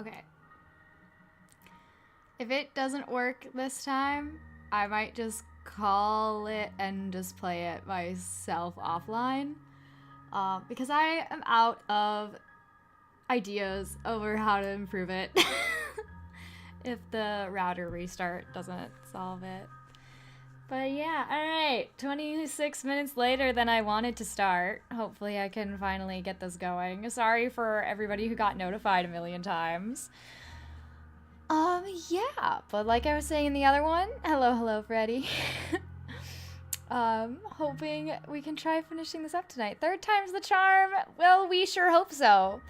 Okay. If it doesn't work this time, I might just call it and just play it myself offline. Because I am out of ideas over how to improve it if the router restart doesn't solve it. But yeah, alright. 26 minutes later than I wanted to start. Hopefully I can finally get this going. Sorry for everybody who got notified a million times. Yeah, but like I was saying in the other one, hello, Freddy. Hoping we can try finishing this up tonight. Third time's the charm. Well, we sure hope so.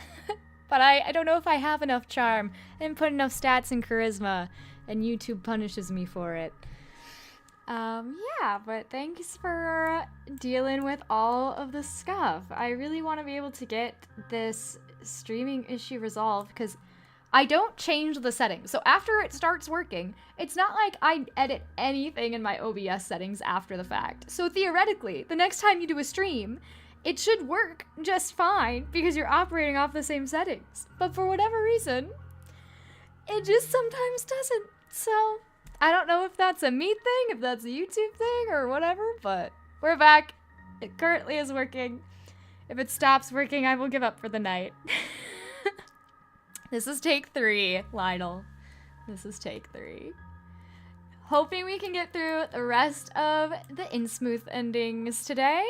But I don't know if I have enough charm. I didn't put enough stats in charisma, and YouTube punishes me for it. Yeah, but thanks for dealing with all of the stuff. I really want to be able to get this streaming issue resolved, because I don't change the settings. So after it starts working, it's not like I edit anything in my OBS settings after the fact. So theoretically, the next time you do a stream, it should work just fine because you're operating off the same settings. But for whatever reason, it just sometimes doesn't. So I don't know if that's a me thing, if that's a YouTube thing, or whatever, but we're back. It currently is working. If it stops working, I will give up for the night. This is take 3, Lionel. This is take 3. Hoping we can get through the rest of the Innsmouth endings today.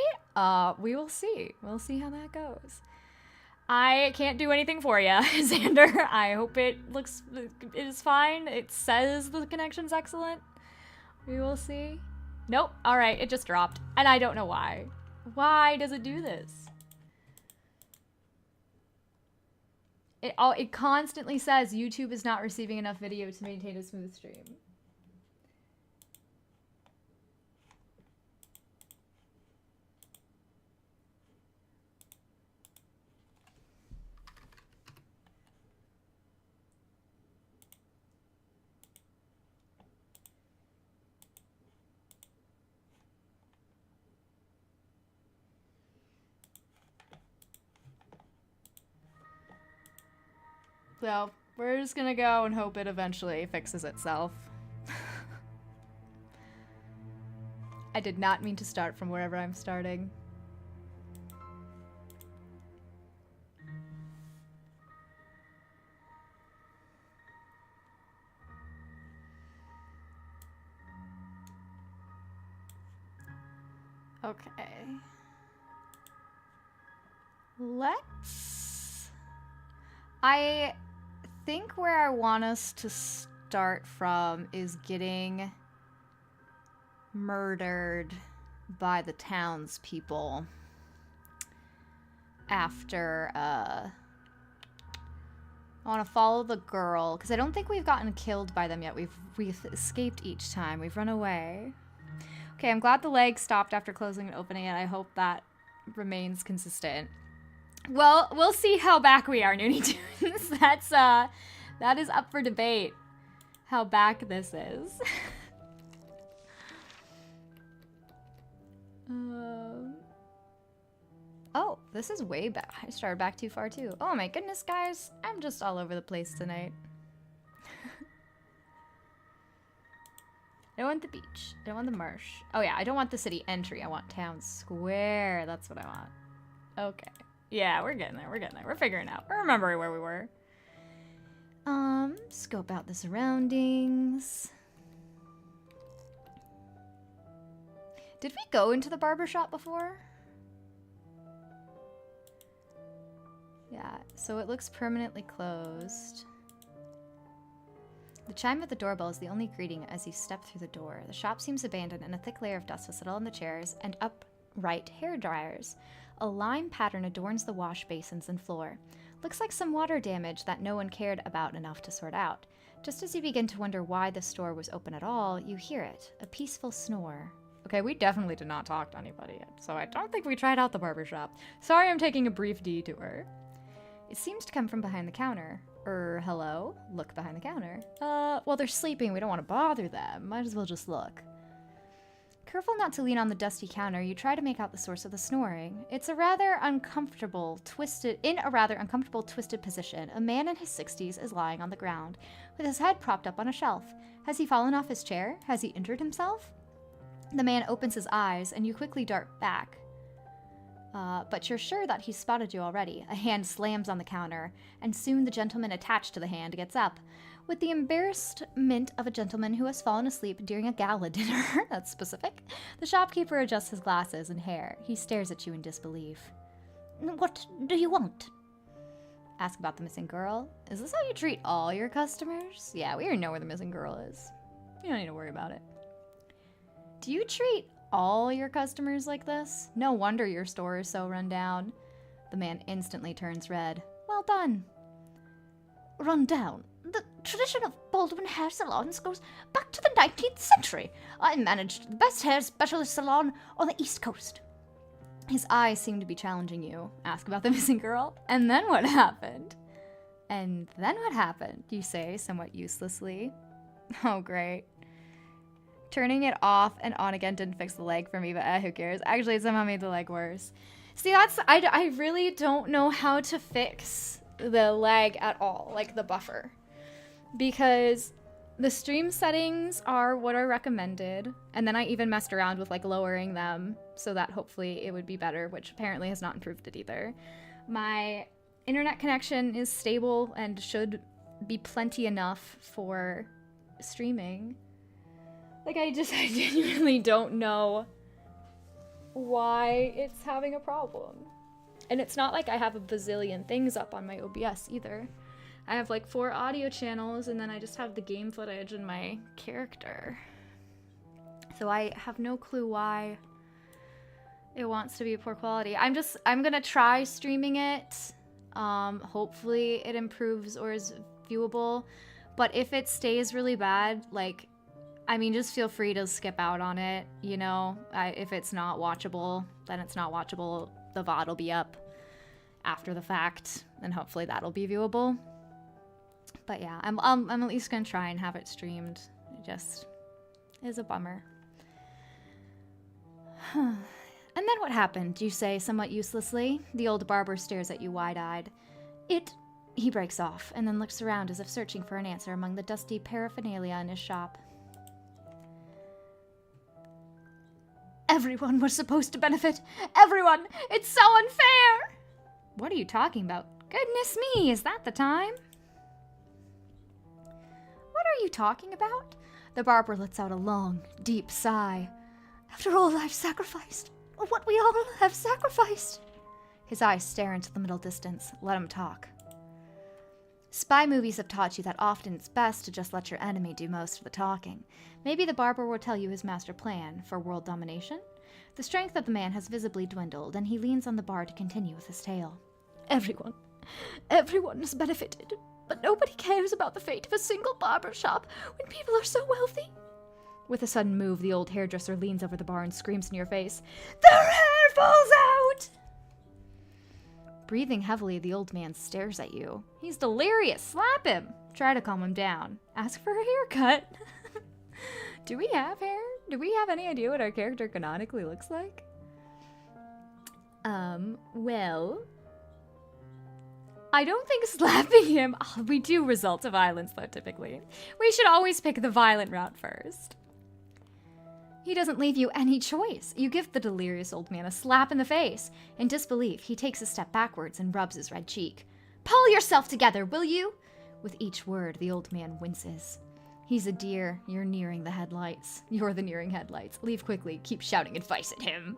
We will see. We'll see how that goes. I can't do anything for you, Xander. I hope it is fine. It says the connection's excellent. We will see. Nope. All right, it just dropped. And I don't know why. Why does it do this? It constantly says YouTube is not receiving enough video to maintain a smooth stream. So, we're just gonna go and hope it eventually fixes itself. I did not mean to start from wherever I'm starting. Okay. I think where I want us to start from is getting murdered by the townspeople after, I want to follow the girl, because I don't think we've gotten killed by them yet. We've escaped each time. We've run away. Okay, I'm glad the leg stopped after closing and opening it. I hope that remains consistent. Well, we'll see how back we are, Noonie Tunes. That is up for debate, how back this is. Oh, this is way back. I started back too far, too. Oh my goodness, guys. I'm just all over the place tonight. I don't want the beach. I don't want the marsh. Oh yeah, I don't want the city entry. I want town square. That's what I want. Okay. Yeah, we're getting there. We're getting there. We're figuring out. We're remembering where we were. Scope out the surroundings. Did we go into the barber shop before? Yeah, so it looks permanently closed. The chime of the doorbell is the only greeting as you step through the door. The shop seems abandoned, and a thick layer of dust has settled on the chairs and upright hair dryers. A lime pattern adorns the wash basins and floor. Looks like some water damage that no one cared about enough to sort out. Just as you begin to wonder why the store was open at all, you hear it, a peaceful snore. Okay, we definitely did not talk to anybody yet, so I don't think we tried out the barbershop. Sorry I'm taking a brief detour. It seems to come from behind the counter. Hello? Look behind the counter. Well, they're sleeping. We don't want to bother them. Might as well just look. Careful not to lean on the dusty counter, you try to make out the source of the snoring. It's a rather uncomfortable, twisted position. A man in his 60s is lying on the ground, with his head propped up on a shelf. Has he fallen off his chair? Has he injured himself? The man opens his eyes, and you quickly dart back. But you're sure that he's spotted you already. A hand slams on the counter, and soon the gentleman attached to the hand gets up. With the embarrassment of a gentleman who has fallen asleep during a gala dinner, that's specific, the shopkeeper adjusts his glasses and hair. He stares at you in disbelief. What do you want? Ask about the missing girl. Is this how you treat all your customers? Yeah, we already know where the missing girl is. You don't need to worry about it. Do you treat all your customers like this? No wonder your store is so run down. The man instantly turns red. Well done. Run down? The tradition of Baldwin hair salons goes back to the 19th century. I managed the best hair specialist salon on the East Coast. His eyes seem to be challenging you. Ask about the missing girl. And then what happened? And then what happened, you say, somewhat uselessly. Oh, great. Turning it off and on again didn't fix the leg for me, but who cares? Actually, it somehow made the leg worse. See, I really don't know how to fix the lag at all, like the buffer, because the stream settings are what are recommended, and then I even messed around with like lowering them so that hopefully it would be better, which apparently has not improved it either. My internet connection is stable and should be plenty enough for streaming. Like, I genuinely don't know why it's having a problem. And it's not like I have a bazillion things up on my OBS either. I have like 4 audio channels, and then I just have the game footage and my character. So I have no clue why it wants to be poor quality. I'm gonna try streaming it. Hopefully it improves or is viewable. But if it stays really bad, like, I mean, just feel free to skip out on it, you know? If it's not watchable, then it's not watchable. The VOD will be up after the fact, and hopefully that'll be viewable. But yeah, I'm at least gonna try and have it streamed. It just is a bummer. And then what happened, you say somewhat uselessly. The old barber stares at you wide-eyed. He breaks off, and then looks around as if searching for an answer among the dusty paraphernalia in his shop. Everyone was supposed to benefit. Everyone! It's so unfair! What are you talking about? Goodness me, is that the time? What are you talking about? The barber lets out a long, deep sigh. After all I've sacrificed, what we all have sacrificed. His eyes stare into the middle distance. Let him talk. Spy movies have taught you that often it's best to just let your enemy do most of the talking. Maybe the barber will tell you his master plan for world domination. The strength of the man has visibly dwindled, and he leans on the bar to continue with his tale. Everyone has benefited, but nobody cares about the fate of a single barber shop when people are so wealthy. With a sudden move, the old hairdresser leans over the bar and screams in your face, "Their hair falls out!" Breathing heavily, the old man stares at you. He's delirious. Slap him. Try to calm him down. Ask for a haircut. Do we have hair? Do we have any idea what our character canonically looks like? Well, I don't think slapping him... Oh, we do result to violence, though, typically. We should always pick the violent route first. He doesn't leave you any choice. You give the delirious old man a slap in the face. In disbelief, he takes a step backwards and rubs his red cheek. Pull yourself together, will you? With each word, the old man winces. He's a deer. You're nearing the headlights. You're the nearing headlights. Leave quickly. Keep shouting advice at him.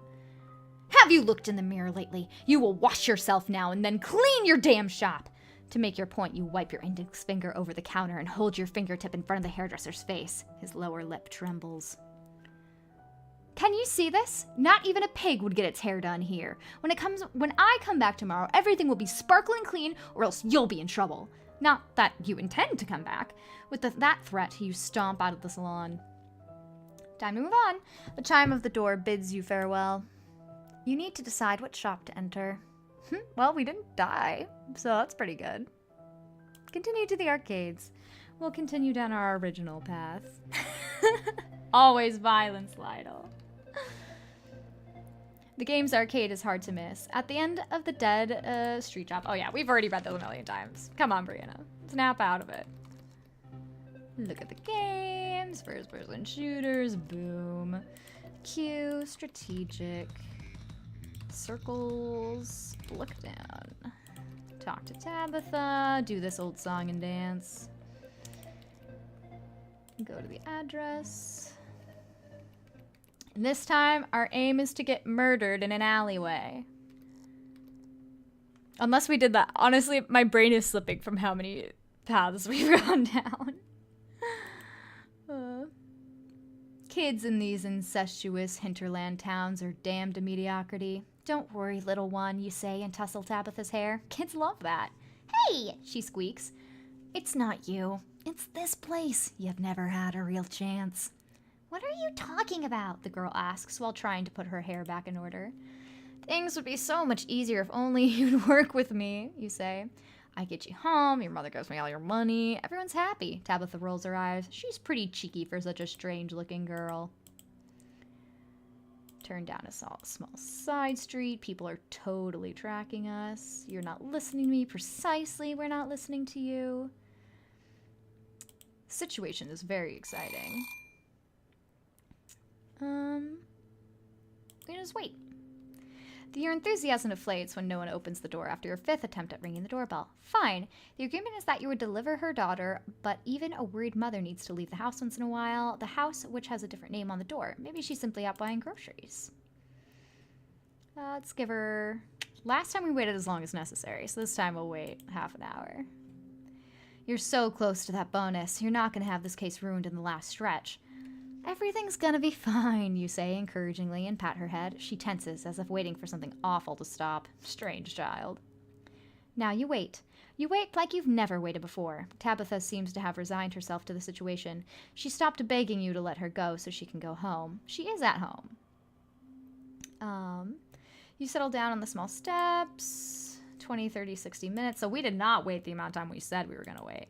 Have you looked in the mirror lately? You will wash yourself now and then clean your damn shop. To make your point, you wipe your index finger over the counter and hold your fingertip in front of the hairdresser's face. His lower lip trembles. Can you see this? Not even a pig would get its hair done here. When I come back tomorrow, everything will be sparkling clean, or else you'll be in trouble. Not that you intend to come back. With that threat, you stomp out of the salon. Time to move on. The chime of the door bids you farewell. You need to decide what shop to enter. Well, we didn't die, so that's pretty good. Continue to the arcades. We'll continue down our original path. Always violence, Lytle. The game's arcade is hard to miss. At the end of the dead street job. Oh yeah, we've already read those a million times. Come on, Brianna. Snap out of it. Look at the games. First person shooters. Boom. Q. Strategic. Circles. Look down. Talk to Tabitha. Do this old song and dance. Go to the address. And this time, our aim is to get murdered in an alleyway. Unless we did that. Honestly, my brain is slipping from how many paths we've gone down. Kids in these incestuous hinterland towns are damned to mediocrity. Don't worry, little one, you say and tussle Tabitha's hair. Kids love that. Hey, she squeaks. It's not you. It's this place. You've never had a real chance. What are you talking about? The girl asks while trying to put her hair back in order. Things would be so much easier if only you'd work with me, you say. I get you home, your mother gives me all your money, everyone's happy. Tabitha rolls her eyes. She's pretty cheeky for such a strange-looking girl. Turn down a small side street. People are totally tracking us. You're not listening to me precisely. We're not listening to you. Situation is very exciting. We just wait. Your enthusiasm deflates when no one opens the door after your 5th attempt at ringing the doorbell. Fine. The agreement is that you would deliver her daughter, but even a worried mother needs to leave the house once in a while. The house, which has a different name on the door. Maybe she's simply out buying groceries. Let's give her... Last time we waited as long as necessary, so this time we'll wait half an hour. You're so close to that bonus. You're not going to have this case ruined in the last stretch. Everything's gonna be fine, you say encouragingly and pat her head. She tenses as if waiting for something awful to stop. Strange child. Now you wait. You wait like you've never waited before. Tabitha seems to have resigned herself to the situation. She stopped begging you to let her go so she can go home. She is at home. You settle down on the small steps. 20, 30, 60 minutes. So we did not wait the amount of time we said we were gonna wait.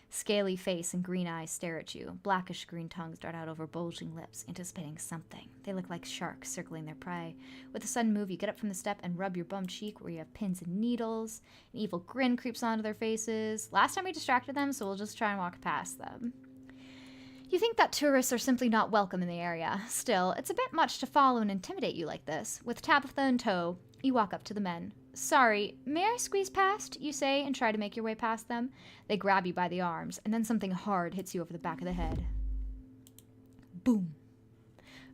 Scaly face and green eyes stare at you. Blackish green tongues dart out over bulging lips, anticipating something. They look like sharks circling their prey. With a sudden move, you get up from the step and rub your bum cheek where you have pins and needles. An evil grin creeps onto their faces. Last time we distracted them, so we'll just try and walk past them. You think that tourists are simply not welcome in the area. Still, it's a bit much to follow and intimidate you like this. With Tabitha in tow, you walk up to the men. Sorry, may I squeeze past, you say, and try to make your way past them. They grab you by the arms, and then something hard hits you over the back of the head. Boom.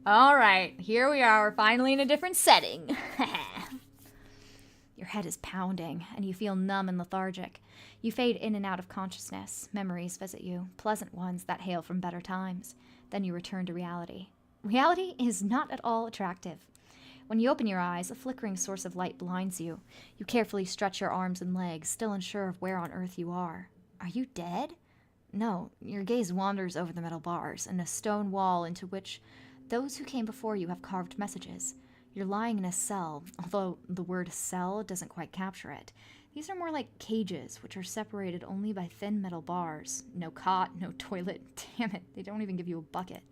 All right, here we are, we're finally in a different setting. Your head is pounding, and you feel numb and lethargic. You fade in and out of consciousness. Memories visit you, pleasant ones that hail from better times. Then you return to reality. Reality is not at all attractive. When you open your eyes, a flickering source of light blinds you. You carefully stretch your arms and legs, still unsure of where on earth you are. Are you dead? No, your gaze wanders over the metal bars and a stone wall into which those who came before you have carved messages. You're lying in a cell, although the word cell doesn't quite capture it. These are more like cages, which are separated only by thin metal bars. No cot, no toilet. Damn it, they don't even give you a bucket.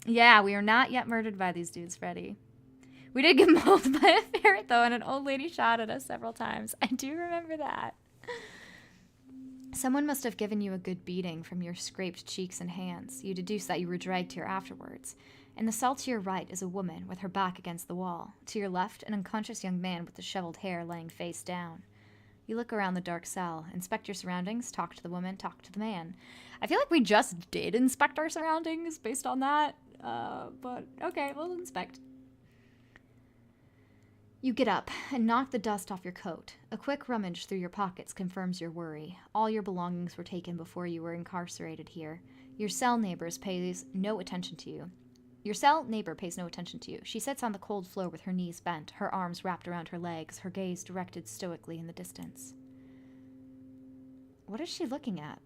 Yeah, we are not yet murdered by these dudes, Freddy. We did get mauled by a ferret, though, and an old lady shot at us several times. I do remember that. Someone must have given you a good beating from your scraped cheeks and hands. You deduce that you were dragged here afterwards. In the cell to your right is a woman with her back against the wall. To your left, an unconscious young man with disheveled hair laying face down. You look around the dark cell, inspect your surroundings, talk to the woman, talk to the man. I feel like we just did inspect our surroundings based on that. But okay, we'll inspect. You get up and knock the dust off your coat. A quick rummage through your pockets confirms your worry. All your belongings were taken before you were incarcerated here. Your cell neighbor pays no attention to you. She sits on the cold floor with her knees bent, her arms wrapped around her legs, her gaze directed stoically in the distance. What is she looking at?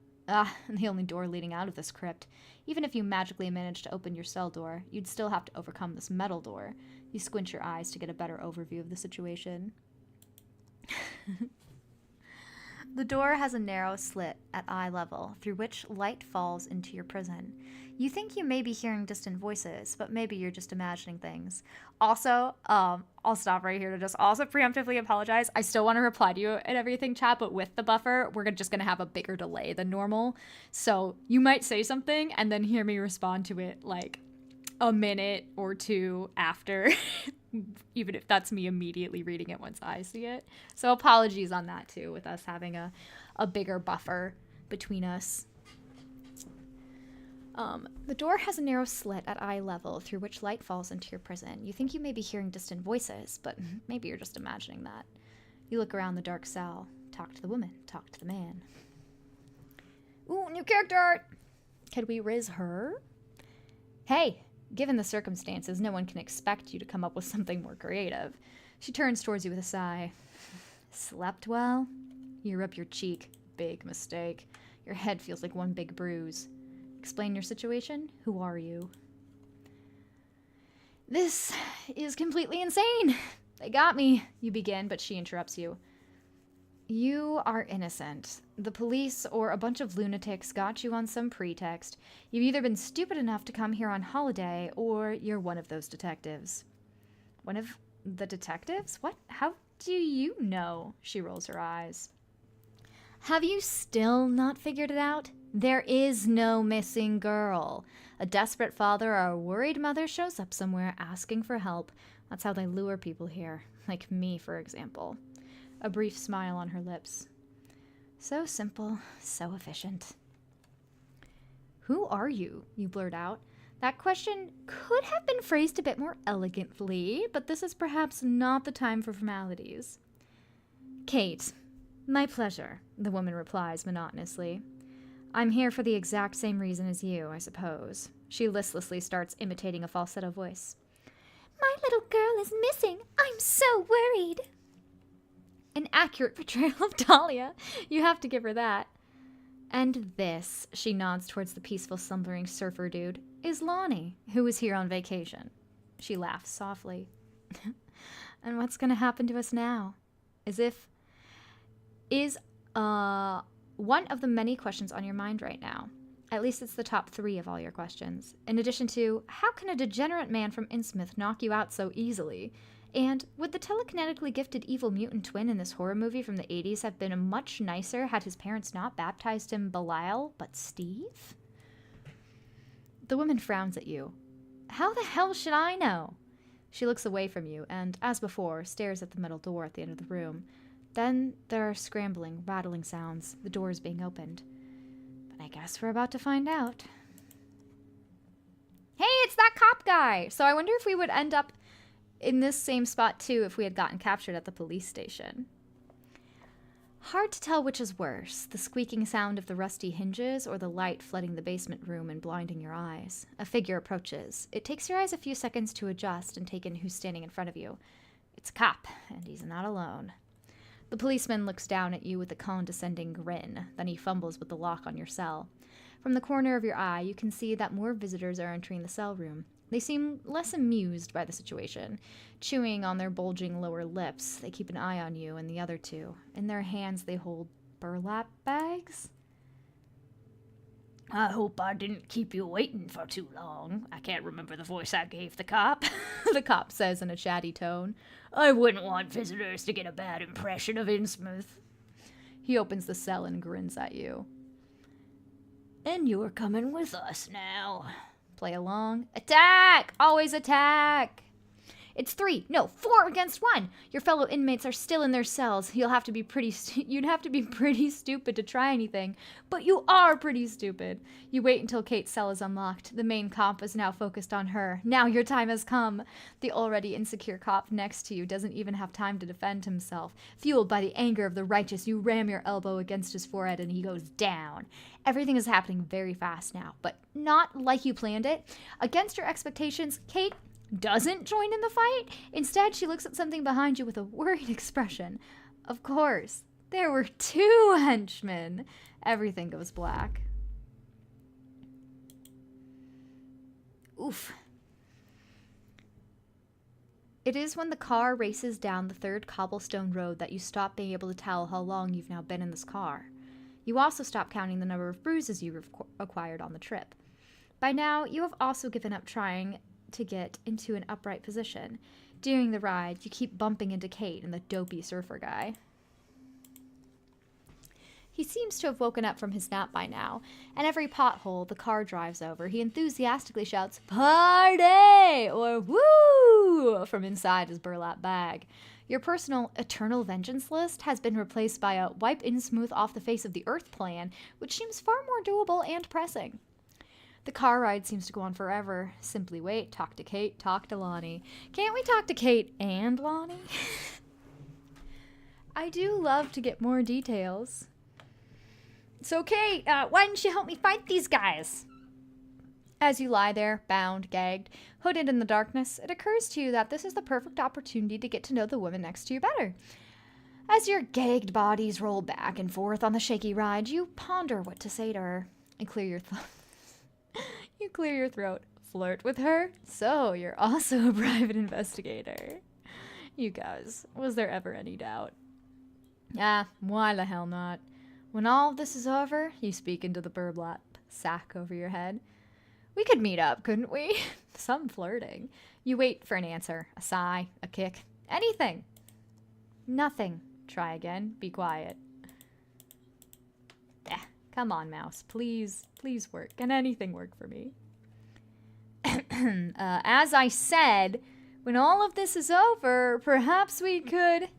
The only door leading out of this crypt. Even if you magically managed to open your cell door, you'd still have to overcome this metal door. You squint your eyes to get a better overview of the situation. The door has a narrow slit at eye level through which light falls into your prison. You think you may be hearing distant voices, but maybe you're just imagining things. Also, I'll stop right here to just also preemptively apologize. I still want to reply to you and everything, chat, but with the buffer, we're just going to have a bigger delay than normal. So you might say something and then hear me respond to it like a minute or two after, even if that's me immediately reading it once I see it. So apologies on that too, with us having a bigger buffer between us. The door has a narrow slit at eye level through which light falls into your prison. You think you may be hearing distant voices, but maybe you're just imagining that. You look around the dark cell, talk to the woman, talk to the man. Ooh, new character art! Could we riz her? Hey, given the circumstances, no one can expect you to come up with something more creative. She turns towards you with a sigh. Slept well? You rub your cheek. Big mistake. Your head feels like one big bruise. Explain your situation? Who are you? This is completely insane. They got me, you begin, but she interrupts you. You are innocent. The police or a bunch of lunatics got you on some pretext. You've either been stupid enough to come here on holiday, or you're one of those detectives. One of the detectives? What? How do you know? She rolls her eyes. Have you still not figured it out? There is no missing girl. A desperate father or a worried mother shows up somewhere asking for help. That's how they lure people here. Like me, for example. A brief smile on her lips. So simple, so efficient. Who are you? You blurt out. That question could have been phrased a bit more elegantly, but this is perhaps not the time for formalities. Kate. My pleasure, the woman replies monotonously. I'm here for the exact same reason as you, I suppose. She listlessly starts imitating a falsetto voice. My little girl is missing. I'm so worried. An accurate portrayal of Dahlia. You have to give her that. And this, she nods towards the peaceful, slumbering surfer dude, is Lonnie, who is here on vacation. She laughs softly. And what's going to happen to us now? Is one of the many questions on your mind right now. At least it's the top 3 of all your questions. In addition to, how can a degenerate man from Innsmouth knock you out so easily? And would the telekinetically gifted evil mutant twin in this horror movie from the 80s have been much nicer had his parents not baptized him Belial, but Steve? The woman frowns at you. How the hell should I know? She looks away from you and, as before, stares at the metal door at the end of the room. Then there are scrambling, rattling sounds, the doors being opened. But I guess we're about to find out. Hey, it's that cop guy! So I wonder if we would end up in this same spot too if we had gotten captured at the police station. Hard to tell which is worse, the squeaking sound of the rusty hinges or the light flooding the basement room and blinding your eyes. A figure approaches. It takes your eyes a few seconds to adjust and take in who's standing in front of you. It's a cop, and he's not alone. The policeman looks down at you with a condescending grin, then he fumbles with the lock on your cell. From the corner of your eye, you can see that more visitors are entering the cell room. They seem less amused by the situation. Chewing on their bulging lower lips, they keep an eye on you and the other two. In their hands, they hold burlap bags. I hope I didn't keep you waiting for too long. I can't remember the voice I gave the cop. The cop says in a chatty tone. I wouldn't want visitors to get a bad impression of Innsmouth. He opens the cell and grins at you. And you're coming with us now. Play along. Attack! Always attack! It's 4 against 1. Your fellow inmates are still in their cells. You'd have to be pretty stupid to try anything, but you are pretty stupid. You wait until Kate's cell is unlocked. The main cop is now focused on her. Now your time has come. The already insecure cop next to you doesn't even have time to defend himself. Fueled by the anger of the righteous, you ram your elbow against his forehead and he goes down. Everything is happening very fast now, but not like you planned it. Against your expectations, Kate doesn't join in the fight. Instead, she looks at something behind you with a worried expression. Of course, there were 2 henchmen. Everything goes black. Oof. It is when the car races down the third cobblestone road that you stop being able to tell how long you've now been in this car. You also stop counting the number of bruises you've acquired on the trip. By now, you have also given up trying to get into an upright position. During the ride, you keep bumping into Kate and the dopey surfer guy. He seems to have woken up from his nap by now, and every pothole the car drives over, he enthusiastically shouts, "Party!" or "Woo!" from inside his burlap bag. Your personal eternal vengeance list has been replaced by a wipe Innsmouth off the face of the earth plan, which seems far more doable and pressing. The car ride seems to go on forever. Simply wait, talk to Kate, talk to Lonnie. Can't we talk to Kate and Lonnie? I do love to get more details. So Kate, why didn't you help me fight these guys? As you lie there, bound, gagged, hooded in the darkness, it occurs to you that this is the perfect opportunity to get to know the woman next to you better. As your gagged bodies roll back and forth on the shaky ride, you ponder what to say to her and clear your You clear your throat. Flirt with her? So, you're also a private investigator. You guys, was there ever any doubt? Why the hell not? When all of this is over, you speak into the burlap sack over your head. We could meet up, couldn't we? Some flirting. You wait for an answer, a sigh, a kick, anything. Nothing. Try again. Be quiet. Come on, mouse. Please work. Can anything work for me? As I said, when all of this is over, perhaps we could...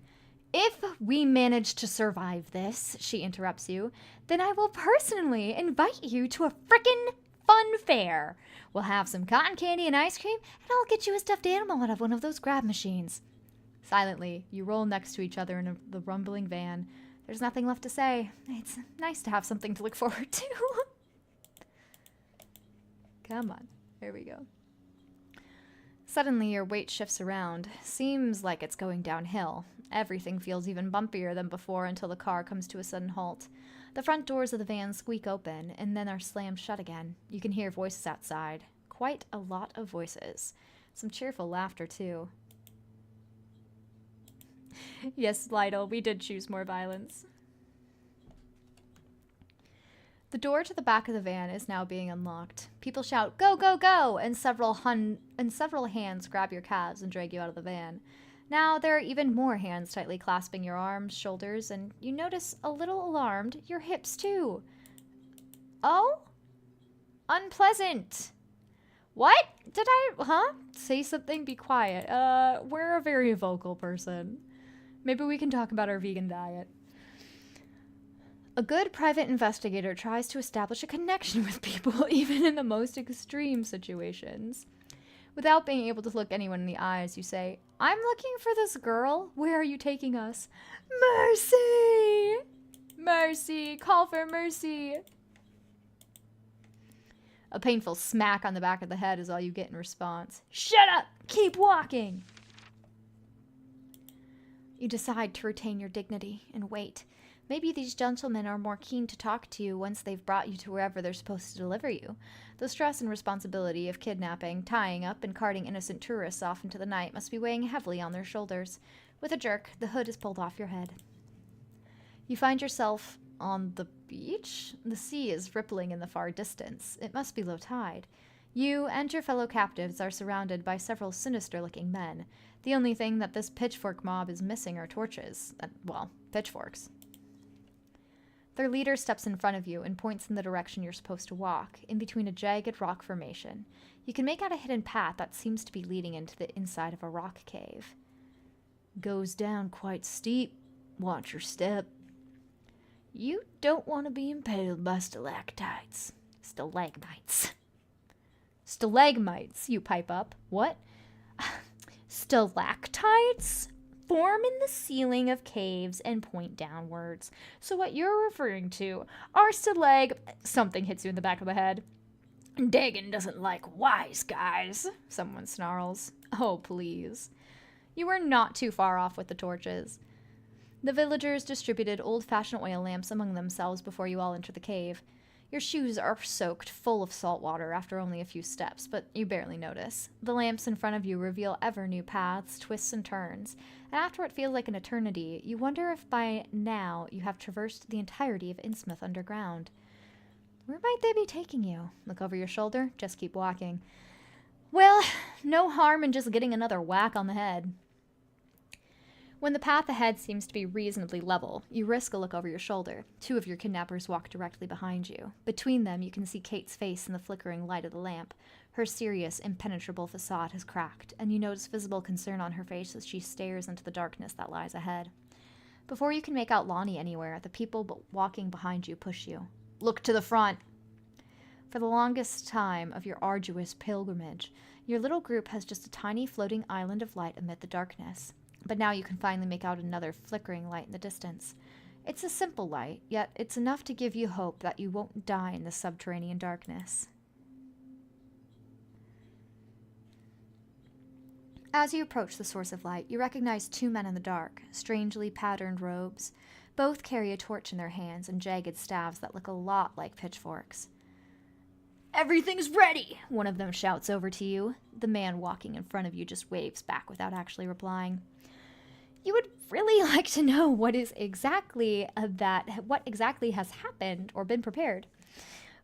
If we manage to survive this, she interrupts you, then I will personally invite you to a frickin' fun fair. We'll have some cotton candy and ice cream, and I'll get you a stuffed animal out of one of those grab machines. Silently, you roll next to each other in the rumbling van. There's nothing left to say. It's nice to have something to look forward to. Come on. Here we go. Suddenly, your weight shifts around. Seems like it's going downhill. Everything feels even bumpier than before until the car comes to a sudden halt. The front doors of the van squeak open and then are slammed shut again. You can hear voices outside. Quite a lot of voices. Some cheerful laughter, too. Yes, Lytle, we did choose more violence. The door to the back of the van is now being unlocked. People shout, "Go, go, go!" and several hands grab your calves and drag you out of the van. Now there are even more hands tightly clasping your arms, shoulders, and you notice, a little alarmed, your hips too. Oh? Unpleasant. What? Did I, Say something, be quiet. We're a very vocal person. Maybe we can talk about our vegan diet. A good private investigator tries to establish a connection with people, even in the most extreme situations. Without being able to look anyone in the eyes, you say, "I'm looking for this girl. Where are you taking us?" "Mercy! Mercy! Call for mercy!" A painful smack on the back of the head is all you get in response. "Shut up! Keep walking!" You decide to retain your dignity and wait. Maybe these gentlemen are more keen to talk to you once they've brought you to wherever they're supposed to deliver you. The stress and responsibility of kidnapping, tying up, and carting innocent tourists off into the night must be weighing heavily on their shoulders. With a jerk, the hood is pulled off your head. You find yourself on the beach. The sea is rippling in the far distance. It must be low tide. You and your fellow captives are surrounded by several sinister-looking men. The only thing that this pitchfork mob is missing are torches. Pitchforks. Their leader steps in front of you and points in the direction you're supposed to walk, in between a jagged rock formation. You can make out a hidden path that seems to be leading into the inside of a rock cave. "Goes down quite steep. Watch your step." "You don't want to be impaled by stalactites." "Stalagmites." "Stalagmites," you pipe up. "What?" "Stalactites form in the ceiling of caves and point downwards. So what you're referring to are Something hits you in the back of the head. "Dagon doesn't like wise guys," someone snarls. Oh, please. You were not too far off with the torches. The villagers distributed old-fashioned oil lamps among themselves before you all enter the cave. Your shoes are soaked full of salt water after only a few steps, but you barely notice. The lamps in front of you reveal ever new paths, twists, and turns, and after what feels like an eternity, you wonder if by now you have traversed the entirety of Innsmouth underground. Where might they be taking you? Look over your shoulder, just keep walking. Well, no harm in just getting another whack on the head. When the path ahead seems to be reasonably level, you risk a look over your shoulder. Two of your kidnappers walk directly behind you. Between them, you can see Kate's face in the flickering light of the lamp. Her serious, impenetrable facade has cracked, and you notice visible concern on her face as she stares into the darkness that lies ahead. Before you can make out Lonnie anywhere, the people walking behind you push you. Look to the front! For the longest time of your arduous pilgrimage, your little group has just a tiny floating island of light amid the darkness. But now you can finally make out another flickering light in the distance. It's a simple light, yet it's enough to give you hope that you won't die in the subterranean darkness. As you approach the source of light, you recognize two men in the dark, strangely patterned robes. Both carry a torch in their hands and jagged staves that look a lot like pitchforks. "Everything's ready!" one of them shouts over to you. The man walking in front of you just waves back without actually replying. You would really like to know what exactly has happened or been prepared.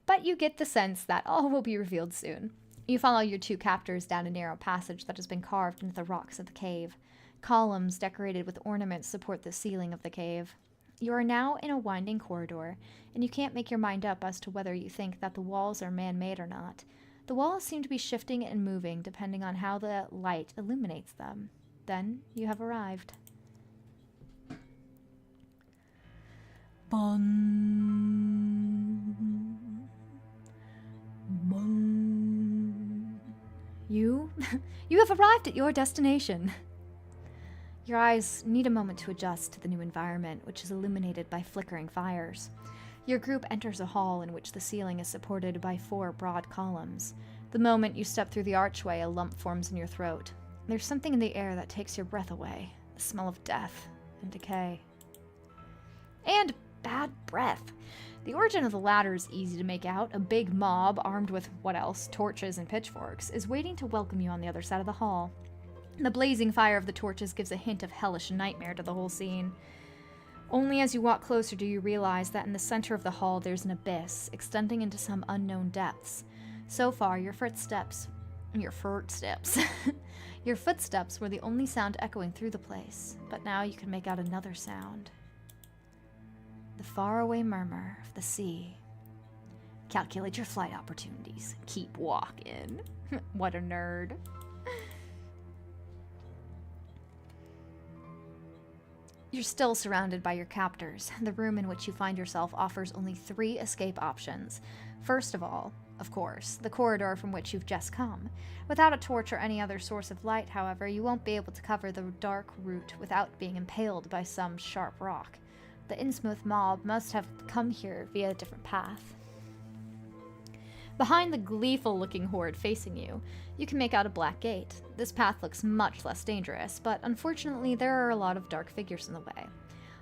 But you get the sense that all will be revealed soon. You follow your two captors down a narrow passage that has been carved into the rocks of the cave. Columns decorated with ornaments support the ceiling of the cave. You are now in a winding corridor, and you can't make your mind up as to whether you think that the walls are man-made or not. The walls seem to be shifting and moving depending on how the light illuminates them. Then you have arrived. Bun. Bun. You have arrived at your destination. Your eyes need a moment to adjust to the new environment, which is illuminated by flickering fires. Your group enters a hall in which the ceiling is supported by 4 broad columns. The moment you step through the archway, a lump forms in your throat. There's something in the air that takes your breath away, the smell of death and decay. And bad breath. The origin of the latter is easy to make out. A big mob, armed with, what else, torches and pitchforks, is waiting to welcome you on the other side of the hall. The blazing fire of the torches gives a hint of hellish nightmare to the whole scene. Only as you walk closer do you realize that in the center of the hall there's an abyss, extending into some unknown depths. So far, your footsteps your footsteps were the only sound echoing through the place, but now you can make out another sound. The faraway murmur of the sea. Calculate your flight opportunities. Keep walking. What a nerd. You're still surrounded by your captors. The room in which you find yourself offers only 3 escape options. First of all, of course, the corridor from which you've just come. Without a torch or any other source of light, however, you won't be able to cover the dark route without being impaled by some sharp rock. The Innsmouth mob must have come here via a different path. Behind the gleeful-looking horde facing you, you can make out a black gate. This path looks much less dangerous, but unfortunately there are a lot of dark figures in the way.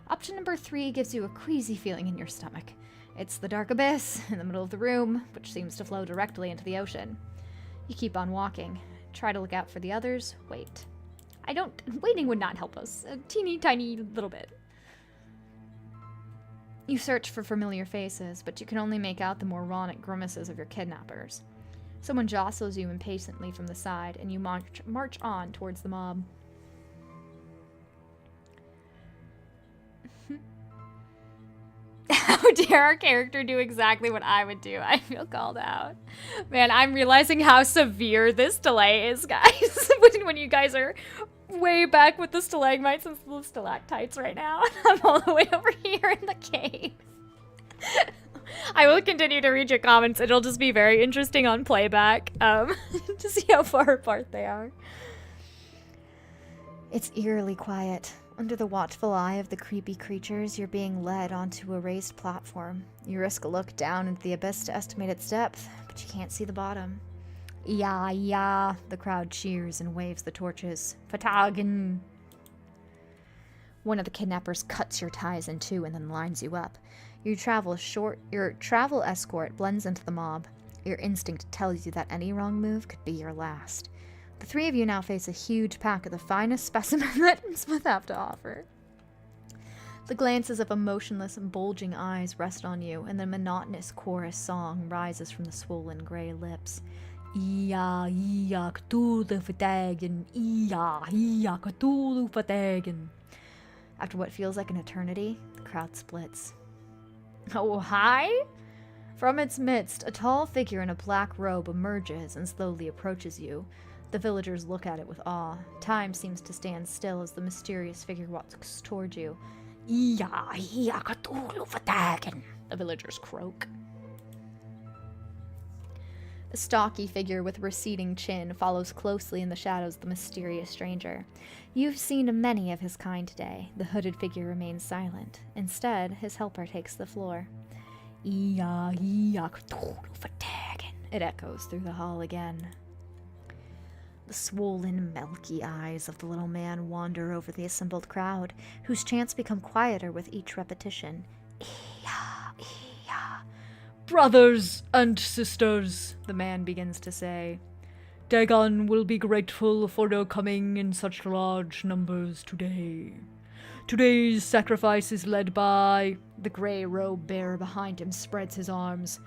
Option number 3 gives you a queasy feeling in your stomach. It's the dark abyss in the middle of the room, which seems to flow directly into the ocean. You keep on walking. Try to look out for the others. Wait. Waiting would not help us. A teeny tiny little bit. You search for familiar faces, but you can only make out the moronic grimaces of your kidnappers. Someone jostles you impatiently from the side, and you march on towards the mob. How dare our character do exactly what I would do? I feel called out. Man, I'm realizing how severe this delay is, guys. when you guys are way back with the stalagmites and the stalactites right now. I'm all the way over here in the cave. I will continue to read your comments. It'll just be very interesting on playback to see how far apart they are. It's eerily quiet. Under the watchful eye of the creepy creatures, you're being led onto a raised platform. You risk a look down into the abyss to estimate its depth, but you can't see the bottom. Yeah, yeah, the crowd cheers and waves the torches. Vertagen! One of the kidnappers cuts your ties in two and then lines you up. Your travel escort blends into the mob. Your instinct tells you that any wrong move could be your last. The three of you now face a huge pack of the finest specimen that Innsmouth have to offer. The glances of emotionless and bulging eyes rest on you, and the monotonous chorus song rises from the swollen gray lips. Ia, ia, Cthulhu verdagen. Ia, ia, Cthulhu verdagen. After what feels like an eternity, the crowd splits. Oh, hi? From its midst, a tall figure in a black robe emerges and slowly approaches you. The villagers look at it with awe. Time seems to stand still as the mysterious figure walks toward you. Ia, ia, Cthulhu verdagen, the villagers croak. A stocky figure with receding chin follows closely in the shadows of the mysterious stranger. You've seen many of his kind today. The hooded figure remains silent. Instead, his helper takes the floor. Ia, ia, Cthulhu verdagen, it echoes through the hall again. The swollen, milky eyes of the little man wander over the assembled crowd, whose chants become quieter with each repetition. Ia, ia. Brothers and sisters, the man begins to say, Dagon will be grateful for your coming in such large numbers today. Today's sacrifice is led by... The gray robe bearer behind him spreads his arms.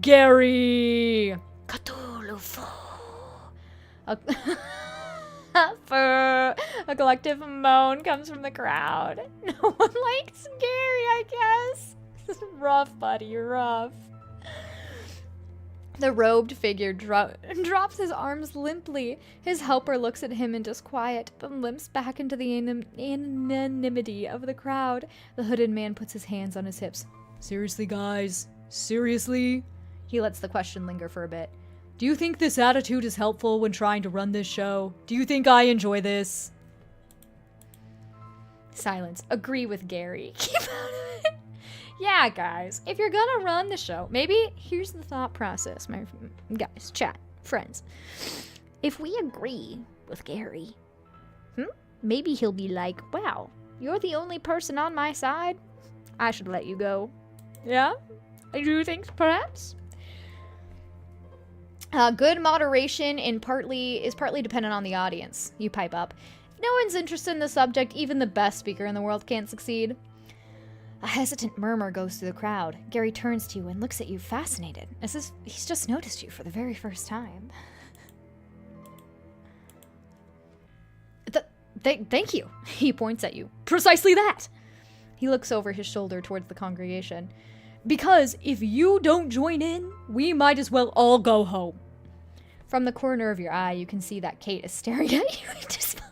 Gary! Cthulhu fu. A collective moan comes from the crowd. No one likes Gary, I guess. This is rough, buddy, rough. The robed figure drops his arms limply. His helper looks at him in disquiet, but limps back into the anonymity of the crowd. The hooded man puts his hands on his hips. Seriously, guys? Seriously? He lets the question linger for a bit. Do you think this attitude is helpful when trying to run this show? Do you think I enjoy this? Silence. Agree with Gary. Keep out of it. Yeah, guys, if you're gonna run the show, maybe here's the thought process, my guys, chat, friends. If we agree with Gary, maybe he'll be like, wow, you're the only person on my side. I should let you go. Yeah? Do you think, perhaps? Good moderation is partly dependent on the audience. You pipe up. If no one's interested in the subject, even the best speaker in the world can't succeed. A hesitant murmur goes through the crowd. Gary turns to you and looks at you fascinated, as if he's just noticed you for the very first time. Thank you. He points at you. Precisely that. He looks over his shoulder towards the congregation. Because if you don't join in, we might as well all go home. From the corner of your eye, you can see that Kate is staring at you in disbelief.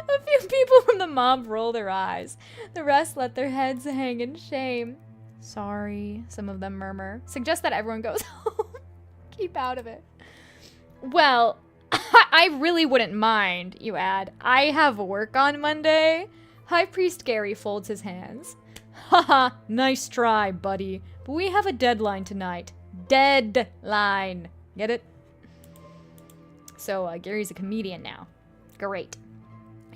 A few people from the mob roll their eyes. The rest let their heads hang in shame. Sorry, some of them murmur. Suggest that everyone goes home. Keep out of it. Well, I really wouldn't mind, you add. I have work on Monday. High Priest Gary folds his hands. Haha, nice try, buddy. But we have a deadline tonight. Deadline. Get it? So, Gary's a comedian now. Great.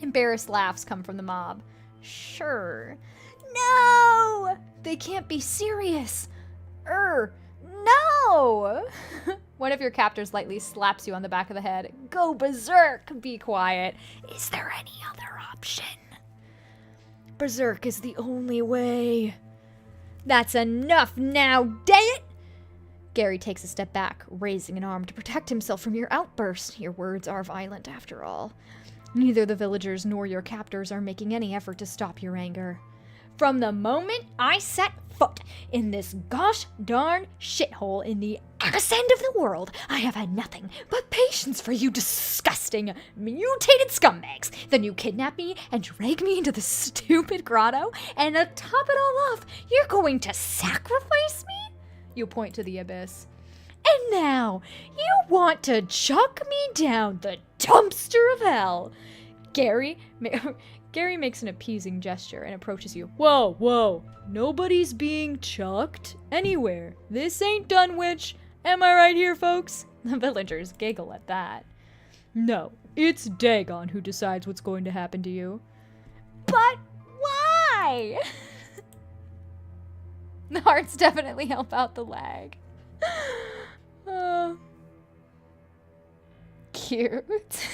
Embarrassed laughs come from the mob. Sure. No! They can't be serious. No! One of your captors lightly slaps you on the back of the head. Go berserk! Be quiet. Is there any other option? Berserk is the only way. That's enough now, dang it! Gary takes a step back, raising an arm to protect himself from your outburst. Your words are violent, after all. Neither the villagers nor your captors are making any effort to stop your anger. From the moment I set foot in this gosh darn shithole in the ass end of the world, I have had nothing but patience for you disgusting, mutated scumbags. Then you kidnap me and drag me into the stupid grotto, and to top it all off, you're going to sacrifice me? You point to the abyss. And now, you want to chuck me down the dumpster of hell. Gary makes an appeasing gesture and approaches you. Whoa, whoa. Nobody's being chucked anywhere. This ain't Dunwich. Am I right here, folks? The villagers giggle at that. No, it's Dagon who decides what's going to happen to you. But why? The hearts definitely help out the lag. Cute.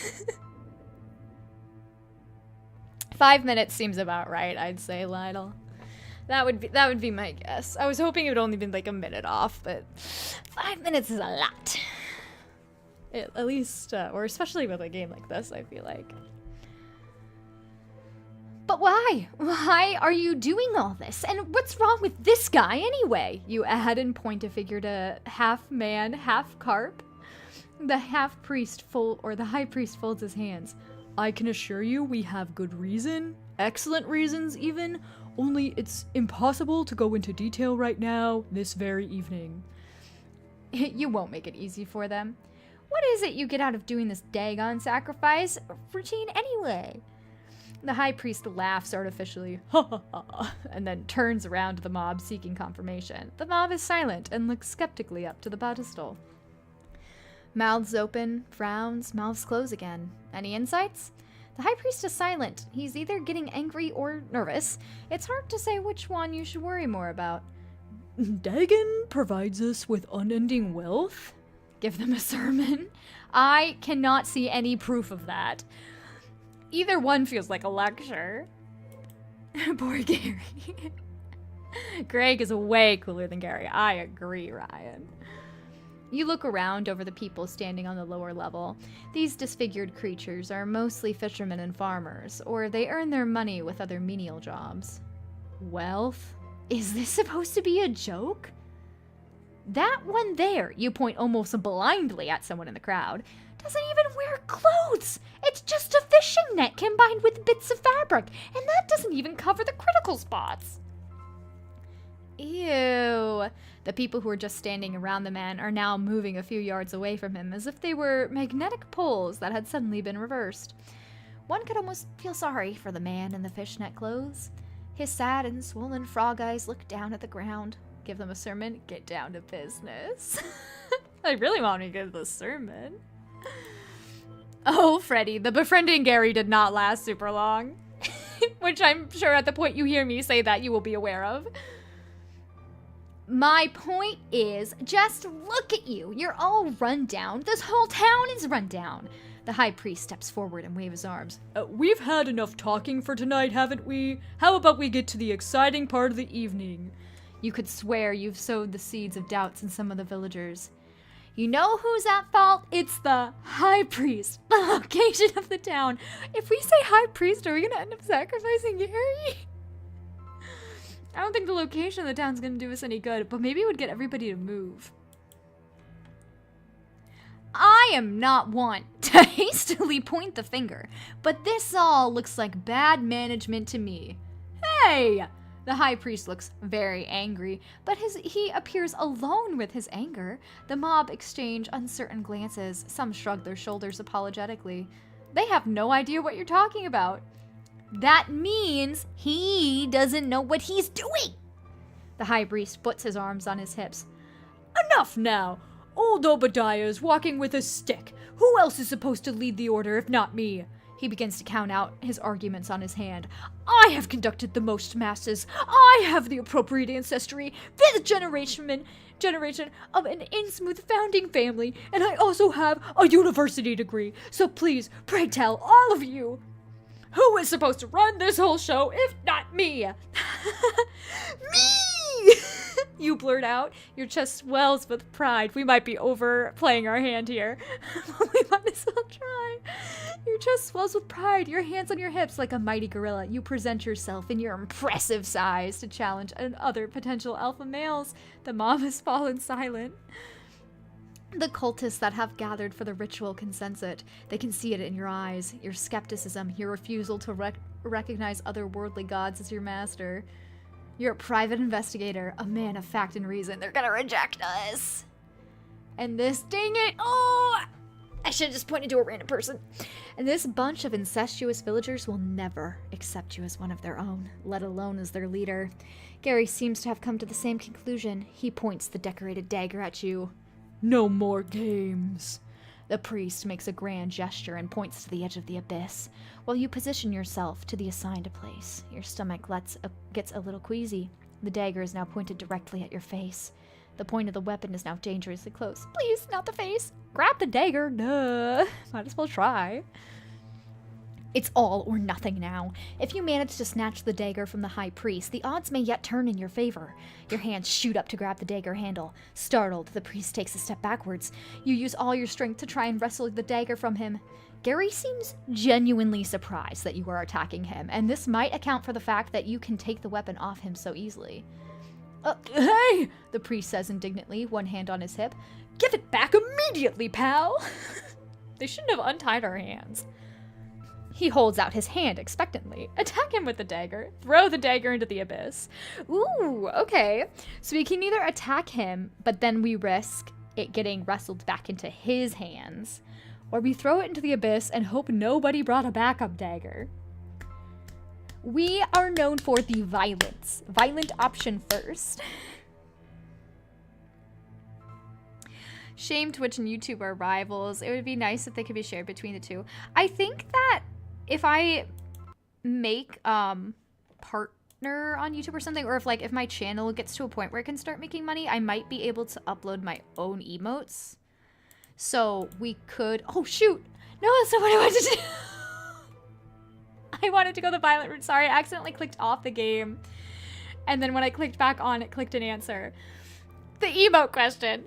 5 minutes seems about right, I'd say, Lytle. That would be my guess. I was hoping it would only been like a minute off, but 5 minutes is a lot. At least, or especially with a game like this, I feel like. But why? Why are you doing all this? And what's wrong with this guy anyway? You add and point a figure to half man, half carp. The half priest the high priest folds his hands. I can assure you we have good reason, excellent reasons even, only it's impossible to go into detail right now, this very evening. You won't make it easy for them. What is it you get out of doing this daggone sacrifice routine anyway? The high priest laughs artificially, ha ha ha, and then turns around to the mob seeking confirmation. The mob is silent and looks skeptically up to the pedestal. Mouths open, frowns, mouths close again. Any insights? The high priest is silent. He's either getting angry or nervous. It's hard to say which one you should worry more about. Dagon provides us with unending wealth? Give them a sermon? I cannot see any proof of that. Either one feels like a lecture. Poor Gary. Greg is way cooler than Gary. I agree, Ryan. You look around over the people standing on the lower level. These disfigured creatures are mostly fishermen and farmers, or they earn their money with other menial jobs. Wealth? Is this supposed to be a joke? That one there, you point almost blindly at someone in the crowd, doesn't even wear clothes! It's just a fishing net combined with bits of fabric, and that doesn't even cover the critical spots. Ew. The people who are just standing around the man are now moving a few yards away from him as if they were magnetic poles that had suddenly been reversed. One could almost feel sorry for the man in the fishnet clothes. His sad and swollen frog eyes look down at the ground. Give them a sermon, get down to business. I really want to give the sermon. Oh, Freddy, the befriending Gary did not last super long. Which I'm sure at the point you hear me say that you will be aware of. My point is, just look at you. You're all run down. This whole town is run down. The high priest steps forward and waves his arms. We've had enough talking for tonight, haven't we? How about we get to the exciting part of the evening? You could swear you've sowed the seeds of doubts in some of the villagers. You know who's at fault? It's the high priest, the location of the town. If we say high priest, are we going to end up sacrificing Gary? I don't think the location of the town's going to do us any good, but maybe it would get everybody to move. I am not one to hastily point the finger, but this all looks like bad management to me. Hey! The high priest looks very angry, but he appears alone with his anger. The mob exchange uncertain glances. Some shrug their shoulders apologetically. They have no idea what you're talking about. That means he doesn't know what he's doing. The high priest puts his arms on his hips. Enough now. Old Obadiah's walking with a stick. Who else is supposed to lead the order if not me? He begins to count out his arguments on his hand. I have conducted the most masses. I have the appropriate ancestry, 5th generation of an Innsmouth founding family, and I also have a university degree. So please, pray tell, all of you, who is supposed to run this whole show if not me? Me! You blurt out. Your chest swells with pride. We might be overplaying our hand here. We might as well try. Your chest swells with pride. Your hands on your hips like a mighty gorilla. You present yourself in your impressive size to challenge other potential alpha males. The mob has fallen silent. The cultists that have gathered for the ritual can sense it. They can see it in your eyes, your skepticism, your refusal to recognize other worldly gods as your master. You're a private investigator, a man of fact and reason. They're gonna reject us. And this, dang it, oh! I should have just pointed to a random person. And this bunch of incestuous villagers will never accept you as one of their own, let alone as their leader. Gary seems to have come to the same conclusion. He points the decorated dagger at you. No more games. The priest makes a grand gesture and points to the edge of the abyss. While you position yourself to the assigned place, your stomach gets a little queasy. The dagger is now pointed directly at your face. The point of the weapon is now dangerously close. Please, not the face. Grab the dagger. Duh. Might as well try. It's all or nothing now. If you manage to snatch the dagger from the high priest, the odds may yet turn in your favor. Your hands shoot up to grab the dagger handle. Startled, the priest takes a step backwards. You use all your strength to try and wrestle the dagger from him. Gary seems genuinely surprised that you are attacking him, and this might account for the fact that you can take the weapon off him so easily. Hey! The priest says indignantly, one hand on his hip. Give it back immediately, pal! They shouldn't have untied our hands. He holds out his hand expectantly. Attack him with the dagger. Throw the dagger into the abyss. Ooh, okay. So we can either attack him, but then we risk it getting wrestled back into his hands, or we throw it into the abyss and hope nobody brought a backup dagger. We are known for the violence. Violent option first. Shame Twitch and YouTube are rivals. It would be nice if they could be shared between the two. I think that if I make partner on YouTube or something, or if my channel gets to a point where it can start making money, I might be able to upload my own emotes. So we could... Oh, shoot! No, that's not what I wanted to do! I wanted to go the violent route. Sorry, I accidentally clicked off the game. And then when I clicked back on, it clicked an answer. The emote question.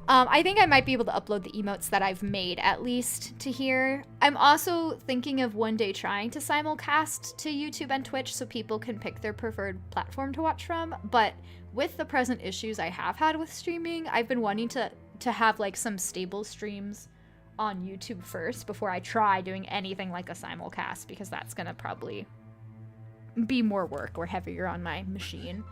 I think I might be able to upload the emotes that I've made, at least, to here. I'm also thinking of one day trying to simulcast to YouTube and Twitch so people can pick their preferred platform to watch from. But with the present issues I have had with streaming, I've been wanting to have like some stable streams on YouTube first before I try doing anything like a simulcast, because that's gonna probably be more work or heavier on my machine.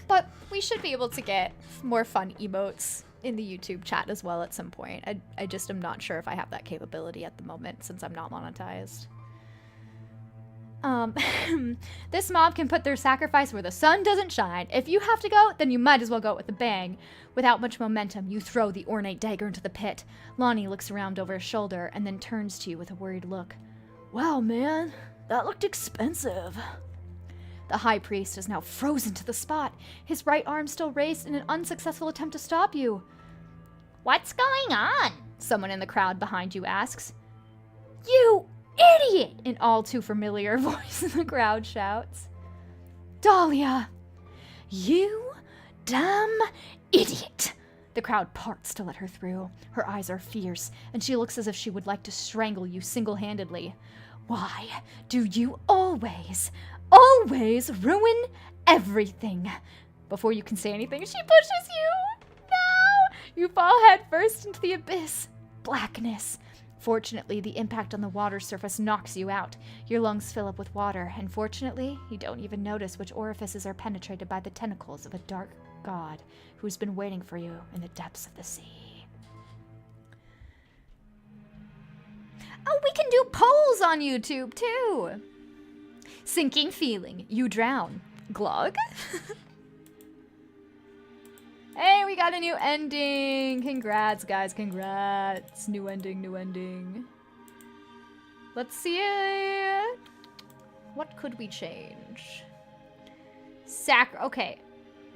But we should be able to get more fun emotes in the YouTube chat as well at some point. I just am not sure if I have that capability at the moment since I'm not monetized. This mob can put their sacrifice where the sun doesn't shine. If you have to go, then you might as well go with a bang. Without much momentum, you throw the ornate dagger into the pit. Lonnie looks around over his shoulder and then turns to you with a worried look. Wow, man, that looked expensive. The high priest is now frozen to the spot, his right arm still raised in an unsuccessful attempt to stop you. What's going on? Someone in the crowd behind you asks. You idiot! An all too familiar voice in the crowd shouts. Dahlia! You damn idiot! The crowd parts to let her through. Her eyes are fierce, and she looks as if she would like to strangle you single-handedly. Why do you always ruin everything? Before you can say anything, she pushes you. No! You fall head first into the abyss. Blackness. Fortunately, the impact on the water surface knocks you out. Your lungs fill up with water, and fortunately, you don't even notice which orifices are penetrated by the tentacles of a dark god who's been waiting for you in the depths of the sea. Oh, we can do polls on YouTube, too! Sinking feeling. You drown. Glug? Hey, we got a new ending! Congrats, guys, congrats. New ending, new ending. Let's see it. What could we change? Okay.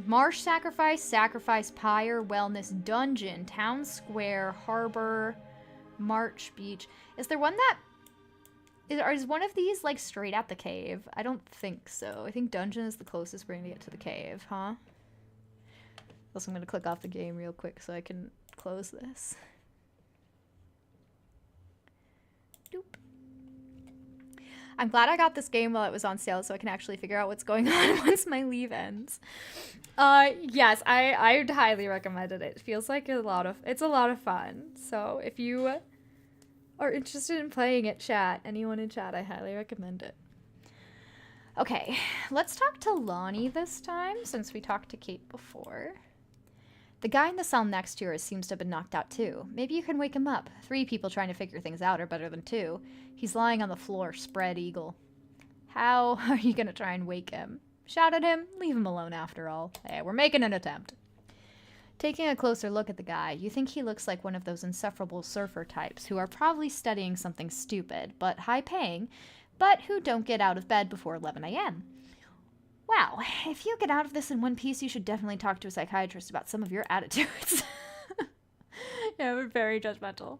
Marsh sacrifice, sacrifice pyre, wellness dungeon, town square, harbor, March beach. Is there one that... Is one of these, like, straight at the cave? I don't think so. I think dungeon is the closest we're gonna get to the cave, huh? Also, I'm gonna click off the game real quick so I can close this. Doop. I'm glad I got this game while it was on sale so I can actually figure out what's going on once my leave ends. Yes, I'd highly recommend it. It feels like it's a lot of fun. So if you are interested in playing it, chat, anyone in chat, I highly recommend it. Okay, let's talk to Lonnie this time since we talked to Kate before. The guy in the cell next to her seems to have been knocked out too. Maybe you can wake him up. 3 people trying to figure things out are better than 2. He's lying on the floor, spread eagle. How are you gonna try and wake him? Shout at him? Leave him alone after all. Hey, we're making an attempt. Taking a closer look at the guy, you think he looks like one of those insufferable surfer types who are probably studying something stupid, but high-paying, but who don't get out of bed before 11 a.m. Wow, if you get out of this in one piece, you should definitely talk to a psychiatrist about some of your attitudes. Yeah, we're very judgmental.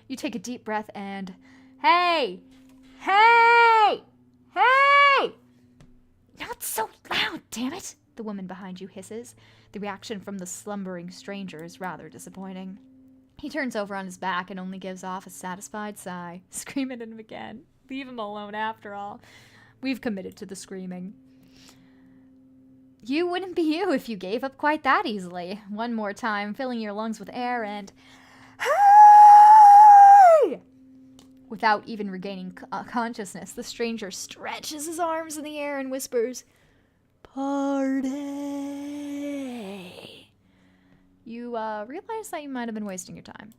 You take a deep breath and... Hey! Hey! Hey! Not so loud, damn it! The woman behind you hisses. The reaction from the slumbering stranger is rather disappointing. He turns over on his back and only gives off a satisfied sigh. Scream at him again. Leave him alone after all. We've committed to the screaming. You wouldn't be you if you gave up quite that easily. One more time, filling your lungs with air and... Hey! Without even regaining consciousness, the stranger stretches his arms in the air and whispers, Party! You realize that you might have been wasting your time.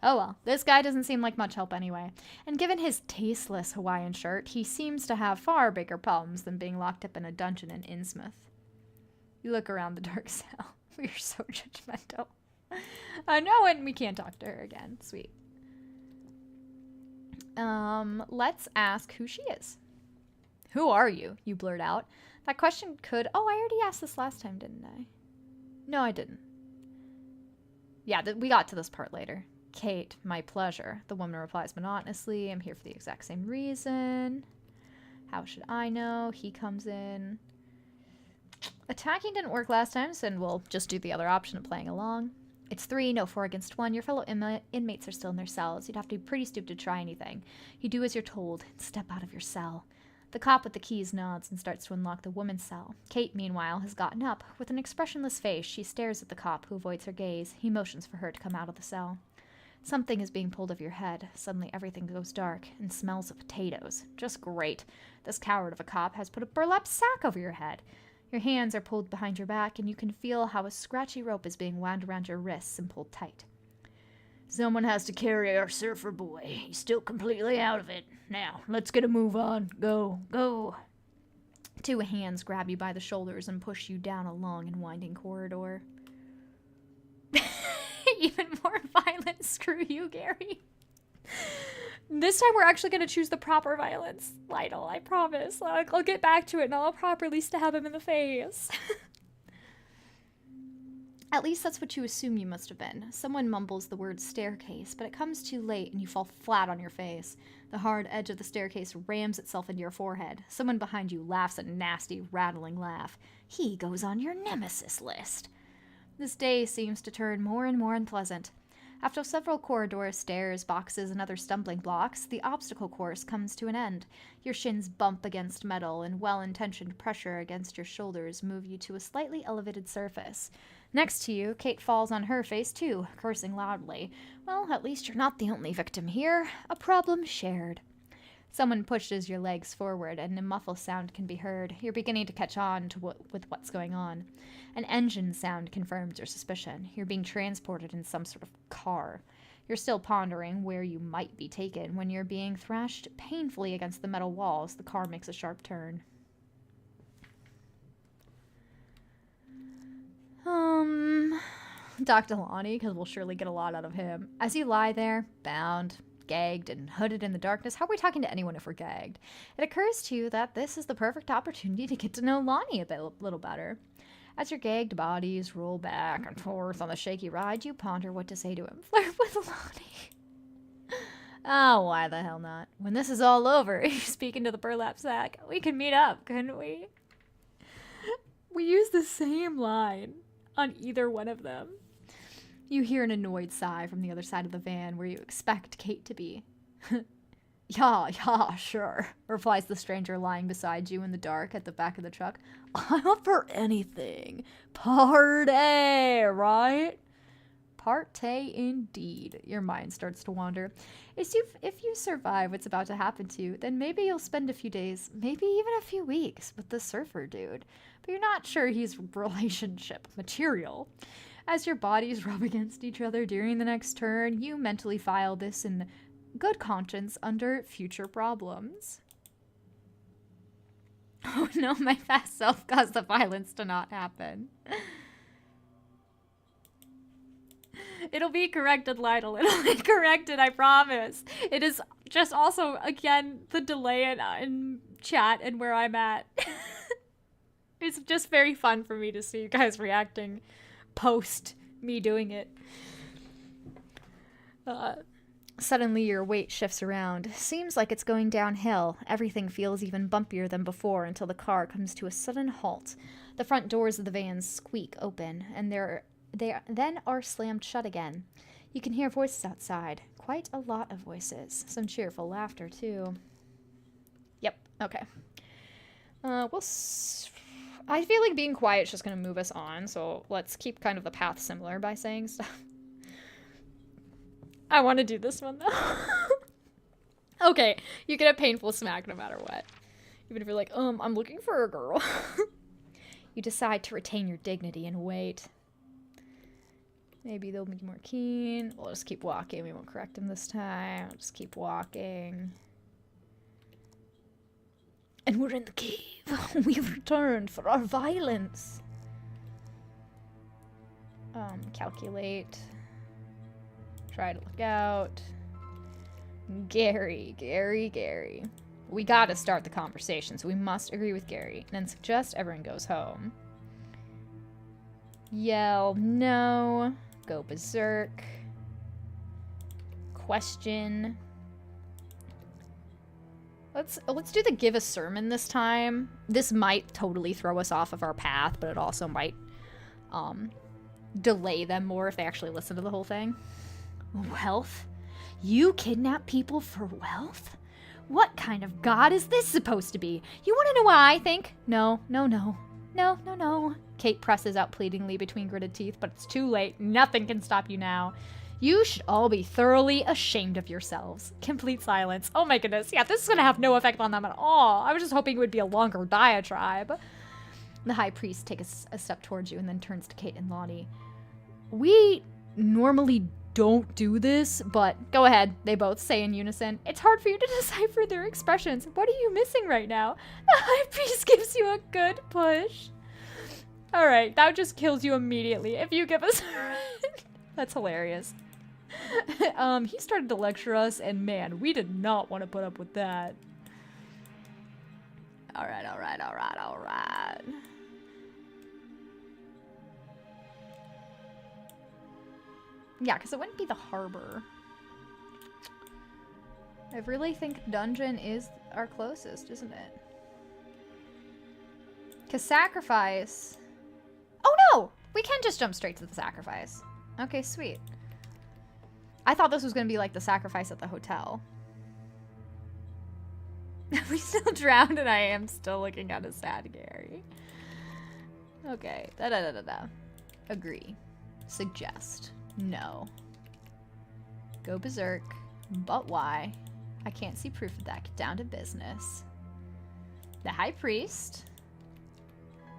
Oh well, this guy doesn't seem like much help anyway. And given his tasteless Hawaiian shirt, he seems to have far bigger problems than being locked up in a dungeon in Innsmouth. You look around the dark cell. We're so judgmental. No, and we can't talk to her again. Sweet. Let's ask who she is. Who are you? You blurt out. That question could... Oh, I already asked this last time, didn't I? No, I didn't. Yeah, we got to this part later. Kate, my pleasure. The woman replies monotonously. I'm here for the exact same reason. How should I know? He comes in. Attacking didn't work last time, so we'll just do the other option of playing along. It's 3, no 4 against 1. Your fellow inmates are still in their cells. You'd have to be pretty stupid to try anything. You do as you're told and step out of your cell. The cop with the keys nods and starts to unlock the woman's cell. Kate, meanwhile, has gotten up. With an expressionless face, she stares at the cop, who avoids her gaze. He motions for her to come out of the cell. Something is being pulled over your head. Suddenly everything goes dark and smells of potatoes. Just great. This coward of a cop has put a burlap sack over your head. Your hands are pulled behind your back, and you can feel how a scratchy rope is being wound around your wrists and pulled tight. Someone has to carry our surfer boy. He's still completely out of it. Now, let's get a move on. Go, go. 2 hands grab you by the shoulders and push you down a long and winding corridor. Even more violent. Screw you, Gary. This time we're actually going to choose the proper violence, Lionel, I promise. I'll get back to it and I'll properly stab him in the face. At least that's what you assume you must have been. Someone mumbles the word staircase, but it comes too late and you fall flat on your face. The hard edge of the staircase rams itself into your forehead. Someone behind you laughs a nasty, rattling laugh. He goes on your nemesis list. This day seems to turn more and more unpleasant. After several corridors, stairs, boxes, and other stumbling blocks, the obstacle course comes to an end. Your shins bump against metal, and well-intentioned pressure against your shoulders move you to a slightly elevated surface. Next to you, Kate falls on her face too, cursing loudly. Well, at least you're not the only victim here. A problem shared. Someone pushes your legs forward, and a muffled sound can be heard. You're beginning to catch on to with what's going on. An engine sound confirms your suspicion. You're being transported in some sort of car. You're still pondering where you might be taken when you're being thrashed painfully against the metal walls. The car makes a sharp turn. Dr. Lonnie, because we'll surely get a lot out of him. As you lie there, bound, gagged, and hooded in the darkness, how are we talking to anyone if we're gagged? It occurs to you that this is the perfect opportunity to get to know Lonnie a little better. As your gagged bodies roll back and forth on the shaky ride, you ponder what to say to him. Flirt with Lonnie. Oh, why the hell not? When this is all over, speaking to the burlap sack, we can meet up, couldn't we? We use the same line on either one of them. You hear an annoyed sigh from the other side of the van where you expect Kate to be. Yeah, sure, replies the stranger lying beside you in the dark at the back of the truck. I'm up for anything. Party, right? Partay indeed. Your mind starts to wander. If you survive what's about to happen to you, then maybe you'll spend a few days, maybe even a few weeks with the surfer dude. But you're not sure he's relationship material. As your bodies rub against each other during the next turn, you mentally file this in good conscience under future problems. Oh no, my fast self caused the violence to not happen. It'll be corrected, Lionel. It'll be corrected, I promise. It is just also, again, the delay in chat and where I'm at. It's just very fun for me to see you guys reacting post me doing it. Suddenly your weight shifts around. Seems like it's going downhill. Everything feels even bumpier than before until the car comes to a sudden halt. The front doors of the vans squeak open, and they then are slammed shut again. You can hear voices outside. Quite a lot of voices. Some cheerful laughter, too. Yep, okay. I feel like being quiet is just going to move us on, so let's keep kind of the path similar by saying stuff. I want to do this one, though. Okay, you get a painful smack no matter what. Even if you're like, I'm looking for a girl. You decide to retain your dignity and wait. Maybe they'll be more keen. We'll just keep walking. We won't correct him this time. We'll just keep walking. And we're in the cave. We've returned for our violence. Calculate. Try to look out. Gary. We gotta start the conversation, so we must agree with Gary. And then suggest everyone goes home. Yell no. Go berserk. Question. Let's do the give a sermon this time. This might totally throw us off of our path, but it also might delay them more if they actually listen to the whole thing. Wealth? You kidnap people for wealth? What kind of god is this supposed to be? You want to know what I think? No. Kate presses out pleadingly between gritted teeth, but it's too late. Nothing can stop you now. You should all be thoroughly ashamed of yourselves. Complete silence. Oh my goodness. Yeah, this is going to have no effect on them at all. I was just hoping it would be a longer diatribe. The high priest takes a step towards you and then turns to Kate and Lonnie. We normally don't do this, but go ahead, they both say in unison. It's hard for you to decipher their expressions. What are you missing right now? The high priest gives you a good push. Alright, that just kills you immediately if you give us That's hilarious. He started to lecture us, and man, we did not want to put up with that. Alright. Yeah, because it wouldn't be the harbor. I really think dungeon is our closest, isn't it? Because sacrifice... Oh no! We can just jump straight to the sacrifice. Okay, sweet. I thought this was going to be like the sacrifice at the hotel. We still drowned and I am still looking at a sad Gary. Okay. Agree. Suggest. No. Go berserk. But why? I can't see proof of that. Get down to business. The high priest.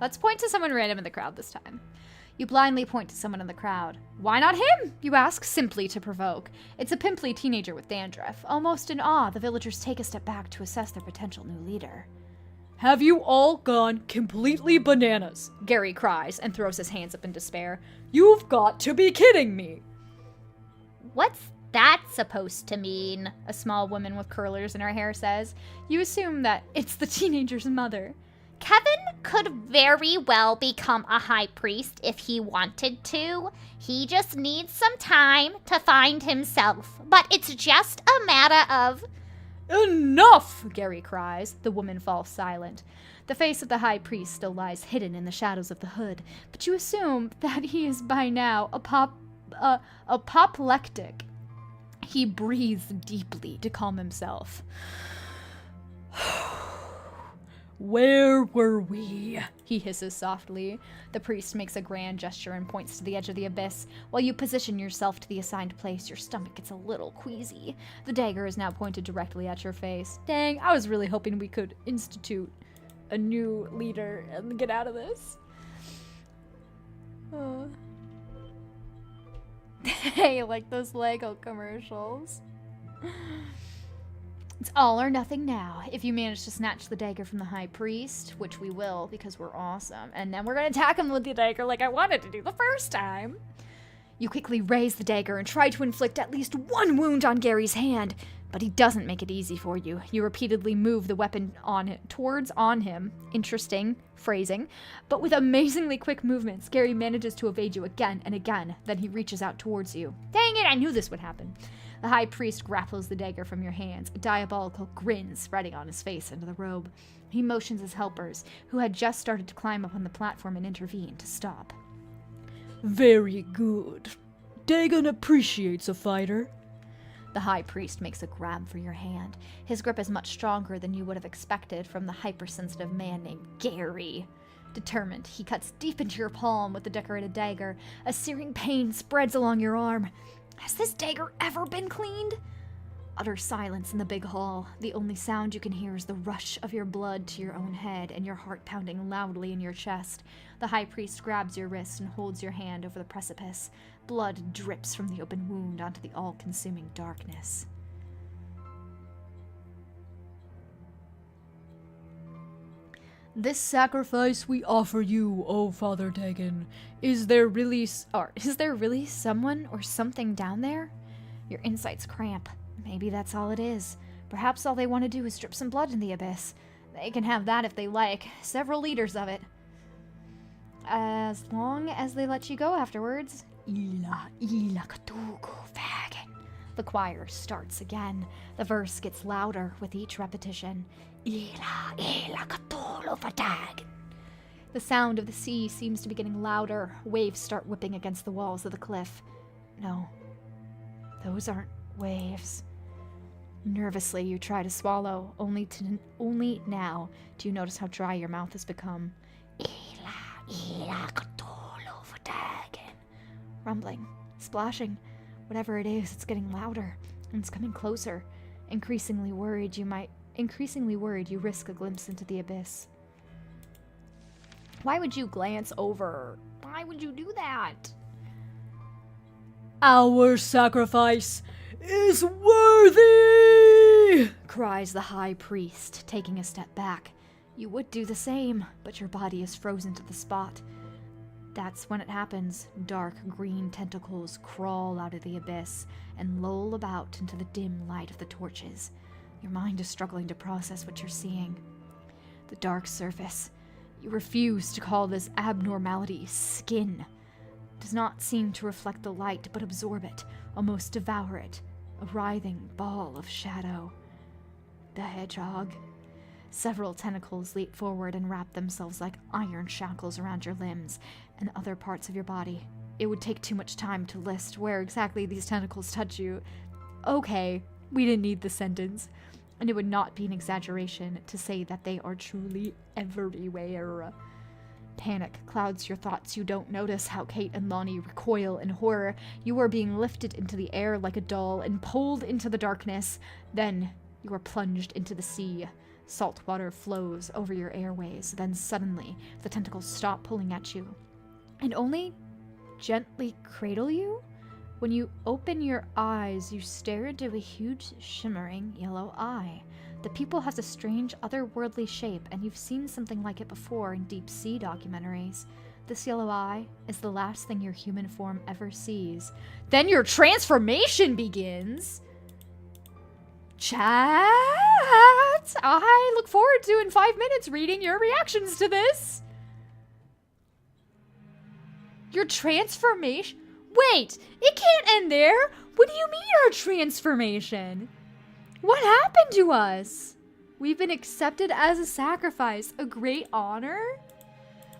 Let's point to someone random in the crowd this time. You blindly point to someone in the crowd. Why not him? You ask, simply to provoke. It's a pimply teenager with dandruff. Almost in awe, the villagers take a step back to assess their potential new leader. Have you all gone completely bananas? Gary cries and throws his hands up in despair. You've got to be kidding me. What's that supposed to mean? A small woman with curlers in her hair says. You assume that it's the teenager's mother. Kevin could very well become a high priest if he wanted to. He just needs some time to find himself. But it's just a matter of... Enough! Gary cries. The woman falls silent. The face of the high priest still lies hidden in the shadows of the hood, but you assume that he is by now apoplectic. He breathes deeply to calm himself. Where were we? He hisses softly. The priest makes a grand gesture and points to the edge of the abyss. While you position yourself to the assigned place, your stomach gets a little queasy. The dagger is now pointed directly at your face. Dang, I was really hoping we could institute a new leader and get out of this. Hey, like those Lego commercials. It's all or nothing now. If you manage to snatch the dagger from the high priest, which we will because we're awesome, and then we're going to attack him with the dagger like I wanted to do the first time. You quickly raise the dagger and try to inflict at least one wound on Gary's hand. But he doesn't make it easy for you. You repeatedly move the weapon on him. Interesting phrasing. But with amazingly quick movements, Gary manages to evade you again and again. Then he reaches out towards you. Dang it, I knew this would happen. The high priest grapples the dagger from your hands, a diabolical grin spreading on his face under the robe. He motions his helpers, who had just started to climb up on the platform and intervene, to stop. Very good. Dagon appreciates a fighter. The high priest makes a grab for your hand. His grip is much stronger than you would have expected from the hypersensitive man named Gary. Determined, he cuts deep into your palm with the decorated dagger. A searing pain spreads along your arm. Has this dagger ever been cleaned? Utter silence in the big hall. The only sound you can hear is the rush of your blood to your own head and your heart pounding loudly in your chest. The high priest grabs your wrist and holds your hand over the precipice. Blood drips from the open wound onto the all-consuming darkness. This sacrifice we offer you, O Father Dagon. Is there really someone or something down there? Your insides cramp. Maybe that's all it is. Perhaps all they want to do is drip some blood in the abyss. They can have that if they like. Several liters of it. As long as they let you go afterwards. The choir starts again. The verse gets louder with each repetition. The sound of the sea seems to be getting louder. Waves start whipping against the walls of the cliff. No, those aren't waves. Nervously, you try to swallow. Only now do you notice how dry your mouth has become. Rumbling, splashing. Whatever it is, it's getting louder, and it's coming closer. Increasingly worried, you risk a glimpse into the abyss. Why would you glance over? Why would you do that? Our sacrifice is worthy! Cries the high priest, taking a step back. You would do the same, but your body is frozen to the spot. That's when it happens. Dark green tentacles crawl out of the abyss and loll about into the dim light of the torches. Your mind is struggling to process what you're seeing. The dark surface. You refuse to call this abnormality skin. Does not seem to reflect the light, but absorb it, almost devour it. A writhing ball of shadow. The hedgehog. Several tentacles leap forward and wrap themselves like iron shackles around your limbs and other parts of your body. It would take too much time to list where exactly these tentacles touch you. Okay, we didn't need the sentence. And it would not be an exaggeration to say that they are truly everywhere. Panic clouds your thoughts. You don't notice how Kate and Lonnie recoil in horror. You are being lifted into the air like a doll and pulled into the darkness. Then you are plunged into the sea. Salt water flows over your airways. Then suddenly, the tentacles stop pulling at you and only gently cradle you. When you open your eyes, you stare into a huge, shimmering yellow eye. The pupil has a strange, otherworldly shape, and you've seen something like it before in deep-sea documentaries. This yellow eye is the last thing your human form ever sees. Then your transformation begins! Chat! I look forward to, in 5 minutes, reading your reactions to this! Your transformation? Wait! It can't end there! What do you mean our transformation? What happened to us? We've been accepted as a sacrifice, a great honor?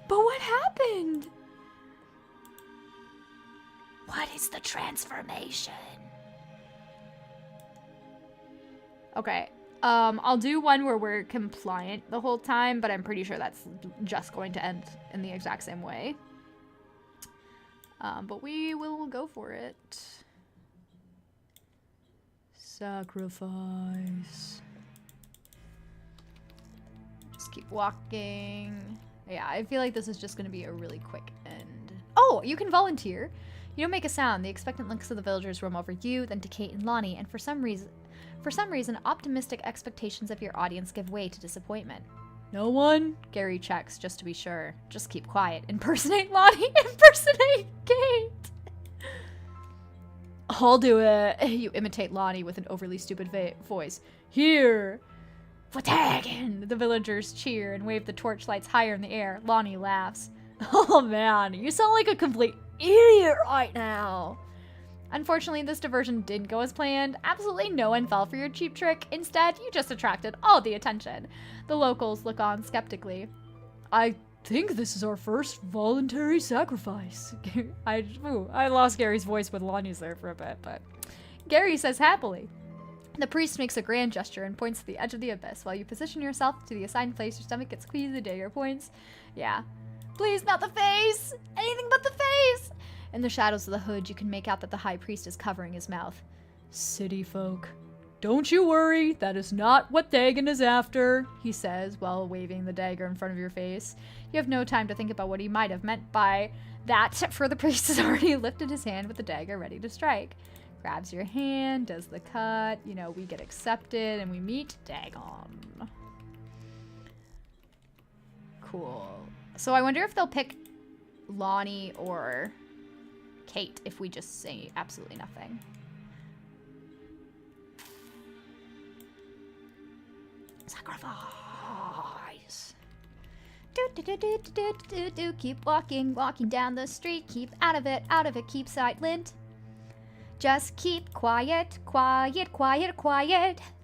But what happened? What is the transformation? Okay, I'll do one where we're compliant the whole time, but I'm pretty sure that's just going to end in the exact same way. But we will go for it. Sacrifice. Just keep walking. Yeah, I feel like this is just going to be a really quick end. Oh, you can volunteer. You don't make a sound. The expectant looks of the villagers roam over you, then to Kate and Lonnie, and for some reason, optimistic expectations of your audience give way to disappointment. No one? Gary checks, just to be sure. Just keep quiet. Impersonate Lonnie. Impersonate Kate. I'll do it. You imitate Lonnie with an overly stupid voice. Here. Fatagan! The villagers cheer and wave the torchlights higher in the air. Lonnie laughs. Oh man, you sound like a complete idiot right now. Unfortunately, this diversion didn't go as planned. Absolutely no one fell for your cheap trick. Instead, you just attracted all the attention. The locals look on skeptically. I think this is our first voluntary sacrifice. I lost Gary's voice with Lonnie's there for a bit, but Gary says happily. The priest makes a grand gesture and points to the edge of the abyss. While you position yourself to the assigned place, your stomach gets squeezed, the dagger points. Yeah. Please, not the face! Anything but the face! In the shadows of the hood, you can make out that the high priest is covering his mouth. City folk, don't you worry, that is not what Dagon is after, he says while waving the dagger in front of your face. You have no time to think about what he might have meant by that, for the priest has already lifted his hand with the dagger ready to strike. Grabs your hand, does the cut, you know, we get accepted, and we meet Dagon. Cool. So I wonder if they'll pick Lonnie or Kate if we just say absolutely nothing. Sacrifice. Do. Keep walking down the street. Keep out of it, keep silent. Just keep quiet.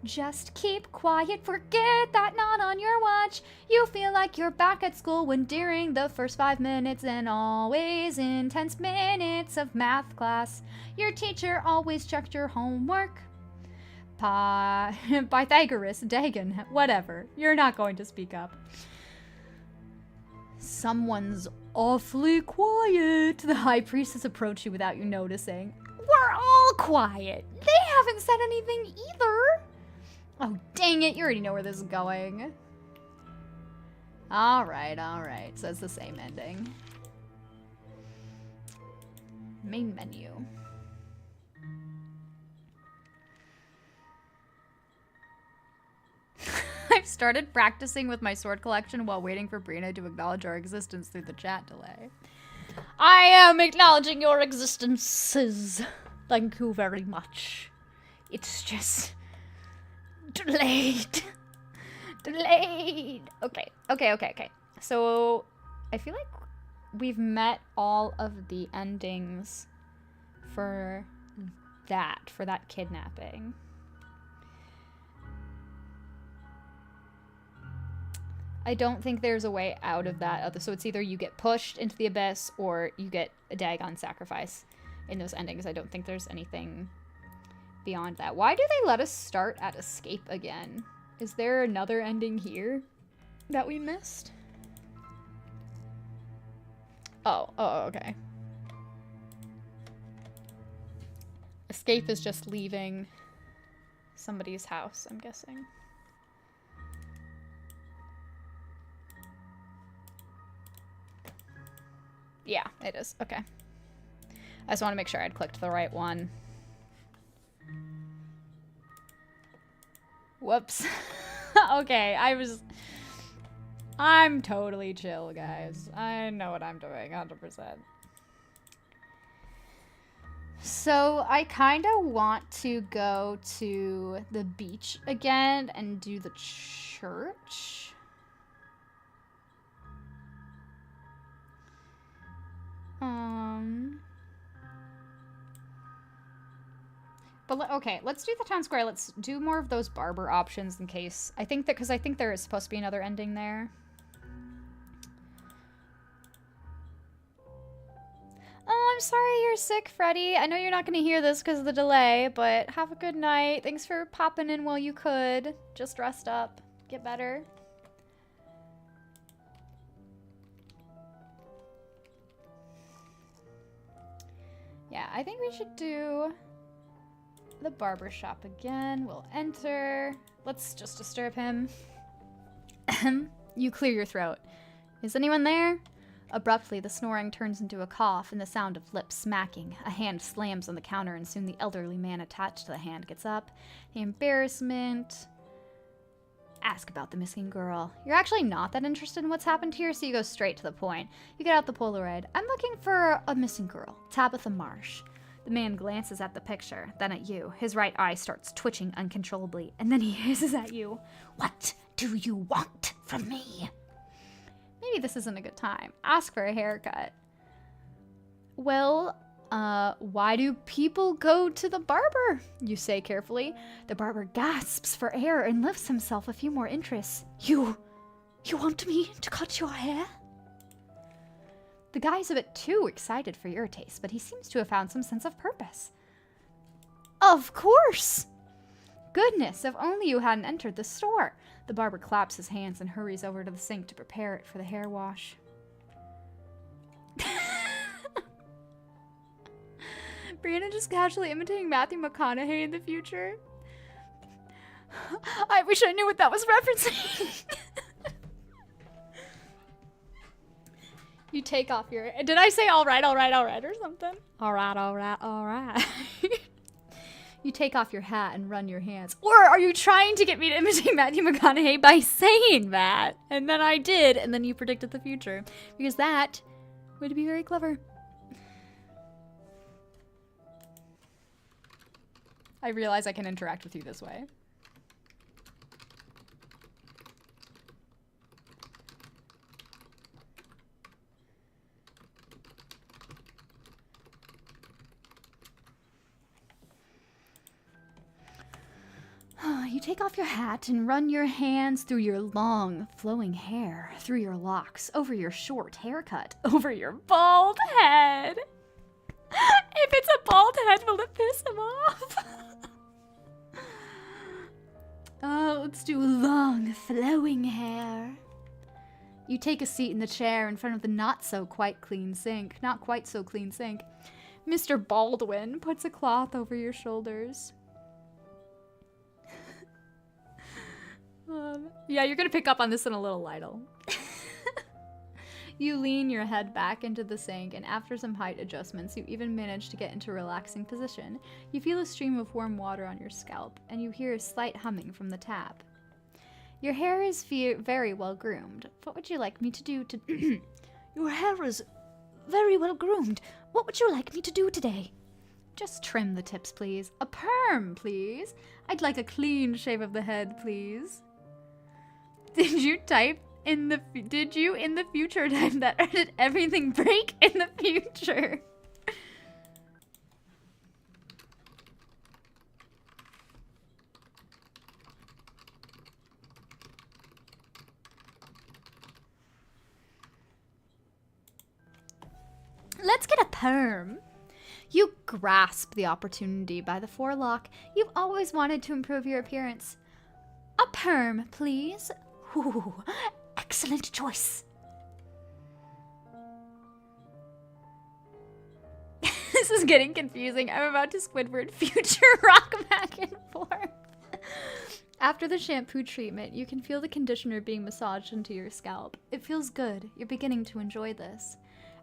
Just keep quiet, forget that not on your watch. You feel like you're back at school when during the first 5 minutes and always intense minutes of math class, your teacher always checked your homework. Pythagoras, Dagon, whatever. You're not going to speak up. Someone's awfully quiet. The high priestess approached you without you noticing. We're all quiet. They haven't said anything either. Oh, dang it. You already know where this is going. All right. So it's the same ending. Main menu. I've started practicing with my sword collection while waiting for Brina to acknowledge our existence through the chat delay. I am acknowledging your existences. Thank you very much. It's just delayed. Okay. So I feel like we've met all of the endings for that kidnapping. I don't think there's a way out of that. So it's either you get pushed into the abyss or you get a Dagon sacrifice in those endings. I don't think there's anything beyond that. Why do they let us start at escape again? Is there another ending here that we missed? Oh, okay. Escape is just leaving somebody's house, I'm guessing. Yeah, it is. Okay. I just want to make sure I'd clicked the right one. Whoops. Okay, I'm totally chill, guys. I know what I'm doing, 100%. So, I kind of want to go to the beach again and do the church. But okay, let's do the town square. Let's do more of those barber options in case. Because I think there is supposed to be another ending there. Oh, I'm sorry you're sick, Freddy. I know you're not going to hear this because of the delay, but have a good night. Thanks for popping in while you could. Just rest up. Get better. Yeah, I think we should do the barber shop again. We'll enter. Let's just disturb him. You clear your throat. Is anyone there? Abruptly, the snoring turns into a cough and the sound of lips smacking. A hand slams on the counter and soon the elderly man attached to the hand gets up. The embarrassment. Ask about the missing girl. You're actually not that interested in what's happened here, so you go straight to the point. You get out the Polaroid. I'm looking for a missing girl, Tabitha Marsh. The man glances at the picture, then at you. His right eye starts twitching uncontrollably, and then he hisses at you. What do you want from me? Maybe this isn't a good time. Ask for a haircut. Well, why do people go to the barber? You say carefully. The barber gasps for air and lifts himself a few more inches. You want me to cut your hair? The guy's a bit too excited for your taste, but he seems to have found some sense of purpose. Of course! Goodness, if only you hadn't entered the store. The barber claps his hands and hurries over to the sink to prepare it for the hair wash. Brianna just casually imitating Matthew McConaughey in the future. I wish I knew what that was referencing. You take off your... Did I say all right or something? All right. You take off your hat and run your hands. Or are you trying to get me to imitate Matthew McConaughey by saying that? And then I did, and then you predicted the future. Because that would be very clever. I realize I can interact with you this way. You take off your hat and run your hands through your long, flowing hair, through your locks, over your short haircut, over your bald head. If it's a bald head, will it piss him off? Oh, let's do long, flowing hair. You take a seat in the chair in front of the not so quite so clean sink. Mr. Baldwin puts a cloth over your shoulders. Yeah, you're gonna pick up on this in a little, Lytle. You lean your head back into the sink, and after some height adjustments, you even manage to get into a relaxing position. You feel a stream of warm water on your scalp, and you hear a slight humming from the tap. Your hair is very well groomed. What would you like me to do to... Your hair is very well groomed. What would you like me to do today? Just trim the tips, please. A perm, please. I'd like a clean shave of the head, please. Did you in the future type that, or did everything break in the future? Let's get a perm. You grasp the opportunity by the forelock. You've always wanted to improve your appearance. A perm, please. Ooh, excellent choice. This is getting confusing. I'm about to Squidward future rock back and forth. After the shampoo treatment, you can feel the conditioner being massaged into your scalp. It feels good. You're beginning to enjoy this.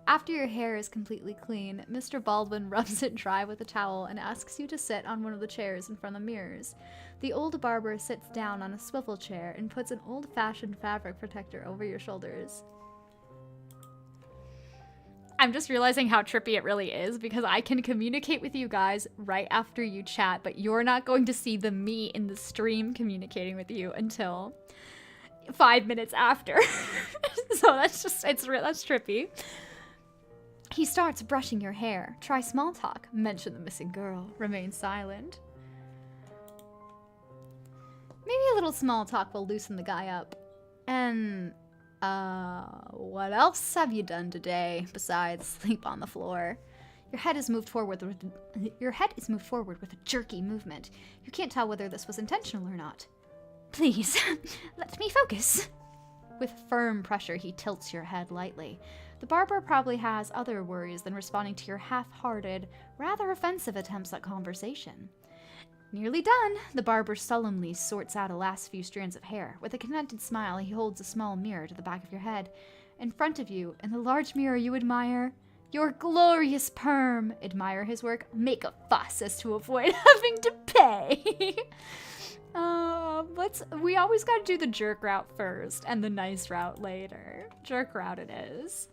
After your hair is completely clean, Mr. Baldwin rubs it dry with a towel and asks you to sit on one of the chairs in front of mirrors. The old barber sits down on a swivel chair and puts an old-fashioned fabric protector over your shoulders. I'm just realizing how trippy it really is because I can communicate with you guys right after you chat, but you're not going to see the me in the stream communicating with you until 5 minutes after. So that's trippy. He starts brushing your hair. Try small talk. Mention the missing girl. Remain silent. Maybe a little small talk will loosen the guy up. And, what else have you done today besides sleep on the floor? Your head is moved forward with a jerky movement. You can't tell whether this was intentional or not. Please, let me focus. With firm pressure, he tilts your head lightly. The barber probably has other worries than responding to your half-hearted, rather offensive attempts at conversation. Nearly done. The barber solemnly sorts out a last few strands of hair. With a contented smile, he holds a small mirror to the back of your head. In front of you, in the large mirror you admire, your glorious perm. Admire his work. Make a fuss as to avoid having to pay. We always gotta do the jerk route first and the nice route later. Jerk route it is.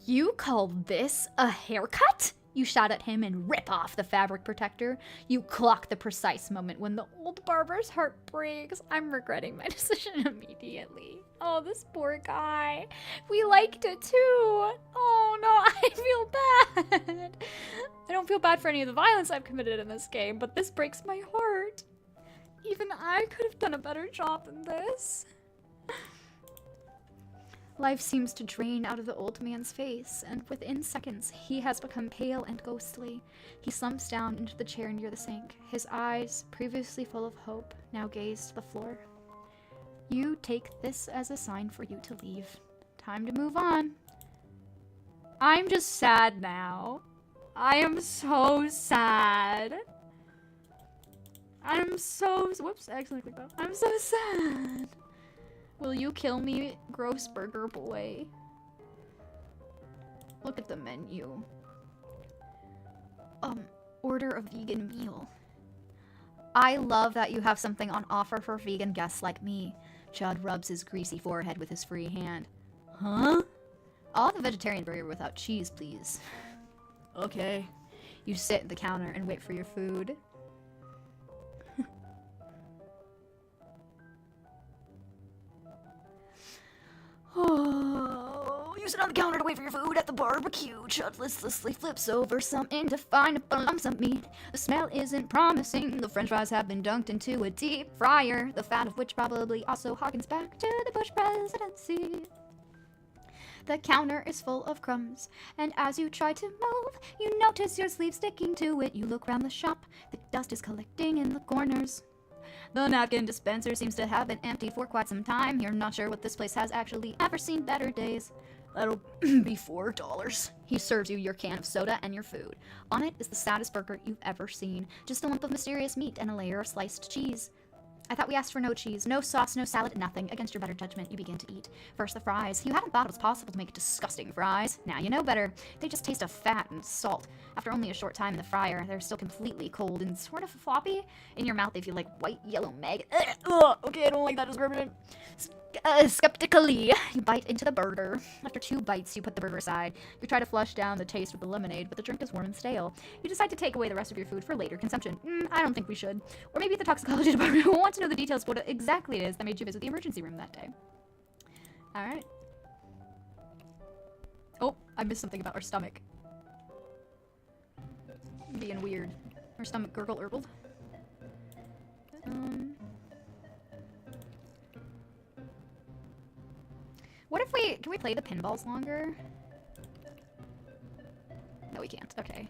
You call this a haircut? You shout at him and rip off the fabric protector. You clock the precise moment when the old barber's heart breaks. I'm regretting my decision immediately. Oh, this poor guy. We liked it too. Oh no, I feel bad. I don't feel bad for any of the violence I've committed in this game, but this breaks my heart. Even I could have done a better job than this. Life seems to drain out of the old man's face, and within seconds, he has become pale and ghostly. He slumps down into the chair near the sink. His eyes, previously full of hope, now gaze to the floor. You take this as a sign for you to leave. Time to move on. I'm just sad now. I am so sad. Whoops, I accidentally clicked that. I'm so sad. Will you kill me, gross burger boy? Look at the menu. Order a vegan meal. I love that you have something on offer for vegan guests like me. Chud rubs his greasy forehead with his free hand. Huh? I'll have a vegetarian burger without cheese, please. Okay. You sit at the counter and wait for your food. Oh, you sit on the counter to wait for your food at the barbecue. Chud listlessly flips over some indefinable lumps of meat. The smell isn't promising. The french fries have been dunked into a deep fryer, the fat of which probably also harkens back to the Bush presidency. The counter is full of crumbs, and as you try to move, you notice your sleeve sticking to it. You look around the shop. The dust is collecting in the corners. The napkin dispenser seems to have been empty for quite some time. You're not sure what this place has actually ever seen better days. That'll be $4. He serves you your can of soda and your food. On it is the saddest burger you've ever seen. Just a lump of mysterious meat and a layer of sliced cheese. I thought we asked for no cheese, no sauce, no salad, nothing. Against your better judgment, you begin to eat. First, the fries. You hadn't thought it was possible to make disgusting fries. Now you know better. They just taste of fat and salt. After only a short time in the fryer, they're still completely cold and sort of floppy. In your mouth, they feel like white, yellow maggot. Ugh, okay, I don't like that description. Skeptically, you bite into the burger. After 2 bites, you put the burger aside. You try to flush down the taste with the lemonade, but the drink is warm and stale. You decide to take away the rest of your food for later consumption. I don't think we should. Or maybe the toxicology department will want to know the details of what exactly it is that made you visit the emergency room that day. Alright. Oh, I missed something about our stomach. Being weird. Our stomach gurgled. What if can we play the pinballs longer? No, we can't. Okay.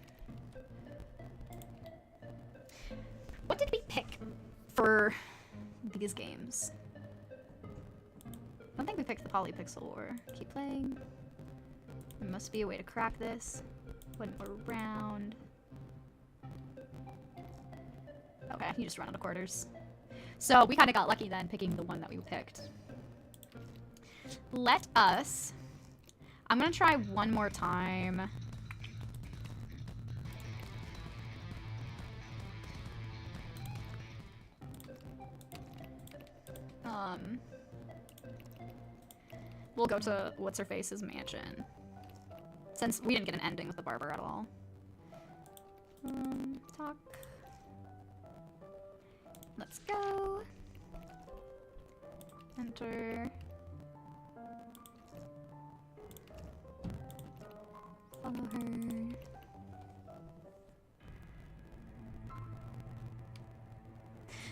What did we pick for these games? I don't think we picked the polypixel or keep playing. There must be a way to crack this. One more round. Okay, you just run out of quarters. So we kind of got lucky then picking the one that we picked. Let us... I'm gonna try one more time. We'll go to What's-Her-Face's mansion. Since we didn't get an ending with the barber at all. Talk. Let's go. Enter. Follow her.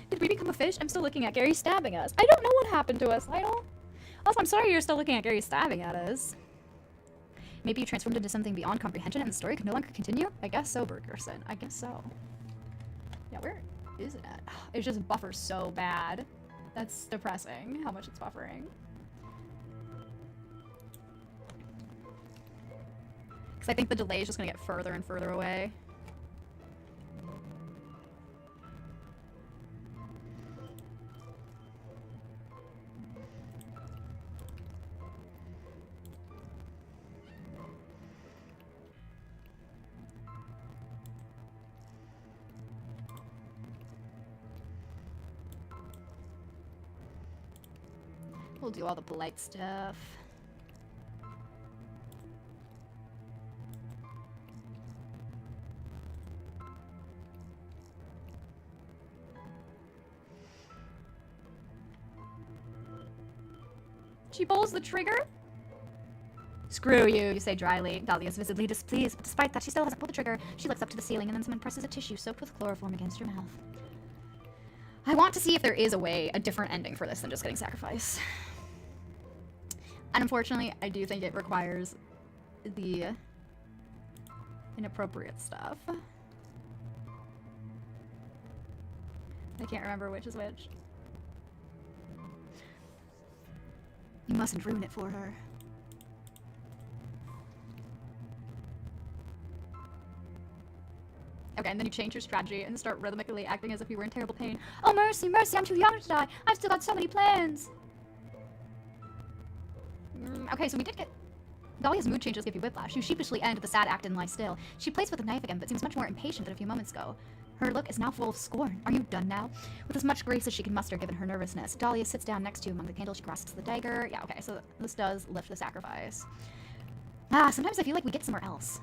Did we become a fish? I'm still looking at Gary stabbing us. I don't know what happened to us. Also, I'm sorry you're still looking at Gary stabbing at us. Maybe you transformed into something beyond comprehension and the story could no longer continue? I guess so, Bergerson. I guess so. Yeah, where is it at? It just buffers so bad. That's depressing how much it's buffering. Because I think the delay is just going to get further and further away. We'll do all the polite stuff. She pulls the trigger. Screw you, you say dryly. Dahlia is visibly displeased, but despite that, she still hasn't pulled the trigger. She looks up to the ceiling, and then someone presses a tissue soaked with chloroform against her mouth. I want to see if there is a different ending for this than just getting sacrificed. And unfortunately, I do think it requires the inappropriate stuff. I can't remember which is which. You mustn't ruin it for her. Okay, and then you change your strategy and start rhythmically acting as if you were in terrible pain. Oh, mercy, mercy, I'm too young to die. I've still got so many plans. Okay, so we did get... Dahlia's mood changes give you whiplash. You sheepishly end the sad act and lie still. She plays with the knife again, but seems much more impatient than a few moments ago. Her look is now full of scorn. Are you done now? With as much grace as she can muster given her nervousness, Dahlia sits down next to you among the candles. She grasps the dagger. Yeah, okay, so this does lift the sacrifice. Sometimes I feel like we get somewhere else.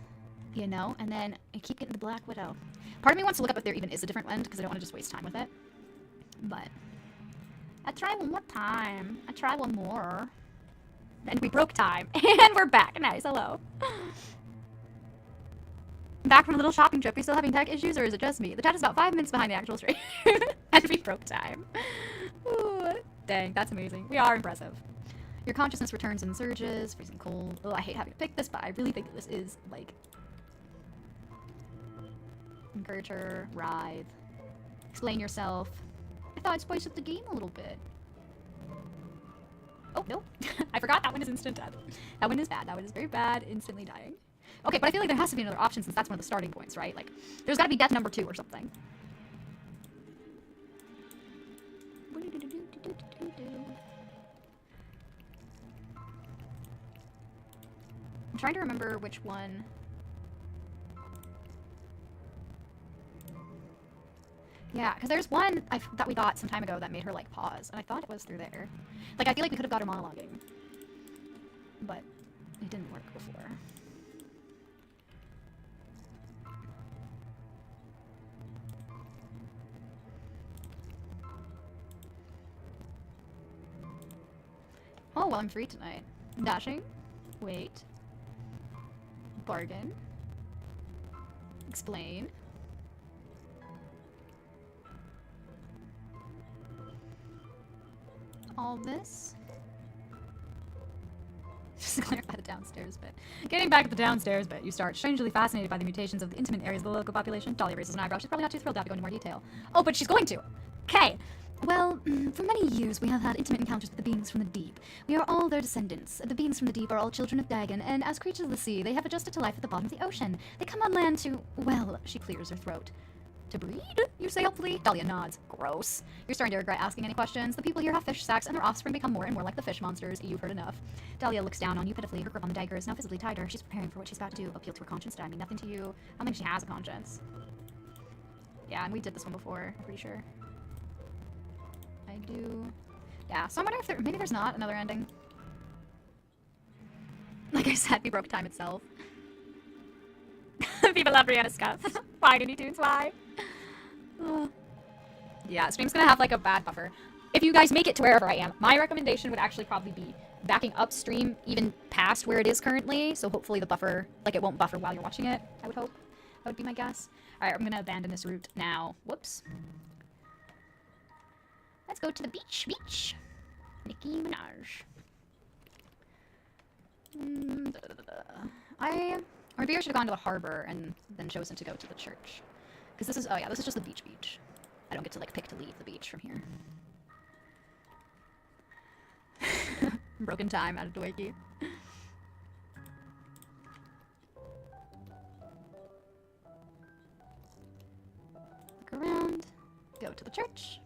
You know? And then I keep getting the Black Widow. Part of me wants to look up if there even is a different end, because I don't want to just waste time with it. But I try one more time. I try one more. And we broke time. And we're back. Nice, hello. Back from a little shopping trip. Are you still having tech issues, or is it just me? The chat is about 5 minutes behind the actual stream. And we broke time. Ooh, dang, that's amazing. We are impressive. Your consciousness returns in surges, freezing cold. Oh, I hate having to pick this, but I really think this is, like... Encourage her, writhe. Explain yourself. I thought I'd spice up the game a little bit. Oh, no. I forgot that one is instant death. That one is bad. That one is very bad. Instantly dying. Okay, but I feel like there has to be another option since that's one of the starting points, right? Like, there's gotta be death number 2 or something. I'm trying to remember which one... Yeah, because there's one that we got some time ago that made her, like, pause, and I thought it was through there. Like, I feel like we could have got her monologuing. But it didn't work before. Oh, well, I'm free tonight. Dashing. Wait. Bargain. Explain. All this. Just clarify the downstairs bit. Getting back at the downstairs bit, you start strangely fascinated by the mutations of the intimate areas of the local population. Dahlia raises an eyebrow. She's probably not too thrilled to have to go into more detail. Oh, but she's going to. Okay. Well, for many years we have had intimate encounters with the beings from the deep. We are all their descendants. The beings from the deep are all children of Dagon, and as creatures of the sea, they have adjusted to life at the bottom of the ocean. They come on land to, well, she clears her throat. To breed? You say hopefully? Dahlia nods. Gross. You're starting to regret asking any questions. The people here have fish sacks, and their offspring become more and more like the fish monsters. You've heard enough. Dahlia looks down on you pitifully. Her grip on the dagger is now visibly tighter. She's preparing for what she's about to do. Appeal to her conscience. Did I mean nothing to you? I don't think she has a conscience. Yeah, and we did this one before. I'm pretty sure. I do. Yeah, so I'm wondering if maybe there's not another ending. Like I said, we broke time itself. People love Brianna Scuffed. Why, Looney Tunes? Why? Yeah, stream's gonna have like a bad buffer. If you guys make it to wherever I am, my recommendation would actually probably be backing upstream even past where it is currently. So hopefully the buffer, like it won't buffer while you're watching it, I would hope. That would be my guess. Alright, I'm gonna abandon this route now. Whoops. Let's go to the beach. Beach. Nicki Minaj. Or maybe I should have gone to the harbor and then chosen to go to the church. Because this is, oh yeah, this is just the beach. I don't get to, like, pick to leave the beach from here. Broken time, added to Wakey. Look around. Go to the church.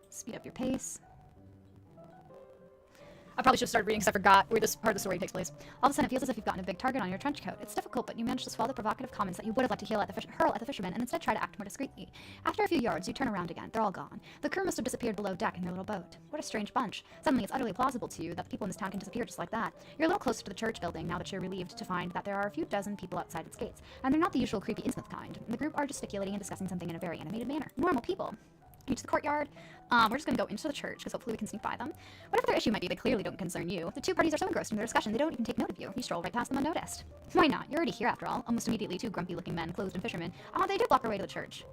Speed up your pace. I probably should have started reading because I forgot where this part of the story takes place. All of a sudden, it feels as if you've gotten a big target on your trench coat. It's difficult, but you manage to swallow the provocative comments that you would have liked to hurl at the fishermen, and instead try to act more discreetly. After a few yards, you turn around again. They're all gone. The crew must have disappeared below deck in their little boat. What a strange bunch. Suddenly, it's utterly plausible to you that the people in this town can disappear just like that. You're a little closer to the church building now that you're relieved to find that there are a few dozen people outside its gates, and they're not the usual creepy Innsmouth kind. The group are gesticulating and discussing something in a very animated manner. Normal people. to the courtyard. We're just gonna go into the church, because hopefully we can sneak by them. Whatever their issue might be, they clearly don't concern you. The two parties are so engrossed in their discussion, they don't even take note of you. You stroll right past them unnoticed. Why not? You're already here after all. Almost immediately, two grumpy-looking men, clothed in fishermen. They do block our way to the church.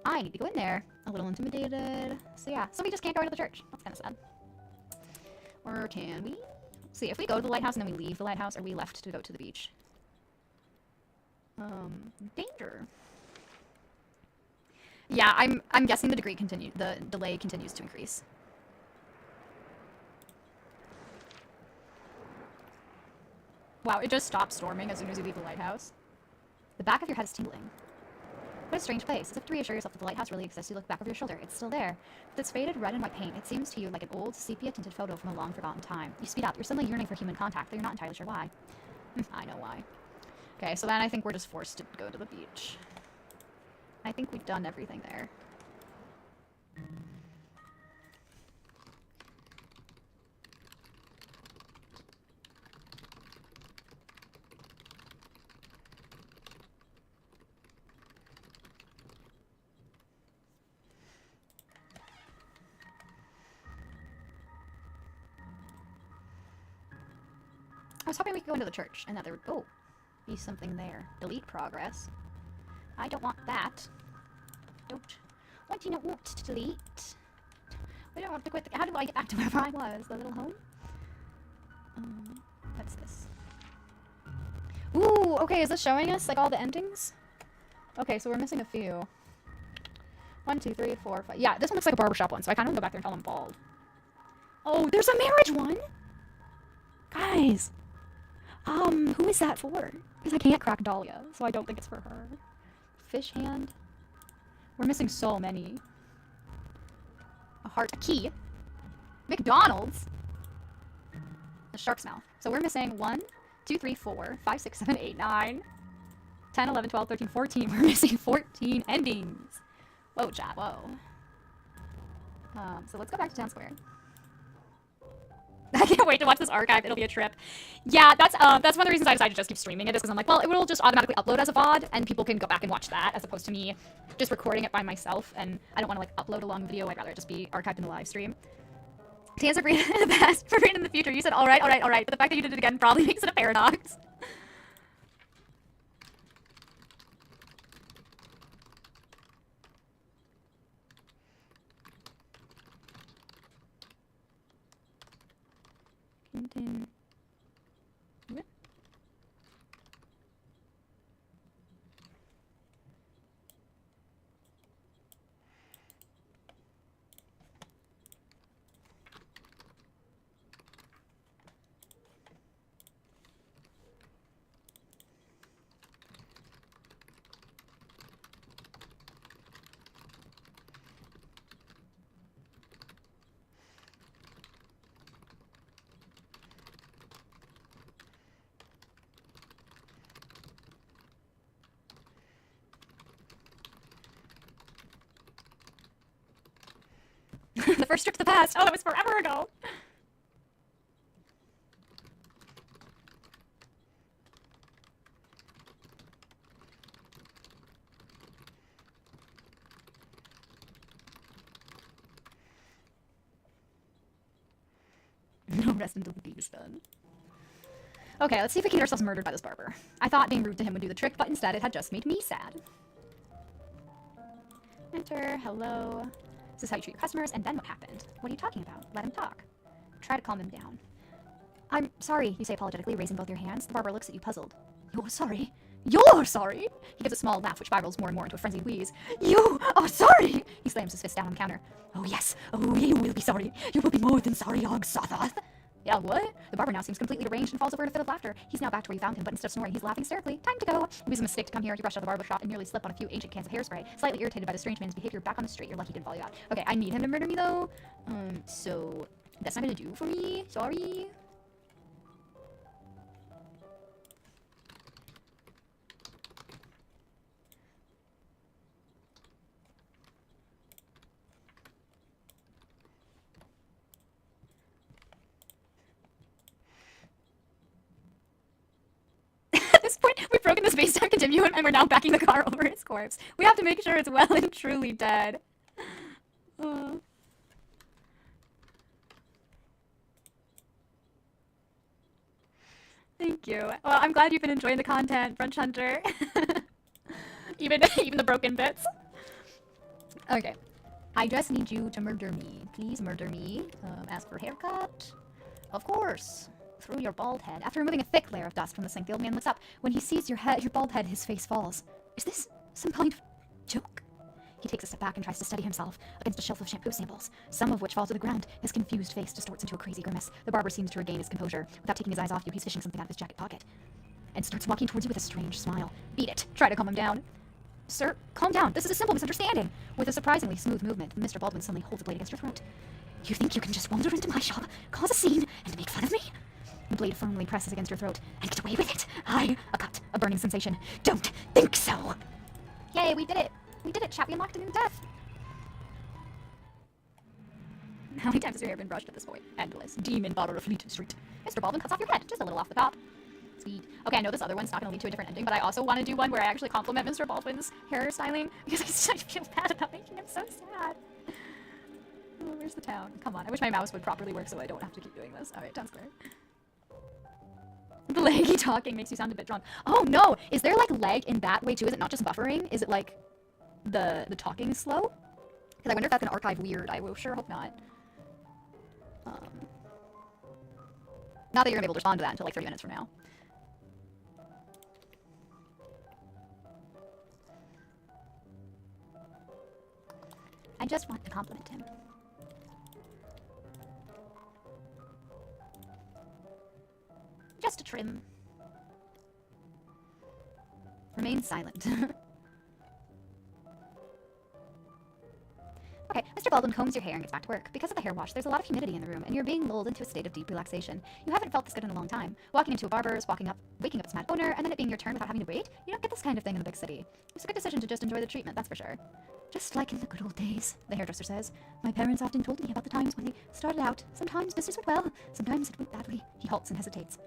I need to go in there. A little intimidated. So yeah, so we just can't go into the church. That's kind of sad. Or can we? See, if we go to the lighthouse and then we leave the lighthouse, are we left to go to the beach? Danger. Yeah, I'm guessing the delay continues to increase. Wow, it just stops storming as soon as you leave the lighthouse. The back of your head is tingling. What a strange place. As if to reassure yourself that the lighthouse really exists, you look back over your shoulder. It's still there. With its faded red and white paint, it seems to you like an old, sepia-tinted photo from a long-forgotten time. You speed up. You're suddenly yearning for human contact, but you're not entirely sure why. I know why. Okay, so then I think we're just forced to go to the beach. I think we've done everything there. I was hoping we could go into the church and that there would be something there. Delete progress. I don't want that. What do you not want to delete? We don't want to quit. How do I get back to wherever I was? The little home? What's this? Ooh, okay, is this showing us, like, all the endings? Okay, so we're missing a few. 1, 2, 3, 4, 5. Yeah, this one looks like a barbershop one, so I kind of want to go back there and tell him bald. Oh, there's a marriage one! Guys! Who is that for? Because I can't crack Dahlia, so I don't think it's for her. Fish hand. We're missing so many. A heart, a key. McDonald's. A shark's mouth. So we're missing 1, 2, 3, 4, 5, 6, 7, 8, 9, 10, 11, 12, 13, 14. We're missing 14 endings. Whoa, chat, whoa. So let's go back to Town Square. I can't wait to watch this archive. It'll be a trip. Yeah, that's one of the reasons I decided to just keep streaming it, is because I'm like, well, it will just automatically upload as a VOD, and people can go back and watch that, as opposed to me just recording it by myself, and I don't want to, like, upload a long video. I'd rather it just be archived in the live stream. To answer Brina in the past, for Brina in the future, you said, alright, but the fact that you did it again probably makes it a paradox. The first trip to the past. Oh, that was forever ago. No rest until the deed is done. Okay, let's see if we can get ourselves murdered by this barber. I thought being rude to him would do the trick, but instead it had just made me sad. Enter, hello. This is how you treat your customers, and then what happened? What are you talking about? Let him talk. Try to calm him down. I'm sorry, you say apologetically, raising both your hands. The barber looks at you puzzled. You're sorry? You're sorry? He gives a small laugh which spirals more and more into a frenzied wheeze. You are sorry! He slams his fist down on the counter. Oh yes, oh you will be sorry. You will be more than sorry, Og Sothoth. Yeah, what? The barber now seems completely deranged and falls over in a fit of laughter. He's now back to where you found him, but instead of snoring, he's laughing hysterically. Time to go. It was a mistake to come here. You rushed out of the barber shop and nearly slipped on a few ancient cans of hairspray. Slightly irritated by the strange man's behavior back on the street. You're lucky he didn't follow you out. Okay, I need him to murder me though. So that's not gonna do for me. Sorry. At this point, we've broken the space-time continuum and we're now backing the car over his corpse. We have to make sure it's well and truly dead. Thank you. Well, I'm glad you've been enjoying the content, Brunch Hunter. even the broken bits. Okay. I just need you to murder me. Please murder me. Ask for haircut. Of course. Through your bald head. After removing a thick layer of dust from the sink, the old man looks up. When he sees your bald head, his face falls. Is this some kind of joke? He takes a step back and tries to steady himself against a shelf of shampoo samples, some of which fall to the ground. His confused face distorts into a crazy grimace. The barber seems to regain his composure. Without taking his eyes off you, he's fishing something out of his jacket pocket and starts walking towards you with a strange smile. Beat it. Try to calm him down. Sir, calm down. This is a simple misunderstanding. With a surprisingly smooth movement, Mr. Baldwin suddenly holds a blade against your throat. You think you can just wander into my shop, cause a scene, and make fun of me? The blade firmly presses against your throat and get away with it. A cut, a burning sensation. Don't think so. Yay, we did it. We did it, chat. We unlocked a new death. How many times has your hair been brushed at this point? Endless. Demon barber of Fleet Street. Mr. Baldwin cuts off your head, just a little off the top. Sweet. Okay, I know this other one's not going to lead to a different ending, but I also want to do one where I actually compliment Mr. Baldwin's hairstyling, because I feel bad about making him so sad. Oh, where's the town? Come on, I wish my mouse would properly work so I don't have to keep doing this. Alright, town square. The laggy talking makes you sound a bit drunk. Oh no! Is there like lag in that way too? Is it not just buffering? Is it like the talking is slow? Because I wonder if that's an archive weird. I will sure hope not. Not that you're gonna be able to respond to that until like 30 minutes from now. I just want to compliment him. Just a trim. Remain silent. Okay, Mr. Baldwin combs your hair and gets back to work. Because of the hair wash, there's a lot of humidity in the room, and you're being lulled into a state of deep relaxation. You haven't felt this good in a long time. Walking into a barber's, waking up its mad owner, and then it being your turn without having to wait. You don't get this kind of thing in a big city. It's a good decision to just enjoy the treatment, that's for sure. Just like in the good old days, the hairdresser says. My parents often told me about the times when they started out. Sometimes business went well, sometimes it went badly. He halts and hesitates.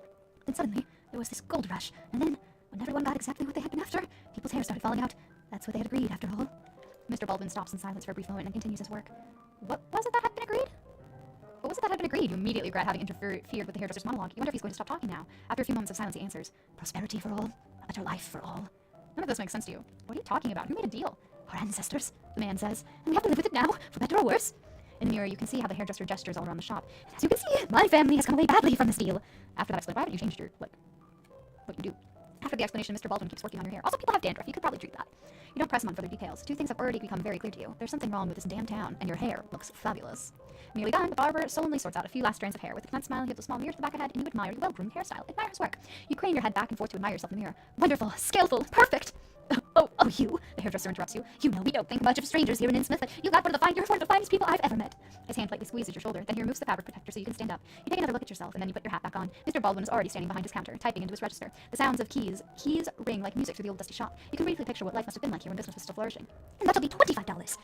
Then suddenly, there was this gold rush, and then, when everyone got exactly what they had been after, people's hair started falling out. That's what they had agreed, after all. Mr. Baldwin stops in silence for a brief moment and continues his work. What was it that had been agreed? What was it that had been agreed? You immediately regret having interfered with the hairdresser's monologue. You wonder if he's going to stop talking now. After a few moments of silence, he answers. Prosperity for all. A better life for all. None of this makes sense to you. What are you talking about? Who made a deal? Our ancestors, the man says. And we have to live with it now, for better or worse. In the mirror, you can see how the hairdresser gestures all around the shop. And as you can see, my family has come away badly from this deal. After that, explain, why haven't you changed your, what you do? After the explanation, Mr. Baldwin keeps working on your hair. Also, people have dandruff. You could probably treat that. You don't press him on further details. Two things have already become very clear to you. There's something wrong with this damn town, and your hair looks fabulous. Nearly done, the barber solemnly sorts out a few last strands of hair. With a content smile, he holds a small mirror to the back of the head, and you admire the well-groomed hairstyle. Admire his work. You crane your head back and forth to admire yourself in the mirror. Wonderful, skillful, perfect. Oh, you, the hairdresser interrupts you. You know we don't think much of strangers here in Innsmouth, but you're one of the finest people I've ever met. His hand lightly squeezes your shoulder, then he removes the fabric protector so you can stand up. You take another look at yourself, and then you put your hat back on. Mr. Baldwin is already standing behind his counter, typing into his register. The sounds of keys ring like music through the old dusty shop. You can briefly picture what life must have been like here when business was still flourishing. And that'll be $25.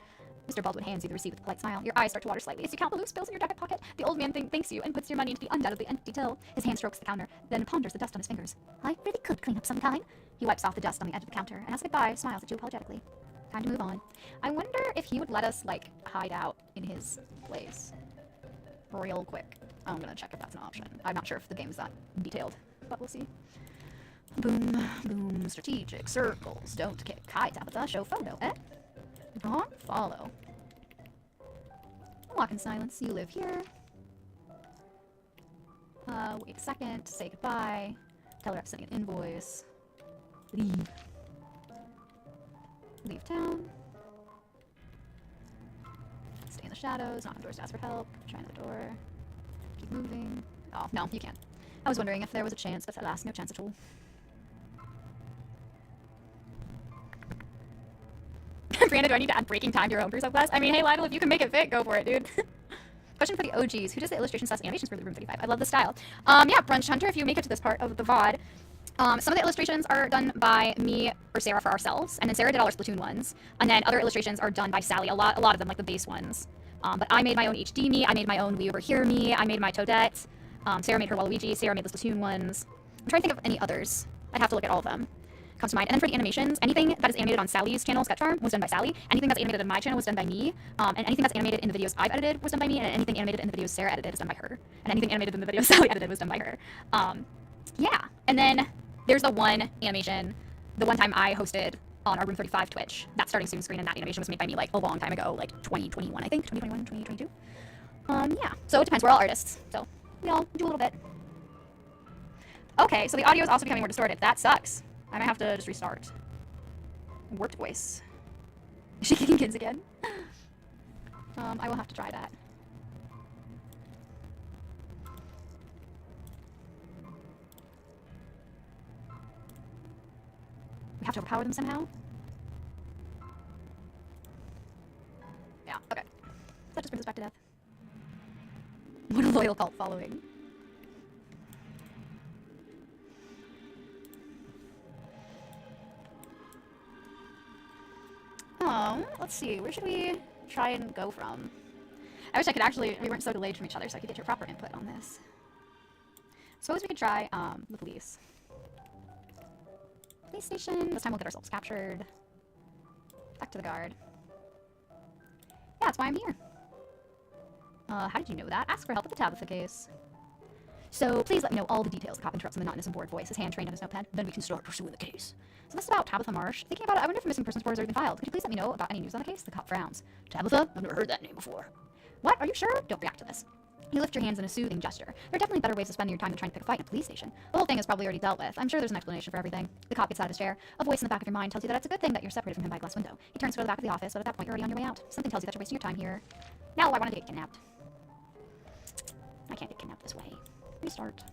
Mr. Baldwin hands you the receipt with a polite smile. Your eyes start to water slightly as you count the loose bills in your jacket pocket. The old man thanks you and puts your money into the undoubtedly empty till. His hand strokes the counter, then ponders the dust on his fingers. I really could clean up sometime. He wipes off the dust on the edge of the counter, and as goodbye, smiles at you apologetically. Time to move on. I wonder if he would let us, like, hide out in his place. Real quick. I'm gonna check if that's an option. I'm not sure if the game is that detailed, but we'll see. Boom, boom, strategic circles. Don't kick. Hi, Tabitha. Show photo, eh? Wrong? Follow. Walk in silence. You live here. Wait a second. Say goodbye. Tell her I'm sending an invoice. Leave. Leave town. Stay in the shadows. Knock on doors to ask for help. Try another door. Keep moving. Oh, no, you can't. I was wondering if there was a chance, but alas, no chance at all. Brianna, do I need to add breaking time to your own Bruce quest? I mean, hey, Lionel, if you can make it fit, go for it, dude. Question for the OGs. Who does the illustrations / animations for the Room 35? I love the style. Yeah, Brunch Hunter, if you make it to this part of the VOD. Some of the illustrations are done by me or Sarah for ourselves, and then Sarah did all our Splatoon ones. And then other illustrations are done by Sally, a lot of them, like the base ones. But I made my own HD me, I made my own We Over Here me, I made my Toadette, Sarah made her Waluigi, Sarah made the Splatoon ones. I'm trying to think of any others. I'd have to look at all of them. comes to mind. And then for the animations, anything that is animated on Sally's channel, Sketch Farm, was done by Sally. Anything that's animated on my channel was done by me. And anything that's animated in the videos I've edited was done by me. And anything animated in the videos Sarah edited is done by her. And anything animated in the videos Sally edited was done by her. Yeah. And then there's the one animation, the one time I hosted on our Room 35 Twitch. That's starting student screen, and that animation was made by me like a long time ago, like 2021, I think, 2021, 2022. Yeah. So it depends. We're all artists, so we all do a little bit. Okay, so the audio is also becoming more distorted. That sucks. I might have to just restart. Warped voice. Is she kicking kids again? I will have to try that. We have to overpower them somehow? Yeah, okay. That just brings us back to death. What a loyal cult following. Let's see, where should we try and go from? I wish I could actually, we weren't so delayed from each other so I could get your proper input on this. Suppose we could try, the police. Police station, this time we'll get ourselves captured. Back to the guard. Yeah, that's why I'm here. How did you know that? Ask for help with the Tabitha case. So, please let me know all the details. The cop interrupts in a monotonous and bored voice, his hand trained on his notepad. Then we can start pursuing the case. So this is about Tabitha Marsh. Thinking about it, I wonder if a missing persons report has already been filed. Could you please let me know about any news on the case? The cop frowns. Tabitha? I've never heard that name before. What? Are you sure? Don't react to this. You lift your hands in a soothing gesture. There are definitely better ways of spending your time than trying to pick a fight in a police station. The whole thing is probably already dealt with. I'm sure there's an explanation for everything. The cop gets out of his chair. A voice in the back of your mind tells you that it's a good thing that you're separated from him by a glass window. He turns to go to the back of the office, but at that point you're already on your way out. Something tells you that you're wasting your time here. No, I want to get kidnapped. I can't get kidnapped this way. Restart.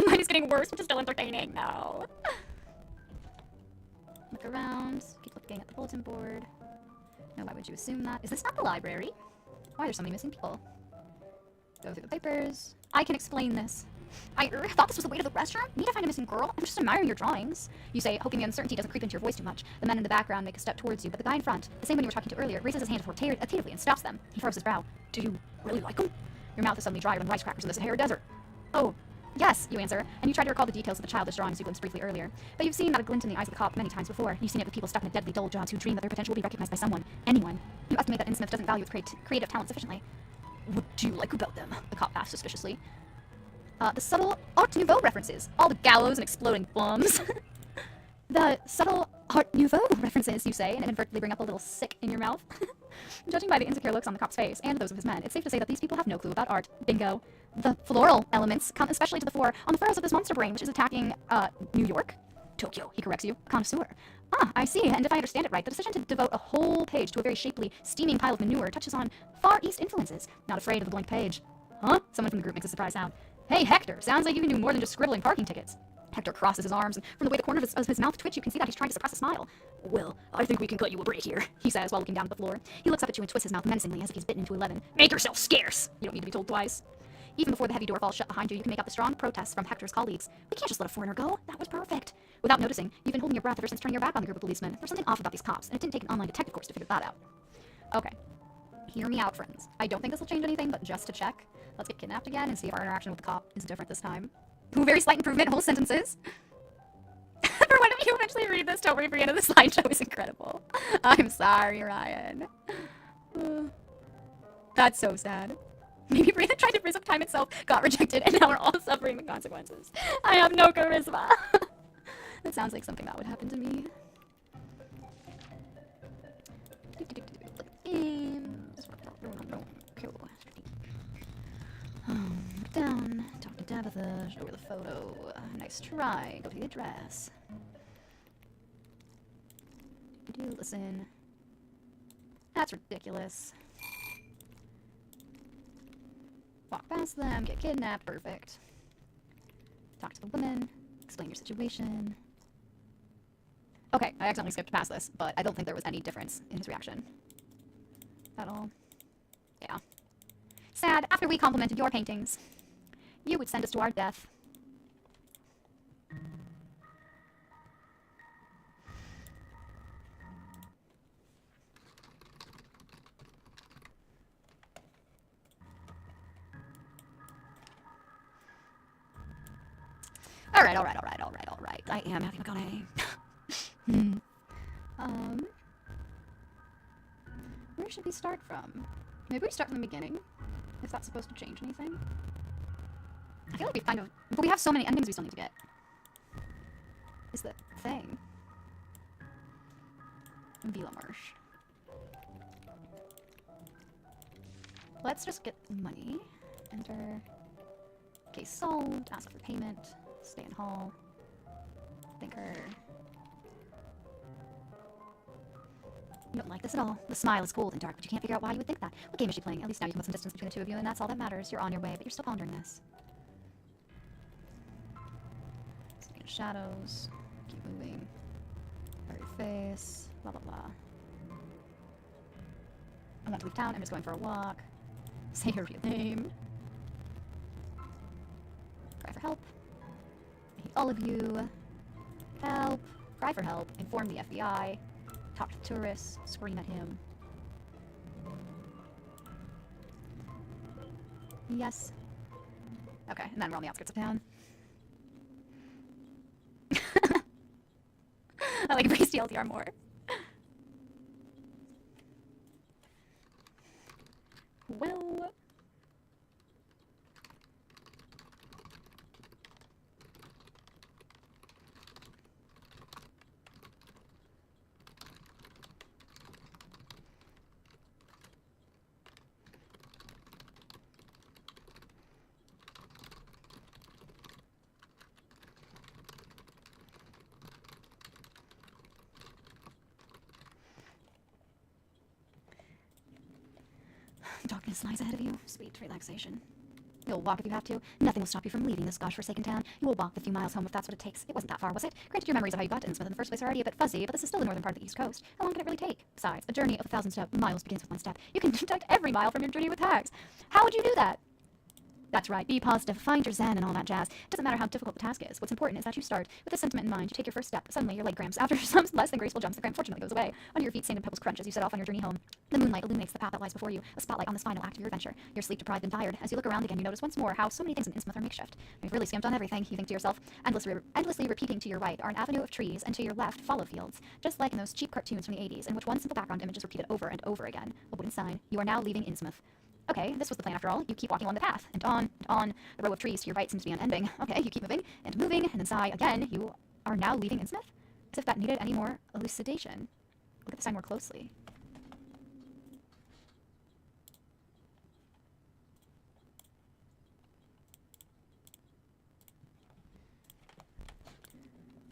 Mine is getting worse, which is still entertaining. No. Look around. Keep looking at the bulletin board. No, why would you assume that? Is this not the library? Why are there so many missing people? Go through the papers. I can explain this. I thought this was the way to the restroom? Need to find a missing girl? I'm just admiring your drawings. You say, hoping the uncertainty doesn't creep into your voice too much. The men in the background make a step towards you, but the guy in front, the same one you were talking to earlier, raises his hand authoritatively and stops them. He furrows his brow. Do you really like him? Your mouth is suddenly drier than rice crackers in the Sahara Desert. Oh, yes, you answer, and you try to recall the details of the childish drawings you glimpsed briefly earlier. But you've seen that glint in the eyes of the cop many times before. You've seen it with people stuck in a deadly dull jobs who dream that their potential will be recognized by someone. Anyone. You estimate that Innsmouth doesn't value its creative talent sufficiently. What do you like about them? The cop asks suspiciously. The subtle Art Nouveau references. All the gallows and exploding bombs. The subtle Art Nouveau references, you say, and inadvertently bring up a little sick in your mouth. Judging by the insecure looks on the cop's face, and those of his men, it's safe to say that these people have no clue about art. Bingo. The floral elements come especially to the fore on the furrows of this monster brain, which is attacking, New York? Tokyo, he corrects you. Connoisseur. Ah, I see, and if I understand it right, the decision to devote a whole page to a very shapely, steaming pile of manure touches on Far East influences. Not afraid of the blank page. Huh? Someone from the group makes a surprised sound. Hey, Hector, sounds like you can do more than just scribbling parking tickets. Hector crosses his arms, and from the way the corner of his mouth twitch, you can see that he's trying to suppress a smile. Well, I think we can cut you a break here, he says while looking down at the floor. He looks up at you and twists his mouth menacingly as if he's bitten into 11. Make yourself scarce! You don't need to be told twice. Even before the heavy door falls shut behind you, you can make out the strong protests from Hector's colleagues. We can't just let a foreigner go. That was perfect. Without noticing, you've been holding your breath ever since turning your back on the group of policemen. There's something off about these cops, and it didn't take an online detective course to figure that out. Okay. Hear me out, friends. I don't think this will change anything, but just to check, let's get kidnapped again and see if our interaction with the cop is different this time. Ooh, very slight improvement, whole sentences. For when you eventually read this, don't worry, for the end of the slideshow is incredible. I'm sorry, Ryan. That's so sad. Maybe Breathe tried to freeze up time itself, got rejected, and now we're all suffering the consequences. I have no charisma. That sounds like something that would happen to me. Down, talk to Tabitha, show her the photo. Nice try, go to the address. Listen. That's ridiculous. Walk past them, get kidnapped, perfect. Talk to the woman, explain your situation. Okay, I accidentally skipped past this, but I don't think there was any difference in his reaction. At all. Yeah. Sad, after we complimented your paintings, you would send us to our death. Alright. I am Matthew McConaughey. Where should we start from? Maybe we start from the beginning, if that's supposed to change anything. I feel like we kind of... But we have so many endings we still need to get. Is the thing. Vila Marsh. Let's just get money. Enter. Case solved. Ask for payment. Stay in hall. Thinker. You don't like this at all. The smile is cold and dark, but you can't figure out why you would think that. What game is she playing? At least now you can put some distance between the two of you, and that's all that matters. You're on your way, but you're still pondering this. Speaking of shadows, keep moving. Blur your face. Blah blah blah. I want to leave town. I'm just going for a walk. Say your real name. Cry for help. I hate all of you. Help. Cry for help. Inform the FBI. Talk to tourists. Scream at him. Yes. Okay, and then we're on the outskirts of town. I like Breeze TLDR more. Well... Darkness lies ahead of you. Sweet relaxation. You'll walk if you have to. Nothing will stop you from leaving this gosh-forsaken town. You will walk the few miles home if that's what it takes. It wasn't that far, was it? Granted, your memories of how you got to Innsmouth in the first place are already a bit fuzzy, but this is still the northern part of the East Coast. How long can it really take? Besides, a journey of 1,000 miles begins with one step. You can deduct every mile from your journey with tags. How would you do that? That's right, be positive, find your zen and all that jazz. It doesn't matter how difficult the task is. What's important is that you start with this sentiment in mind. You take your first step. Suddenly, your leg cramps. After some less than graceful jumps, the cramp fortunately goes away. Under your feet, sand and pebbles crunch as you set off on your journey home. The moonlight illuminates the path that lies before you, a spotlight on this final act of your adventure. You're sleep-deprived and tired. As you look around again, you notice once more how so many things in Innsmouth are makeshift. We've really skimped on everything, you think to yourself. Endlessly repeating to your right are an avenue of trees, and to your left, fallow fields. Just like in those cheap cartoons from the 80s, in which one simple background image is repeated over and over again. A wooden sign. You are now leaving Innsmouth. Okay, this was the plan after all. You keep walking along the path, and on, and on. The row of trees to your right seems to be unending. Okay, you keep moving, and then sigh again. You are now leaving Innsmouth? As if that needed any more elucidation. Look at the sign more closely.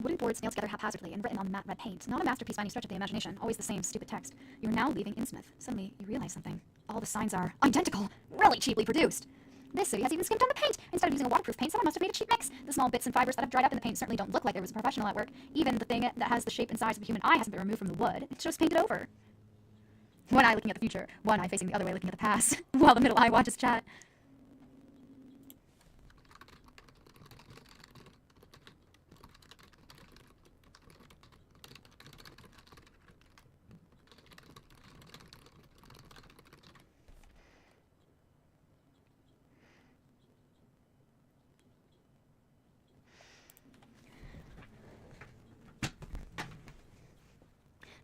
Wooden boards nailed together haphazardly and written on matte red paint. Not a masterpiece by any stretch of the imagination, always the same stupid text. You're now leaving Innsmouth. Suddenly, you realize something. All the signs are identical! Really cheaply produced! This city has even skimped on the paint! Instead of using a waterproof paint, someone must have made a cheap mix. The small bits and fibers that have dried up in the paint certainly don't look like there was a professional at work. Even the thing that has the shape and size of a human eye hasn't been removed from the wood. It's just painted over. One eye looking at the future, one eye facing the other way looking at the past, while the middle eye watches chat.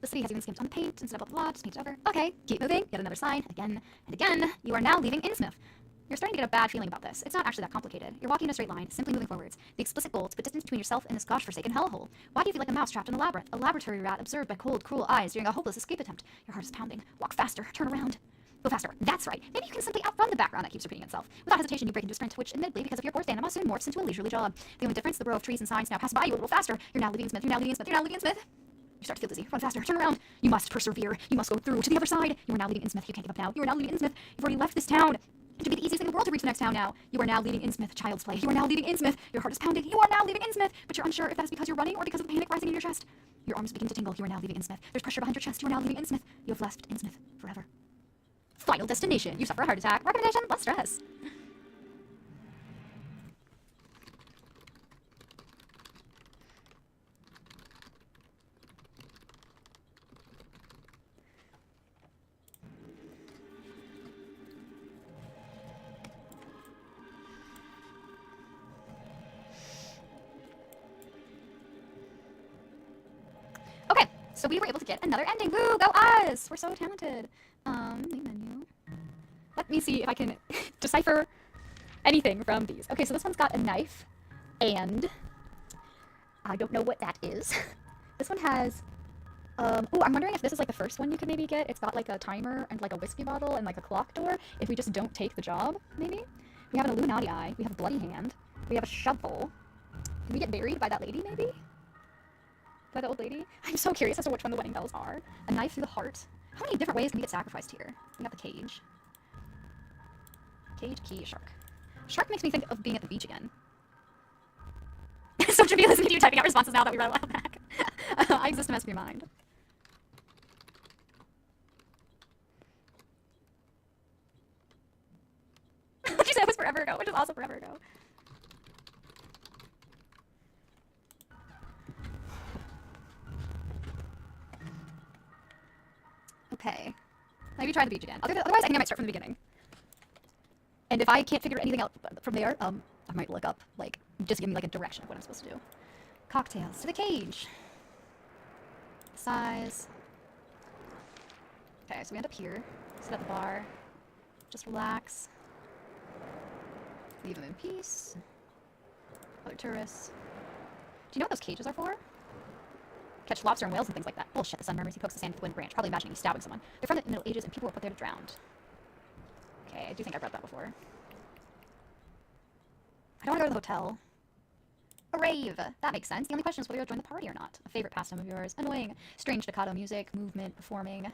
The city has even skimped on the paint, instead of blah, blah, blah, just paint it over. Okay, keep moving, yet another sign, again, and again. You are now leaving Innsmouth. You're starting to get a bad feeling about this. It's not actually that complicated. You're walking in a straight line, simply moving forwards. The explicit goal to put distance between yourself and this gosh-forsaken hellhole. Why do you feel like a mouse trapped in a labyrinth? A laboratory rat observed by cold, cruel eyes during a hopeless escape attempt. Your heart is pounding. Walk faster, turn around. Go faster. That's right. Maybe you can simply outrun the background that keeps repeating itself. Without hesitation, you break into a sprint, which, admittedly, because of your poor stamina, soon morphs into a leisurely jog. The only difference, the row of trees and signs now pass by you a little faster. You're now leaving Innsmouth. You're now leaving Innsmouth. You're now leaving Innsmouth. You start to feel dizzy. Run faster. Turn around. You must persevere. You must go through to the other side. You are now leaving Innsmouth. You can't give up now. You are now leaving Innsmouth. You've already left this town. It should be the easiest thing in the world to reach the next town now. You are now leaving Innsmouth. Child's play. You are now leaving Innsmouth. Your heart is pounding. You are now leaving Innsmouth. But you're unsure if that is because you're running or because of the panic rising in your chest. Your arms begin to tingle. You are now leaving Innsmouth. There's pressure behind your chest. You are now leaving Innsmouth. You have left Innsmouth forever. Final destination. You suffer a heart attack. Recommendation: less stress. So we were able to get another ending. Woo, go us! We're so talented. Main menu. Let me see if I can decipher anything from these. Okay, so this one's got a knife, and I don't know what that is. This one has, oh, I'm wondering if this is like the first one you could maybe get. It's got like a timer and like a whiskey bottle and like a clock door. If we just don't take the job, maybe? We have an Illuminati eye. We have a bloody hand. We have a shovel. Did we get buried by that lady, maybe? By the old lady? I'm so curious as to which one the wedding bells are. A knife through the heart. How many different ways can we get sacrificed here? We got the cage. Cage, key, shark. Shark makes me think of being at the beach again. So should be listening to you typing out responses now that we read a while back. I exist in my mind. She said it was forever ago, which is also forever ago. Okay. Maybe try the beach again. Otherwise, I think I might start from the beginning. And if I can't figure anything out from there, I might look up, like, just give me, like, a direction of what I'm supposed to do. Cocktails. To the cage. Size. Okay, so we end up here. Sit at the bar. Just relax. Leave them in peace. Other tourists. Do you know what those cages are for? Catch lobster and whales and things like that. Bullshit, the sun murmurs. He pokes the sand with the wind branch, probably imagining he's stabbing someone. They're from the Middle Ages and people were put there to drown. Okay, I do think I've read that before. I don't want to go to the hotel. A rave! That makes sense. The only question is whether you'll join the party or not. A favorite pastime of yours. Annoying. Strange staccato music, movement, performing.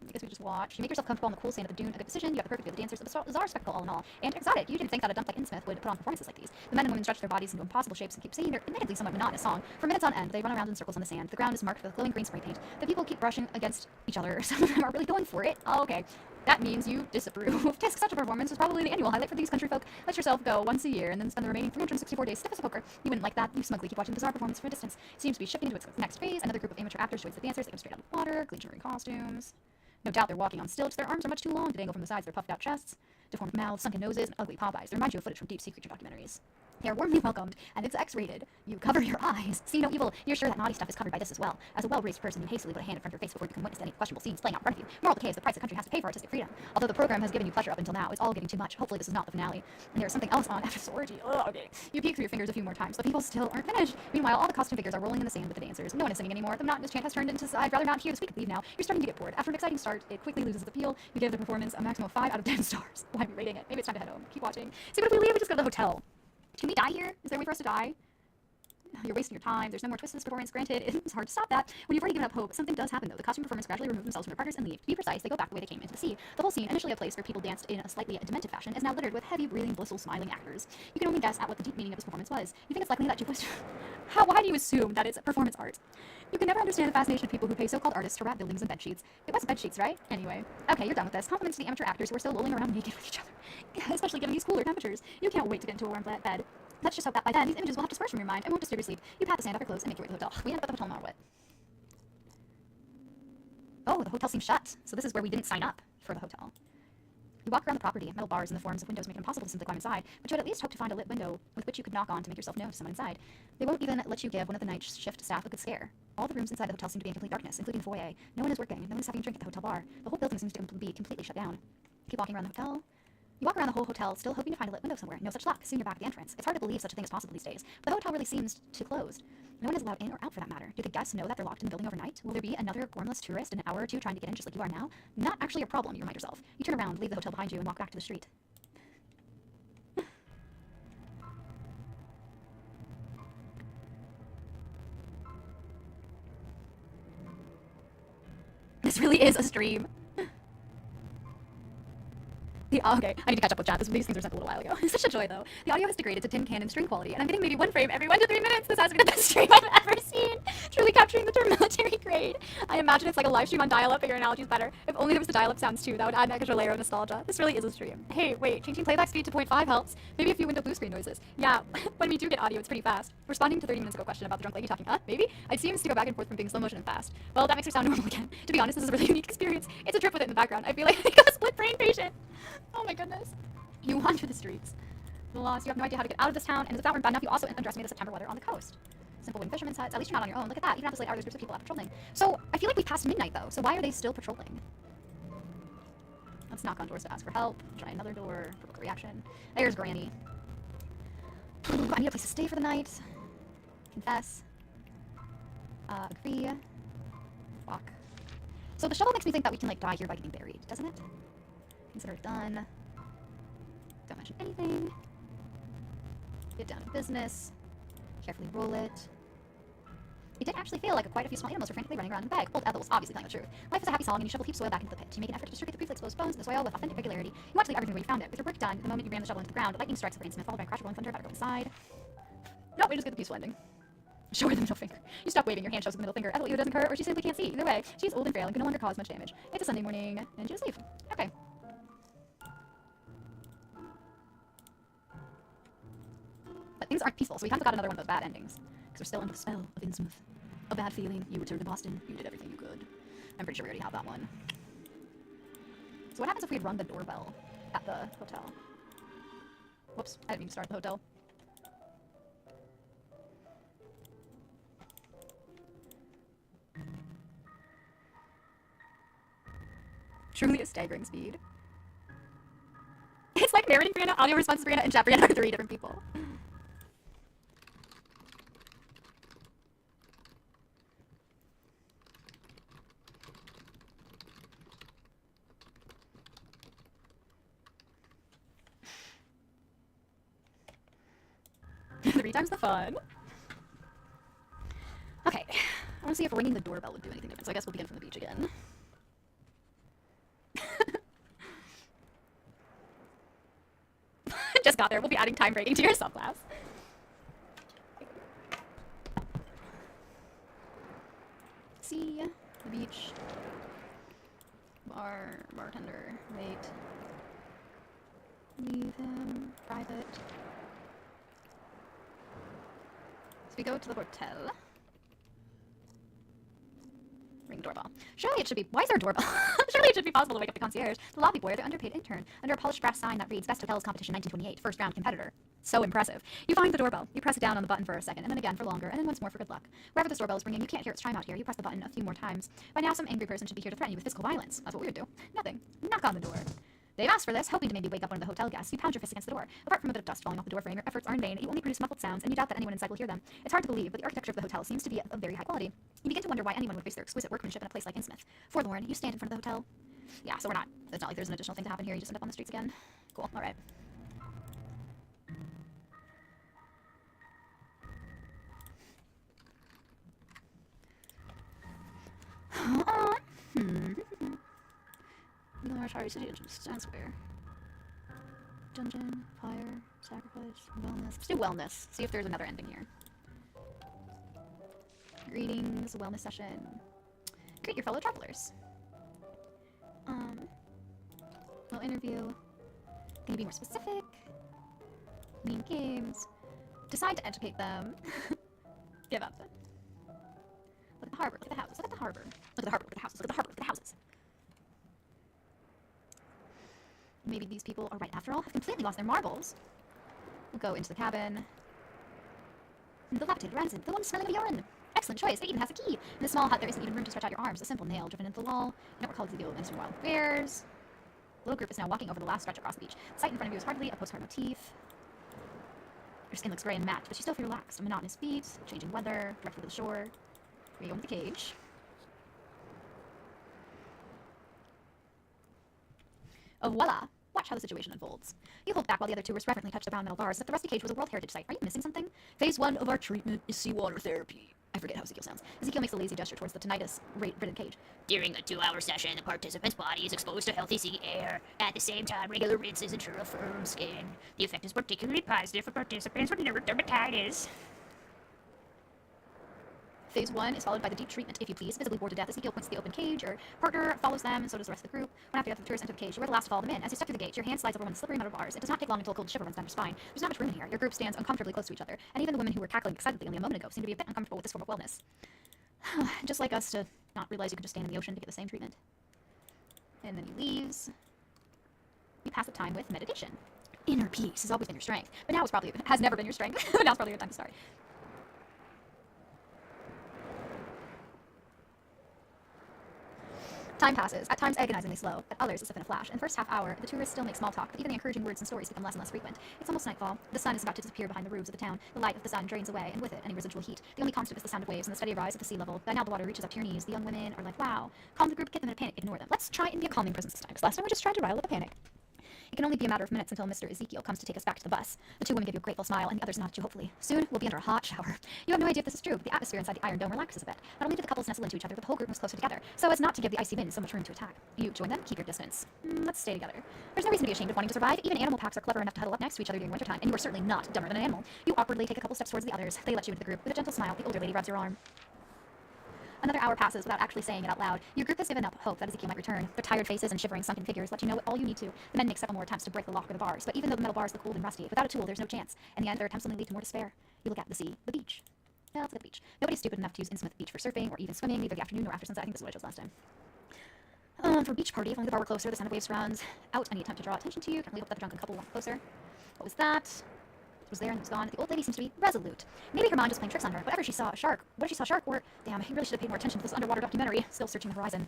I guess we just watch. You make yourself comfortable on the cool sand of the dune. A good decision. You got the perfect view of the dancers. A bizarre spectacle all in all. And exotic. You didn't think that a dump like Innsmouth would put on performances like these. The men and women stretch their bodies into impossible shapes and keep singing their admittedly somewhat monotonous song. For minutes on end, they run around in circles on the sand. The ground is marked with glowing green spray paint. The people keep brushing against each other. Some of them are really going for it. Oh, okay. That means you disapprove. Tisk, such a performance is probably the annual highlight for these country folk. Let yourself go once a year and then spend the remaining 364 days stiff as a poker. You wouldn't like that. You smugly keep watching the bizarre performance from a distance. It seems to be shifting to its next phase. Another group of amateur actors joins the dancers. They come straight out of the water, glittering costumes. No doubt they're walking on stilts. Their arms are much too long to dangle from the sides of their puffed out chests, deformed mouths, sunken noses, and ugly pop eyes. They remind you of footage from deep sea creature documentaries. They are warmly welcomed, and it's X-rated. You cover your eyes. See no evil. You're sure that naughty stuff is covered by this as well. As a well-raised person, you hastily put a hand in front of your face before you become witness to any questionable scenes playing out in front of you. Moral decay is the price the country has to pay for artistic freedom. Although the program has given you pleasure up until now, it's all getting too much. Hopefully this is not the finale. And there's something else on after this orgy. Oh, okay. You peek through your fingers a few more times, but people still aren't finished. Meanwhile, all the costume figures are rolling in the sand with the dancers. No one is singing anymore. The monotonous chant has turned into I'd rather not hear this. We could leave now. You're starting to get bored. After an exciting start, it quickly loses the appeal. You give the performance a maximum of 5 out of 10 stars. Why am I rating it? Maybe it's time to head home. Keep watching. See, but if we leave, we just go to the hotel. Can we die here? Is there a way for us to die? You're wasting your time. There's no more twists in this performance. Granted, it's hard to stop that. When you've already given up hope, something does happen though. The costume performers gradually remove themselves from their partners and leave. To be precise, they go back the way they came into the sea. The whole scene, initially a place where people danced in a slightly demented fashion, is now littered with heavy, breathing, blissful, smiling actors. You can only guess at what the deep meaning of this performance was. You think it's likely that why do you assume that it's performance art? You can never understand the fascination of people who pay so-called artists to wrap buildings in bedsheets. It was bedsheets, right? Anyway. Okay, you're done with this. Compliments to the amateur actors who are still lolling around naked with each other. Especially given these cooler temperatures. You can't wait to get into a warm bed. Let's just hope that by then, these images will have dispersed from your mind and won't disturb your sleep. You pat the sand off your clothes and make your way to the hotel. We end up at the hotel now, what? Oh, the hotel seems shut. So this is where we didn't sign up for the hotel. You walk around the property. Metal bars in the forms of windows make it impossible to simply climb inside, but you would at least hope to find a lit window with which you could knock on to make yourself known to someone inside. They won't even let you give one of the night shift staff a good scare. All the rooms inside the hotel seem to be in complete darkness, including the foyer. No one is working. No one is having a drink at the hotel bar. The whole building seems to be completely shut down. Keep walking around the hotel. You walk around the whole hotel, still hoping to find a lit window somewhere. No such luck. Soon you're back at the entrance. It's hard to believe such a thing is possible these days, but the hotel really seems to closed. No one is allowed in or out for that matter. Do the guests know that they're locked in the building overnight? Will there be another gormless tourist in an hour or two trying to get in just like you are now? Not actually a problem, you remind yourself. You turn around, leave the hotel behind you, and walk back to the street. This really is a stream. Okay, I need to catch up with chat. These things were sent a little while ago. It's such a joy, though. The audio has degraded to tin can and string quality, and I'm getting maybe one frame every 1 to 3 minutes. This has been the best stream I've ever seen. Truly capturing the term military grade. I imagine it's like a live stream on dial-up, but your analogy is better. If only there was the dial-up sounds too, that would add an extra layer of nostalgia. This really is a stream. Hey, wait, changing playback speed to 0.5 helps. Maybe a few window blue screen noises. Yeah, when we do get audio, it's pretty fast. Responding to 30 minutes ago question about the drunk lady talking, maybe? It seems to go back and forth from being slow motion and fast. Well, that makes her sound normal again. To be honest, this is a really unique experience. It's a trip with it in the background. I feel like I got a split brain patient. Oh my goodness. You wander the streets. The lost. You have no idea how to get out of this town, and as if that weren't bad enough, you also underestimate the September weather on the coast. Simple wooden fisherman's huts. At least you're not on your own. Look at that. You don't have to slay others groups of people out patrolling. So, I feel like we passed midnight, though. So why are they still patrolling? Let's knock on doors to ask for help. Try another door. Provoke a reaction. There's Granny. I need a place to stay for the night. Confess. Agree. Walk. So the shovel makes me think that we can, like, die here by getting buried, doesn't it? Consider it done. Don't mention anything. Get down to business. Carefully roll it. We did actually feel like quite a few small animals were frantically running around in the bag. Old Ethel was obviously telling the truth. Life is a happy song, and you shovel heap soil back into the pit. You make an effort to distribute the briefly exposed bones in the soil with authentic regularity. You want to leave everything where you found it. With your work done, the moment you ran the shovel into the ground, lightning strikes over Innsmouth, followed by a crash of rolling thunder. Better go inside. No, we just get the peaceful ending. Show her the middle finger. You stop waving, your hand shows the middle finger. Ethel either doesn't hurt, or she simply can't see. Either way, she's old and frail and can no longer cause much damage. It's a Sunday morning, and she just leave. Okay. But things aren't peaceful, so we haven't got another one of those bad endings. Because we're still under the spell of Innsmouth. A bad feeling. You returned to Boston. You did everything you could. I'm pretty sure we already have that one. So what happens if we run the doorbell at the hotel? Whoops, I didn't mean to start at the hotel. Truly a staggering speed. It's like narrating Brianna, audio responses Brianna, and chat Brianna are 3 different people. Three times the fun. Okay, I want to see if ringing the doorbell would do anything different, so I guess we'll begin from the beach again. Just got there. We'll be adding time breaking to your subclass. See the beach. Bartender. Wait. Leave him. Private. So we go to the hotel. Ring doorbell. Surely it should be. Why is there a doorbell? Surely it should be possible to wake up the concierge, the lobby boy, or the underpaid intern, under a polished brass sign that reads Best Hotels Competition 1928, first round competitor. So impressive. You find the doorbell. You press it down on the button for a second, and then again for longer, and then once more for good luck. Wherever this doorbell is ringing, you can't hear its chime out here. You press the button a few more times. By now, some angry person should be here to threaten you with physical violence. That's what we would do. Nothing. Knock on the door. They've asked for this, hoping to maybe wake up one of the hotel guests. You pound your fist against the door. Apart from a bit of dust falling off the door frame, your efforts are in vain. You only produce muffled sounds, and you doubt that anyone inside will hear them. It's hard to believe, but the architecture of the hotel seems to be of very high quality. You begin to wonder why anyone would waste their exquisite workmanship in a place like Innsmouth. Forlorn, you stand in front of the hotel. Yeah, so it's not like there's an additional thing to happen here. You just end up on the streets again. Cool, alright. North City Stand Square. Dungeon, fire, sacrifice, wellness. Let's do wellness. See if there's another ending here. Greetings, wellness session. Greet your fellow travelers. Well, interview. Can you be more specific? Mean games. Decide to educate them. Give up. Look at the harbor. Look at the houses. Look at the harbor. Look at the harbor. Look at the houses. Look at the harbor. Look at the houses. Maybe these people are right after all, have completely lost their marbles. We'll go into the cabin. The dilapidated ransom, the one smelling of urine. Excellent choice, it even has a key. In the small hut, there isn't even room to stretch out your arms. A simple nail driven into the wall. You don't recall the old minister wild bears. The little group is now walking over the last stretch across the beach. The sight in front of you is hardly a postcard motif. Your skin looks gray and matte, but you still feel relaxed. A monotonous beat, changing weather, directly to the shore. Here you go with the cage. Oh, voila! Watch how the situation unfolds. You hold back while the other two reverently touch the brown metal bars as if the rusty cage was a World Heritage Site. Are you missing something? Phase 1 of our treatment is seawater therapy. I forget how Ezekiel sounds. Ezekiel makes a lazy gesture towards the tinnitus-ridden cage. During the 2-hour session, the participant's body is exposed to healthy sea air. At the same time, regular rinses ensure a firm skin. The effect is particularly positive for participants with nerve dermatitis. Phase 1 is followed by the deep treatment, if you please. Visibly bored to death, Ezekiel points to the open cage. Your partner follows them, and so does the rest of the group. When after the tourists enter the cage, you are the last to follow them in. As you step through the gate, your hand slides over one of the slippery metal bars. It does not take long until a cold shiver runs down your spine. There's not much room in here. Your group stands uncomfortably close to each other, and even the women who were cackling excitedly only a moment ago seem to be a bit uncomfortable with this form of wellness. Just like us to not realize you can just stand in the ocean to get the same treatment. And then he leaves. You pass the time with meditation. Inner peace has always been your strength, but now has never been your strength. But now it's probably your time to start. Time passes, at times agonizingly slow, at others as if in a flash. In the first half hour, the tourists still make small talk, but even the encouraging words and stories become less and less frequent. It's almost nightfall. The sun is about to disappear behind the roofs of the town. The light of the sun drains away, and with it, any residual heat. The only constant is the sound of waves and the steady rise of the sea level. By now the water reaches up to your knees. The young women are like, wow. Calm the group, get them in a panic, ignore them. Let's try and be a calming presence this time, because last time we just tried to rile up a panic. It can only be a matter of minutes until Mr. Ezekiel comes to take us back to the bus. The two women give you a grateful smile, and the others nod at you hopefully. Soon, we'll be under a hot shower. You have no idea if this is true, but the atmosphere inside the Iron Dome relaxes a bit. Not only do the couples nestle into each other, but the whole group moves closer together, so as not to give the icy wind so much room to attack. You join them, keep your distance. Let's stay together. There's no reason to be ashamed of wanting to survive. Even animal packs are clever enough to huddle up next to each other during wintertime, and you are certainly not dumber than an animal. You awkwardly take a couple steps towards the others. They let you into the group. With a gentle smile, the older lady rubs your arm. Another hour passes without actually saying it out loud. Your group has given up hope that Ezekiel might return. Their tired faces and shivering sunken figures let you know all you need to. The men make several more attempts to break the lock or the bars, but even though the metal bars look cold and rusty, without a tool there's no chance. In the end, their attempts only lead to more despair. You look at the sea, the beach. Yeah, let's get the beach. Nobody's stupid enough to use Innsmouth Beach for surfing or even swimming, neither the afternoon nor after sunset. I think this is what I chose last time. For a beach party, if only the bar were closer, the sound of waves surrounds. Out, any attempt to draw attention to you. Can't really hope that the drunken couple walk closer. What was that? It was there and it was gone. The old lady seems to be resolute. Maybe her mind was playing tricks on her. Whatever she saw, a shark. What if she saw a shark? Or, damn, he really should have paid more attention to this underwater documentary. Still searching the horizon.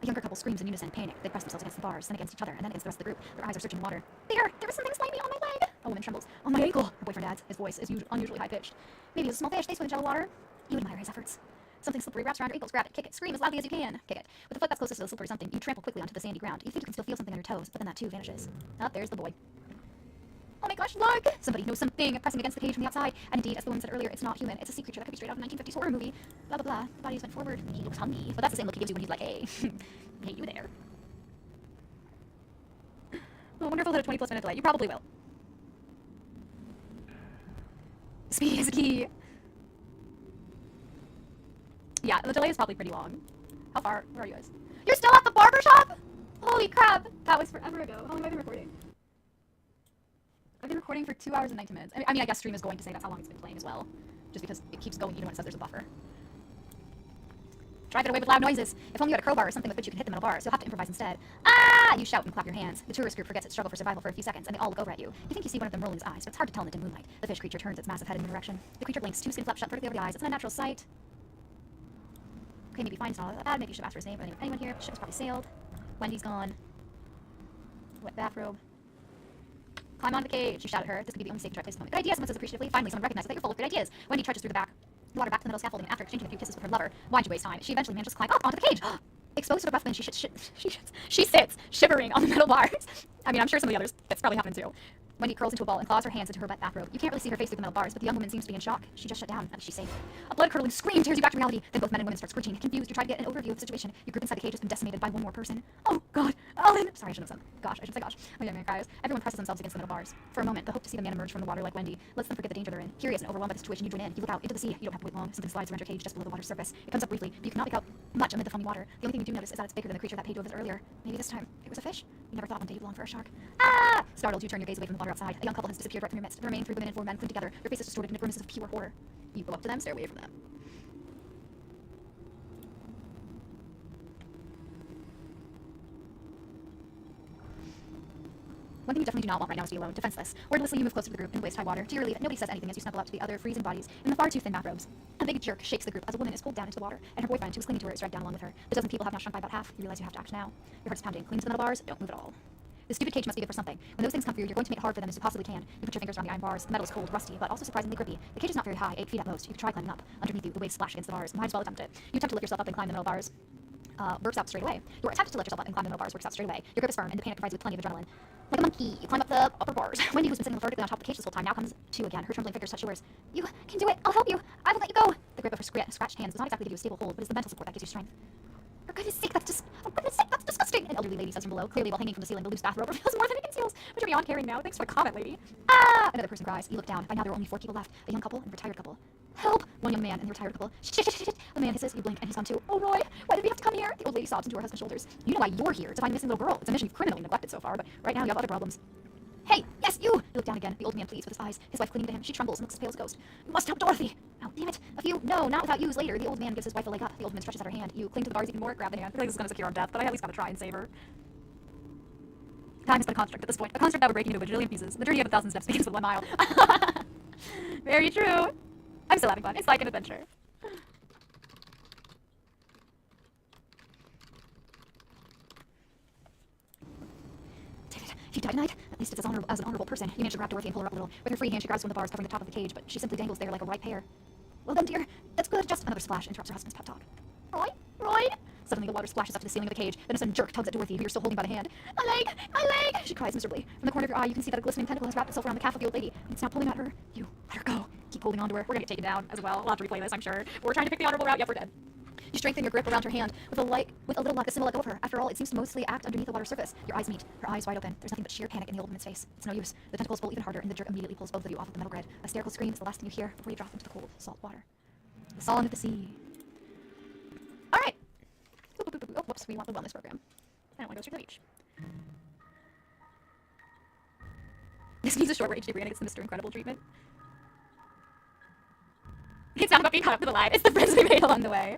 A younger couple screams in unison, panic. They press themselves against the bars, then against each other, and then against the rest of the group. Their eyes are searching the water. There was something slimy on my leg! A woman trembles. On my ankle! Her boyfriend adds. His voice is unusually high-pitched. Maybe it's a small fish. They swim in shallow water. You admire his efforts. Something slippery wraps around your ankles. Grab it. Kick it. Scream as loudly as you can. Kick it. With the foot that's closest to the slippery something, you trample quickly onto the sandy ground. You think you can still feel something on your toes, but then that too vanishes. Oh, there's the boy. Oh my gosh, look! Somebody knows something pressing against the cage from the outside. And indeed, as the woman said earlier, it's not human. It's a sea creature that could be straight out of a 1950s horror movie. Blah, blah, blah. The body is bent forward. He looks hungry. But that's the same look he gives you when he's like, hey, hey, you there. Oh, I wonder if I'll hit a 20+ minute delay. You probably will. Speed is key. Yeah, the delay is probably pretty long. How far? Where are you guys? You're still at the barber shop? Holy crap. That was forever ago. How long have I been recording? I've been recording for 2 hours and 19 minutes. I mean, I guess stream is going to say that's how long it's been playing as well. Just because it keeps going even when it says there's a buffer. Drive it away with loud noises. If only you had a crowbar or something with which you could hit the metal bars, you'll have to improvise instead. Ah! You shout and clap your hands. The tourist group forgets its struggle for survival for a few seconds, and they all look over at you. You think you see one of them rolling his eyes, but it's hard to tell in the dim moonlight. The fish creature turns its massive head in your direction. The creature blinks, two skin flaps shut vertically over the eyes. It's an unnatural sight. Okay, maybe fine, it's not that bad. Maybe you should ask for his name or anyone here. The ship has probably sailed. Wendy's gone. Wet bathrobe. Climb on the cage, you shout at her. This could be the only safe and dry place to come. Good idea, someone says appreciatively. Finally, someone recognizes that you're full of good ideas. Wendy trudges through the water back to the metal scaffolding, and after exchanging a few kisses with her lover, why'd you waste time? She eventually manages to climb up onto the cage. Exposed to the rough wind, she sits, shivering on the metal bars. I mean, I'm sure some of the others, that's probably happened too. Wendy curls into a ball and claws her hands into her wet bathrobe. You can't really see her face through the metal bars, but the young woman seems to be in shock. She just shut down, and she's safe. A blood-curdling scream tears you back to reality. Then both men and women start screeching. Confused, you try to get an overview of the situation. Your group inside the cage has been decimated by one more person. Oh, God. Alan! Sorry, I shouldn't have said gosh. I should say gosh. Oh, yeah, man, guys. Everyone presses themselves against the metal bars. For a moment, the hope to see the man emerge from the water like Wendy lets them forget the danger they're in. Curious and overwhelmed by the situation, you join in. You look out into the sea. You don't have to wait long. Something slides around your cage just below the water's surface. It comes up briefly, but you cannot make out much amid the foamy water. The only thing you do notice is that it's bigger than the creature that paid you a visit earlier. Maybe this time it was a fish? You never thought one day you'd long for a shark. Ah! Startled, you turn your gaze away from the water outside. A young couple has disappeared right from your midst. The remaining 3 women and 4 men cling together. Your faces distorted into grimaces of pure horror. You go up to them, stare away from them. One thing you definitely do not want right now is to be alone, defenseless. Wordlessly, you move closer to the group in waist-high water. To your relief, nobody says anything as you snuggle up to the other freezing bodies in the far too thin bathrobes. A big jerk shakes the group as a woman is pulled down into the water, and her boyfriend, who was clinging to her, is dragged down along with her. The dozen people have now shrunk by about half. You realize you have to act now. Your heart's pounding. Cling to the metal bars. Don't move at all. The stupid cage must be good for something. When those things come through, you're going to make it hard for them as you possibly can. You put your fingers around the iron bars. The metal is cold, rusty, but also surprisingly grippy. The cage is not very high, 8 feet at most. You could try climbing up. Underneath you, the waves splash against the bars. Might as well attempt it. You attempt to lift yourself up and climb the metal bars. Works out straight away. Your attempt to lift yourself up and climb the metal bars works out straight away. Your grip is firm, and the panic provides you with plenty of adrenaline. Like a monkey, you climb up the upper bars. Wendy, who's been sitting vertically on top of the cage this whole time, now comes to again. Her trembling fingers touch yours. You can do it. I'll help you. I will let you go. The grip of her scratched hands does not exactly give you a stable hold, but it's the mental support that gives you strength. For goodness sake, that's disgusting! An elderly lady says from below, clearly while hanging from the ceiling. The loose bathrobe reveals more than it conceals. But you're beyond caring now. Thanks for the comment, lady. Ah! Another person cries. You look down. By now there are only 4 people left. A young couple and a retired couple. Help! One young man and the retired couple. Shit. The man hisses. You blink and he's on too. Oh, Roy! Why did we have to come here? The old lady sobs into her husband's shoulders. You know why you're here, to find the missing little girl. It's a mission you've criminally neglected so far, but right now you have other problems. Hey, yes, you! You look down again. The old man pleads with his eyes. His wife clinging to him. She trembles and looks as pale as a ghost. You must help Dorothy! Oh, damn it. A few. No, not without yous later. The old man gives his wife a leg up. The old man stretches out her hand. You cling to the bars even more. Grab the hand. I feel like this is going to secure our death, but I at least got to try and save her. Time has been a construct at this point. A construct that would break into a bajillion pieces. The journey of 1,000 steps begins with 1 mile. Very true. I'm still having fun. It's like an adventure. If you die tonight, at least it's as an honorable person. You manage to grab Dorothy and pull her up a little. With her free hand, she grabs one of the bars covering the top of the cage, but she simply dangles there like a ripe pear. Well done, dear. That's good. Just another splash interrupts her husband's pep talk. Roy. Suddenly, the water splashes up to the ceiling of the cage. Then a sudden jerk tugs at Dorothy, who you're still holding by the hand. My leg! She cries miserably. From the corner of your eye, you can see that a glistening tentacle has wrapped itself around the calf of the old lady, and it's now pulling at her. You let her go. Keep holding onto her. We're gonna get taken down as well. We'll have to replay this, I'm sure. We're trying to pick the honorable route. Yep, we're dead. You strengthen your grip around her hand with a little like a symbol let go of her. After all, it seems to mostly act underneath the water's surface. Your eyes meet. Her eyes wide open. There's nothing but sheer panic in the old woman's face. It's no use. The tentacles pull even harder, and the jerk immediately pulls both of you off of the metal grid. A hysterical scream is the last thing you hear before you drop into the cold, salt water. The song of the sea. All right. Oh, whoops, we want the wellness program. I don't want to go straight to the beach. This needs a short range degree and it's the Mr. Incredible treatment. It's not about being caught up to the line, it's the friends we made along the way.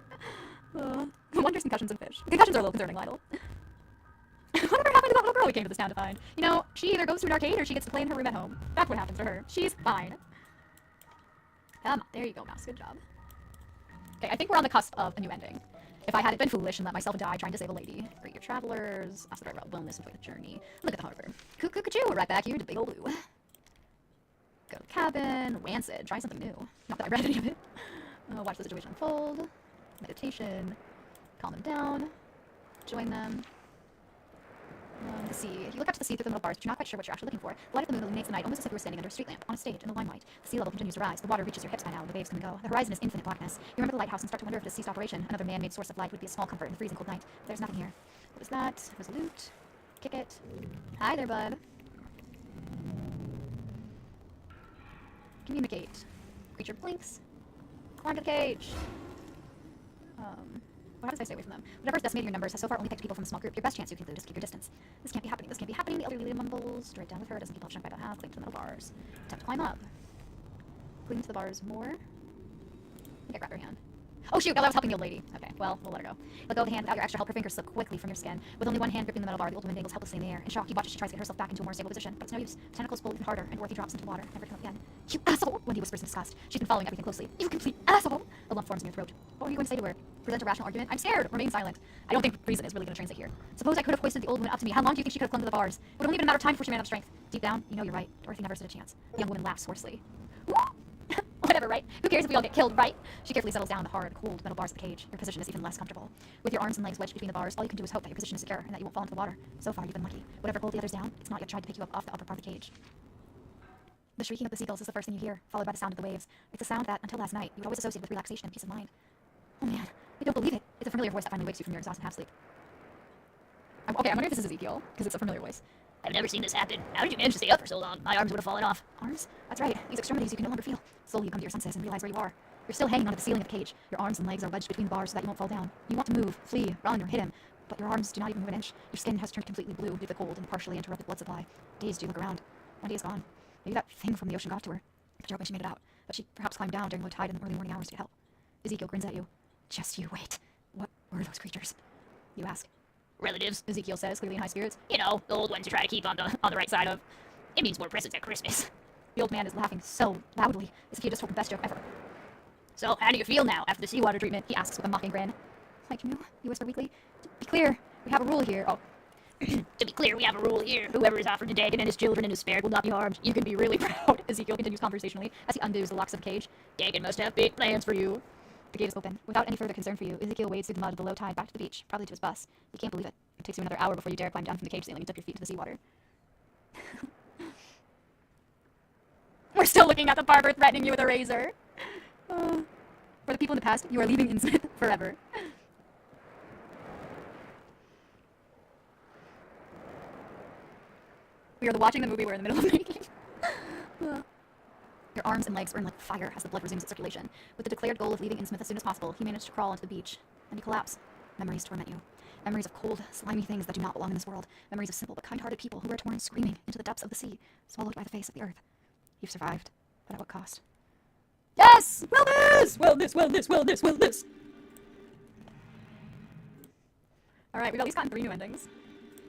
Wonders, concussions, and fish. Concussions are a little concerning, Lionel. Whatever happened to that little girl we came to this town to find? You know, she either goes to an arcade or she gets to play in her room at home. That's what happens to her. She's fine. Come on, there you go, mouse. Good job. Okay, I think we're on the cusp of a new ending. If I hadn't been foolish and let myself die trying to save a lady. Greet your travelers. Ask the right route, wellness, enjoy the journey. Look at the harbor. Cuckoo, right back here to Big Ol' Blue. Go to the cabin. Rancid. Try something new. Not that I read any of it. Watch the situation unfold. Meditation. Calm them down. Join them. The sea. You look up to the sea through the metal bars, but you're not quite sure what you're actually looking for. The light of the moon illuminates the night, almost as if you were standing under a street lamp, on a stage, in the limelight. The sea level continues to rise. The water reaches your hips by now, and the waves come and go. The horizon is infinite blackness. You remember the lighthouse and start to wonder if it has ceased operation. Another man-made source of light would be a small comfort in the freezing cold night. But there's nothing here. What is that? Resolute. Kick it. Hi there, bud. Communicate. Creature blinks. Climb to the cage. How does I stay away from them? Whatever's decimating your numbers has so far only picked people from a small group. Your best chance, you conclude, is to keep your distance. This can't be happening. This can't be happening. The elderly lady mumbles. Straight down with her. Doesn't keep all chunk by about half. Cling to the metal bars. Attempt to climb up. Cling to the bars more. I think I grabbed her hand. Oh shoot, no, that was helping the old lady. Okay, well, we'll let her go. Let go of the hand without your extra help. Her fingers slip quickly from your skin. With only one hand gripping the metal bar, the old woman dangles helplessly in the air. In shock, you watch as she tries to get herself back into a more stable position. But it's no use. The tentacles pull even harder, and Dorothy drops into the water, never to come up again. You asshole! Wendy whispers in disgust. She's been following everything closely. You complete asshole! A lump forms in your throat. What were you going to say to her? Present a rational argument? I'm scared! Remain silent. I don't think reason is really going to translate here. Suppose I could have hoisted the old woman up to me. How long do you think she could have clung to the bars? It would only been a matter of time before she ran out of strength. Deep down, you know you're right. Dorothy never stood a chance. The young woman laughs hoarsely. Whatever, right? Who cares if we all get killed, right? She carefully settles down the hard, cold metal bars of the cage. Your position is even less comfortable. With your arms and legs wedged between the bars, all you can do is hope that your position is secure and that you won't fall into the water. So far, you've been lucky. Whatever pulled the others down, it's not yet tried to pick you up off the upper part of the cage. The shrieking of the seagulls is the first thing you hear, followed by the sound of the waves. It's a sound that, until last night, you would always associate with relaxation and peace of mind. Oh man, I don't believe it. It's a familiar voice that finally wakes you from your exhausted half-sleep. Okay, I'm wondering if this is Ezekiel, because it's a familiar voice. I've never seen this happen. How did you manage to stay up for so long? My arms would have fallen off. Arms? That's right. These extremities you can no longer feel. Slowly you come to your senses and realize where you are. You're still hanging onto the ceiling of the cage. Your arms and legs are wedged between the bars so that you won't fall down. You want to move, flee, run, or hit him, but your arms do not even move an inch. Your skin has turned completely blue due to the cold and partially interrupted blood supply. Dazed, you look around. Wendy is gone. Maybe that thing from the ocean got to her. But you're hoping she made it out. But she perhaps climbed down during low tide in the early morning hours to get help. Ezekiel grins at you. Just you wait. What were those creatures? You ask. Relatives. Ezekiel says, clearly in high spirits. You know, the old ones you try to keep on the right side of. It means more presents at Christmas. The old man is laughing so loudly, as if he had just told the best joke ever. So, how do you feel now after the seawater treatment? He asks with a mocking grin. Like you whisper weakly. Be clear, we have a rule here. Oh. To be clear, we have a rule here. Whoever is offered to Dagon and his children and is spared will not be harmed. You can be really proud, Ezekiel continues conversationally, as he undoes the locks of the cage. Dagon must have big plans for you. The gate is open. Without any further concern for you, Ezekiel wades through the mud of the low tide back to the beach, probably to his bus. You can't believe it. It takes you another hour before you dare climb down from the cage ceiling and dip your feet into the seawater. We're still looking at the barber threatening you with a razor. For the people in the past, you are leaving Innsmouth forever. We are watching the movie we're in the middle of making. Your arms and legs burn like fire as the blood resumes its circulation. With the declared goal of leaving Innsmouth as soon as possible, you manage to crawl onto the beach. And you collapse. Memories torment you. Memories of cold, slimy things that do not belong in this world. Memories of simple but kind-hearted people who are torn screaming into the depths of the sea, swallowed by the face of the earth. You've survived, but at what cost? Yes! Wellness! Wellness, wellness, wellness, wellness! Alright, we've at least gotten 3 new endings.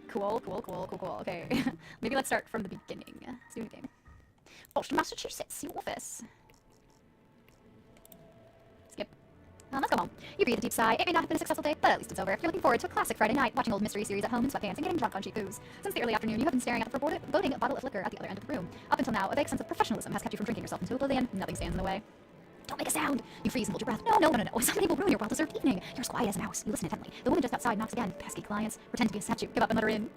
Cool. Okay. Maybe let's start from the beginning. Let's do a game. Boston, Massachusetts, the office. Skip. Let's go home. You breathe a deep sigh. It may not have been a successful day, but at least it's over. You're looking forward to a classic Friday night, watching old mystery series at home in sweatpants and getting drunk on cheap booze. Since the early afternoon, you have been staring at the foreboding bottle of liquor at the other end of the room. Up until now, a vague sense of professionalism has kept you from drinking yourself into oblivion. Nothing stands in the way. Don't make a sound. You freeze and hold your breath. No. Somebody will ruin your well-deserved evening. You're as quiet as a mouse. You listen intently. The woman just outside knocks again. Pesky clients. Pretend to be a statue. Give up and let her in.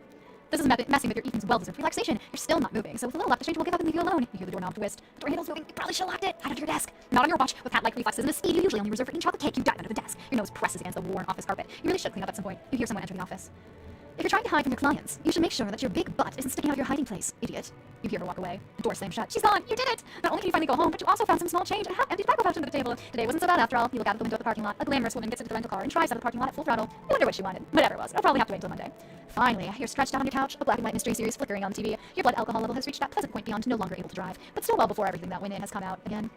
This is messing with your evening's well-deserved relaxation. You're still not moving, so with a little luck, the stranger will give up and leave you alone. You hear the doorknob twist. The door handle's moving. You probably should have locked it. Hide under your desk. Not on your watch. With cat-like reflexes and a speed you usually only reserve for eating chocolate cake, you dive under the desk. Your nose presses against the worn office carpet. You really should clean up at some point. You hear someone enter the office. If you're trying to hide from your clients, you should make sure that your big butt isn't sticking out of your hiding place, idiot. You hear her walk away. The door slams shut. She's gone. You did it. Not only can you finally go home, but you also found some small change and a half-empty tobacco pouch under the table. Today wasn't so bad after all. You look out of the window of the parking lot. A glamorous woman gets into the rental car and drives out of the parking lot at full throttle. You wonder what she wanted. Whatever it was. I'll probably have to wait until Monday. Finally, you're stretched out on your couch, a black and white mystery series flickering on TV. Your blood alcohol level has reached that pleasant point beyond no longer able to drive, but still well before everything that went in has come out again.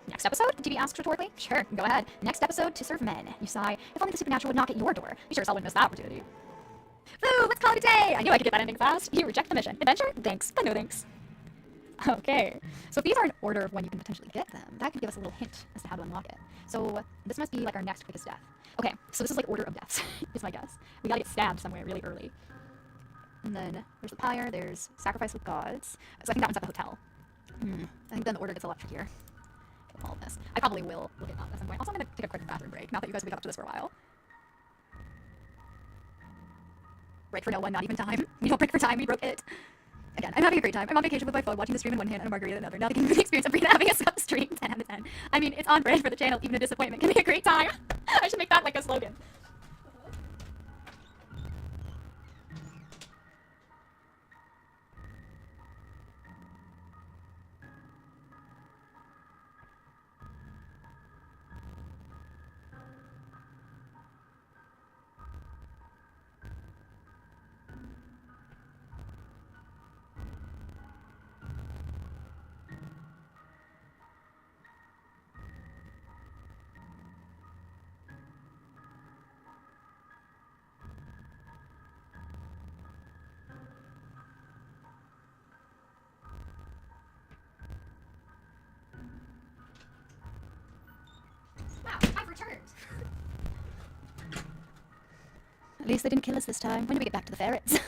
Next episode? TV asks rhetorically. Sure, go ahead. Next episode, to serve men. You sigh. If only the supernatural would knock at your door. You sure as hell wouldn't miss that opportunity. Boo! Let's call it a day! I knew I could get that ending fast. You reject the mission. Adventure? Thanks, but no thanks. Okay, so if these are in order of when you can potentially get them, that could give us a little hint as to how to unlock it. So this must be like our next quickest death. Okay, so this is like order of deaths, is my guess. We gotta get stabbed somewhere really early. And then there's the pyre, there's sacrifice with gods. So I think that one's at the hotel. I think then the order gets a lot trickier. With all of this. I probably will look at that at some point. Also, I'm gonna take a quick bathroom break, not that you guys will be up to this for a while. Break for no one, not even time. We don't break for time, we broke it. Again, I'm having a great time. I'm on vacation with my phone, watching the stream in one hand and a margarita in another. Now thinking of the experience of Brina having a sub stream 10 out of 10. I mean, it's on brand for the channel, even a disappointment can be a great time. I should make that like a slogan. Wow, I've returned! At least they didn't kill us this time. When do we get back to the ferrets?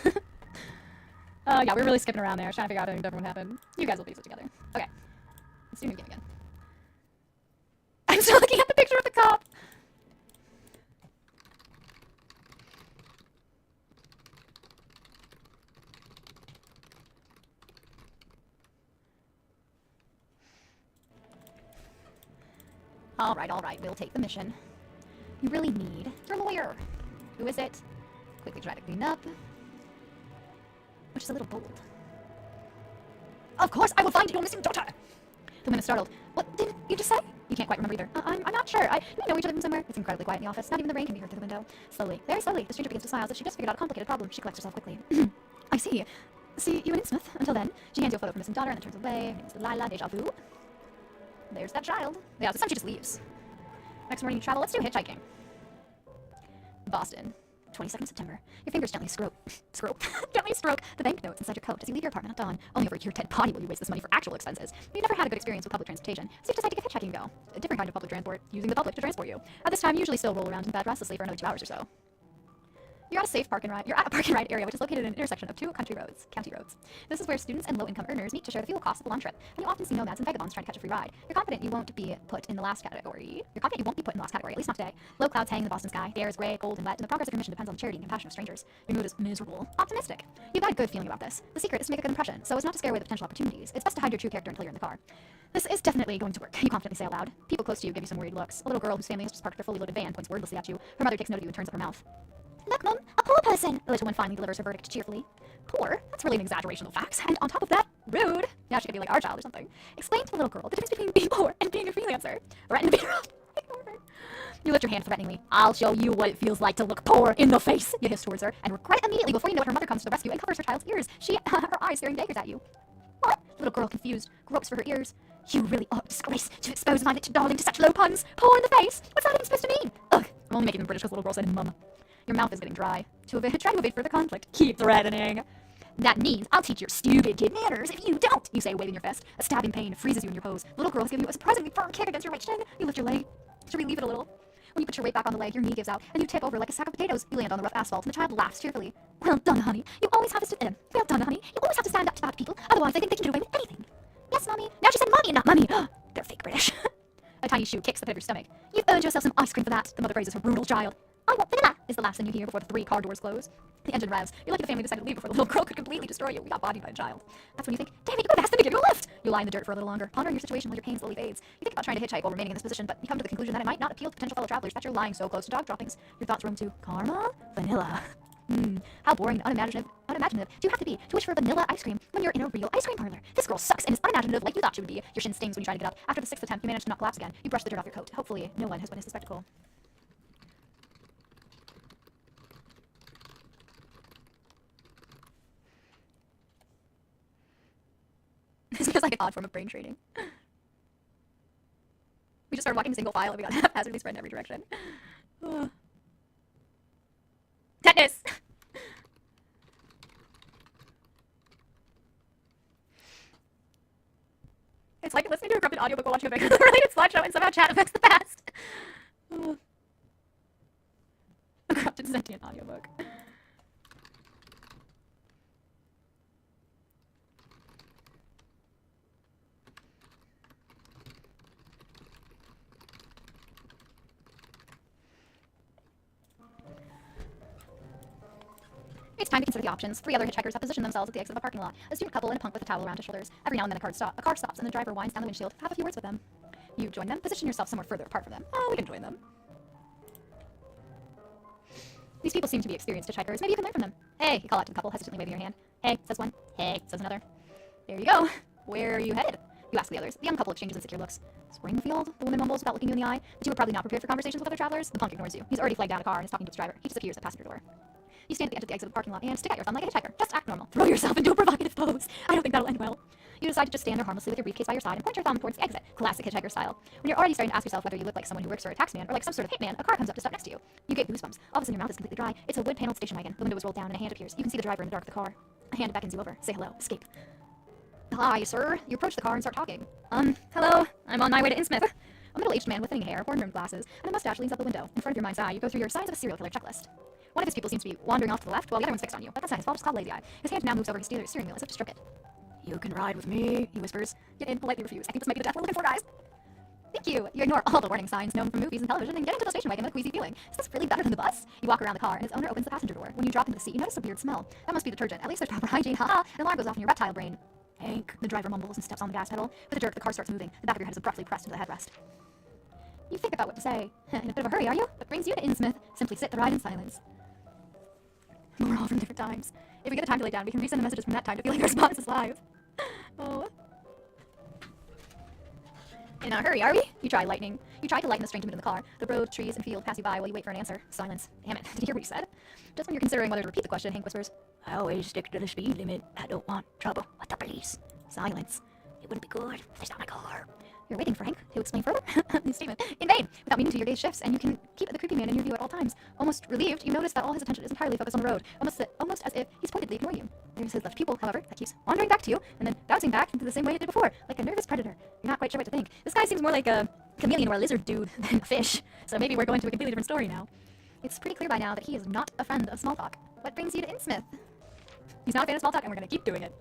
Yeah, we're really skipping around there, trying to figure out how everyone happened. You guys will piece it together. Okay. Let's do new game again. I'm still looking at the picture of the cop! Alright, we'll take the mission. You really need your lawyer. Who is it? Quickly try to clean up. Which is a little bold. Of course I will find your missing daughter! The woman is startled. What did you just say? You can't quite remember either. I'm not sure. We know each other from somewhere. It's incredibly quiet in the office. Not even the rain can be heard through the window. Slowly, very slowly, the stranger begins to smile as if she just figured out a complicated problem. She collects herself quickly. I see. See you in Innsmouth. Until then, she hands you a photo of her missing daughter and then turns away. It's Delilah, deja vu. There's that child. Yeah, this time she just leaves. Next morning you travel. Let's do hitchhiking. Boston, 22nd September. Your fingers gently gently stroke the banknotes inside your coat as you leave your apartment at dawn. Only over your dead body will you waste this money for actual expenses. You never had a good experience with public transportation, so you decide to give hitchhiking a go. A different kind of public transport, using the public to transport you. At this time, you usually still roll around in bed restlessly for another 2 hours or so. You're at a park and ride area which is located in an intersection of 2 county roads. This is where students and low-income earners meet to share the fuel costs of the long trip, and you often see nomads and vagabonds trying to catch a free ride. You're confident you won't be put in the last category. At least not today. Low clouds hang in the Boston sky. The air is gray, cold, and wet, and the progress of your mission depends on the charity and compassion of strangers. Your mood is miserable. Optimistic. You've got a good feeling about this. The secret is to make a good impression, so as not to scare away the potential opportunities. It's best to hide your true character until you're in the car. This is definitely going to work, you confidently say aloud. People close to you give you some worried looks. A little girl whose family has just parked their fully loaded van points wordlessly at you. Her mother takes note of you and turns up her mouth. Look, Mum, a poor person! The little one finally delivers her verdict cheerfully. Poor? That's really an exaggeration of facts. And on top of that, rude. Yeah, she could be like our child or something. Explain to the little girl the difference between being poor and being a freelancer. Threaten to beat her up. You lift your hand threateningly. I'll show you what it feels like to look poor in the face, you hiss towards her, and regret immediately before you know it her mother comes to the rescue and covers her child's ears. Her eyes staring daggers at you. What? The little girl, confused, gropes for her ears. You really are a disgrace to expose my little darling to such low puns. Poor in the face? What's that even supposed to mean? Ugh, I'm only making them British because the little girl said mum. Your mouth is getting dry. Try to evade further conflict. Keep threatening. That means I'll teach your stupid kid manners if you don't, you say, waving your fist. A stabbing pain freezes you in your pose. The little girl has given you a surprisingly firm kick against your right shin. You lift your leg. Should we leave it a little? When you put your weight back on the leg, your knee gives out, and you tip over like a sack of potatoes. You land on the rough asphalt, and the child laughs cheerfully. Well done, honey. You always have to well done, honey. You always have to stand up to bad people. Otherwise, they think they can get away with anything. Yes, Mommy. Now she said Mommy and not Mummy. They're fake British. A tiny shoe kicks the pit of your stomach. You've earned yourself some ice cream for that. The mother praises her brutal child. I want vanilla, is the last thing you hear before the 3 car doors close. The engine revs. You're lucky the family decided to leave before the little girl could completely destroy you. We got bodied by a child. That's when you think, damn it, you could have asked them to give you a lift. You lie in the dirt for a little longer, pondering your situation while your pain slowly fades. You think about trying to hitchhike while remaining in this position, but you come to the conclusion that it might not appeal to potential fellow travelers that you're lying so close to dog droppings. Your thoughts roam to caramel, vanilla. How boring and unimaginative do you have to be to wish for vanilla ice cream when you're in a real ice cream parlor? This girl sucks and is unimaginative like you thought she would be. Your shin stings when you try to get up. After the 6th attempt, you manage to not collapse again. You brush the dirt off your coat. Hopefully, no one has witnessed the spectacle. This feels like an odd form of brain training. We just started walking single file and we got haphazardly spread in every direction. Tetanus! It's like listening to a corrupted audiobook while watching a related slideshow and somehow chat affects the past. A corrupted sentient audiobook. It's time to consider the options. 3 other hitchhikers have positioned themselves at the exit of a parking lot. A student couple and a punk with a towel around his shoulders. Every now and then a car stops and the driver winds down the windshield. Have a few words with them. You join them. Position yourself somewhere further apart from them. Oh, we can join them. These people seem to be experienced hitchhikers. Maybe you can learn from them. Hey, you call out to the couple, hesitantly waving your hand. Hey, says one. Hey, says another. There you go. Where are you headed? You ask the others. The young couple exchanges insecure looks. Springfield? The woman mumbles without looking you in the eye. The two are probably not prepared for conversations with other travelers. The punk ignores you. He's already flagged down a car and is talking to its driver. He disappears at the passenger door. You stand at the edge of the exit of the parking lot and stick out your thumb like a hitchhiker. Just act normal. Throw yourself into a provocative pose. I don't think that'll end well. You decide to just stand there harmlessly with your briefcase by your side and point your thumb towards the exit. Classic hitchhiker style. When you're already starting to ask yourself whether you look like someone who works for a taxman or like some sort of hitman, a car comes up to stop next to you. You get goosebumps. All of a sudden your mouth is completely dry. It's a wood-paneled station wagon. The window is rolled down and a hand appears. You can see the driver in the dark of the car. A hand beckons you over. Say hello. Escape. Hi, sir. You approach the car and start talking. Hello. I'm on my way to Innsmouth. A middle-aged man with thinning hair, horn-rimmed glasses, and a mustache leans out the window. In front of your mind's eye, you go through your signs of a serial killer checklist. One of his people seems to be wandering off to the left, while the other one's fixed on you. But that's not his fault, it's called lazy eye. His hand now moves over his steering wheel as if to stroke it. You can ride with me, he whispers. Get in, politely refuse. I think this might be the death we're looking for, guys. Thank you. You ignore all the warning signs known from movies and television and get into the station wagon with a queasy feeling. Is this really better than the bus? You walk around the car and its owner opens the passenger door. When you drop into the seat, you notice a weird smell. That must be detergent. At least there's proper hygiene. Haha. An alarm goes off in your reptile brain. Hank, the driver mumbles and steps on the gas pedal. With a jerk, the car starts moving. The back of your head is abruptly pressed into the headrest. You think about what to say. In a bit of a hurry, are you? What brings you to Innsmouth? Simply sit the ride in silence. We're all from different times. If we get the time delay down, we can resend the messages from that time to feel like our response is live. Oh. In a hurry, are we? You try to lighten the strange mood in the car. The road, trees, and field pass you by while you wait for an answer. Silence. Damn it. Did you hear what he said? Just when you're considering whether to repeat the question, Hank whispers, I always stick to the speed limit. I don't want trouble with the police. Silence. It wouldn't be good. It's not my car. You're waiting for Hank to explain further his statement. In vain! Without meaning to, your gaze shifts, and you can keep the creepy man in your view at all times. Almost relieved, you notice that all his attention is entirely focused on the road, almost as if he's pointedly ignoring you. There's his left pupil, however, that keeps wandering back to you, and then bouncing back into the same way it did before, like a nervous predator. You're not quite sure what to think. This guy seems more like a chameleon or a lizard dude than a fish, so maybe we're going to a completely different story now. It's pretty clear by now that he is not a friend of small talk. What brings you to Innsmouth? He's not a fan of small talk, and we're going to keep doing it.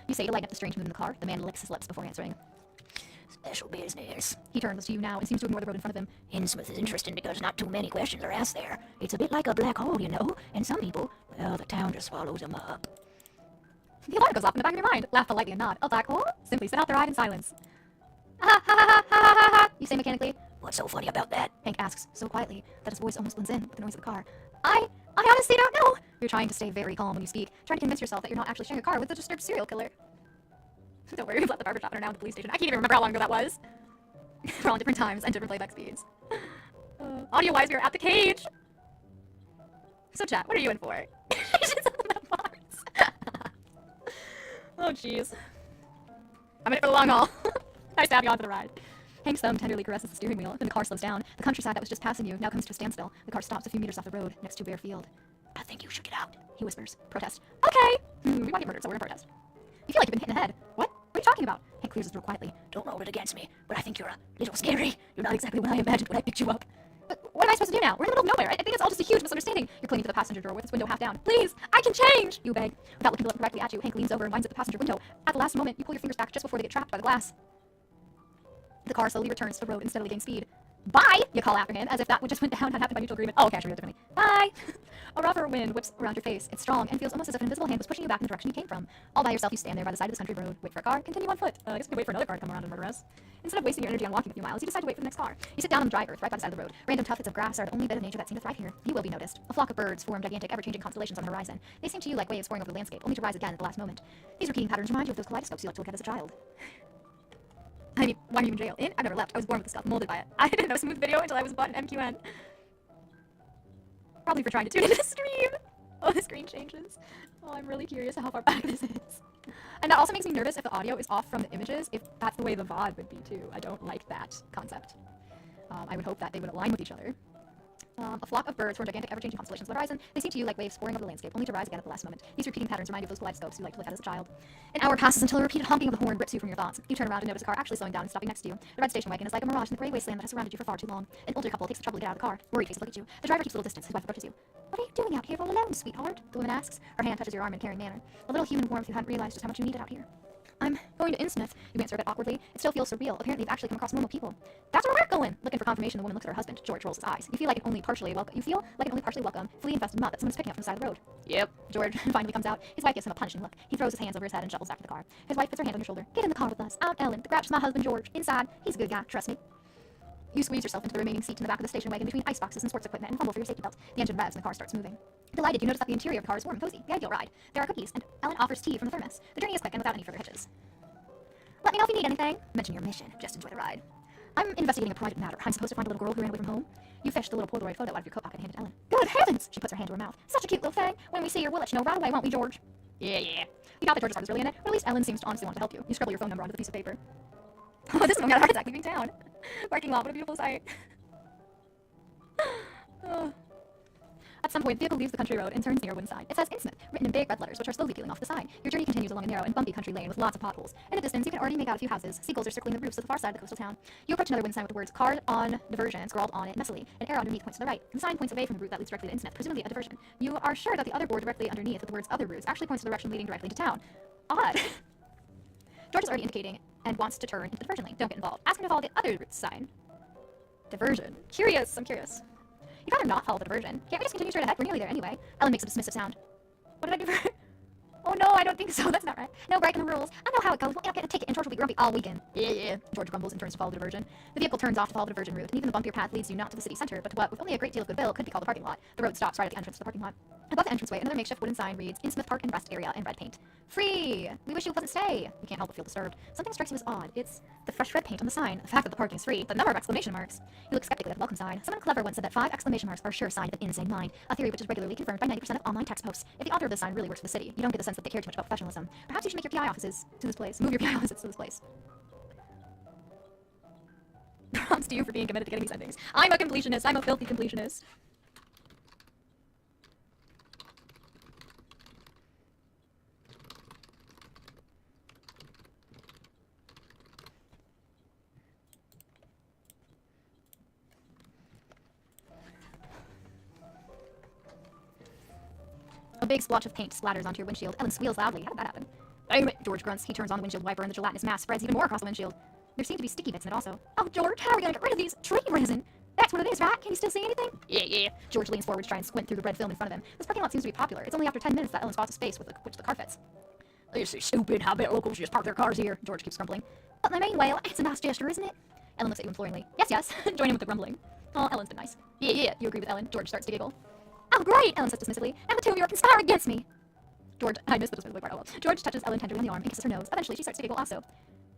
You say to lighten up the strange mood in the car. The man licks his lips before answering. Special business. He turns to you now and seems to ignore the road in front of him. Innsmouth is interesting because not too many questions are asked there. It's a bit like a black hole, you know, and some people, well, the town just swallows them up. The alarm goes off in the back of your mind. Laugh politely and nod. A black hole? Simply sit out the ride in silence. Ha ha ha ha ha ha! You say mechanically. What's so funny about that? Hank asks, so quietly that his voice almost blends in with the noise of the car. I honestly don't know. You're trying to stay very calm when you speak, trying to convince yourself that you're not actually sharing a car with a disturbed serial killer. Don't worry, we've left the barbershop and are now at the police station. I can't even remember how long ago that was. We're all in different times and different playback speeds. Audio-wise, we are at the cage. So chat, what are you in for? Oh jeez. I'm in it for the long haul. Nice to have you on for the ride. Hank's thumb tenderly caresses the steering wheel, then the car slows down. The countryside that was just passing you now comes to a standstill. The car stops a few meters off the road, next to a bare field. I think you should get out, he whispers. Protest. Okay! We want to get murdered, so we're gonna protest. You feel like you've been hit in the head. What? What are you talking about? Hank clears his throat quietly. Don't hold it against me, but I think you're a little scary. You're not exactly what I imagined when I picked you up. But what am I supposed to do now? We're in the middle of nowhere. I think it's all just a huge misunderstanding. You're clinging to the passenger door with its window half down. Please, I can change! You beg. Without looking directly at you, Hank leans over and winds at the passenger window. At the last moment, you pull your fingers back just before they get trapped by the glass. The car slowly returns to the road and steadily gains speed. Bye! You call after him, as if that what just went down had happened by mutual agreement. Oh, okay, I should read it differently. Bye! A rougher wind whips around your face. It's strong and feels almost as if an invisible hand was pushing you back in the direction you came from. All by yourself, you stand there by the side of this country road. Wait for a car. Continue on foot. I guess you can wait for another car to come around and murder us. Instead of wasting your energy on walking a few miles, you decide to wait for the next car. You sit down on the dry earth right by the side of the road. Random tufts of grass are the only bit of nature that seem to thrive here. You will be noticed. A flock of birds form gigantic, ever-changing constellations on the horizon. They seem to you like waves soaring over the landscape, only to rise again at the last moment. These repeating patterns remind you of those kaleidoscopes you liked to look at as a child. I mean, why are you in jail? I've never left. I was born with this stuff, molded by it. I didn't know smooth video until I was bought in MQN. Probably for trying to tune into the stream. Oh, the screen changes. Oh, I'm really curious how far back this is. And that also makes me nervous if the audio is off from the images, if that's the way the VOD would be too. I don't like that concept. I would hope that they would align with each other. A flock of birds form gigantic, ever-changing constellations on the horizon. They seem to you like waves soaring over the landscape, only to rise again at the last moment. These repeating patterns remind you of those kaleidoscopes you liked to look at as a child. An hour passes until a repeated honking of the horn rips you from your thoughts. You turn around and notice a car actually slowing down and stopping next to you. The red station wagon is like a mirage in the gray wasteland that has surrounded you for far too long. An older couple takes the trouble to get out of the car. Worried faces look at you. The driver keeps a little distance. His wife approaches you. What are you doing out here all alone, sweetheart? The woman asks. Her hand touches your arm in a caring manner. A little human warmth you hadn't realized just how much you needed out here. I'm going to Innsmouth, you answer a bit awkwardly. It still feels surreal. Apparently you've actually come across normal people. That's where we're going! Looking for confirmation, the woman looks at her husband. George rolls his eyes. You feel like an only partially welcome, flea-infested mud that someone's picking up from the side of the road. Yep. George finally comes out. His wife gives him a punishing look. He throws his hands over his head and shuffles back to the car. His wife puts her hand on your shoulder. Get in the car with us. I'm Ellen. The Grouch is my husband, George. Inside. He's a good guy. Trust me. You squeeze yourself into the remaining seat in the back of the station wagon between ice boxes and sports equipment and fumble for your safety belt. The engine revs and the car starts moving. Delighted, you notice that the interior of the car is warm and cozy. The ideal ride. There are cookies, and Ellen offers tea from the thermos. The journey is quick and without any further hitches. Let me know if you need anything. Mention your mission. Just enjoy the ride. I'm investigating a private matter. I'm supposed to find a little girl who ran away from home. You fish the little Polaroid photo out of your coat pocket and hand it to Ellen. Good heavens! She puts her hand to her mouth. Such a cute little thing. When we see her, we'll let you know right away, won't we, George? Yeah. You doubt that George's heart is really in it, or at least Ellen seems to honestly want to help you. You scribble your phone number onto the piece of paper. Oh, this one got a heart attack leaving town. Parking lot, what a beautiful sight. Oh. At some point, the vehicle leaves the country road and turns near one side. It says Innsmouth, written in big red letters, which are slowly peeling off the side. Your journey continues along a narrow and bumpy country lane with lots of potholes. In the distance, you can already make out a few houses. Seagulls are circling the roofs of the far side of the coastal town. You approach another wind sign with the words "Car on Diversion" scrawled on it messily. An arrow underneath points to the right. The sign points away from the route that leads directly to Innsmouth, presumably a diversion. You are sure that the other board directly underneath with the words "Other routes" actually points to the direction leading directly to town. Odd. George is already indicating and wants to turn into the diversion lane. Don't get involved. Ask him to follow the other route sign. Diversion. Curious. I'm curious. You'd rather not follow the diversion. Can't we just continue straight ahead? We're nearly there anyway. Ellen makes a dismissive sound. What did I do for her? Oh no, I don't think so. That's not right. No breaking the rules. I know how it goes. We'll end up getting a ticket and George will be grumpy all weekend. Yeah. George grumbles and turns to follow the diversion. The vehicle turns off to follow the diversion route, and even the bumpier path leads you not to the city center, but to what, with only a great deal of goodwill, could be called a parking lot. The road stops right at the entrance to the parking lot. Above the entranceway, another makeshift wooden sign reads, Innsmouth Park and Rest Area in red paint. Free! We wish you a pleasant stay! You can't help but feel disturbed. Something strikes you as odd. It's the fresh red paint on the sign, the fact that the parking is free, the number of exclamation marks. You look skeptically at the welcome sign. Someone clever once said that 5 exclamation marks are a sure sign of an insane mind, a theory which is regularly confirmed by 90% of online text posts. If the author of the sign really works for the city, you don't get the sense that they care too much about professionalism. Perhaps you should make your PI offices to this place. Move your PI offices to this place. Props to you for being committed to getting these endings. I'm a completionist. I'm a filthy completionist. A big splotch of paint splatters onto your windshield. Ellen squeals loudly. How did that happen? Damn it, George grunts. He turns on the windshield wiper and the gelatinous mass spreads even more across the windshield. There seem to be sticky bits in it also. Oh, George, how are we gonna get rid of these tree resin? That's what it is, right? Can you still see anything? Yeah. George leans forward to try and squint through the red film in front of him. This parking lot seems to be popular. It's only after 10 minutes that Ellen spots a space with which the car fits. This is stupid. I bet locals just park their cars here. George keeps grumbling. But my main whale, it's a nice gesture, isn't it? Ellen looks at you imploringly. Yes. Join in with the grumbling. Oh, Ellen's been nice. Yeah. You agree with Ellen. George starts to giggle. Oh, great, Ellen says dismissively. And the two of you are conspiring against me. George, I missed the dismissively part. Oh well. George touches Ellen tenderly on the arm and kisses her nose. Eventually, she starts to giggle also.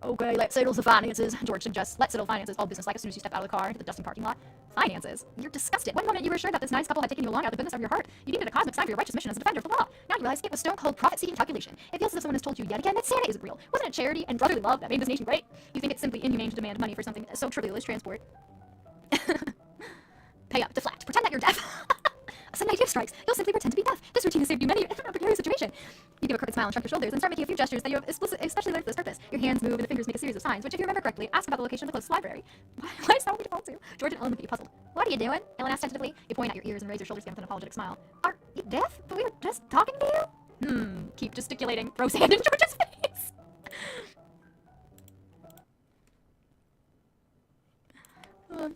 Okay, let's settle the finances. George suggests, let's settle finances. All business like as soon as you step out of the car into the dusty parking lot. Finances? You're disgusted. One moment you were sure that this nice couple had taken you along out of the goodness of your heart. You deemed it a cosmic sign for your righteous mission as a defender of the law. Now you realize it was stone-cold profit-seeking calculation. It feels as if someone has told you yet again that Santa isn't real. Wasn't it charity and brotherly love that made this nation great? You think it's simply inhumane to demand money for something so trivial as transport. Pay up, deflect, pretend that you're deaf. A sudden idea strikes. You'll simply pretend to be deaf. This routine has saved you many a precarious situation. You give a crooked smile and shrug your shoulders, and start making a few gestures that you have especially learned for this purpose. Your hands move, and the fingers make a series of signs, which, if you remember correctly, ask about the location of the closest library. Why is that what we default to? George and Ellen look at you puzzled. What are you doing? Ellen asks tentatively. You point at your ears and raise your shoulders again with an apologetic smile. Are you deaf? But we were just talking to you? Keep gesticulating. Throws hand in George's face.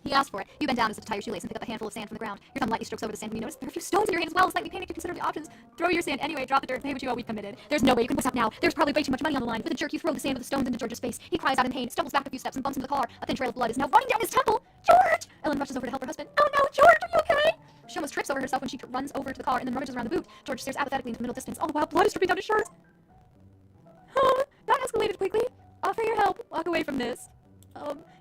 He asked for it. You bend down as if to tie your shoelace and pick up a handful of sand from the ground. Your thumb lightly strokes over the sand when you notice there are a few stones in your hand as well. Slightly panicked, you consider the options. Throw your sand anyway, drop the dirt, pay what you owe, we've committed. There's no way you can what's up now. There's probably way too much money on the line. With a jerk, you throw the sand with the stones into George's face. He cries out in pain, stumbles back a few steps, and bumps into the car. A thin trail of blood is now running down his temple. George! Ellen rushes over to help her husband. Oh no, George, are you okay? She almost trips over herself when she runs over to the car and then rummages around the boot. George stares apathetically into the middle distance. All the while, blood is dripping down his shirt. That escalated quickly. Offer your help. Walk away from this.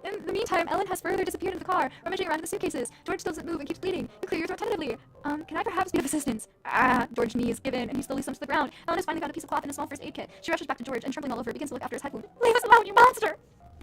In the meantime, Ellen has further disappeared into the car, rummaging around in the suitcases. George still doesn't move and keeps bleeding. You clear your throat tentatively. Can I perhaps be of assistance? George's knees give in, and he slowly slumps to the ground. Ellen has finally found a piece of cloth and a small first aid kit. She rushes back to George, and trembling all over, begins to look after his head wound. Leave us alone, you monster!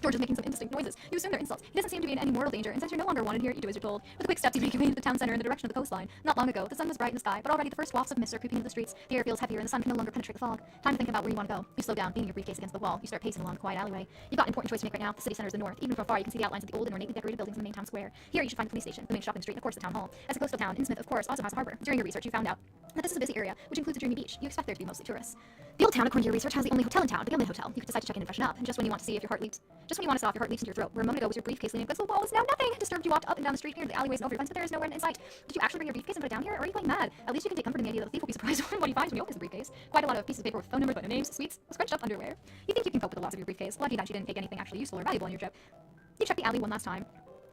George is making some indistinct noises. You assume they're insults. He doesn't seem to be in any mortal danger, and since you're no longer wanted here, you do as you're told. With a quick step, you make your way into the town center in the direction of the coastline. Not long ago, the sun was bright in the sky, but already the first wafts of mist are creeping into the streets. The air feels heavier, and the sun can no longer penetrate the fog. Time to think about where you want to go. You slow down, leaning your briefcase against the wall. You start pacing along the quiet alleyway. You've got an important choice to make right now. The city center is the north. Even from afar, you can see the outlines of the old and ornately decorated buildings in the main town square. Here, you should find the police station, the main shopping street, and of course the town hall. As a coastal town, Innsmouth, of course, also has a harbor. During your research, you found out that this is a busy area, which includes a dreamy beach. You expect there to be mostly tourists. The old town, according to your research, has the only hotel in town, the Gimlet Hotel. You could decide to check in and freshen up, and just when you want to see if your heart leaps, just when you want to stop, your heart leaps into your throat. Where a moment ago was your briefcase leaning against the wall is now nothing. Disturbed, you walked up and down the street near the alleyways and over the fence, but there is nowhere in sight. Did you actually bring your briefcase and put it down here, or are you going mad? At least you can take comfort in the idea that the thief will be surprised when what he finds when he opens the briefcase. Quite a lot of pieces of paper with phone numbers, names, sweets, scrunched up underwear. You think you can cope with the loss of your briefcase. Lucky that you didn't take anything actually useful or valuable on your trip. You check the alley one last time.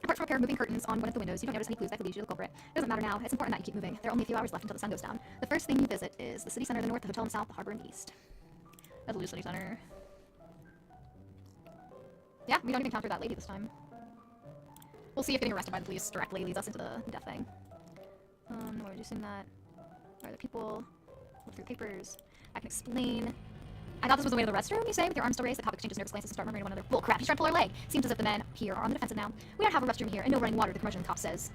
Apart from a pair of moving curtains on one of the windows, you don't notice any clues that could lead you to the culprit. It doesn't matter now. It's important that you keep moving. There are only a few hours left until the sun goes down. The first thing you visit is the city center in the north, the hotel in the south, the harbor in the east. That's the city center. Yeah, we don't even encounter that lady this time. We'll see if getting arrested by the police directly leads us into the death thing. We're reducing that. Are there people? Look through papers. I can explain. I thought this was the way to the restroom, you say, with your arms still raised. The cop exchanges nervous glances and start murmuring to one another. Bull crap, he's trying to pull her leg. Seems as if the men here are on the defensive now. We don't have a restroom here, and no running water, the curmudgeon cop says.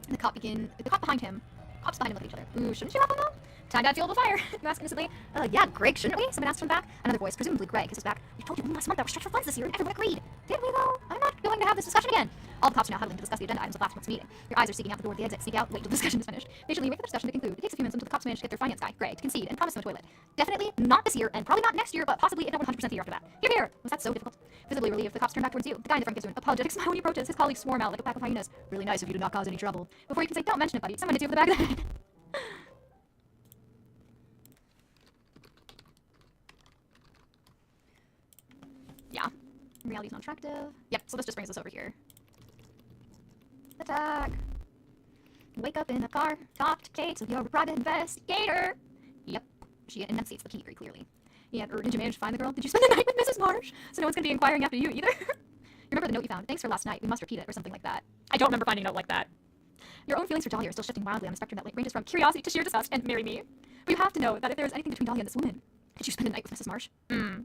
And the cop behind him look at each other. Ooh, shouldn't you help him though? Time to fuel the fire. You ask innocently. Yeah, Greg, shouldn't we? Someone asks from the back. Another voice, presumably Greg, hisses back. We told you last month that we're stretched for funds this year, and everyone agreed. Did we though? I'm not going to have this discussion again. All the cops are now huddling to discuss the agenda items of last month's meeting. Your eyes are seeking out the door of the exit. Sneak out, wait until the discussion is finished. Patiently wait for the discussion to conclude. It takes a few minutes until the cops manage to get their finance guy, Greg, to concede and promise them a toilet. Definitely not this year, and probably not next year, but possibly if not 100% the year after that. Here. Was that so difficult? Visibly relieved, the cops turn back towards you. The guy in the front gives you an apologetic smile when he approaches. His colleagues swarm out like a pack of hyenas. Really nice of you to not cause any trouble. Before you can say, don't mention it, buddy, someone hits you over the back of the head. Yeah. Reality's not attractive. Yep, so this just brings us over here. Attack! Wake up in a car, talk to Kate, so you're a private investigator! Yep, she enunciates the key very clearly. Yeah, or did you manage to find the girl? Did you spend the night with Mrs. Marsh? So no one's gonna be inquiring after you either? You remember the note you found? Thanks for last night. We must repeat it, or something like that. I don't remember finding a note like that. Your own feelings for Dahlia are still shifting wildly on a spectrum that ranges from curiosity to sheer disgust and marry me. But you have to know that if there is anything between Dahlia and this woman, did you spend the night with Mrs. Marsh?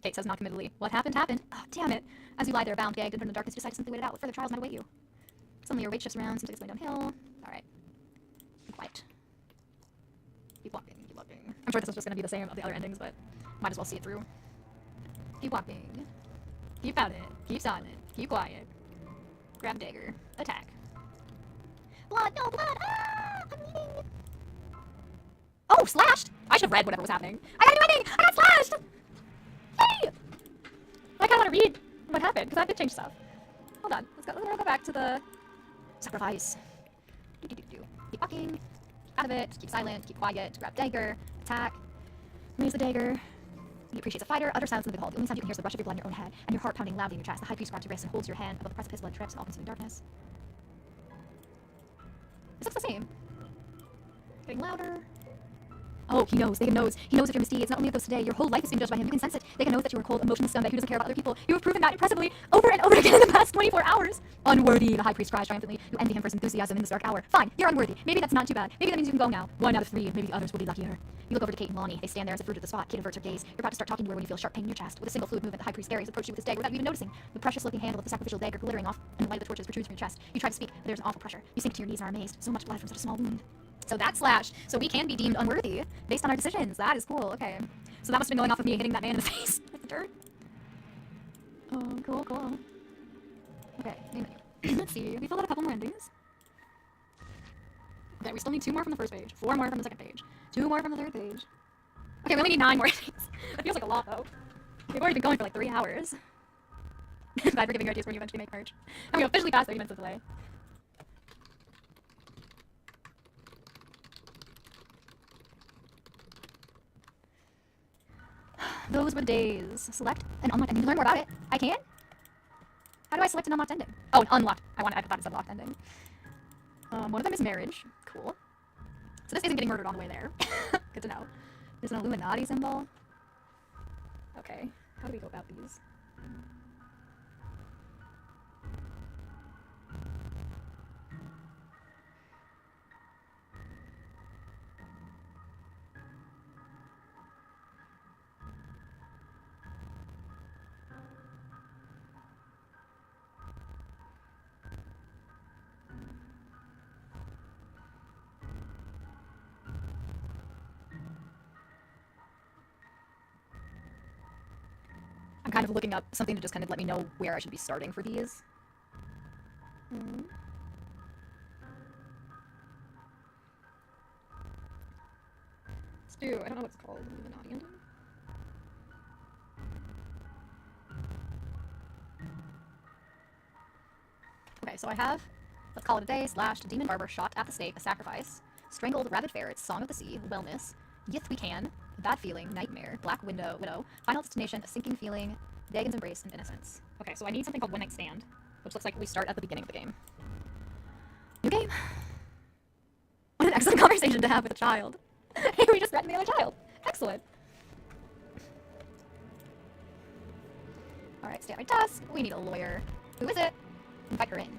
Kate says non-committally. What happened, happened. Oh, damn it. As you lie there, bound, gagged, and in the darkness, you decide to simply wait it out. What further trials might await you? Suddenly your weight shifts around, seems like it's going downhill. Alright. Be quiet. Keep walking, keep walking. I'm sure this is just going to be the same of the other endings, but might as well see it through. Keep walking. Keep at it. Keep silent. Keep quiet. Grab dagger. Attack. Blood, no blood! Ah! I'm bleeding! Oh, slashed! I should have read whatever was happening. I got a new ending! I got slashed! Hey! I kind of want to read what happened, because I did change stuff. Hold on. Let's go back to the sacrifice. Keep walking. Out of it. Keep silent. Keep quiet. Grab dagger. Attack. Raise the dagger. He appreciates a fighter. Utter silence in the hall. The only sound you can hear is the rush of your blood in your own head, and your heart pounding loudly in your chest. The high priest grabs your wrist and holds your hand above the precipice. Blood trips in all-consuming darkness. This looks the same. Getting louder. Oh, he knows. They can knows. He knows of your misdeeds. Not only of those today, your whole life is being judged by him. You can sense it. They can know that you are a cold, emotionless scumbag who doesn't care about other people. You have proven that impressively over and over again in the past 24 hours. Unworthy, the high priest cries triumphantly. You envy him for his enthusiasm in this dark hour. Fine, you're unworthy. Maybe that's not too bad. Maybe that means you can go now. 1 out of 3. Maybe the others will be luckier. You look over to Kate and Lonnie. They stand there as if rooted to the spot. Kate averts her gaze. You're about to start talking to her when you feel sharp pain in your chest. With a single fluid movement, the high priest Gary's approached you with his dagger without you even noticing. The precious-looking handle of the sacrificial dagger glittering off, and the light of the torches protrudes from your chest. You try to speak, but there's an awful pressure. You sink to your knees and are amazed. So much blood from such a small wound. So that's slash. So we can be deemed unworthy based on our decisions. That is cool. Okay. So that must have been going off of me hitting that man in the face with the dirt. Oh, cool, cool. Okay, main menu. Let's see, we filled out a couple more endings. Okay, we still need 2 more from the first page, 4 more from the second page, 2 more from the third page. Okay, we only need 9 more endings. That feels like a lot, though. We've already been going for like 3 hours. Bye for giving your ideas when you eventually make merch. And we officially passed 30 minutes of delay. Those were the days. Select an unlocked ending. To learn more about it, I can? How do I select an unlocked ending? Oh, an unlocked. I thought it said locked ending. One of them is marriage. Cool. So this isn't getting murdered on the way there. Good to know. There's an Illuminati symbol. Okay. How do we go about these? I'm kind of looking up something to just kind of let me know where I should be starting for these. Let's do, I don't know what it's called, Illuminati ending. Okay, so I have, let's call it a day, slashed, demon barber, shot at the stake, a sacrifice, strangled, rabid ferrets, song of the sea, wellness, yith we can, bad feeling, nightmare, black widow, final destination, a sinking feeling, Dagon's embrace, and innocence. Okay, so I need something called One Night Stand, which looks like we start at the beginning of the game. New game. What an excellent conversation to have with a child. Hey, we just threatened the other child. Excellent. Alright, stay at my desk. We need a lawyer. Who is it? Invite her in.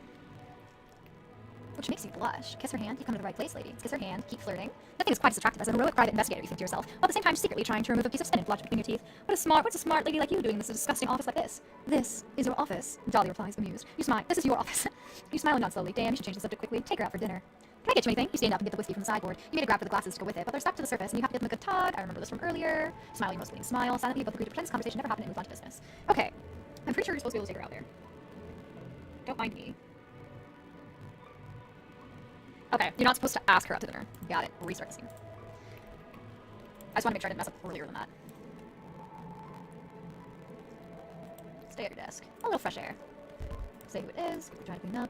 Which makes you blush. Kiss her hand, you come to the right place, lady. Kiss her hand, keep flirting. Nothing is quite as attractive as an heroic private investigator, you think to yourself, while at the same time secretly trying to remove a piece of spinach lodged between your teeth. What's a smart lady like you doing in this disgusting office like this? This is your office. Dolly replies, amused. You smile. This is your office. You smile and nod slowly. Damn, you should change the subject quickly. Take her out for dinner. Can I get you anything? You stand up and get the whiskey from the sideboard. You made a grab for the glasses to go with it, but they're stuck to the surface, and you have to give them a good tug. I remember this from earlier. Smiley most leading smile. Silently both agree to pretend this conversation never happened and move on to business. Okay. I'm pretty sure you're supposed to be able to take her out there. Don't mind me. Okay, you're not supposed to ask her out to dinner. Got it. We'll restart the scene. I just want to make sure I didn't mess up earlier than that. Stay at your desk. A little fresh air. Say who it is. We're trying to clean up.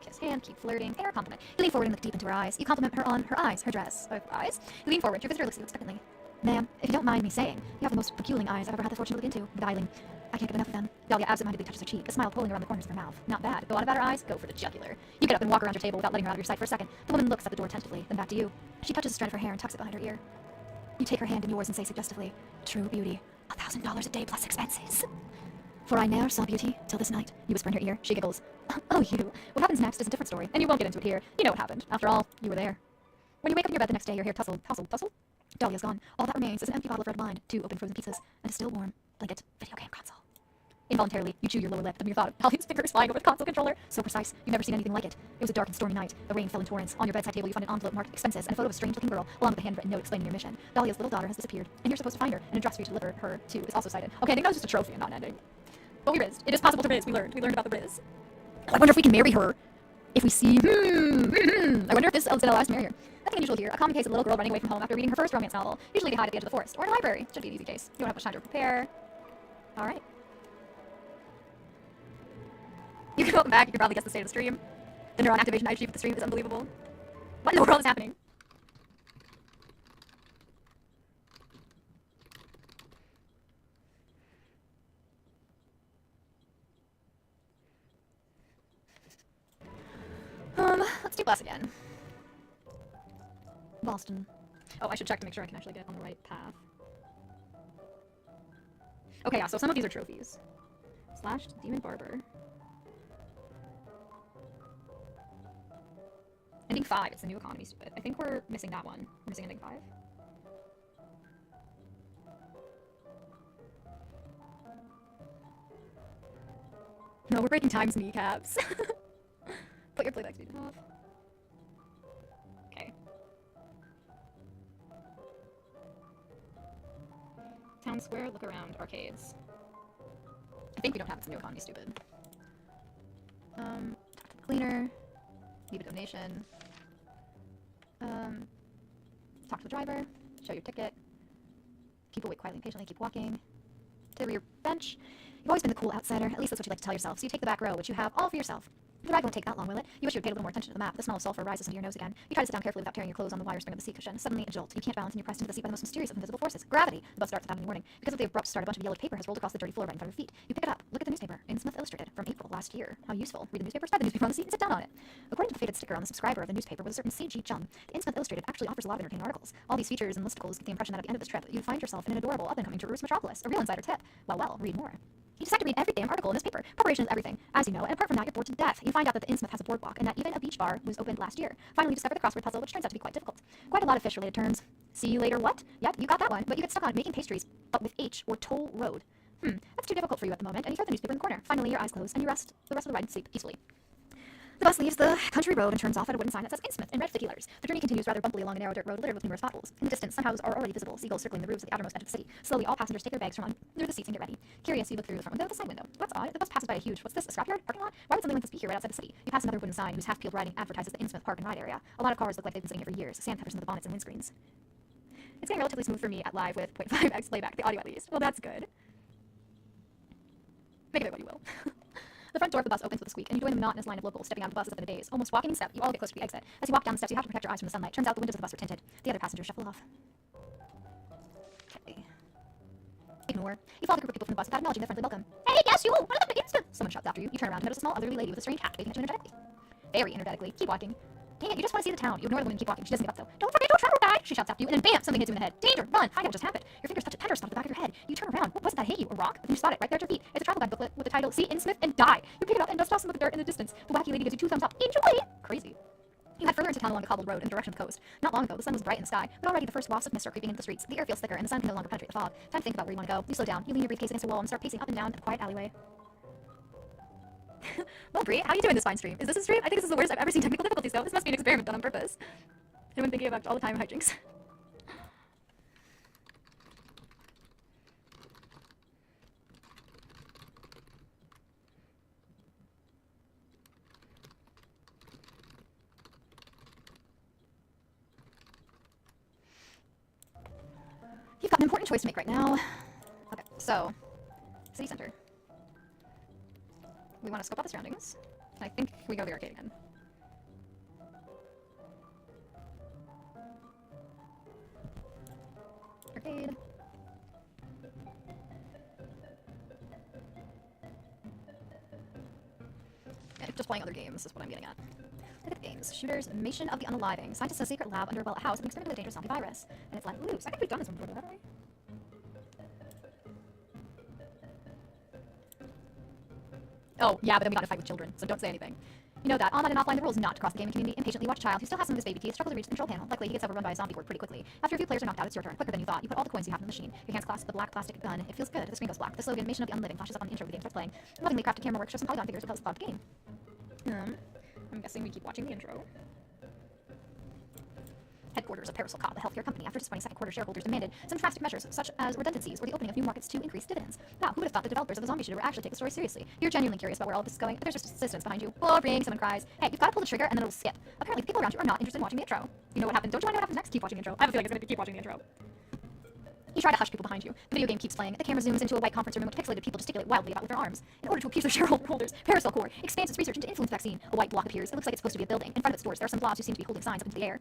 Kiss hand, keep flirting. Pay her a compliment. You lean forward and look deep into her eyes. You compliment her on her eyes, her dress. Eyes? You lean forward. Your visitor looks at you expectantly. Ma'am, if you don't mind me saying, you have the most peculiar eyes I've ever had the fortune to look into. Beguiling. I can't get enough of them. Dahlia absentmindedly touches her cheek, a smile pulling around the corners of her mouth. Not bad. Go on about her eyes, go for the jugular. You get up and walk around your table without letting her out of your sight for a second. The woman looks at the door tentatively, then back to you. She touches a strand of her hair and tucks it behind her ear. You take her hand in yours and say suggestively, true beauty, $1,000 a day plus expenses. For I ne'er saw beauty till this night. You whisper in her ear. She giggles. Oh, you. What happens next is a different story, and you won't get into it here. You know what happened. After all, you were there. When you wake up in your bed the next day, your hair tussle. Dahlia's gone. All that remains is an empty bottle of red wine, 2 open frozen pizzas, and a still warm blanket video game console. Involuntarily, you chew your lower lip at the mere thought of Dahlia's fingers flying over the console controller. So precise, you've never seen anything like it. It was a dark and stormy night. The rain fell in torrents. On your bedside table, you found an envelope marked expenses and a photo of a strange-looking girl, along with a handwritten note explaining your mission. Dahlia's little daughter has disappeared, and you're supposed to find her, and an address for you to deliver her to is also cited. Okay, I think that was just a trophy and not an ending. But we rizzed. It is possible to rizz. We learned about the rizz. I wonder if we can marry her. If we see... I wonder if this is allow us to marry her. Nothing unusual here. A common case of a little girl running away from home after reading her first romance novel. Usually they hide at the edge of the forest, or in a library. Should be an easy case. You don't have much time to prepare. Alright. You can welcome back. You can probably guess the state of the stream. The neuron activation I achieved with the stream is unbelievable. What in the world is happening? Let's do class again. Boston. Oh, I should check to make sure I can actually get on the right path. Okay, yeah, so some of these are trophies. Slashed Demon Barber. Ending 5, it's the new economy, stupid. I think we're missing that one. We're missing ending 5. No, we're breaking time's kneecaps. Put your playback speed off. Okay. Town Square, look around, arcades. I think we don't have this in Neocon, be stupid. Cleaner, leave a donation. Talk to the driver, show your ticket. People wait quietly and patiently, keep walking. To the rear bench. You've always been the cool outsider, at least that's what you like to tell yourself, so you take the back row, which you have all for yourself. The ride won't take that long, will it? You wish you would pay a little more attention to the map. The smell of sulfur rises into your nose again. You try to sit down carefully without tearing your clothes on the wire spring of the seat cushion. Suddenly, a jolt. You can't balance and you're pressed into the seat by the most mysterious of invisible forces. Gravity! The bus starts at 5 in the morning. Because of the abrupt start, a bunch of yellowed paper has rolled across the dirty floor right in front of your feet. You pick it up. Look at the newspaper. Innsmouth Illustrated. From April last year. How useful. Read the newspaper, spread the newspaper on the seat, and sit down on it. According to the faded sticker on the subscriber of the newspaper was a certain C.G. Chung. The Innsmouth Illustrated actually offers a lot of entertaining articles. All these features and listicles give the impression that at the end of this trip, you find yourself in an adorable, up-and-coming tourist metropolis. A real insider tip. Well, read more. You decide to read every damn article in this paper. Preparation is everything, as you know, and apart from that, you're bored to death. You find out that the Innsmouth has a boardwalk, and that even a beach bar was opened last year. Finally, you discover the crossword puzzle, which turns out to be quite difficult. Quite a lot of fish-related terms. See you later what? Yep, you got that one, but you get stuck on making pastries, but with H, or toll road. That's too difficult for you at the moment, and you throw the newspaper in the corner. Finally, your eyes close, and you rest the rest of the ride and sleep peacefully. The bus leaves the country road and turns off at a wooden sign that says Innsmouth in red sticky letters. The journey continues rather bumpily along a narrow dirt road littered with numerous potholes. In the distance, some houses are already visible, seagulls circling the roofs at the outermost edge of the city. Slowly, all passengers take their bags from under the seats and get ready. Curious, you look through the front window of the side window. That's odd. The bus passes by a huge, what's this, a scrapyard? Parking lot? Why would something like this be here right outside the city? You pass another wooden sign whose half-peeled writing advertises the Innsmouth Park and Ride area. A lot of cars look like they've been sitting here for years. Sandpepers into the bonnets and windscreens. It's getting relatively smooth for me at live with 0.5x playback, the audio at least. Well, that's good. Make of it what you will. The front door of the bus opens with a squeak, and you join the monotonous line of locals stepping out of the bus as if in a daze. Almost walking in step, you all get close to the exit. As you walk down the steps, you have to protect your eyes from the sunlight. Turns out the windows of the bus are tinted. The other passengers shuffle off. Okay. Ignore. You follow the group of people from the bus without acknowledging their friendly welcome. Hey, yes, you! What are the instant? Someone shouts after you. You turn around and notice a small elderly lady with a strange hat waving at you energetically. Very energetically. Keep walking. Dang it, you just want to see the town. You ignore the woman and keep walking. She doesn't give up though. Don't forget your travel guide! She shouts after you, and then bam! Something hits you in the head. Danger! Run! Find out what just happened. Your fingers touch a tender spot at the back of your head. You turn around. What was it that hit you? A rock? And you spot it right there at your feet. It's a travel guide booklet with the title See Innsmouth and Die. You pick it up and dust off some of the dirt in the distance. The wacky lady gives you 2 thumbs up. Enjoy! Crazy. You head further into town along the cobbled road in the direction of the coast. Not long ago, the sun was bright in the sky, but already the first wafts of mist are creeping into the streets. The air feels thicker, and the sun can no longer penetrate the fog. Time to think about where you want to go. You slow down. You lean your briefcase against a wall and start pacing up and down a quiet alleyway. Well, Brie, how are you doing this fine stream? Is this a stream? I think this is the worst I've ever seen technical difficulties go. This must be an experiment done on purpose. Anyone thinking about all the time hijinks? You've got an important choice to make right now. Okay, so, city center. We want to scope out the surroundings. And I think we go to the arcade again. Arcade. Okay, just playing other games is what I'm getting at. Look at the games. Shooters, Nation of the Unaliving. Scientists in a secret lab under a well house have experimented with a dangerous zombie virus. And it's let loose. I think we've done this one before, haven't we? Oh, yeah, but then we got in a fight with children, so don't say anything. You know that, online and offline, the rule is not to cross the gaming community and patiently watch a child who still has some of his baby teeth struggle to reach the control panel. Likely, he gets overrun by a zombie horde pretty quickly. After a few players are knocked out, it's your turn. Quicker than you thought. You put all the coins you have in the machine. Your hands clasp the black plastic gun. It feels good. The screen goes black. The slogan, Nation of the Unliving, flashes up on the intro of the game starts playing. Lovingly crafted camera work shows some polygon figures with the thought of the game. I'm guessing we keep watching the intro. Headquarters of Parasol Cop, the healthcare company, after disappointing second quarter shareholders, demanded some drastic measures, such as redundancies or the opening of new markets to increase dividends. Wow, who would have thought the developers of the zombie shooter would actually take the story seriously? You're genuinely curious about where all this is going, but there's just assistance behind you. Boring, someone cries. Hey, you've got to pull the trigger and then it'll skip. Apparently, the people around you are not interested in watching the intro. You know what happens? Don't you want to know what happens next? Keep watching the intro. I have a feeling it's going to keep watching the intro. You try to hush people behind you. The video game keeps playing. The camera zooms into a white conference room in which pixelated people gesticulate wildly about with their arms. In order to appease their shareholders, Parasol Corp expands its research into influence vaccine. A white block appears. It looks like it's supposed to be a building. In front of its doors, there are some blobs who seem to be holding signs up into the air.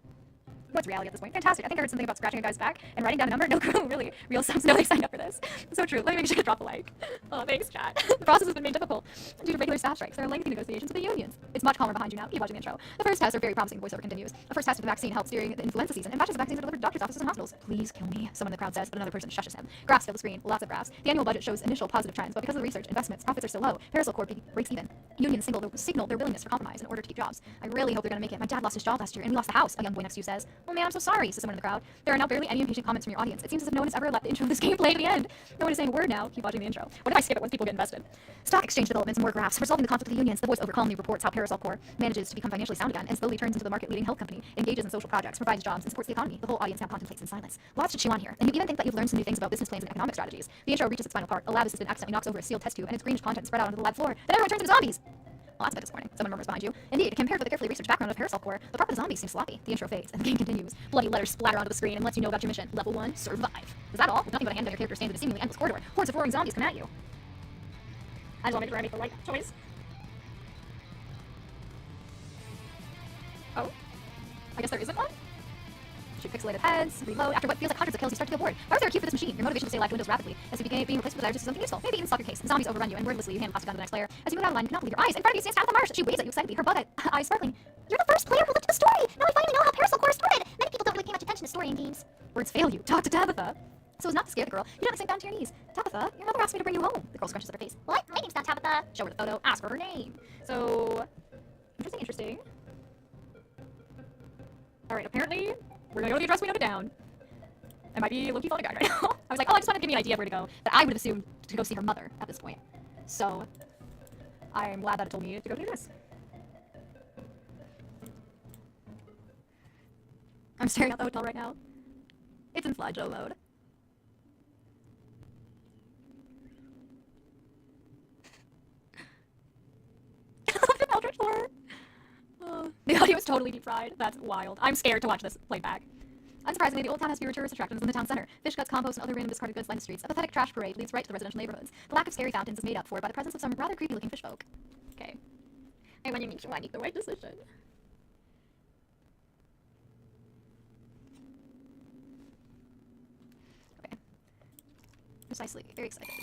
What's reality at this point? Fantastic. I think I heard something about scratching a guy's back and writing down a number. No clue, really. Real subs know they signed up for this. So true. Let me make sure to drop a like. Oh, thanks, chat. The process has been made difficult due to regular staff strikes. There are lengthy negotiations with the unions. It's much calmer behind you now. Keep watching the intro. The first tests are very promising. The voiceover continues. The first test of the vaccine helps during the influenza season, and batches of vaccines are delivered to doctors' offices and hospitals. Please kill me, someone in the crowd says, but another person shushes him. Graphs fill the screen. Lots of graphs. The annual budget shows initial positive trends, but because of the research, investments, profits are so low, Parasol Corp breaks even. Unions signal their willingness for compromise in order to keep jobs. I really hope they're gonna make it. My dad lost his job last year, and we lost the house, a young boy next to you says. Oh man, I'm so sorry, says someone in the crowd. There are now barely any impatient comments from your audience. It seems as if no one has ever let the intro of this game play to the end. No one is saying a word now. Keep watching the intro. What if I skip it once people get invested? Stock exchange developments and more graphs. Resolving the conflict of the unions, the voice over calmly reports how Parasol Corp manages to become financially sound again and slowly turns into the market-leading health company, engages in social projects, provides jobs, and supports the economy. The whole audience now contemplates in silence. Lots to chew on here, and you even think that you've learned some new things about business plans and economic strategies. The intro reaches its final part. A lab assistant accidentally knocks over a sealed test tube, and its greenish contents spread out onto the lab floor. Then everyone turns into zombies. Well, that's a bit disappointing. Someone murmurs behind you. Indeed, compared with the carefully researched background of Parasol Corps, the part with the zombies seems sloppy. The intro fades, and the game continues. Bloody letters splatter onto the screen and lets you know about your mission. Level 1, survive. Is that all? With nothing but a hand on your character stands in a seemingly endless corridor. Hordes of roaring zombies come at you. I just want to make sure I make the right choice. Oh. I guess there isn't one? Shoot pixelated heads, reload. After what feels like hundreds of kills, you start to get bored. Why was there a key for this machine? Your motivation to stay alive dwindles rapidly as you being replaced with desires to do something useful. Maybe even stop your case. The zombies overrun you, and wordlessly you hand the plastic gun to the next player. As you move out of line, you cannot believe your eyes. In front of you stands Tabitha Marsh. She waves at you excitedly, her bug eyes sparkling. You're the first player who looked at the story! Now I finally know how Parasol Corps started! Many people don't really pay much attention to story in games. Words fail you. Talk to Tabitha. So as not to scare the girl, you gently sink down to your knees. Tabitha, your mother asked me to bring you home. The girl scrunches up her face. What? My name's not Tabitha. Show her the photo. Ask her her name. So, interesting. Alright, apparently, we're gonna go to the address we noted down. I might be low-key following a guide right now. I was like, oh, I just wanted to give me an idea of where to go. But I would have assumed to go see her mother at this point. So, I'm glad that it told me to go do this. I'm staring at the hotel right now. It's in slideshow mode. The Eldritch Horror. The audio is totally deep fried. That's wild. I'm scared to watch this played back. Unsurprisingly, the old town has fewer tourist attractions than the town center. Fish guts, compost, and other random discarded goods line the streets. A pathetic trash parade leads right to the residential neighborhoods. The lack of scary fountains is made up for by the presence of some rather creepy-looking fish folk. Okay. I want to make sure I make the right decision. Okay. Precisely. Very excited.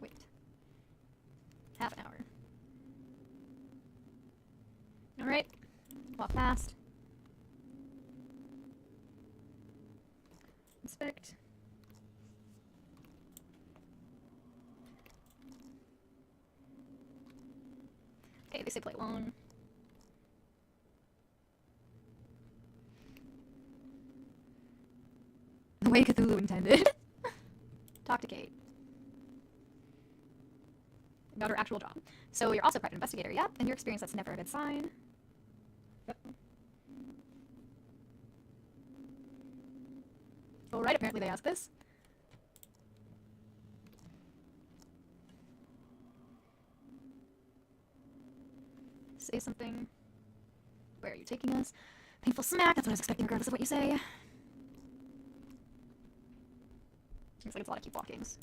Wait. Half an hour. Alright. Walk past. Inspect. Okay, they say play long. The way Cthulhu intended. Talk to Kate. About her actual job. So you're also a private investigator, yep. In your experience, that's never a good sign. Yep. Alright, apparently they asked this. Say something. Where are you taking us? Painful smack, that's what I was expecting regardless of what you say. Looks like it's a lot of keep walkings.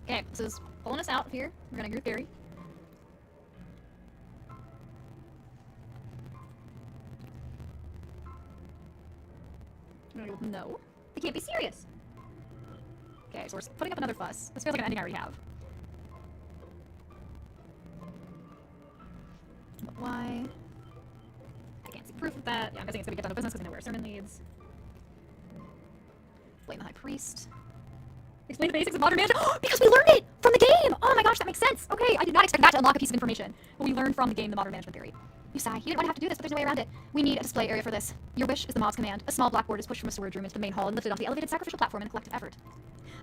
Okay, this is pulling us out here. We're gonna group Gary. I'm gonna go with no. You can't be serious. Okay, so we're putting up another fuss. This feels like an ending I already have. But why? I can't see proof of that. Yeah, I'm guessing it's gonna get down to business because I know where a sermon leads. Blame the high priest. Explain the basics of modern management. Because we learned it from the game! Oh my gosh, that makes sense! Okay, I did not expect that to unlock a piece of information. But we learned from the game the modern management theory. You sigh. You didn't want to have to do this, but there's no way around it. We need a display area for this. Your wish is the mob's command. A small blackboard is pushed from a storage room into the main hall and lifted onto the elevated sacrificial platform in a collective effort.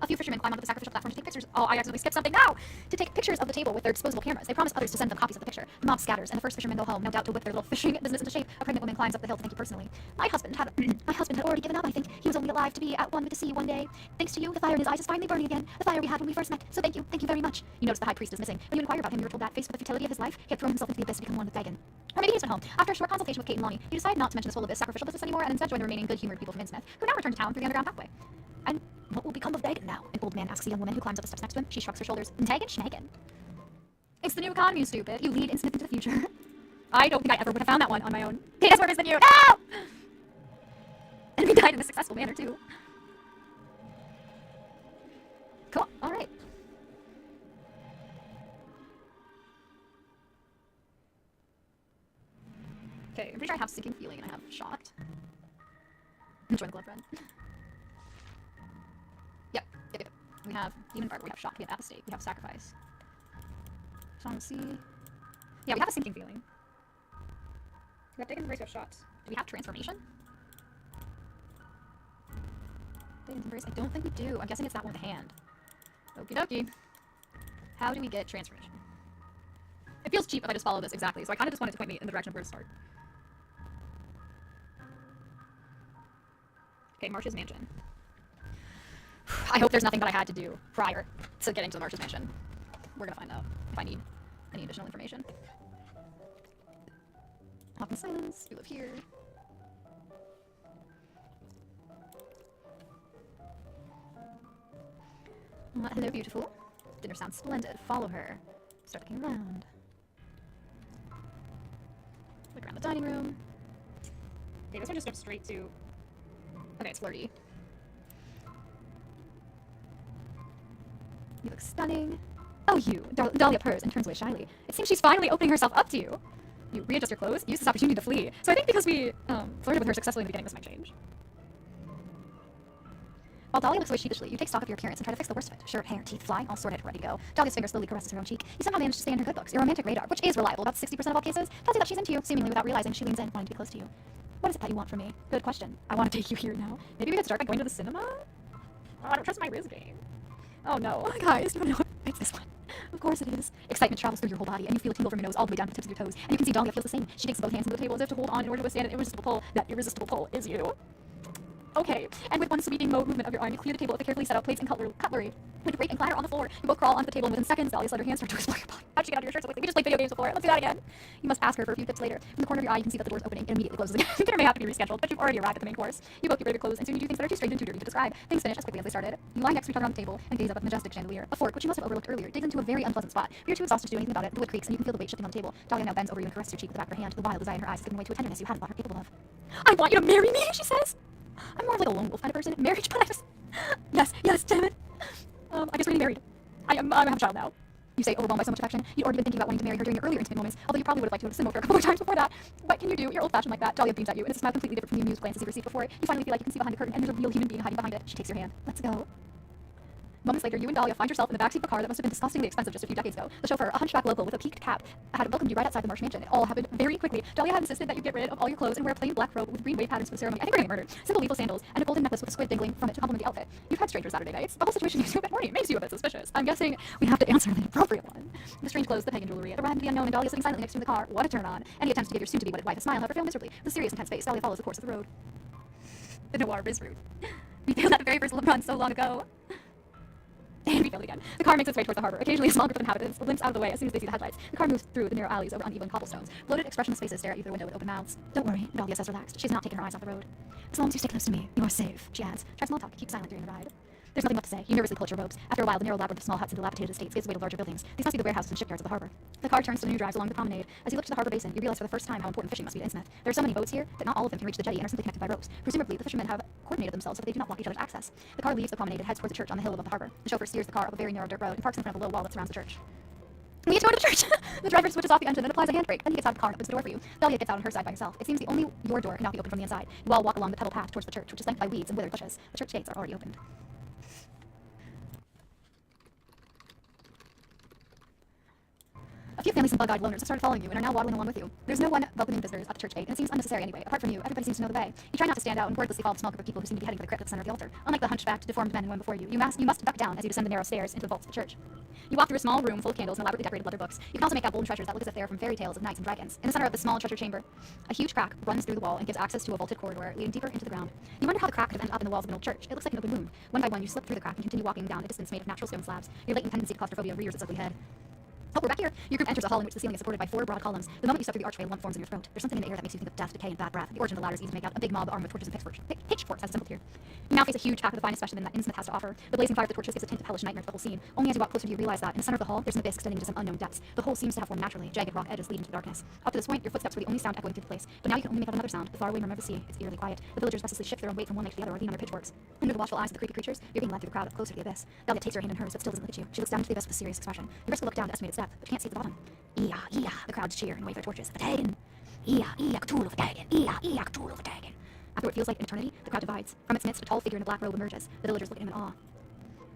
A few fishermen climb onto the sacrificial platform to take pictures. Oh, I accidentally skipped something. No! To take pictures of the table with their disposable cameras. They promise others to send them copies of the picture. The mob scatters, and the first fishermen go home, no doubt to whip their little fishing business into shape. A pregnant woman climbs up the hill to thank you personally. My husband had already given up, I think. He was only alive to be at one with the sea one day. Thanks to you, the fire in his eyes is finally burning again. The fire we had when we first met. So thank you very much. You notice the high priest is missing. When you inquire about him, you were told that, faced with the futility of his life, he had thrown himself into the abyss to become one with Dagon. Or maybe he's went home. After a short consultation with Kate and Lonnie, he decided not to mention this whole abyss sacrificial business anymore, and instead joined the remaining good-humored people from Innsmouth, who now return to town through the underground pathway. And what will become of Dagon now? An old man asks a young woman who climbs up the steps next to him. She shrugs her shoulders. Dagon Schnagon. It's the new economy, you stupid. You lead Innsmouth into the future. I don't think I ever would have found that one on my own. Kate is worse than you. No! And we died in a successful manner, too. Cool. Alright. Okay, I'm pretty sure I have sinking feeling and I have shocked. Join the club, friend. Yep. We have Demon Barber, we have Shock, we have Apostate, we have Sacrifice. Song of the Sea. Yeah, we have a sinking feeling. We have Dig and Embrace, we have Shots. Do we have Transformation? Dig and Embrace? I don't think we do. I'm guessing it's that one with the hand. Okie dokie. How do we get Transformation? It feels cheap if I just follow this exactly, so I kind of just wanted to point me in the direction of where to start. Okay, Marsh's Mansion. I hope there's nothing that I had to do prior to getting to the Marsh's Mansion. We're gonna find out if I need any additional information. Hop in silence. We live here. Hello, beautiful. Dinner sounds splendid. Follow her. Start looking around. Look around the dining room. Okay, this one just jumps straight to... Okay, it's flirty. You look stunning. Oh, you. Dahlia purrs and turns away shyly. It seems she's finally opening herself up to you. You readjust your clothes, use this opportunity to flee. So I think because we flirted with her successfully in the beginning, this might change. While Dahlia looks away sheepishly, you take stock of your appearance and try to fix the worst of it. Shirt, hair, teeth, fly, all sorted, ready to go. Dahlia's finger slowly caresses her own cheek. You somehow manage to stay in her good books. Your romantic radar, which is reliable about 60% of all cases, tells you that she's into you, seemingly without realizing. She leans in, wanting to be close to you. What is it that you want from me? Good question. I want to take you here now. Maybe we could start by going to the cinema? Oh, I don't trust my Riz game. Oh no. Guys, no, it's this one. Of course it is. Excitement travels through your whole body, and you feel a tingle from your nose all the way down to the tips of your toes. And you can see Dahlia feels the same. She takes both hands into the table as if to hold on in order to withstand an irresistible pull. That irresistible pull is you. Okay, and with one sweeping movement of your arm, you clear the table of the carefully set out plates and cutlery. With rate and clatter on the floor, you both crawl onto the table, and within seconds, Dahlia's let her hands start to explore your body. How'd she get out of your shirt so quickly? We just played video games before. Let's do that again. You must ask her for a few tips later. In the corner of your eye, you can see that the door's opening. It immediately closes again. Dinner may have to be rescheduled, but you've already arrived at the main course. You both get rid of your clothes, and soon you do things that are too strange and too dirty to describe. Things finish as quickly as they started. You lie next to each other on the table and gaze up at the majestic chandelier. A fork, which you must have overlooked earlier, digs into a very unpleasant spot. But you're too exhausted to do anything about it. The wood creaks, and you can feel the weight shifting on the table. Dahlia now bends over you and caresses your cheek with the back of her hand. The wild desire in her eyes is giving way to a tenderness you hadn't thought her capable of. I want you to marry me, she says. I'm more of like a lone wolf kind of person in marriage, but I just... Yes, damn it. I just really married. I have a child now. You say, overwhelmed by so much affection. You'd already been thinking about wanting to marry her during your earlier intimate moments, although you probably would have liked to have Innsmouth a couple of times before that. What can you do? You're old-fashioned like that. Dahlia beams at you, and it's a smile completely different from the amused glances you received before. You finally feel like you can see behind the curtain, and there's a real human being hiding behind it. She takes your hand. Let's go. Moments later, you and Dahlia find yourself in the backseat of a car that must have been disgustingly expensive just a few decades ago. The chauffeur, a hunchback local with a peaked cap, had welcomed you right outside the Marsh Mansion. It all happened very quickly. Dahlia had insisted that you get rid of all your clothes and wear a plain black robe with green wave patterns for the ceremony. I think we're getting murdered. Simple lethal sandals and a golden necklace with a squid dangling from it to complement the outfit. You've had stranger Saturday nights. The whole situation makes you a bit horny. It makes you a bit suspicious. I'm guessing we have to answer the appropriate one. The strange clothes, the pagan jewelry, the rhyme to the unknown, and Dahlia sitting silently next to you in the car. What a turn on. Any attempts to give your soon-to-be wedded wife a smile, however, fail miserably. With a serious, intense face, Dahlia follows the course of the road. The noir is rude. We failed at the very first run so long ago. And we failed again. The car makes its way towards the harbor. Occasionally, a small group of inhabitants limps out of the way as soon as they see the headlights. The car moves through the narrow alleys over uneven cobblestones. Bloated, expressionless faces stare at you through the window with open mouths. Don't worry, Dahlia says relaxed. She's not taken her eyes off the road. As long as you stay close to me, you are safe, she adds. Try small talk, keep silent during the ride. There's nothing left to say. You nervously pull at your ropes. After a while, the narrow labyrinth of small huts and dilapidated estates gives way to larger buildings. These must be the warehouses and shipyards of the harbor. The car turns to the new drives along the promenade. As you look to the harbor basin, you realize for the first time how important fishing must be to Innsmouth. There are so many boats here that not all of them can reach the jetty and are simply connected by ropes. Presumably, the fishermen have coordinated themselves so that they do not block each other's access. The car leaves the promenade and heads towards the church on the hill above the harbor. The chauffeur steers the car up a very narrow dirt road and parks in front of a low wall that surrounds the church. We get to go to the church! The driver switches off the engine and applies a handbrake. Then he gets out of the car and opens the door for you. Dahlia gets out on her side by herself. It seems the only your door cannot be opened from the inside. You all walk along the pebble path towards the church, which is flanked by weeds and withered bushes. The church gates are already opened. A few families and bug-eyed loners have started following you and are now waddling along with you. There's no one welcoming visitors at the church gate, and it seems unnecessary anyway. Apart from you, everybody seems to know the way. You try not to stand out and wordlessly follow the small group of people who seem to be heading for the crypt at the center of the altar. Unlike the hunchbacked, deformed men and women before you, you must duck down as you descend the narrow stairs into the vaults of the church. You walk through a small room full of candles and elaborately decorated leather books. You can also make out golden treasures that look as if they are from fairy tales of knights and dragons. In the center of the small treasure chamber, a huge crack runs through the wall and gives access to a vaulted corridor leading deeper into the ground. You wonder how the crack could have ended up in the walls of an old church. It looks like an open wound. One by one, you slip through the crack and continue walking down a distance made of natural stone slabs. Your latent tendency to claustrophobia rears its ugly head. Oh, we're back here. Your group enters a hall in which the ceiling is supported by 4 broad columns. The moment you step through the archway, a lump forms in your throat. There's something in the air that makes you think of death, decay, and bad breath. The origin of the latter is easy to make out. A big mob armed with torches and pitchforks has assembled here. You now face a huge pack of the finest specimen that Innsmouth has to offer. The blazing fire of the torches gives a tint of hellish nightmare to the whole scene. Only as you walk closer do you realize that in the center of the hall, there's an abyss extending into some unknown depths. The whole seems to have formed naturally. Jagged rock edges lead into the darkness. Up to this point, your footsteps were the only sound echoing through the place. But now you can only make out another sound, the faraway murmur of the sea. It's eerily quiet. The villagers restlessly shift their own weight from one leg to the other or lean on their pitchforks. Under the watchful eyes of the creepy creatures, you're being led through the crowd up closer to the abyss. Dahlia takes your hand in hers, but still doesn't look at you. She looks down into the abyss with a serious expression. You risk to look down to estimate its depth, but you can't see at the bottom. The crowds cheer and wave their torches. Verteidigen! Cthulhu, verteidigen! Cthulhu, verteidigen! After what feels like an eternity, the crowd divides. From its midst, a tall figure in a black robe emerges. The villagers look at him in awe.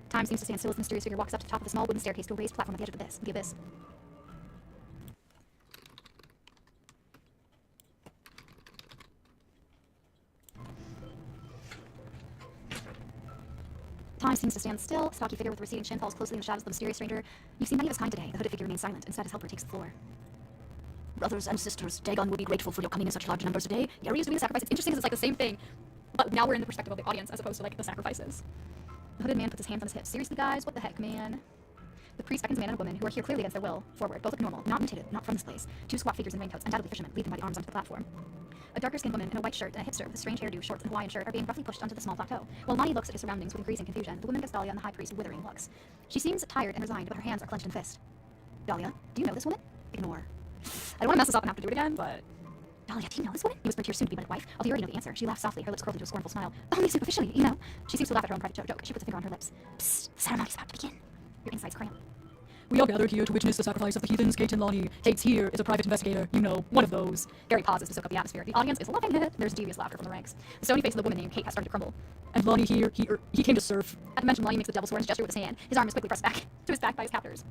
Time seems to stand still as the mysterious figure walks up to the top of a small wooden staircase to a raised platform at the edge of the abyss. Time seems to stand still. A stocky figure with a receding chin falls closely in the shadows of the mysterious stranger. You've seen many of his kind today. The hooded figure remains silent. Instead, his helper takes the floor. Brothers and sisters, Dagon would be grateful for your coming in such large numbers today. Yari is doing the sacrifice. It's interesting because it's like the same thing, but now we're in the perspective of the audience as opposed to like the sacrifices. The hooded man puts his hands on his hips. Seriously, guys? What the heck, man? The priest beckons a man and a woman, who are here clearly against their will, forward. Both look normal, not mutated, not from this place. Two squat figures in raincoats, undoubtedly fishermen, lead them by the arms onto the platform. A darker-skinned woman in a white shirt and a hipster with a strange hairdo, shorts, and Hawaiian shirt are being roughly pushed onto the small plateau. While Lonnie looks at his surroundings with increasing confusion, the woman gives Dahlia and the high priest withering looks. She seems tired and resigned, but her hands are clenched in fist. Dahlia, do you know this woman? Ignore. I don't want to mess this up and have to do it again, but... Dahlia, do you know this woman? He whispered to your soon-to-be wedded wife. Although you already know the answer. She laughed softly, her lips curled into a scornful smile. Only superficially, you know. She seems to laugh at her own private joke. She puts a finger on her lips. Psst, the ceremony's about to begin. Your insides cramp. We are gathered here to witness the sacrifice of the heathens, Kate and Lonnie. Kate's here is a private investigator, you know, one of those. Gary pauses to soak up the atmosphere. The audience is loving it. There's devious laughter from the ranks. The stony face of the woman named Kate has started to crumble. And Lonnie here, he came to surf. At the mention, Lonnie makes the devil's horns gesture with his hand. His arm is quickly pressed back to his back by his captors.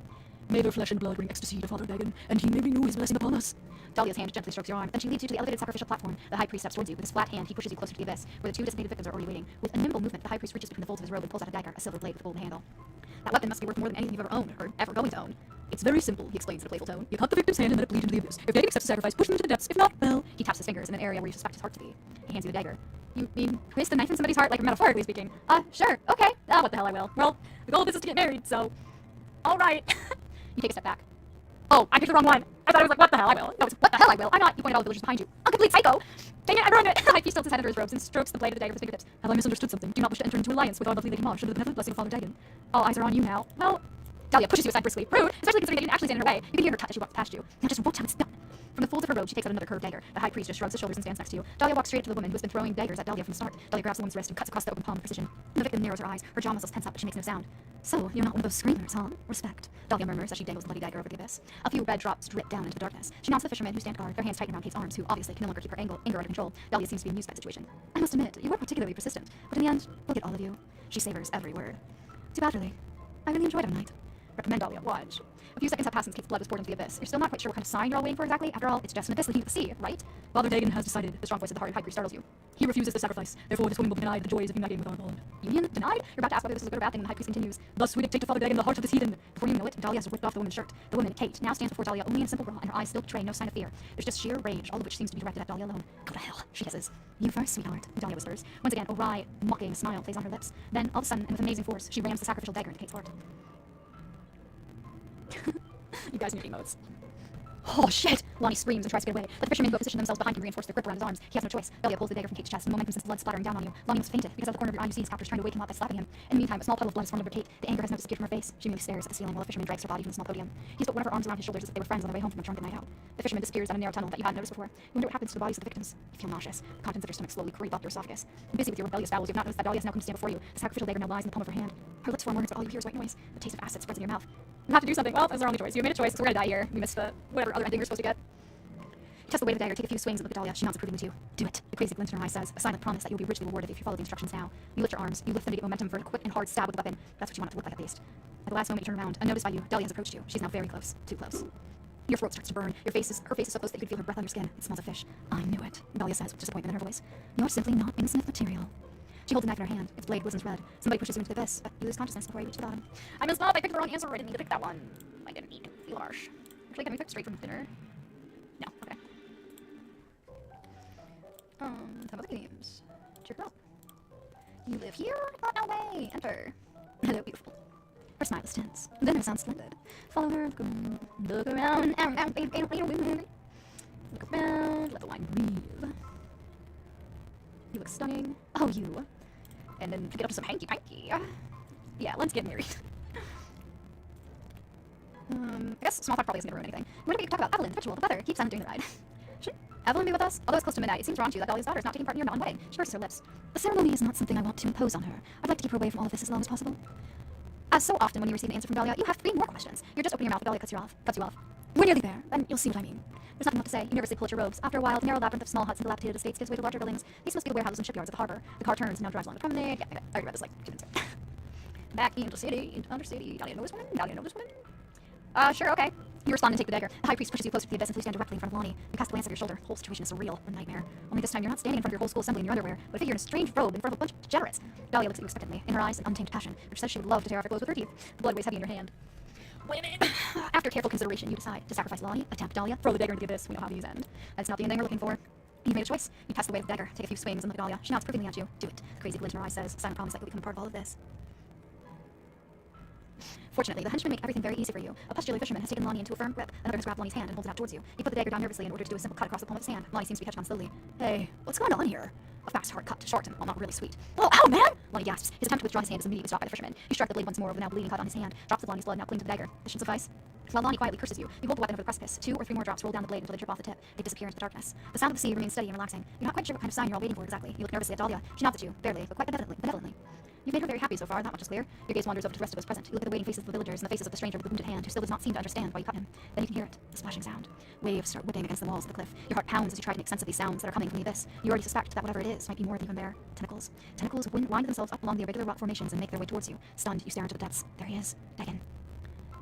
May their flesh and blood bring ecstasy to Father Dagon, and he may renew his blessing upon us. Dahlia's hand gently strokes your arm. Then she leads you to the elevated sacrificial platform. The high priest steps towards you. With his flat hand, he pushes you closer to the abyss, where the two designated victims are already waiting. With a nimble movement, the high priest reaches between the folds of his robe and pulls out a dagger, a silver blade with a golden handle. That weapon must be worth more than anything you've ever owned, or ever going to own. It's very simple, he explains in a playful tone. You cut the victim's hand and let it bleed into the abyss. If Dagon accepts the sacrifice, push them into the depths. If not, well... He taps his fingers in an area where you suspect his heart to be. He hands you the dagger. You mean twist a knife in somebody's heart, like metaphorically speaking? Sure, okay. What the hell I will. Well, the goal of this is to get married, so... Alright. You take a step back. Oh, I picked the wrong one. I thought it was like, what the hell I will. No, it's what the hell I will. I'm not. You pointed all the villagers behind you. A complete psycho. Dang it, I ruined it. The high priest tilts his head under his robes and strokes the blade of the dagger with his fingertips. Have I misunderstood something? Do you not wish to enter into alliance with our lovely Lady Marsh under the benevolent blessing of Father Dagon? All eyes are on you now. Well, Dahlia pushes you aside briskly. Rude, especially considering they didn't actually stand in her way. You can hear her cut as she walks past you. Now just watch how it's done. From the folds of her robe, she takes out another curved dagger. The high priest just shrugs his shoulders and stands next to you. Dahlia walks straight up to the woman who has been throwing daggers at Dahlia from the start. Dahlia grabs the woman's wrist and cuts across the open palm with precision. The victim narrows her eyes. Her jaw muscles tense up, but she makes no sound. So, you're not one of those screamers, huh? Respect. Dahlia murmurs as she dangles the bloody dagger over the abyss. A few red drops drip down into the darkness. She nods to the fishermen who stand guard, their hands tighten around Kate's arms, who obviously can no longer keep her anger under control. Dahlia seems to be amused by the situation. I must admit, you were particularly persistent, but in the end, look at all of you. She savors every word. Too bad, really. I really enjoyed our night. Recommend Dahlia watch. A few seconds have passed since Kate's blood was poured into the abyss. You're still not quite sure what kind of sign you're all waiting for exactly. After all, it's just an abyss leading to the sea, right? Father Dagon has decided. The strong voice of the high priest startles you. He refuses the sacrifice. Therefore, this woman will be denied the joys of uniting with our bond. Union? Denied? You're about to ask whether this is a good or bad thing when the high priest continues. Thus, we dictate to Father Dagon the heart of this heathen. Before you know it, Dahlia has ripped off the woman's shirt. The woman, Kate, now stands before Dahlia only in a simple bra, and her eyes still betray no sign of fear. There's just sheer rage, all of which seems to be directed at Dahlia alone. Go to hell, she hisses. You first, sweetheart, Dahlia whispers. Once again, a wry, mocking smile plays on her lips. Then, all of a sudden, and with amazing force, she rams the sacrificial dagger into Kate's heart. You guys need emotes. Oh shit! Lonnie screams and tries to get away, but the fishermen who have positioned themselves behind him reinforce their grip around his arms. He has no choice. Dahlia pulls the dagger from Kate's chest, and momentum sends blood splattering down on you. Lonnie must fainted, because at the corner of your eye you see his captors trying to wake him up by slapping him. In the meantime, a small puddle of blood is formed over Kate. The anger has now disappeared from her face. She merely stares at the ceiling while the fisherman drags her body from the small podium. He's put one of her arms around his shoulders as if they were friends on their way home from a drunken night out. The fisherman disappears down a narrow tunnel that you hadn't noticed before. You wonder what happens to the bodies of the victims. You feel nauseous. The contents of your stomach slowly creep up your esophagus. Busy with your rebellious bowels, you've not noticed that Dahlia has now come to stand before you. The sacrificial dagger now lies in the palm of her hand. Her lips form words, but all you hear is white noise. The taste of acid spreads in your mouth. You have to do something. Well, that's our only choice. You made a choice, because we're gonna die here. We missed the whatever other ending you're supposed to get. Test the weight of the dagger, take a few swings, and look at Dahlia. She nods approvingly to you. Do it. The crazy glint in her eye says, a silent promise that you'll be richly rewarded if you follow the instructions now. You lift your arms, you lift them to get momentum for a quick and hard stab with the weapon. That's what you want it to look like at least. At the last moment you turn around, unnoticed by you, Dahlia has approached you. She's now very close. Too close. Your throat starts to burn. Her face is so close that you can feel her breath on your skin. It smells of fish. I knew it, Dahlia says with disappointment in her voice. You're simply not Innsmouth material. She holds a knife in her hand. Its blade glistens red. Somebody pushes you into the abyss, but you lose consciousness before you reach the bottom. I'm in stop. I picked the wrong answer. I didn't need to pick that one. I didn't need to feel harsh. Actually, can we pick straight from dinner? No. Okay. Some other games. Check her out. You live here? Not no way. Enter. Hello, beautiful. Her smile is tense. Then it sounds splendid. Follow her. Go. Look around. Look around. Let the wine breathe. You look stunning. Oh, you. And then get up to some hanky-panky. Yeah, let's get married. I guess small talk probably isn't gonna ruin anything. What do we talk about? Evelyn, the ritual, the weather. Keep silent during the ride. Should Evelyn be with us? Although it's close to midnight, it seems wrong to you that Dahlia's daughter is not taking part in your non-wedding. She purses her lips. The ceremony is not something I want to impose on her. I'd like to keep her away from all of this as long as possible. As so often when you receive an answer from Dahlia, you have 3 more questions. You're just opening your mouth, but Dahlia cuts you off. We're nearly there, and you'll see what I mean. There's nothing left to say. You nervously pull at your robes. After a while, the narrow labyrinth of small huts and dilapidated estates gives way to larger buildings. These must be the warehouses and shipyards of the harbor. The car turns and now drives along the promenade. Yeah, I already read this like 2 minutes ago. Back into city, into undercity. Dahlia, know this woman? Dahlia, know this woman? Sure, okay. You respond and take the dagger. The high priest pushes you closer to the abyss until you stand directly in front of Lonnie. You cast a glance over your shoulder. The whole situation is surreal, a nightmare. Only this time you're not standing in front of your whole school assembly in your underwear, but a figure in a strange robe in front of a bunch of degenerates. Dahlia looks at you expectantly. In her eyes, an untamed passion, which says she would love to tear off your clothes with her teeth. The blood weighs heavy in your hand. Women! After careful consideration, you decide to sacrifice Lonnie, attempt Dahlia, throw the dagger into the abyss. We know how these end. That's not the ending we're looking for. You've made a choice. You pass the way of the dagger, take a few swings, and look at Dahlia. She nods approvingly at you. Do it. The crazy glint in her eyes says, silent promise that you'll become a part of all of this. Fortunately, the henchmen make everything very easy for you. A pustular fisherman has taken Lonnie into a firm grip. Another has grabbed Lonnie's hand and holds it out towards you. He put the dagger down nervously in order to do a simple cut across the palm of his hand. Lonnie seems to be catching on slowly. Hey, what's going on here? A fast, hard cut, short, and, well, not really sweet. Whoa, ow, man! Lonnie gasps. His attempt to withdraw his hand is immediately stopped by the fisherman. He struck the blade once more over the now bleeding cut on his hand, drops the Lonnie's blood, now clinging to the dagger. This should suffice. While Lonnie quietly curses you, you hold the weapon over the precipice. 2 or 3 more drops roll down the blade until they drip off the tip. They disappear into the darkness. The sound of the sea remains steady and relaxing. You're not quite sure what kind of sign you're all waiting for exactly. You look nervously at Dahlia. She nods at you, barely, but quite benevolently. You've made her very happy so far, that much is clear. Your gaze wanders over to the rest of those present. You look at the waiting faces of the villagers and the faces of the stranger with the wounded hand, who still does not seem to understand why you cut him. Then you can hear it, the splashing sound. Waves start whipping against the walls of the cliff. Your heart pounds as you try to make sense of these sounds that are coming from the abyss. You already suspect that whatever it is might be more than even there. Tentacles. Tentacles wind themselves up along the irregular rock formations and make their way towards you. Stunned, you stare into the depths. There he is. Dagon.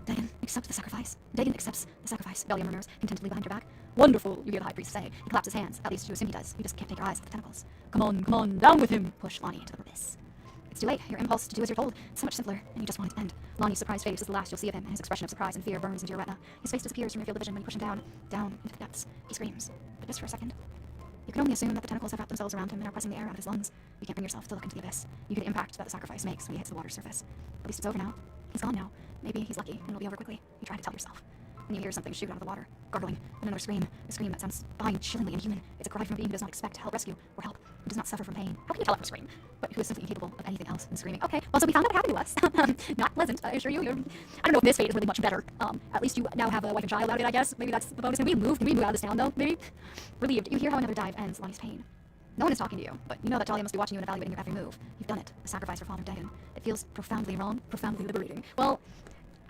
Dagon accepts the sacrifice. Dagon accepts the sacrifice. Dahlia murmurs, contentedly behind your back. Wonderful, you hear the high priest say. He claps his hands. At least you assume he does. You just can't take your eyes off the tentacles. Come on, down with him. Push Lonnie into the abyss. It's too late. Your impulse to do as you're told. It's so much simpler, and you just want it to end. Lonnie's surprised face is the last you'll see of him, and his expression of surprise and fear burns into your retina. His face disappears from your field of vision when you push him down into the depths. He screams, but just for a second. You can only assume that the tentacles have wrapped themselves around him and are pressing the air out of his lungs. You can't bring yourself to look into the abyss. You get the impact that the sacrifice makes when he hits the water's surface. At least it's over now. He's gone now. Maybe he's lucky, and it'll be over quickly. You try to tell yourself. And you hear something shoot out of the water, gargling, and another scream. A scream that sounds fine, chillingly inhuman. It's a cry from a being who does not expect help, rescue, or help, who does not suffer from pain. How can you tell it from scream? But who is simply incapable of anything else than screaming. Okay, well, so we found out what happened to us. Not pleasant, I assure you. I don't know if this fate is really much better. At least you now have a wife and child out of it, I guess. Maybe that's the bonus. Can we move out of this town, though? Maybe? Relieved, you hear how another dive ends Lonnie's pain. No one is talking to you, but you know that Dahlia must be watching you and evaluating your every move. You've done it. A sacrifice for Father Dagon. It feels profoundly wrong, profoundly liberating. Well,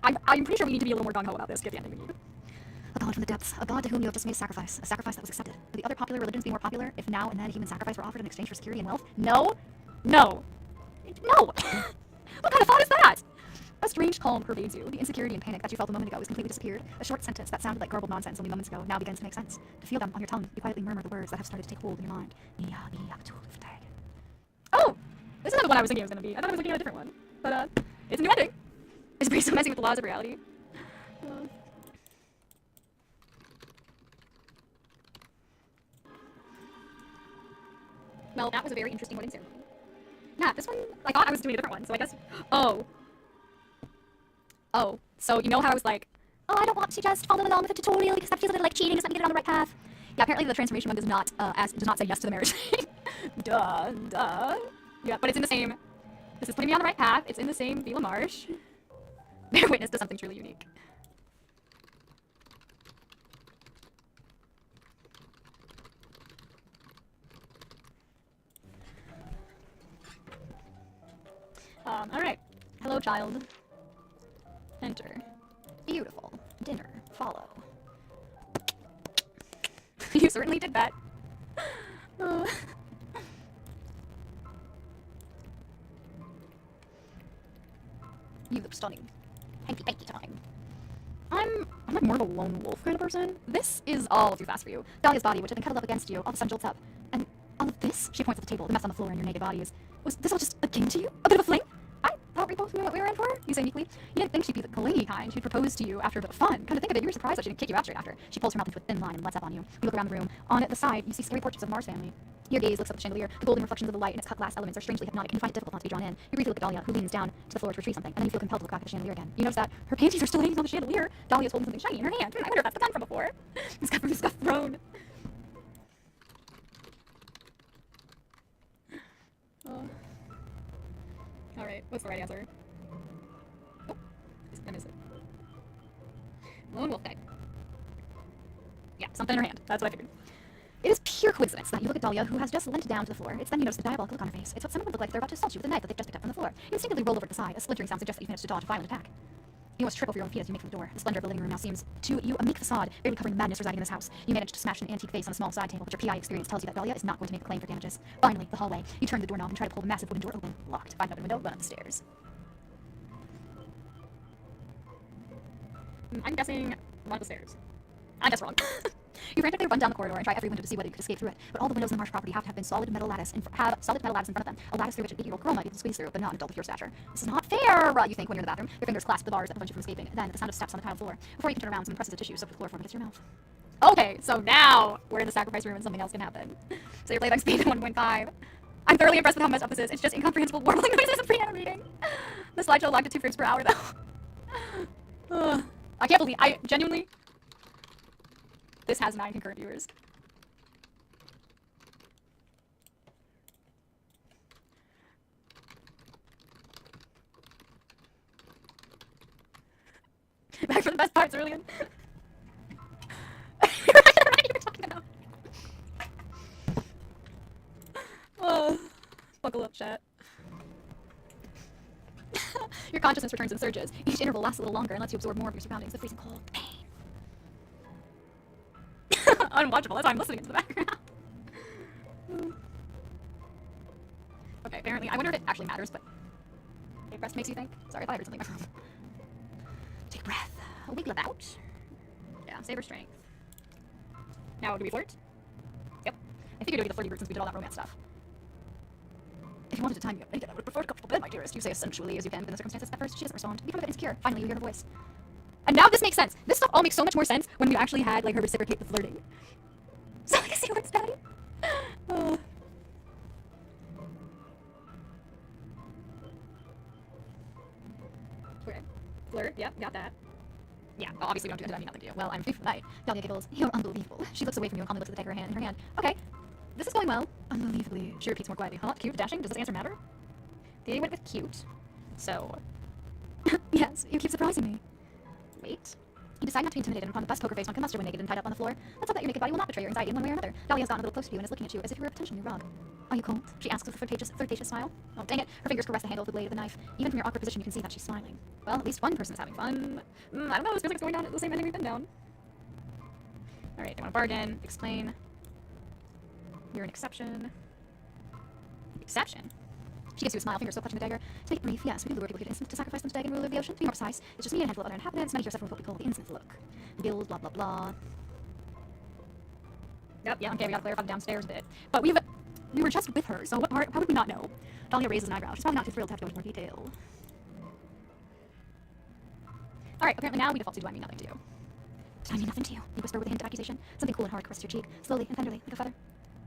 I'm pretty sure we need to be a little more gung-ho about this to get the ending we need. A god from the depths, a god to whom you have just made a sacrifice that was accepted. Would the other popular religions be more popular if now and then a human sacrifice were offered in exchange for security and wealth? No! No! No! What kind of thought is that? A strange calm pervades you. The insecurity and panic that you felt a moment ago has completely disappeared. A short sentence that sounded like garbled nonsense only moments ago now begins to make sense. To feel them on your tongue, you quietly murmur the words that have started to take hold in your mind. Oh! This isn't the one I was thinking it was going to be. I thought I was looking at a different one. But, it's a new ending. It's pretty so messing with the laws of reality. Well, that was a very interesting wedding ceremony. Yeah, this one, I thought I was doing a different one, so I guess... Oh, so you know how I was like, oh, I don't want to just follow along with the tutorial because that feels a little like cheating, just let me get it on the right path. Yeah, apparently the transformation one does not say yes to the marriage. Duh. Yeah, but it's in the same... This is putting me on the right path. It's in the same Vila Marsh. Bear witness to something truly unique. Alright. Hello, child. Enter. Beautiful. Dinner. Follow. You certainly did that. Oh. You look stunning. Hanky time. I'm like more of a lone wolf kind of person. This is all too fast for you. Dahlia's body, which had been cuddled up against you, all of a sudden jolts up. And all of this? She points at the table, the mess on the floor, and your naked body is... Was this all just a game to you? A bit of a fling? I thought we both knew what we were in for, you say meekly. You didn't think she'd be the clingy kind who'd propose to you after a bit of fun. Come to think of it, you were surprised that she didn't kick you out straight after. She pulls her mouth into a thin line and lets up on you. You look around the room. On the side, you see scary portraits of Mars family. Your gaze looks up at the chandelier. The golden reflections of the light and its cut glass elements are strangely hypnotic, and you find it difficult not to be drawn in. You briefly look at Dahlia, who leans down to the floor to retrieve something, and then you feel compelled to look back at the chandelier again. You notice that her panties are still hanging on the chandelier. Dahlia's holding something shiny in her hand. I wonder if that's the gun from before. It's got from the Scuffed throne. Oh. Alright, what's the right answer? Oh, I missed it. Lone wolf type. Yeah, something in her hand. That's what I figured. It is pure coincidence that you look at Dahlia, who has just leant down to the floor. It's then you notice the diabolical look on her face. It's what someone would look like if they're about to assault you with a knife that they've just picked up from the floor. You instinctively roll over to the side. A splintering sound suggests that you managed to dodge a violent attack. You must trip over your own feet as you make for the door. The splendor of the living room now seems to you a meek facade, barely covering the madness residing in this house. You manage to smash an antique vase on a small side table, but your PI experience tells you that Dahlia is not going to make a claim for damages. Finally, the hallway. You turn the doorknob and try to pull the massive wooden door open. Locked. Find another window, run up the stairs. I'm guessing run up the stairs. I guess wrong. You frantically run down the corridor and try every window to see whether you could escape through it. But all the windows in the Marsh property have to have been solid metal lattice in front of them. A lattice through which an 8-year-old girl might be able to squeeze through, but not an adult of your stature. This is not fair, you think when you're in the bathroom. Your fingers clasp the bars that prevent you from escaping. Then, the sound of steps on the tiled floor. Before you can turn around, someone presses the tissue soaked with chloroform against your mouth. Okay, so now we're in the sacrifice room and something else can happen. So your playback speed is 1.5. I'm thoroughly impressed with how messed up this is. It's just incomprehensible warbling noises and pre-animating. The slideshow logged at 2 frames per hour, though. I can't believe I genuinely. This has 9 concurrent viewers. Back for the best parts, Aurelian. Buckle up, chat. Your consciousness returns in surges. Each interval lasts a little longer and lets you absorb more of your surroundings. The freezing cold. Pain. Unwatchable. That's why I'm listening into the background. Okay, apparently, I wonder if it actually matters, but okay, rest makes you think. Sorry, I thought I heard something in my room. Take a breath. Wiggle about. Yeah, save her strength. Now, do we flirt? Yep. I figured it would be the flirty route since we did all that romance stuff. If you wanted to time me up naked, I would prefer a comfortable bed, my dearest. You say as sensually as you can within the circumstances. At first, she doesn't respond. You prove it insecure. Finally, you hear her voice. And now this makes sense. This stuff all makes so much more sense when we actually had, like, her reciprocate the flirting. So I can see where it's bad. Okay. Flirt. Yep, got that. Yeah, well, obviously we don't do that. I mean, nothing to you. Well, I'm free for the night. Dahlia giggles. You're unbelievable. She looks away from you and calmly looks at the dagger in her hand. Okay. This is going well. Unbelievably. She repeats more quietly. Huh? Cute? Dashing? Does this answer matter? They went with cute. So. Yes, you keep surprising me. Wait. You decide not to be intimidated, and upon the bus poker face one can muster when naked and tied up on the floor. Let's hope that your naked body will not betray your anxiety in one way or another. Dahlia has gotten a little closer to you and is looking at you as if you were a potential new rug. Are you cold? She asks with a flirtatious smile. Oh, dang it. Her fingers caress the handle of the blade of the knife. Even from your awkward position, you can see that she's smiling. Well, at least one person is having fun. I don't know. This feels like it's going down at the same ending we've been down. Alright, they want to bargain. Explain. You're an exception. Exception? She gives you a smile, fingers still clutching the dagger. To make it brief, yes, we do lure people here to Innsmouth to sacrifice them to Dagon, ruler of the ocean. To be more precise, it's just me and a handful of other inhabitants. Many here suffer with what we call the Innsmouth look. The guild, blah blah blah. Yep, yeah, okay, we gotta clarify the downstairs bit. But we were just with her, so what part? How would we not know? Dahlia raises an eyebrow. She's probably not too thrilled to have to go into more detail. Alright, apparently now we default to do I mean nothing to you. Did I mean nothing to you? You whisper with a hint of accusation. Something cool and hard caresses your cheek, slowly and tenderly, like a feather.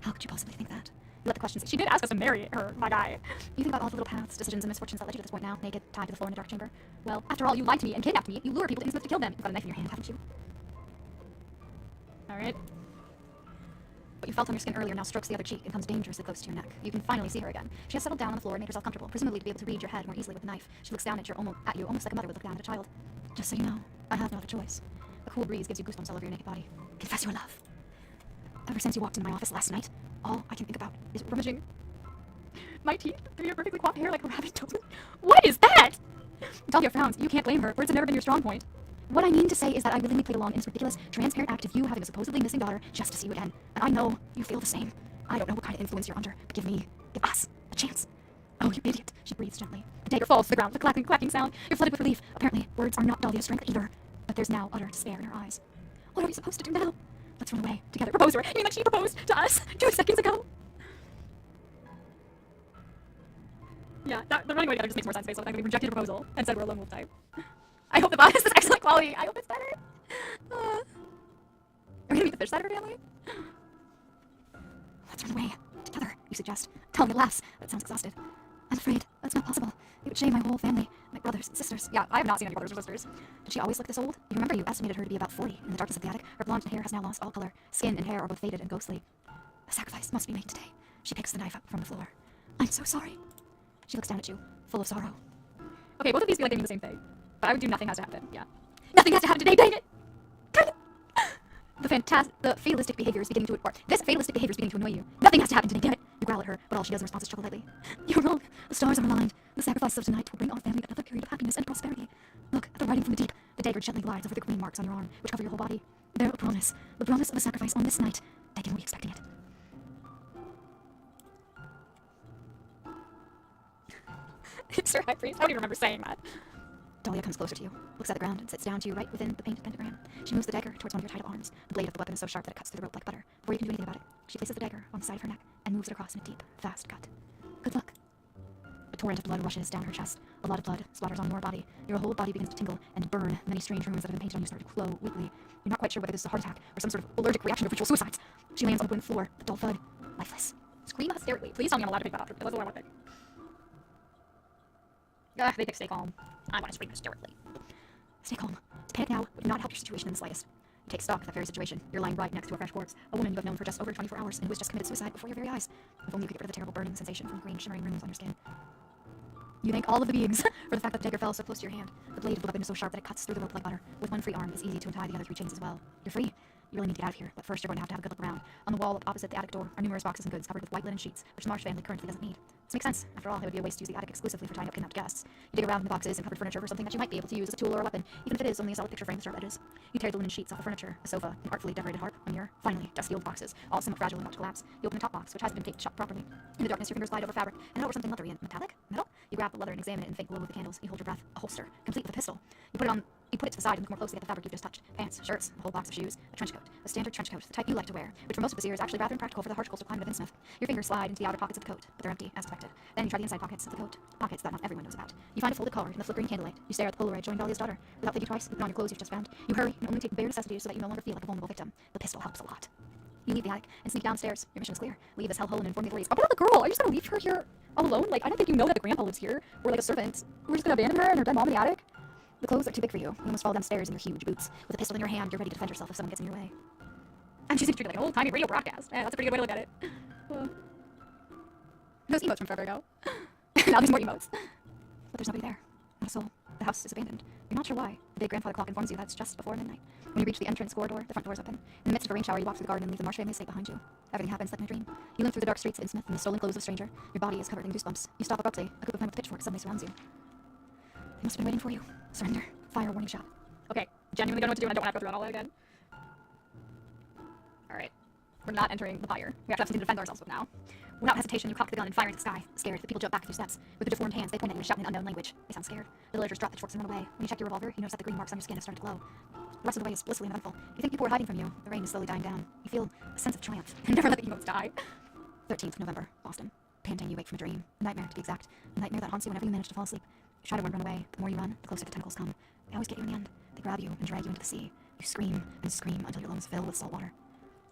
How could you possibly think that? You let the question say. She did ask us to marry her, my guy. You think about all the little paths, decisions, and misfortunes that led you to this point now, naked, tied to the floor in a dark chamber. Well, after all, you lied to me and kidnapped me. You lure people to Innsmouth to kill them. You've got a knife in your hand, haven't you? Alright. What you felt on your skin earlier now strokes the other cheek and comes dangerously close to your neck. You can finally see her again. She has settled down on the floor and made herself comfortable, presumably to be able to read your head more easily with the knife. She looks down at you almost like a mother would look down at a child. Just so you know, I have no other choice. A cool breeze gives you goosebumps all over your naked body. Confess your love. Ever since you walked into my office last night, all I can think about is rummaging my teeth through your perfectly coiffed hair like a rabbit toad. What is that? Dahlia frowns. You can't blame her. Words have never been your strong point. What I mean to say is that I willingly played along in this ridiculous, transparent act of you having a supposedly missing daughter just to see you again. And I know you feel the same. I don't know what kind of influence you're under, but give us a chance. Oh, you idiot. She breathes gently. The dagger falls to the ground with a clacking sound. You're flooded with relief. Apparently, words are not Dahlia's strength either. But there's now utter despair in her eyes. What are we supposed to do now? Let's run away together. Propose to her. You mean like she proposed to us 2 seconds ago? Yeah, the running away together just makes more sense based on the fact that we rejected a proposal and said we're a lone wolf type. I hope the bot is excellent quality. I hope it's better. Are we gonna meet the fish side of her family? Let's run away together, you suggest. Talia laughs, but sounds exhausted. I'm afraid that's not possible. It would shame my whole family, my brothers and sisters. Yeah, I have not seen any brothers or sisters. Did she always look this old? You remember you estimated her to be about 40 in the darkness of the attic. Her blonde hair has now lost all color. Skin and hair are both faded and ghostly. A sacrifice must be made today. She picks the knife up from the floor. I'm so sorry. She looks down at you, full of sorrow. Okay, both of these feel like they mean the same thing. But I would do nothing has to happen, yeah. Nothing has to happen today, dang it! The fatalistic behavior is beginning to this fatalistic behavior is beginning to annoy you. Nothing has to happen today, damn it. You growl at her, but all she does in response is chuckle lightly. You're wrong. The stars are aligned. The sacrifices of tonight will bring our family another period of happiness and prosperity. Look at the writing from the deep. The dagger gently glides over the green marks on your arm, which cover your whole body. They're a promise. The promise of a sacrifice on this night. Dagon will be expecting it. Sir High Priest, I don't even remember saying that. Dahlia comes closer to you, looks at the ground, and sits down to you right within the painted pentagram. She moves the dagger towards one of your tied-up arms. The blade of the weapon is so sharp that it cuts through the rope like butter. Before you can do anything about it, she places the dagger on the side of her neck and moves it across in a deep, fast cut. Good luck. A torrent of blood rushes down her chest. A lot of blood splatters on your body. Your whole body begins to tingle and burn. Many strange runes that have been painted on you start to glow weakly. You're not quite sure whether this is a heart attack or some sort of allergic reaction to ritual suicides. She lands on the wooden floor, a dull thud, lifeless. Scream hysterically. Please tell me I'm allowed to pick that up. That's all I want to pick. They pick stay calm. I want to scream hysterically. Stay calm. To panic now would not help your situation in the slightest. You take stock of that very situation. You're lying right next to a fresh corpse, a woman you have known for just over 24 hours and who has just committed suicide before your very eyes. If only you could get rid of the terrible burning sensation from green shimmering runes on your skin. You thank all of the beings for the fact that the dagger fell so close to your hand. The blade of the weapon is so sharp that it cuts through the rope like butter. With one free arm, it's easy to untie the other 3 chains as well. You're free. You really need to get out of here, but first you're going to have a good look around. On the wall opposite the attic door are numerous boxes and goods covered with white linen sheets, which the Marsh family currently doesn't need. This makes sense. After all, it would be a waste to use the attic exclusively for tying up kidnapped guests. You dig around in the boxes and covered furniture for something that you might be able to use as a tool or a weapon, even if it is only a solid picture frame with sharp edges. You tear the linen sheets off the furniture, a sofa, an artfully decorated harp, a mirror. Finally, dusty old boxes, all somewhat fragile and about to collapse. You open the top box, which hasn't been taped shut properly. In the darkness, your fingers glide over fabric and over something leathery and metallic? Metal? You grab the leather and examine it in the faint glow of the candles. You hold your breath. A holster, complete with a pistol. You put it to the side and look more closely at the fabric you've just touched. Pants, shirts, a whole box of shoes, a trench coat. A standard trench coat, the type you like to wear, which for most of us here is actually rather impractical for the harsh coastal climate of Innsmouth. Your fingers slide into the outer pockets of the coat, but they're empty, as expected. Then you try the inside pockets of the coat, pockets that not everyone knows about. You find a folded card in the flickering candlelight. You stare at the Polaroid showing Dahlia's daughter. Without thinking twice, you put on your clothes you've just found. You hurry and only take the bare necessities so that you no longer feel like a vulnerable victim. The pistol helps a lot. You leave the attic and sneak downstairs. Your mission is clear. Leave this hellhole and inform the authorities. What about the girl? Are you just gonna leave her here all alone? Like, I don't think you know that the grandpa lives here. Or like a servant. We're just gonna abandon her and her dead mom in the attic? The clothes are too big for you. You almost fall downstairs in your huge boots. With a pistol in your hand, you're ready to defend yourself if someone gets in your way. I'm choosing to treat it like an old-timey radio broadcast. Yeah, that's a pretty good way to look at it. Those emotes from forever ago. Now there's more emotes. But there's nobody there. Not a soul. The house is abandoned. You're not sure why. The big grandfather clock informs you that's just before midnight. When you reach the entrance corridor, the front door is open. In the midst of a rain shower, you walk through the garden and leave the Marsh family estate behind you. Everything happens like in a dream. You limp through the dark streets of Innsmouth in the stolen clothes of a stranger. Your body is covered in goosebumps. You stop abruptly. A group of men with pitchforks suddenly surrounds you. They must have been waiting for you. Surrender. Fire warning shot. Okay, genuinely don't know what to do and I don't want to go through it all again. Alright. We're not entering the fire. We have to have something to defend ourselves with now. Without hesitation, you cock the gun and fire into the sky. Scared, the people jump back a few steps. With their deformed hands, they point at you and shout in an unknown language. They sound scared. The villagers drop pitchforks and run away. When you check your revolver, you notice that the green marks on your skin have started to glow. The rest of the way is blissfully uneventful. You think people are hiding from you. The rain is slowly dying down. You feel a sense of triumph. Never let the emotes die. 13th November, Boston. Panting, you wake from a dream. A nightmare, to be exact. A nightmare that haunts you whenever you manage to fall asleep. You try to run away. The more you run, the closer the tentacles come. They always get you in the end. They grab you and drag you into the sea. You scream and scream until your lungs fill with salt water.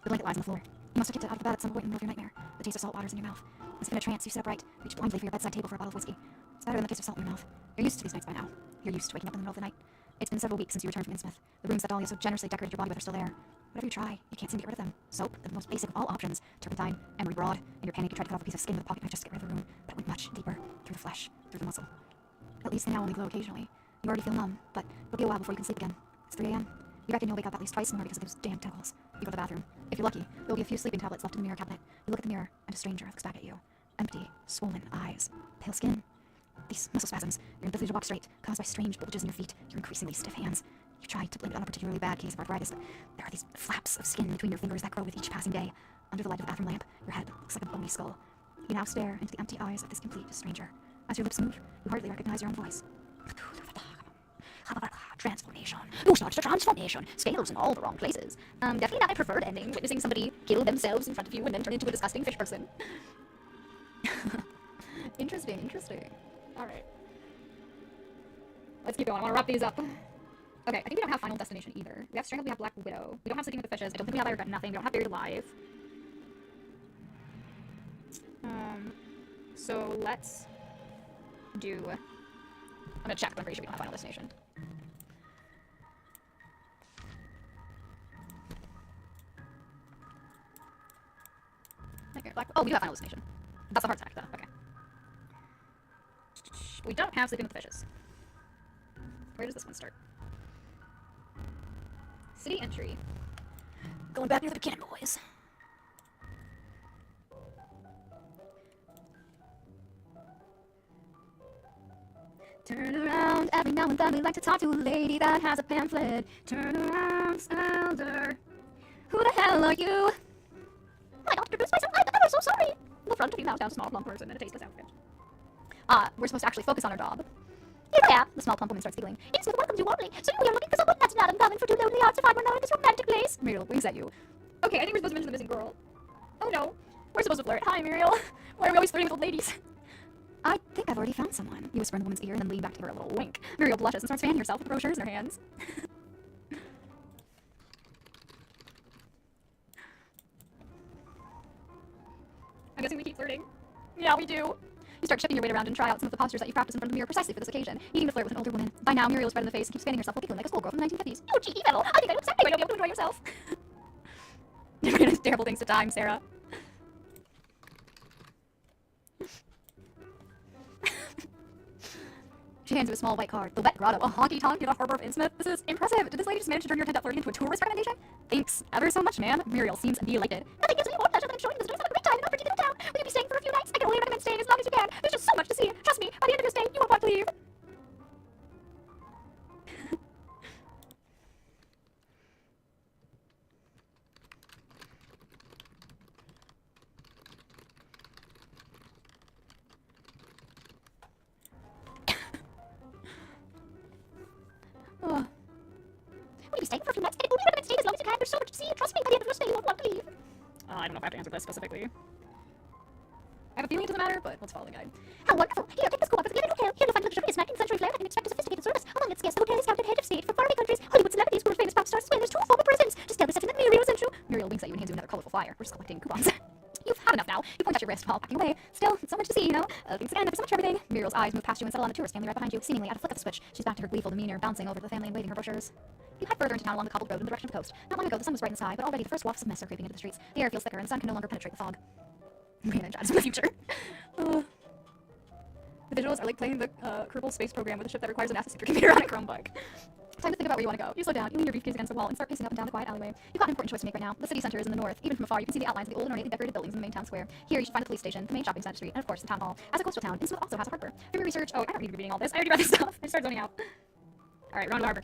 The blanket lies on the floor. You must have kicked it out of the bed at some point in the middle of your nightmare. The taste of salt water is in your mouth. As if in a trance, you sit upright, reach blindly for your bedside table for a bottle of whiskey. It's better than the taste of salt in your mouth. You're used to these nights by now. You're used to waking up in the middle of the night. It's been several weeks since you returned from Innsmouth. The rooms that Dahlia so generously decorated your body with are still there. Whatever you try, you can't seem to get rid of them. Soap, the most basic of all options. Turpentine, emery broad. In your panic, you try to cut off a piece of skin with a pocket knife just to get rid of the wound. That went much deeper, through the flesh, through the muscle. At least they now only glow occasionally. You already feel numb, but it'll be a while before you can sleep again. It's 3 a.m. You reckon you'll wake up at least twice more because of those damn tentacles. You go to the bathroom. If you're lucky, there'll be a few sleeping tablets left in the mirror cabinet. You look at the mirror, and a stranger looks back at you. Empty, swollen eyes, pale skin. These muscle spasms, your inability to walk straight, caused by strange bulges in your feet, your increasingly stiff hands. You tried to blame it on a particularly bad case of arthritis, but there are these flaps of skin between your fingers that grow with each passing day. Under the light of the bathroom lamp, your head looks like a bony skull. You now stare into the empty eyes of this complete stranger. As your lips move, you hardly recognize your own voice. Transformation. You starts the transformation. Scales in all the wrong places. Definitely not my preferred ending. Witnessing somebody kill themselves in front of you and then turn into a disgusting fish person. Interesting, interesting. Alright. Let's keep going. I want to wrap these up. Okay, I think we don't have Final Destination either. We have Strangled, we have Black Widow. We don't have Sleeping with the Fishes. I don't think we have I Regret Nothing. We don't have Buried Alive. So let's do... I'm gonna check, but I'm pretty sure we don't have Final Destination. Okay, oh, we do have Final Destination. That's a heart attack, though. Okay. We don't have Sleeping with the Fishes. Where does this one start? City entry. Going back near the beginning, boys. Turn around, every now and then we like to talk to a lady that has a pamphlet. Turn around, Elder. Who the hell are you? I got introduced myself, I'm so sorry. The front of you now has a small plump person and a tasteless outfit. We're supposed to actually focus on our job. Yeah, the small plump woman starts giggling. Innsmouth welcomes you warmly. So we are looking for someone that's not uncommon for two lonely hearts to find one another in this romantic place. Muriel winks at you. Okay, I think we're supposed to mention the missing girl. Oh no, we're supposed to flirt. Hi, Muriel. Why are we always flirting with old ladies? I think I've already found someone. You whisper in the woman's ear and then lean back to give her a little wink. Muriel blushes and starts fanning herself with the brochures in her hands. I'm guessing we keep flirting. Yeah, we do. You start shifting your weight around and try out some of the postures that you practice in front of the mirror precisely for this occasion, needing to flirt with an older woman. By now, Muriel is red in the face and keeps fanning herself while giggling like a schoolgirl from the 1950s. You cheeky devil! I think I look sad. You might not be able to enjoy yourself. Never get terrible things to time, Sarah. She hands you a small white card. The Wet Grotto, a honky-tonk in the harbor of Innsmouth. This is impressive. Did this lady just manage to turn your tent up flirting into a tourist recommendation? Thanks ever so much, ma'am. Muriel seems delighted. Nothing gives me more pleasure than showing visitors have a great time in our pretty little town. We could be staying for a few nights. I can only recommend staying as long as you can. There's just so much to see. Trust me, by the end of your stay, you won't want to leave. What are you staying for a few nights? I can only recommend staying as long as you can. There's so much to see. Trust me, by the end of your stay, you won't want to leave. I don't know if I have to answer this specifically. I have a feeling it doesn't matter, but let's follow the guide. How wonderful! Here, take this cool up with the Hotel. Here you'll find a luxurious 19th century flair and expect a sophisticated service. Among its guests, the hotel is touted head of state for faraway countries, Hollywood celebrities, world famous pop stars, as well as two former presidents. Just tell the second that Muriel sent you. Muriel winks at you and hands you another colorful flyer. We're just collecting coupons. You've had enough now. You point at your wrist while packing away. Still, so much to see, you know? Thanks again, there's so much for everything. Muriel's eyes move past you and settle on the tourist family right behind you, seemingly at a flick of the switch. She's back to her gleeful demeanor, bouncing over to the family and waving her brochures. You head further into town along the cobbled road in the direction of the coast. Not long ago, the sun was bright in the sky, but already the first wafts of mist are creeping into the streets. The air feels thicker, and the sun can no longer penetrate the fog. Re-energized for the future. The visuals are like playing the Kerbal Space Program with a ship that requires a NASA supercomputer on a Chromebook. Time to think about where you want to go. You slow down, you lean your briefcase against the wall, and start pacing up and down the quiet alleyway. You've got an important choice to make right now. The city center is in the north. Even from afar, you can see the outlines of the old and ornately decorated buildings in the main town square. Here, you should find the police station, the main shopping center street, and of course, the town hall. As a coastal town, Innsmouth also has a harbor. For your research, I don't need to be reading all this. I already read this stuff. I started zoning out. Alright, we're on to the harbor.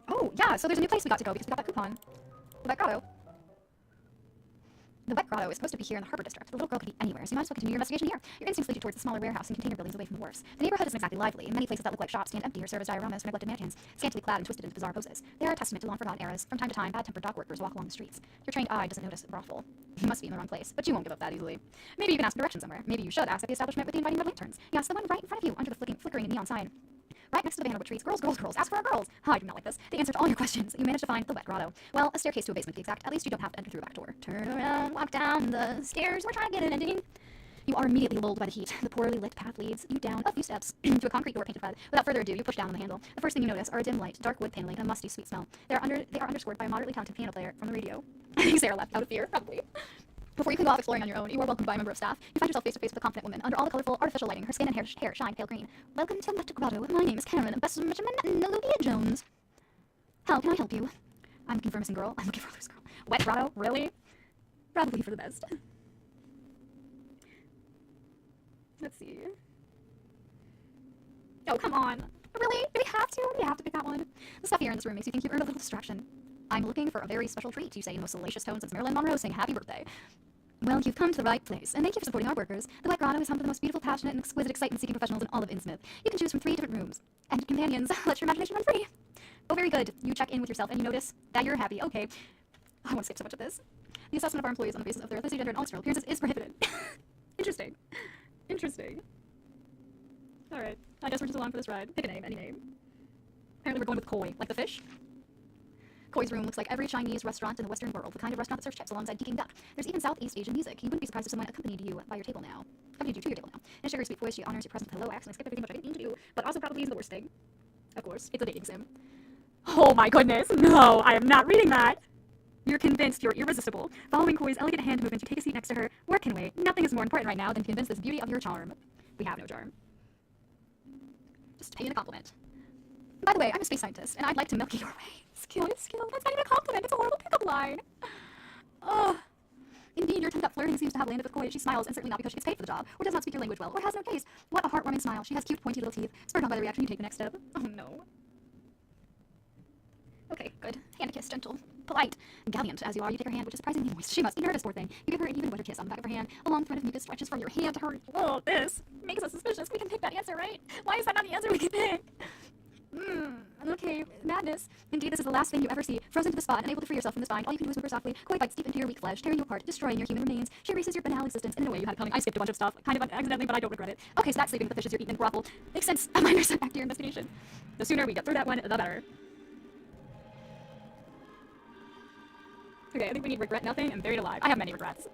Oh, yeah, so there's a new place we got to go because we got that coupon. The Wet Grotto. The Wet Grotto is supposed to be here in the harbor district. The little girl could be anywhere, so you might as well continue your investigation here. Your instincts lead you towards the smaller warehouse and container buildings away from the wharfs. The neighborhood isn't exactly lively. Many places that look like shops stand empty or serve as dioramas for neglected mansions, scantily clad and twisted into bizarre poses. They are a testament to long-forgotten eras. From time to time, bad-tempered dock workers walk along the streets. Your trained eye doesn't notice a brothel. You must be in the wrong place, but you won't give up that easily. Maybe you can ask directions somewhere. Maybe you should ask at the establishment with the inviting red lanterns. You ask the one right in front of you, under the flickering neon sign. Right next to the banner which reads, "Girls, girls, girls, ask for our girls." I do not like this. The answer to all your questions. You manage to find the Wet Grotto. Well, a staircase to a basement to be exact. At least you don't have to enter through a back door. Turn around, walk down the stairs. We're trying to get an ending. You are immediately lulled by the heat. The poorly lit path leads you down a few steps to a concrete door painted red. Without further ado, you push down on the handle. The first thing you notice are a dim light, dark wood paneling, and a musty, sweet smell. They are underscored by a moderately talented piano player from the radio. I think Sarah left out of fear, probably. Before you can go off exploring on your own, you are welcomed by a member of staff. You find yourself face to face with a confident woman. Under all the colorful, artificial lighting, her skin and hair shine pale green. Welcome to Wet Grotto. My name is Karen, best of Benjamin Olivia Jones. How can I help you? I'm looking for a missing girl. I'm looking for a loose girl. Wet Grotto? Really? Probably for the best. Let's see. Oh, come on. Really? Do we have to? We have to pick that one. The stuff here in this room makes you think you've earned a little distraction. I'm looking for a very special treat, you say in the most salacious tones since Marilyn Monroe saying happy birthday. Well, you've come to the right place, and thank you for supporting our workers. The Wet Grotto is home to the most beautiful, passionate, and exquisite excitement-seeking professionals in all of Innsmouth. You can choose from 3 different rooms. And companions, let your imagination run free. Oh, very good. You check in with yourself, and you notice that you're happy. Okay. I won't skip so much of this. The assessment of our employees on the basis of their ethnicity, gender, and all external appearances is prohibited. Interesting. Interesting. Alright. I guess we're just along for this ride. Pick a name, any name. Apparently we're going with Koi, like the fish. Koi's room looks like every Chinese restaurant in the Western world, the kind of restaurant that serves chips alongside Peking duck. There's even Southeast Asian music. You wouldn't be surprised if someone accompanied you by your table now. Accompanied you to your table now. In a sugary sweet voice, she honors your presence with hello acts, and I skip everything which I didn't mean to do, but also probably is the worst thing. Of course, it's a dating sim. Oh my goodness, no, I am not reading that! You're convinced you're irresistible. Following Koi's elegant hand movement, you take a seat next to her. Work can wait. Nothing is more important right now than to convince this beauty of your charm. We have no charm. Just pay in a compliment. By the way, I'm a space scientist, and I'd like to milk your way. Skill is skill. That's not even a compliment. It's a horrible pickup line. Ugh. Indeed, your attempt at flirting seems to have landed with Koi. She smiles, and certainly not because she gets paid for the job, or does not speak your language well, or has no taste. What a heartwarming smile. She has cute, pointy little teeth. Spurred on by the reaction, you take the next step. Oh no. Okay, good. Hand a kiss, gentle, polite, gallant as you are. You take her hand, which is surprisingly moist. She must be nervous, poor thing. You give her an even wetter kiss on the back of her hand. A long thread of mucus stretches from your hand to her. Whoa, this makes us suspicious. We can pick that answer, right? Why is that not the answer we can pick? Okay, madness. Indeed, this is the last thing you ever see. Frozen to the spot, unable to free yourself from this bind. All you can do is whimper softly. Koi bites deep into your weak flesh, tearing you apart, destroying your human remains. She erases your banal existence, and in a way you had it coming. I skipped a bunch of stuff, kind of accidentally, but I don't regret it. Okay, so that's sleeping with the fishes you're eating in brothel. Makes sense. A minor setback to your investigation. The sooner we get through that one, the better. Okay, I think we need regret nothing and buried alive. I have many regrets.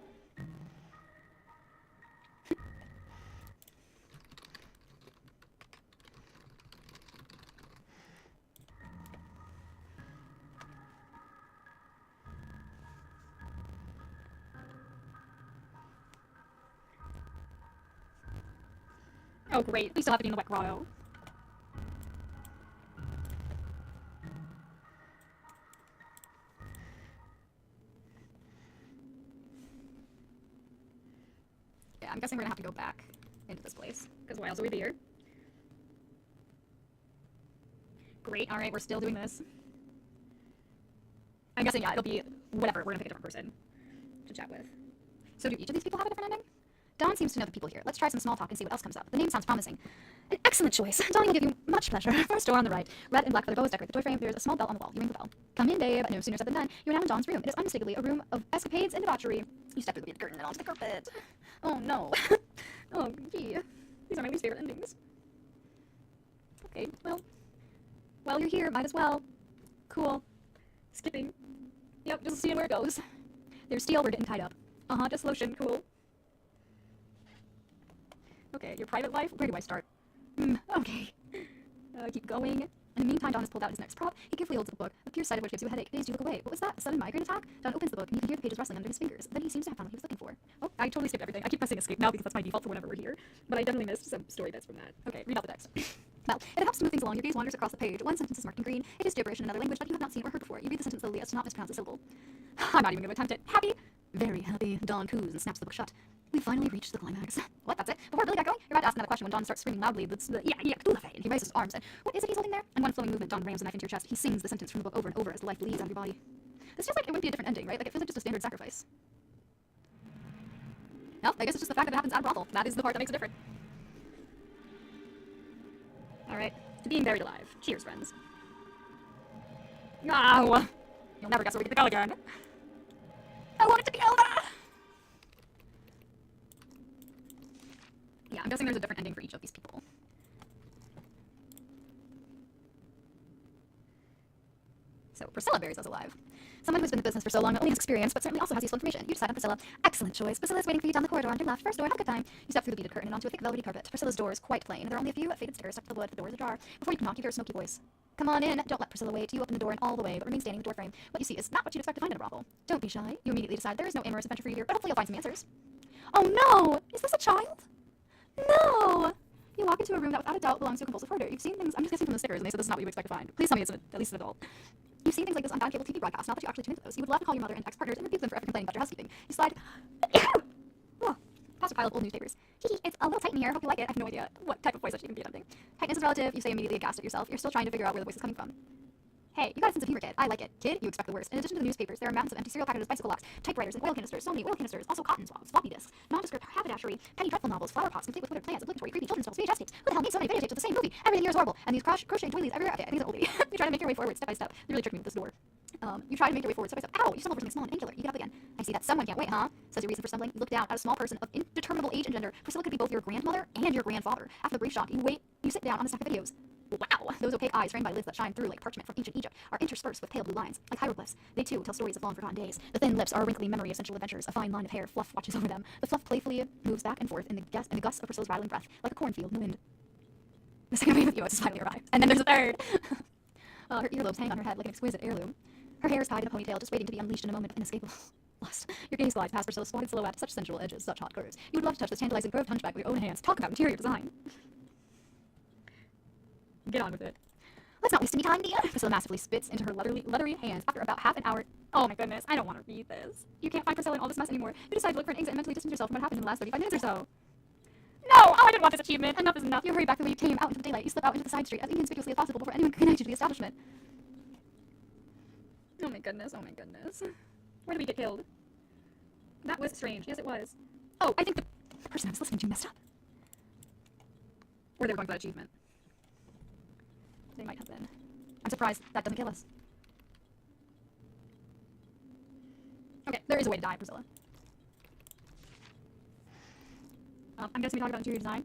Oh great, we still have to be in the wet grotto. Yeah, I'm guessing we're gonna have to go back into this place, because why else would we be here? Great, alright, we're still doing this. I'm guessing, yeah, it'll be whatever, we're gonna pick a different person to chat with. So do each of these people have a different ending? Dawn seems to know the people here. Let's try some small talk and see what else comes up. The name sounds promising. An excellent choice. Dawn will give you much pleasure. First door on the right. Red and black feather bows decorate the door frame. There's a small bell on the wall. You ring the bell. Come in, babe. No sooner said than done. You're now in Dawn's room. It is unmistakably a room of escapades and debauchery. You step through the beaded curtain and onto the carpet. Oh no. Oh gee. These are my least favorite endings. Okay, well. Well, you're here. Might as well. Cool. Skipping. Yep, just seeing where it goes. There's steel. We're getting tied up. Just lotion. Cool. Okay, your private life? Where do I start? Okay. Keep going. In the meantime, Don has pulled out his next prop. He carefully holds the book. A pure sight of which gives you a headache. Dazed, you look away. What was that? A sudden migraine attack? Don opens the book, and you can hear the pages rustling under his fingers. Then he seems to have found what he was looking for. Oh, I totally skipped everything. I keep pressing escape now because that's my default for whenever we're here. But I definitely missed some story bits from that. Okay, read out the text. Well, it helps to move things along. Your gaze wanders across the page. One sentence is marked in green. It is gibberish in another language that you have not seen or heard before. You read the sentence slowly as to not mispronounce a syllable. I'm not even going to attempt it. Happy? Very happy. Dawn coos and snaps the book shut. We finally reached the climax. What? That's it? Before Billy got going, you're about to ask another question when Dawn starts screaming loudly. He raises his arms and what is it he's holding there? In one flowing movement, Dawn rams the knife into your chest. He sings the sentence from the book over and over as the life bleeds out of your body. This feels like it would be a different ending, right? Like it feels like just a standard sacrifice. No, I guess it's just the fact that it happens at a brothel. That is the part that makes it different. Alright, to being buried alive. Cheers, friends. No! You'll never guess where we get to go again. I want it to be over! Yeah, I'm guessing there's a different ending for each of these people. So, Priscilla buries us alive. Someone who's been in the business for so long not only has experience, but certainly also has useful information. You decide on Priscilla. Excellent choice. Priscilla is waiting for you down the corridor on your left. First door, have a good time. You step through the beaded curtain and onto a thick velvety carpet. Priscilla's door is quite plain. There are only a few faded stickers stuck to the wood. The door is ajar. Before you can knock, you hear a smoky voice. Come on in. Don't let Priscilla wait. You open the door and all the way, but remain standing in the doorframe. What you see is not what you'd expect to find in a brothel. Don't be shy. You immediately decide there is no amorous adventure for you here, but hopefully you'll find some answers. Oh no! Is this a child? No! You walk into a room that without a doubt belongs to a compulsive hoarder. You've seen things, I'm just guessing from the stickers, and they said this is not what you expect to find. Please tell me it's at least an adult. You've seen things like this on cable TV broadcasts, not that you actually tune into those. You would love to call your mother and ex-partners and rebuke them for ever complaining about your housekeeping. You slide oh, past a pile of old newspapers. It's a little tight in here, hope you like it. I have no idea what type of voice that should even be attempting. Tightness is relative, you say immediately aghast at yourself. You're still trying to figure out where the voice is coming from. Hey, you got a sense of humor, kid. I like it. Kid, you expect the worst. In addition to the newspapers, there are mountains of empty cereal packages, bicycle locks, typewriters, and oil canisters, so many oil canisters, also cotton swabs, floppy disks, nondescript haberdashery, penny dreadful novels, flower pots, complete with withered plants, obligatory creepy children's novels, VHS tapes. Who the hell needs so many videotapes of the same movie? Everything here is horrible. And these crochet doilies everywhere. Okay, I think it's an oldie. You try to make your way forward step by step. You really tricked me with this door. You try to make your way forward step by step. Ow! You stumble over something small and angular. You get up again. I see that someone can't wait, huh? Says your reason for stumbling. You look down at a small person of indeterminable age and gender. Priscilla could be both your grandmother and your grandfather. After the brief shock, you sit down on a stack of videos. Wow! Those opaque eyes framed by lids that shine through like parchment from ancient Egypt are interspersed with pale blue lines, like hieroglyphs. They too tell stories of long-forgotten days. The thin lips are a wrinkly memory of sensual adventures. A fine line of hair, fluff watches over them. The fluff playfully moves back and forth in the gusts of Priscilla's rattling breath, like a cornfield in the wind. The second wave of yours is finally arrived. And then there's a third! Her earlobes hang on her head like an exquisite heirloom. Her hair is tied in a ponytail, just waiting to be unleashed in a moment of inescapable lust. Your gaze glides past Priscilla's spotted silhouette, such sensual edges, such hot curves. You would love to touch this tantalizing curved hunchback with your own hands. Talk about interior design. Get on with it. Let's not waste any time, dear. Priscilla massively spits into her leathery hands after about half an hour. Oh my goodness, I don't want to read this. You can't find Priscilla in all this mess anymore. You decide to look for an exit and mentally distance yourself from what happened in the last 35 minutes or so. No! Oh, I didn't want this achievement. Enough is enough. You hurry back the way you came, out into the daylight. You slip out into the side street as inconspicuously as possible before anyone can connect you to the establishment. Oh my goodness, oh my goodness. Where did we get killed? That was strange. Yes, it was. Oh, I think the person I was listening to messed up. Or they were going for that achievement. They might have been. I'm surprised that doesn't kill us. Okay, there is a way to die, Priscilla. I'm guessing we talked about interior design.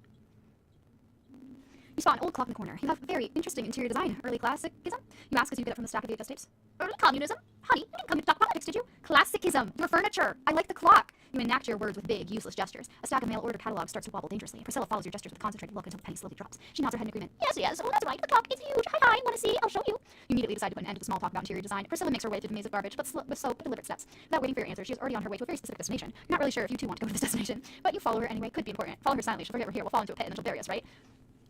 You spot an old clock in the corner. You have very interesting interior design. Early classicism? You ask as you get it from the stack of VHS tapes. Early communism? Honey, you didn't come to talk politics, did you? Classicism! Your furniture! I like the clock! You enact your words with big, useless gestures. A stack of mail-order catalogs starts to wobble dangerously. Priscilla follows your gestures with a concentrated look until the penny slowly drops. She nods her head in agreement. Yes, oh, that's right. The clock is huge. Hi, wanna see? I'll show you. You immediately decide to put an end to the small talk about interior design. Priscilla makes her way through the maze of garbage, but with slow but deliberate steps. Without waiting for your answer, she is already on her way to a very specific destination. You're not really sure if you too want to go to this destination, but you follow her anyway. Could be important. Follow her silently. She'll forget we're here. We'll fall into a pit and then she'll bury us, right?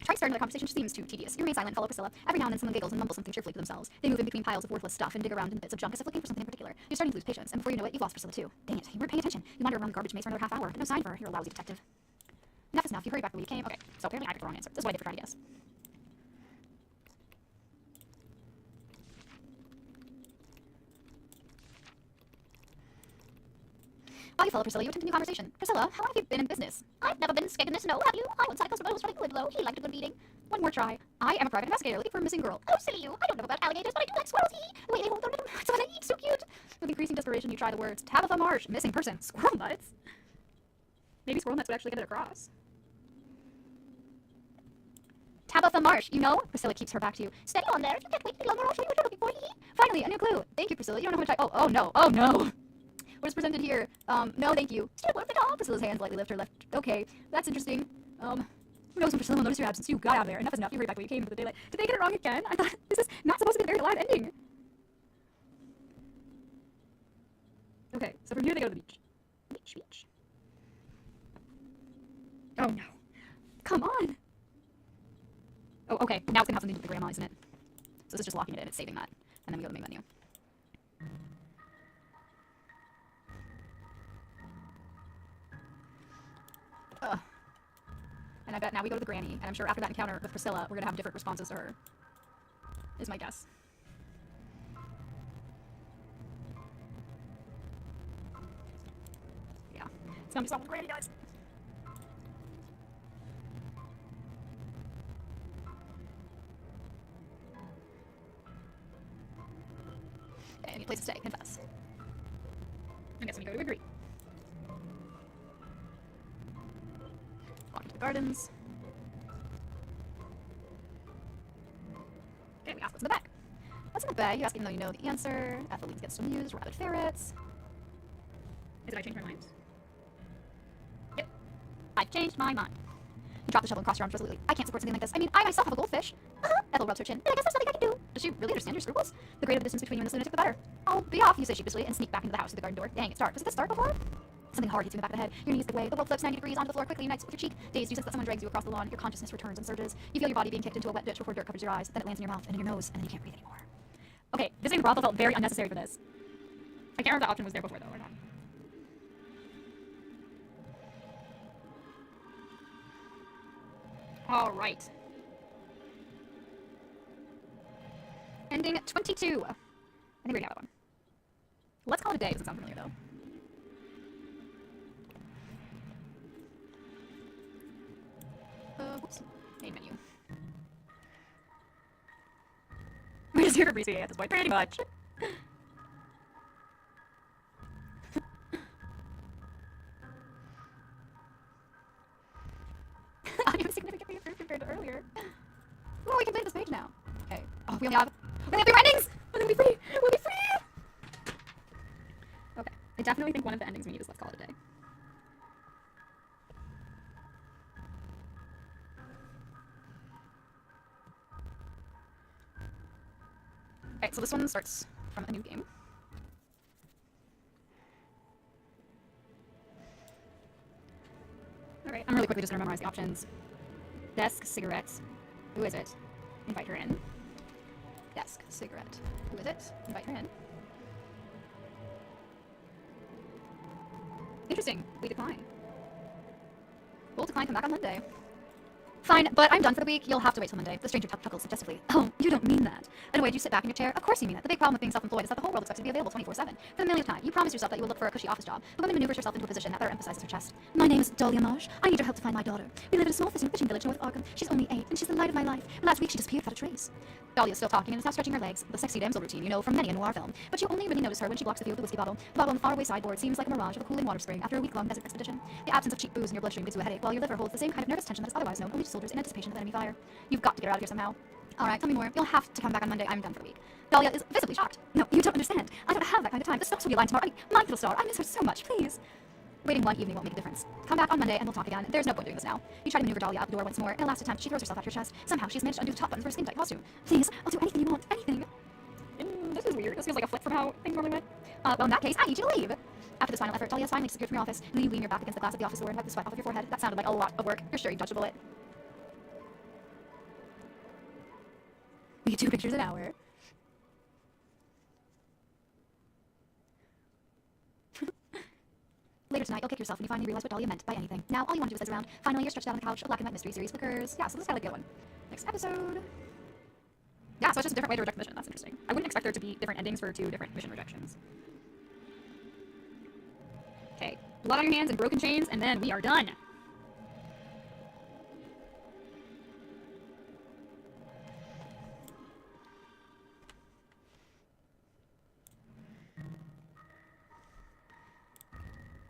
Trying to start another conversation seems too tedious. You remain silent and follow Priscilla. Every now and then someone giggles and mumbles something cheerfully to themselves. They move in between piles of worthless stuff and dig around in bits of junk as if looking for something in particular. You're starting to lose patience, and before you know it, you've lost Priscilla too. Dang it, you weren't paying attention. You wander around the garbage maze for another half hour, but no sign of her. You're a lousy detective. Enough is enough. You hurry back the way you came. Okay, so apparently I picked the wrong answer. This is what I did for trying to guess. While you follow Priscilla, you attempt a new conversation. Priscilla, how long have you been in business? I've never been skanking this, no, have you? I once had a customer who was running good though. He liked a good beating. One more try. I am a private investigator looking for a missing girl. Oh, silly you. I don't know about alligators, but I do like squirrels. The way they hold their little nuts when they eat, so cute. With increasing desperation, you try the words Tabitha Marsh, missing person, squirrel nuts. Maybe squirrel nuts would actually get it across. Tabitha Marsh, you know? Priscilla keeps her back to you. Steady on there. If you can't wait any longer, I'll show you what you're looking for. Finally, a new clue. Thank you, Priscilla. You don't know how to type. Oh no. Oh no. What is presented here? No, thank you. Still worth it all. Priscilla's hands lightly lift her left. Okay, that's interesting. Who knows when Priscilla will notice your absence? You got out of there. Enough is enough. You hurry back where you came into the daylight. Did they get it wrong again? I thought this is not supposed to be a very live ending. Okay, so from here they go to the beach. Beach. Oh no. Come on. Oh, okay. Now it's gonna have something to do with the grandma, isn't it? So this is just locking it in. It's saving that. And then we go to the main menu. And I bet now we go to the granny, and I'm sure after that encounter with Priscilla, we're gonna have different responses to her. Is my guess. Yeah. It's gonna be someone's granny, guys. Okay, any place to stay, confess. I guess we go to agree. Walking to the gardens. Okay, we ask what's in the bag. What's in the bag? You ask even though you know the answer. Athletes gets amused. Rabid ferrets. Did I change my mind? Yep. I've changed my mind. You drop the shovel and cross your arms resolutely. I can't support something like this. I mean, I myself have a goldfish. Ethel rubs her chin. I guess there's nothing I can do. Does she really understand your scruples? The greater the distance between you and this lunatic, the better. I'll be off, you say sheepishly, and sneak back into the house through the garden door. Dang, it's dark. Was it this dark before? Something hard hits you in the back of the head. Your knees give way. The world flips 90 degrees onto the floor, quickly unites with your cheek. Dazed, you sense that someone drags you across the lawn. Your consciousness returns and surges. You feel your body being kicked into a wet ditch before dirt covers your eyes. Then it lands in your mouth and in your nose, and then you can't breathe anymore. Okay, visiting the brothel felt very unnecessary for this. I can't remember if the option was there before though or not. Alright. Ending 22. I think we already have that one. Let's call it a day. Doesn't sound familiar though. Whoops. Main menu. We're just here for Breezy at this point, pretty much. I am significantly improved compared to earlier. Oh, we can play this page now. Okay. Oh, we only have 3 endings! We'll be free! We'll be free! Okay. I definitely think one of the endings we need is let's call it a day. Okay, so this one starts from a new game. Alright, I'm really quickly just gonna memorize the options. Desk, cigarettes. Who is it? Invite her in. Desk. Cigarette. Who is it? Invite her in. Interesting. We decline. We'll decline. Come back on Monday. Fine, but I'm done for the week. You'll have to wait till Monday. The stranger chuckled suggestively. Oh, you don't mean that. Anyway, do you sit back in your chair? Of course you mean it. The big problem with being self-employed is that the whole world expects to be available 24/7. For the millionth time, you promise yourself that you will look for a cushy office job. The woman maneuvers herself into a position that better emphasizes her chest. My name is Dahlia Marsh. I need your help to find my daughter. We live in a small fishing village north of Arkham. She's only 8, and she's the light of my life. Last week she disappeared without a trace. Dahlia's still talking and is now stretching her legs. The sexy damsel routine you know from many a noir film. But you only really notice her when she blocks the view of the whiskey bottle. The bottle on the faraway sideboard seems like a mirage of a cooling water spring after a week-long desert expedition. The absence of cheap booze in your bloodstream gives you a headache, while your liver holds the same kind of nervous tension that is otherwise known only to soldiers in anticipation of enemy fire. You've got to get her out of here somehow. Alright, tell me more. You'll have to come back on Monday. I'm done for the week. Dahlia is visibly shocked. No, you don't understand. I don't have that kind of time. The stocks will be aligned tomorrow. I mean, my little star. I miss her so much. Please. Waiting one evening won't make a difference. Come back on Monday and we'll talk again. There's no point doing this now. You try to maneuver Dahlia out the door once more. In a last attempt, she throws herself at your chest. Somehow she's managed to undo the top buttons for a skin-tight costume. Please, I'll do anything you want. Anything. This is weird. This feels like a flip from how things normally went. Well, in that case, I need you to leave. After this final effort, Dahlia is finally secured from your office, and then you lean your back against the glass of the office door and wipe the sweat off of your forehead. That sounded like a lot of work. You're sure you dodged a bullet. We get 2 pictures an hour. Later tonight, you'll kick yourself when you finally realize what Dahlia meant by anything. Now, all you want to do is sit around. Finally, you're stretched out on the couch. A black and white mystery series flickers. Yeah, so this is kind of like a good one. Next episode. Yeah, so it's just a different way to reject the mission. That's interesting. I wouldn't expect there to be different endings for 2 different mission rejections. Okay, blood on your hands and broken chains, and then we are done.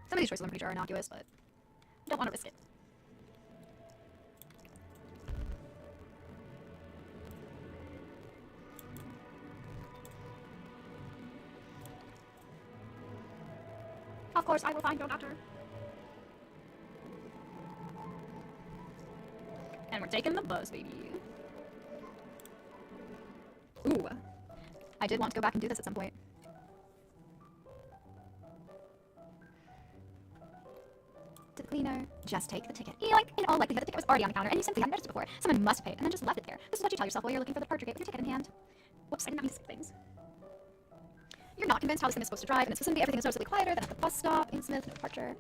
Some of these choices I'm pretty sure are innocuous, but I don't want to risk it. Of course, I will find your doctor. And we're taking the buzz, baby. Ooh. I did want to go back and do this at some point. To the cleaner. Just take the ticket. Yoink! In all likelihood, the ticket was already on the counter, and you simply hadn't noticed it before. Someone must have paid, and then just left it there. This is what you tell yourself while you're looking for the departure gate with your ticket in hand. Whoops, I didn't mean to skip things. You're not convinced how this thing is supposed to drive, and it's vicinity, everything is noticeably quieter than at the bus stop. Innsmouth, no departure.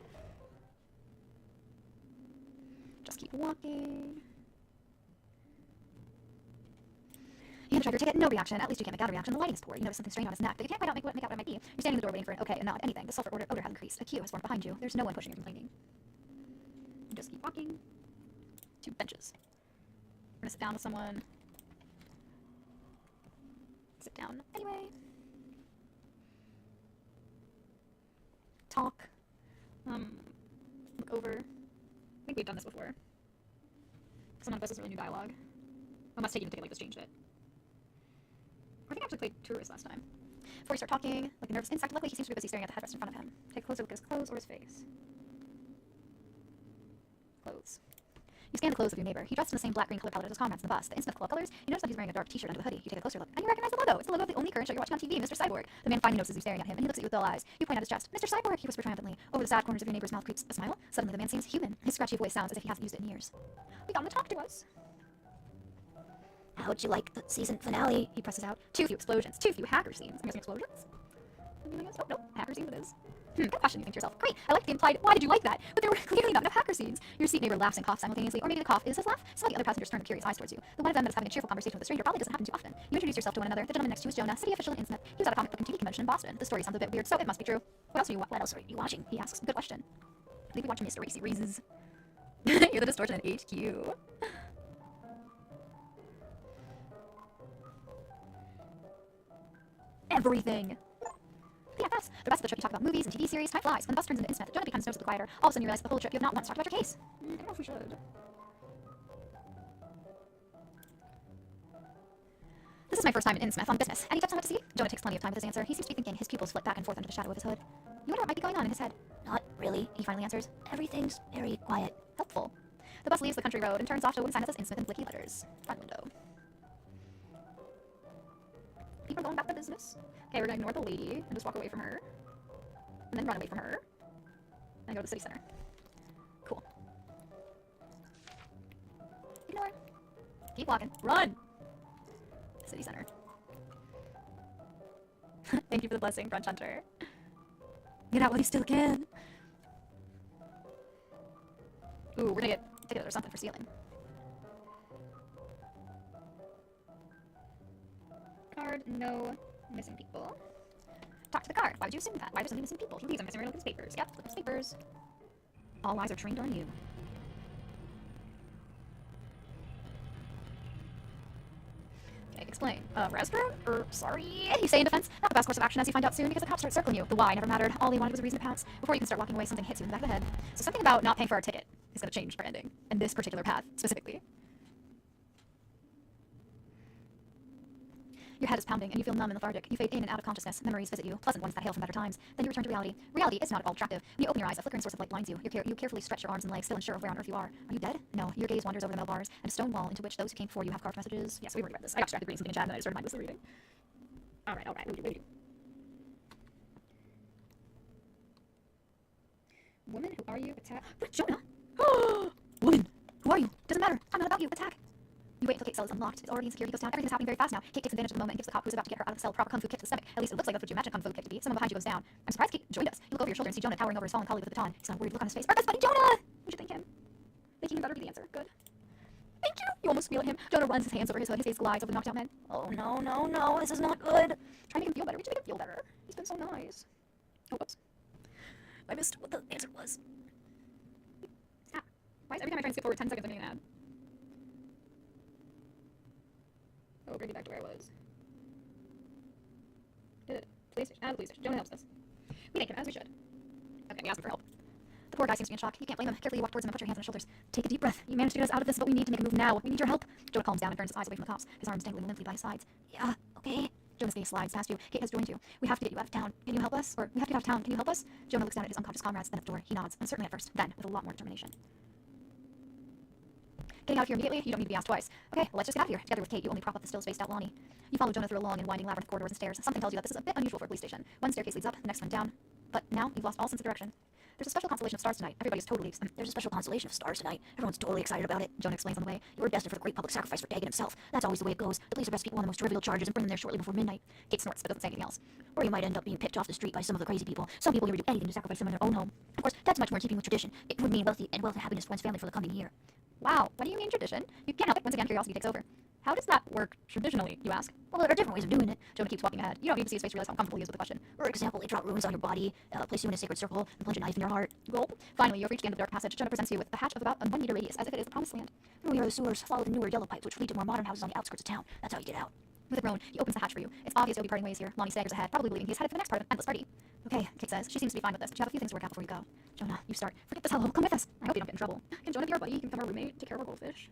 Just keep walking. You hand the driver your ticket, no reaction. At least you can't make out a reaction. The lighting is poor. You notice something strange on his neck, but you can't quite make out what it might be. You're standing in the door waiting for an okay and not anything. The sulfur odor has increased. A queue has formed behind you. There's no one pushing or complaining. You just keep walking. 2 benches. We're gonna sit down with someone. Sit down anyway. Talk. Look over. I think we've done this before. So none of this is really new dialogue. Unless taking the ticket like this changed it. I think I actually played Tourist last time. Before you start talking, like a nervous insect, luckily he seems to be busy staring at the headrest in front of him. Take a closer look at his clothes or his face. Clothes. You scan the clothes of your neighbor. He dressed in the same black-green color palette as his comrades in the bus. The Innsmouth club colors. You notice that he's wearing a dark t-shirt under the hoodie. You take a closer look, and you recognize the logo. It's the logo of the only current show you're watching on TV, Mr. Cyborg. The man finally notices you staring at him, and he looks at you with dull eyes. You point at his chest. Mr. Cyborg, he whispers triumphantly. Over the sad corners of your neighbor's mouth creeps a smile. Suddenly the man seems human. His scratchy voice sounds as if he hasn't used it in years. We got him to talk to us. How'd you like the season finale? He presses out. Too few explosions. Too few hacker scenes. I'm guessing explosions? Oh, no. Hacker scenes it is. Good question, you think to yourself. Great, I like the implied, why did you like that? But there were clearly not enough hacker scenes. Your seat neighbor laughs and coughs simultaneously, or maybe the cough is his laugh. Some of the other passengers turn with curious eyes towards you. The one of them that is having a cheerful conversation with a stranger probably doesn't happen too often. You introduce yourself to one another. The gentleman next to you is Jonah, city official in Innsmouth. He was at a comic book and TV convention in Boston. The story sounds a bit weird, so it must be true. What else are you watching? He asks. Good question. I think we watch mystery series. You're the distortion at HQ. Everything. PFS. The rest of the trip you talk about movies and TV series. Time flies. When the bus turns into Innsmouth, Jonah becomes noticeably quieter. All of a sudden you realize the whole trip you have not once talked about your case. I don't know if we should. This is my first time in Innsmouth on business. Any tips on what to see? Jonah takes plenty of time with his answer. He seems to be thinking, his pupils flit back and forth under the shadow of his hood. You wonder what might be going on in his head. Not really, he finally answers. Everything's very quiet. Helpful. The bus leaves the country road and turns off to a wooden sign that says Innsmouth in blicky letters. Front window. People are going back to business. Okay, we're gonna ignore the lady and just walk away from her. And then run away from her. And go to the city center. Cool. Ignore. Keep walking. Run! City center. Thank you for the blessing, Brunch Hunter. Get out while you still can. Ooh, we're gonna get tickets or something for stealing. Card, no missing people. Talk to the card. Why would you assume that? Why are there so many missing people? Who reads them? Missing Lucas papers. Yep, Lucas papers. All eyes are trained on you. Okay, explain. Restroom? Sorry. You say in defense. Not the best course of action as you find out soon because the cops start circling you. The why never mattered. All they wanted was a reason to pounce. Before you can start walking away, something hits you in the back of the head. So something about not paying for our ticket is going to change our ending. And this particular path, specifically. Your head is pounding, and you feel numb and lethargic. You fade in and out of consciousness. Memories visit you, pleasant ones that hail from better times. Then you return to reality. Reality is not at all attractive. When you open your eyes, a flickering source of light blinds you. You carefully stretch your arms and legs, still unsure of where on earth you are. Are you dead? No. Your gaze wanders over the metal bars and a stone wall into which those who came before you have carved messages. Yes, we already read this. I got distracted reading something in chat, and then I started mindlessly reading. Alright. Wait. Woman, who are you? Attack. But Jonah! Woman! Who are you? Doesn't matter. I'm not about you. Attack! You wait until Kate's cell is unlocked. It's already in security. Goes down. Everything's happening very fast now. Kate takes advantage of the moment and gives the cop who's about to get her out of the cell a proper kung fu kick to the stomach. At least it looks like that's what you imagine a kung fu kick to be. Someone behind you goes down. I'm surprised Kate joined us. You look over your shoulder and see Jonah towering over his fallen colleague with a baton. He's got a worried look on his face. Our best buddy Jonah! We should thank him. Thanking him better be the answer. Good. Thank you! You almost squeal at him. Jonah runs his hands over his hood. His face glides over the knocked out men. Oh no. This is not good. Try to make him feel better. We should make him feel better. He's been so nice. Oh, whoops. I missed what the answer was. Stop. Why is every time I try and skip forward 10 seconds I'm getting an ad? Oh, bring me back to where I was. Did it? Police station. The police station. Jonah helps us. We thank him, as we should. Okay, we asked him for help. The poor guy seems to be in shock. You can't blame him. Carefully you walk towards him and put your hands on his shoulders. Take a deep breath. You managed to get us out of this, but we need to make a move now. We need your help. Jonah calms down and turns his eyes away from the cops, his arms dangling limply by his sides. Yeah, okay. Jonah's gaze slides past you. Kate has joined you. We have to get you out of town. Can you help us? Or we have to get out of town. Can you help us? Jonah looks down at his unconscious comrades, then at the door. He nods, uncertainly at first, then with a lot more determination. Getting out of here immediately, you don't need to be asked twice. Okay, well, let's just get out of here. Together with Kate, you only prop up the still-spaced out Lonnie. You follow Jonah through a long and winding labyrinth of corridors and stairs. Something tells you that this is a bit unusual for a police station. One staircase leads up, the next one down. But now, you've lost all sense of direction. There's a special constellation of stars tonight. Everybody's totally... There's a special constellation of stars tonight. Everyone's totally excited about it. Jonah explains on the way. You were destined for the great public sacrifice for Dagon himself. That's always the way it goes. The police arrest people on the most trivial charges and bring them there shortly before midnight. Kate snorts, but doesn't say anything else. Or you might end up being picked off the street by some of the crazy people. Some people here do anything to sacrifice someone in their own home. Of course, that's much more in keeping with tradition. It would mean wealth and happiness for one's family for the coming year. Wow, what do you mean tradition? You can't help it. Once again, curiosity takes over. How does that work traditionally, you ask? Well, there are different ways of doing it. Jonah keeps walking ahead. You don't need to see his face to realize how uncomfortable he is with the question. For example, they drop runes on your body, place you in a sacred circle, and plunge a knife in your heart. Well, finally, you have reached the end of the dark passage. Jonah presents you with the hatch of about a 1 meter radius, as if it is the promised land. Through here are the sewers. Follow the newer yellow pipes, which lead to more modern houses on the outskirts of town. That's how you get out. With a groan, he opens the hatch for you. It's obvious you'll be parting ways here. Lonnie staggers ahead, probably believing he's headed for the next part of an endless party. Okay, Kate says. She seems to be fine with this, but you have a few things to work out before you go. Jonah, you start. Forget this hello. Come with us. I hope you don't get in trouble. Can Jonah be our buddy? He can become our roommate, take care of our goldfish.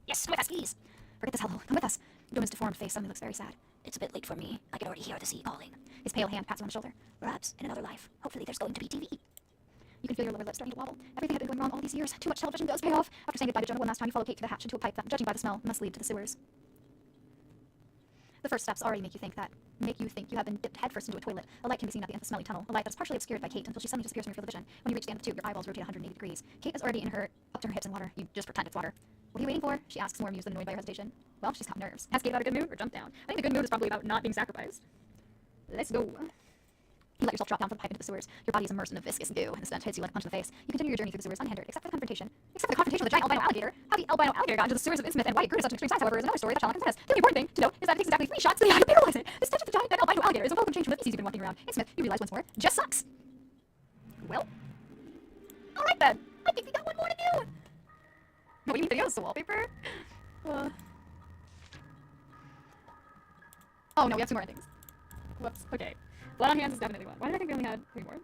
Yes, come with us, please. Forget this hello. Come with us. Jonah's deformed face suddenly looks very sad. It's a bit late for me. I can already hear the sea calling. His pale hand pats you on the shoulder. Perhaps in another life. Hopefully there's going to be TV. You can feel your lower lip starting to wobble. Everything had been going wrong all these years. Too much television does pay off. After saying goodbye to Jonah one last time, you follow Kate to the hatch into a pipe that, judging by the smell, must lead to the sewers. The first steps already make you think you have been dipped headfirst into a toilet. A light can be seen at the end of the smelly tunnel, a light that is partially obscured by Kate until she suddenly disappears from your field of vision. When you reach the end of the tube, your eyeballs rotate 180 degrees. Kate is already up to her hips in water. You just pretend it's water. What are you waiting for? She asks, more amused than annoyed by her hesitation. Well, she's got nerves. Has Kate about a good mood or jump down? I think the good mood is probably about not being sacrificed. Let's go. You let yourself drop down from the pipe into the sewers. Your body is immersed in a viscous goo, and the stench hits you like a punch in the face. You continue your journey through the sewers unhindered, except for the confrontation. Except for the confrontation with the giant albino alligator. How the albino alligator got into the sewers of Innsmouth and why it grew to such an extreme size, however, is another story that shall not confess. The only important thing to note is that it takes exactly 3 shots to the eye to paralyze it. The stench of the giant dead albino alligator is a welcome change from the feces you've been walking around. Innsmouth, you realize once more, just sucks. Well, alright then. I think we got one more to do. What do you mean videos? The wallpaper? Oh no, we have 2 more endings. Whoops. Okay. Blood on hands is definitely one. Why did I think we only had 3 more?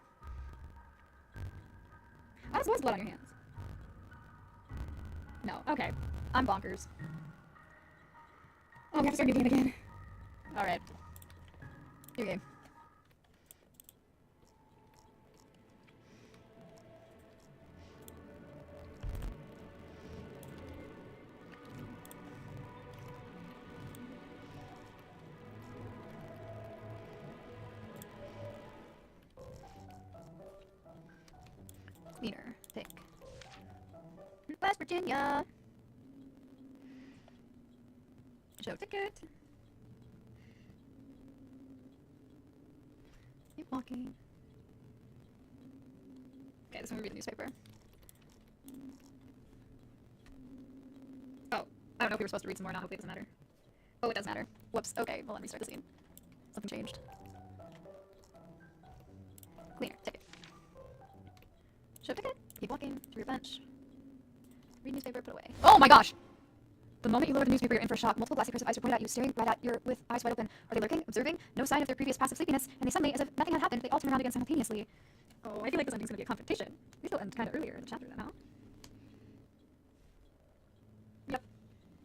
What was blood on your hands? No. Okay. I'm bonkers. Oh, we have to start new game again. Alright. New game. Cleaner. Thick. West Virginia. Show ticket. Keep walking. Okay, this one will read the newspaper. Oh, I don't know if we were supposed to read some more or not. Hopefully it doesn't matter. Oh, it does matter. Whoops. Okay, well, let me restart the scene. Something changed. Cleaner. Ticket. Show ticket. Keep walking. To your bench. Read newspaper. Put away. Oh my gosh! The moment you lower the newspaper, you're in for a shock. Multiple glassy pairs of eyes are pointed at you, staring right at you with eyes wide open. Are they lurking? Observing? No sign of their previous passive sleepiness, and they suddenly, as if nothing had happened, they all turn around again simultaneously. Oh, I feel like this ending's gonna be a confrontation. We still end kind of earlier in the chapter then, huh? Yep.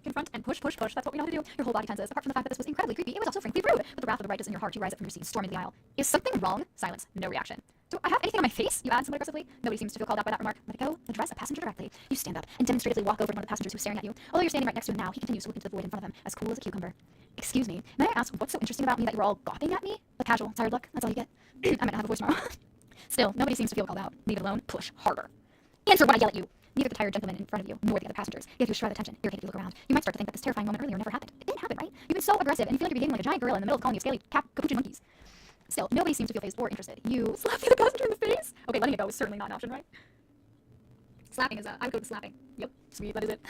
Confront and push, push, push. That's what we know how to do. Your whole body tenses. Apart from the fact that this was incredibly creepy, it was also frankly rude. But the wrath of the righteous in your heart, you rise up from your seat, storm into the aisle. Is something wrong? Silence. No reaction. Do I have anything on my face? You add somewhat aggressively. Nobody seems to feel called out by that remark. Let it go. Address a passenger directly. You stand up and demonstratively walk over to one of the passengers who's staring at you. Although you're standing right next to him now, he continues to look into the void in front of him, as cool as a cucumber. Excuse me, may I ask what's so interesting about me that you're all gawping at me? A casual, tired look. That's all you get. I might not have a voice tomorrow. Still, nobody seems to feel called out. Leave it alone. Push harder. Answer when I yell at you. Neither the tired gentleman in front of you nor the other passengers. Yet you stride attention. Irritated, you look around. You might start to think that this terrifying moment earlier never happened. It didn't happen, right? You've been so aggressive, and you feel like you're behaving like a giant gorilla in the middle of a colony of scaly capuchin monkeys. Still, nobody seems to feel fazed or interested. You slap the other passenger in the face? Okay, letting it go is certainly not an option, right? Slapping is I would go with slapping. Yep, sweet, that is it.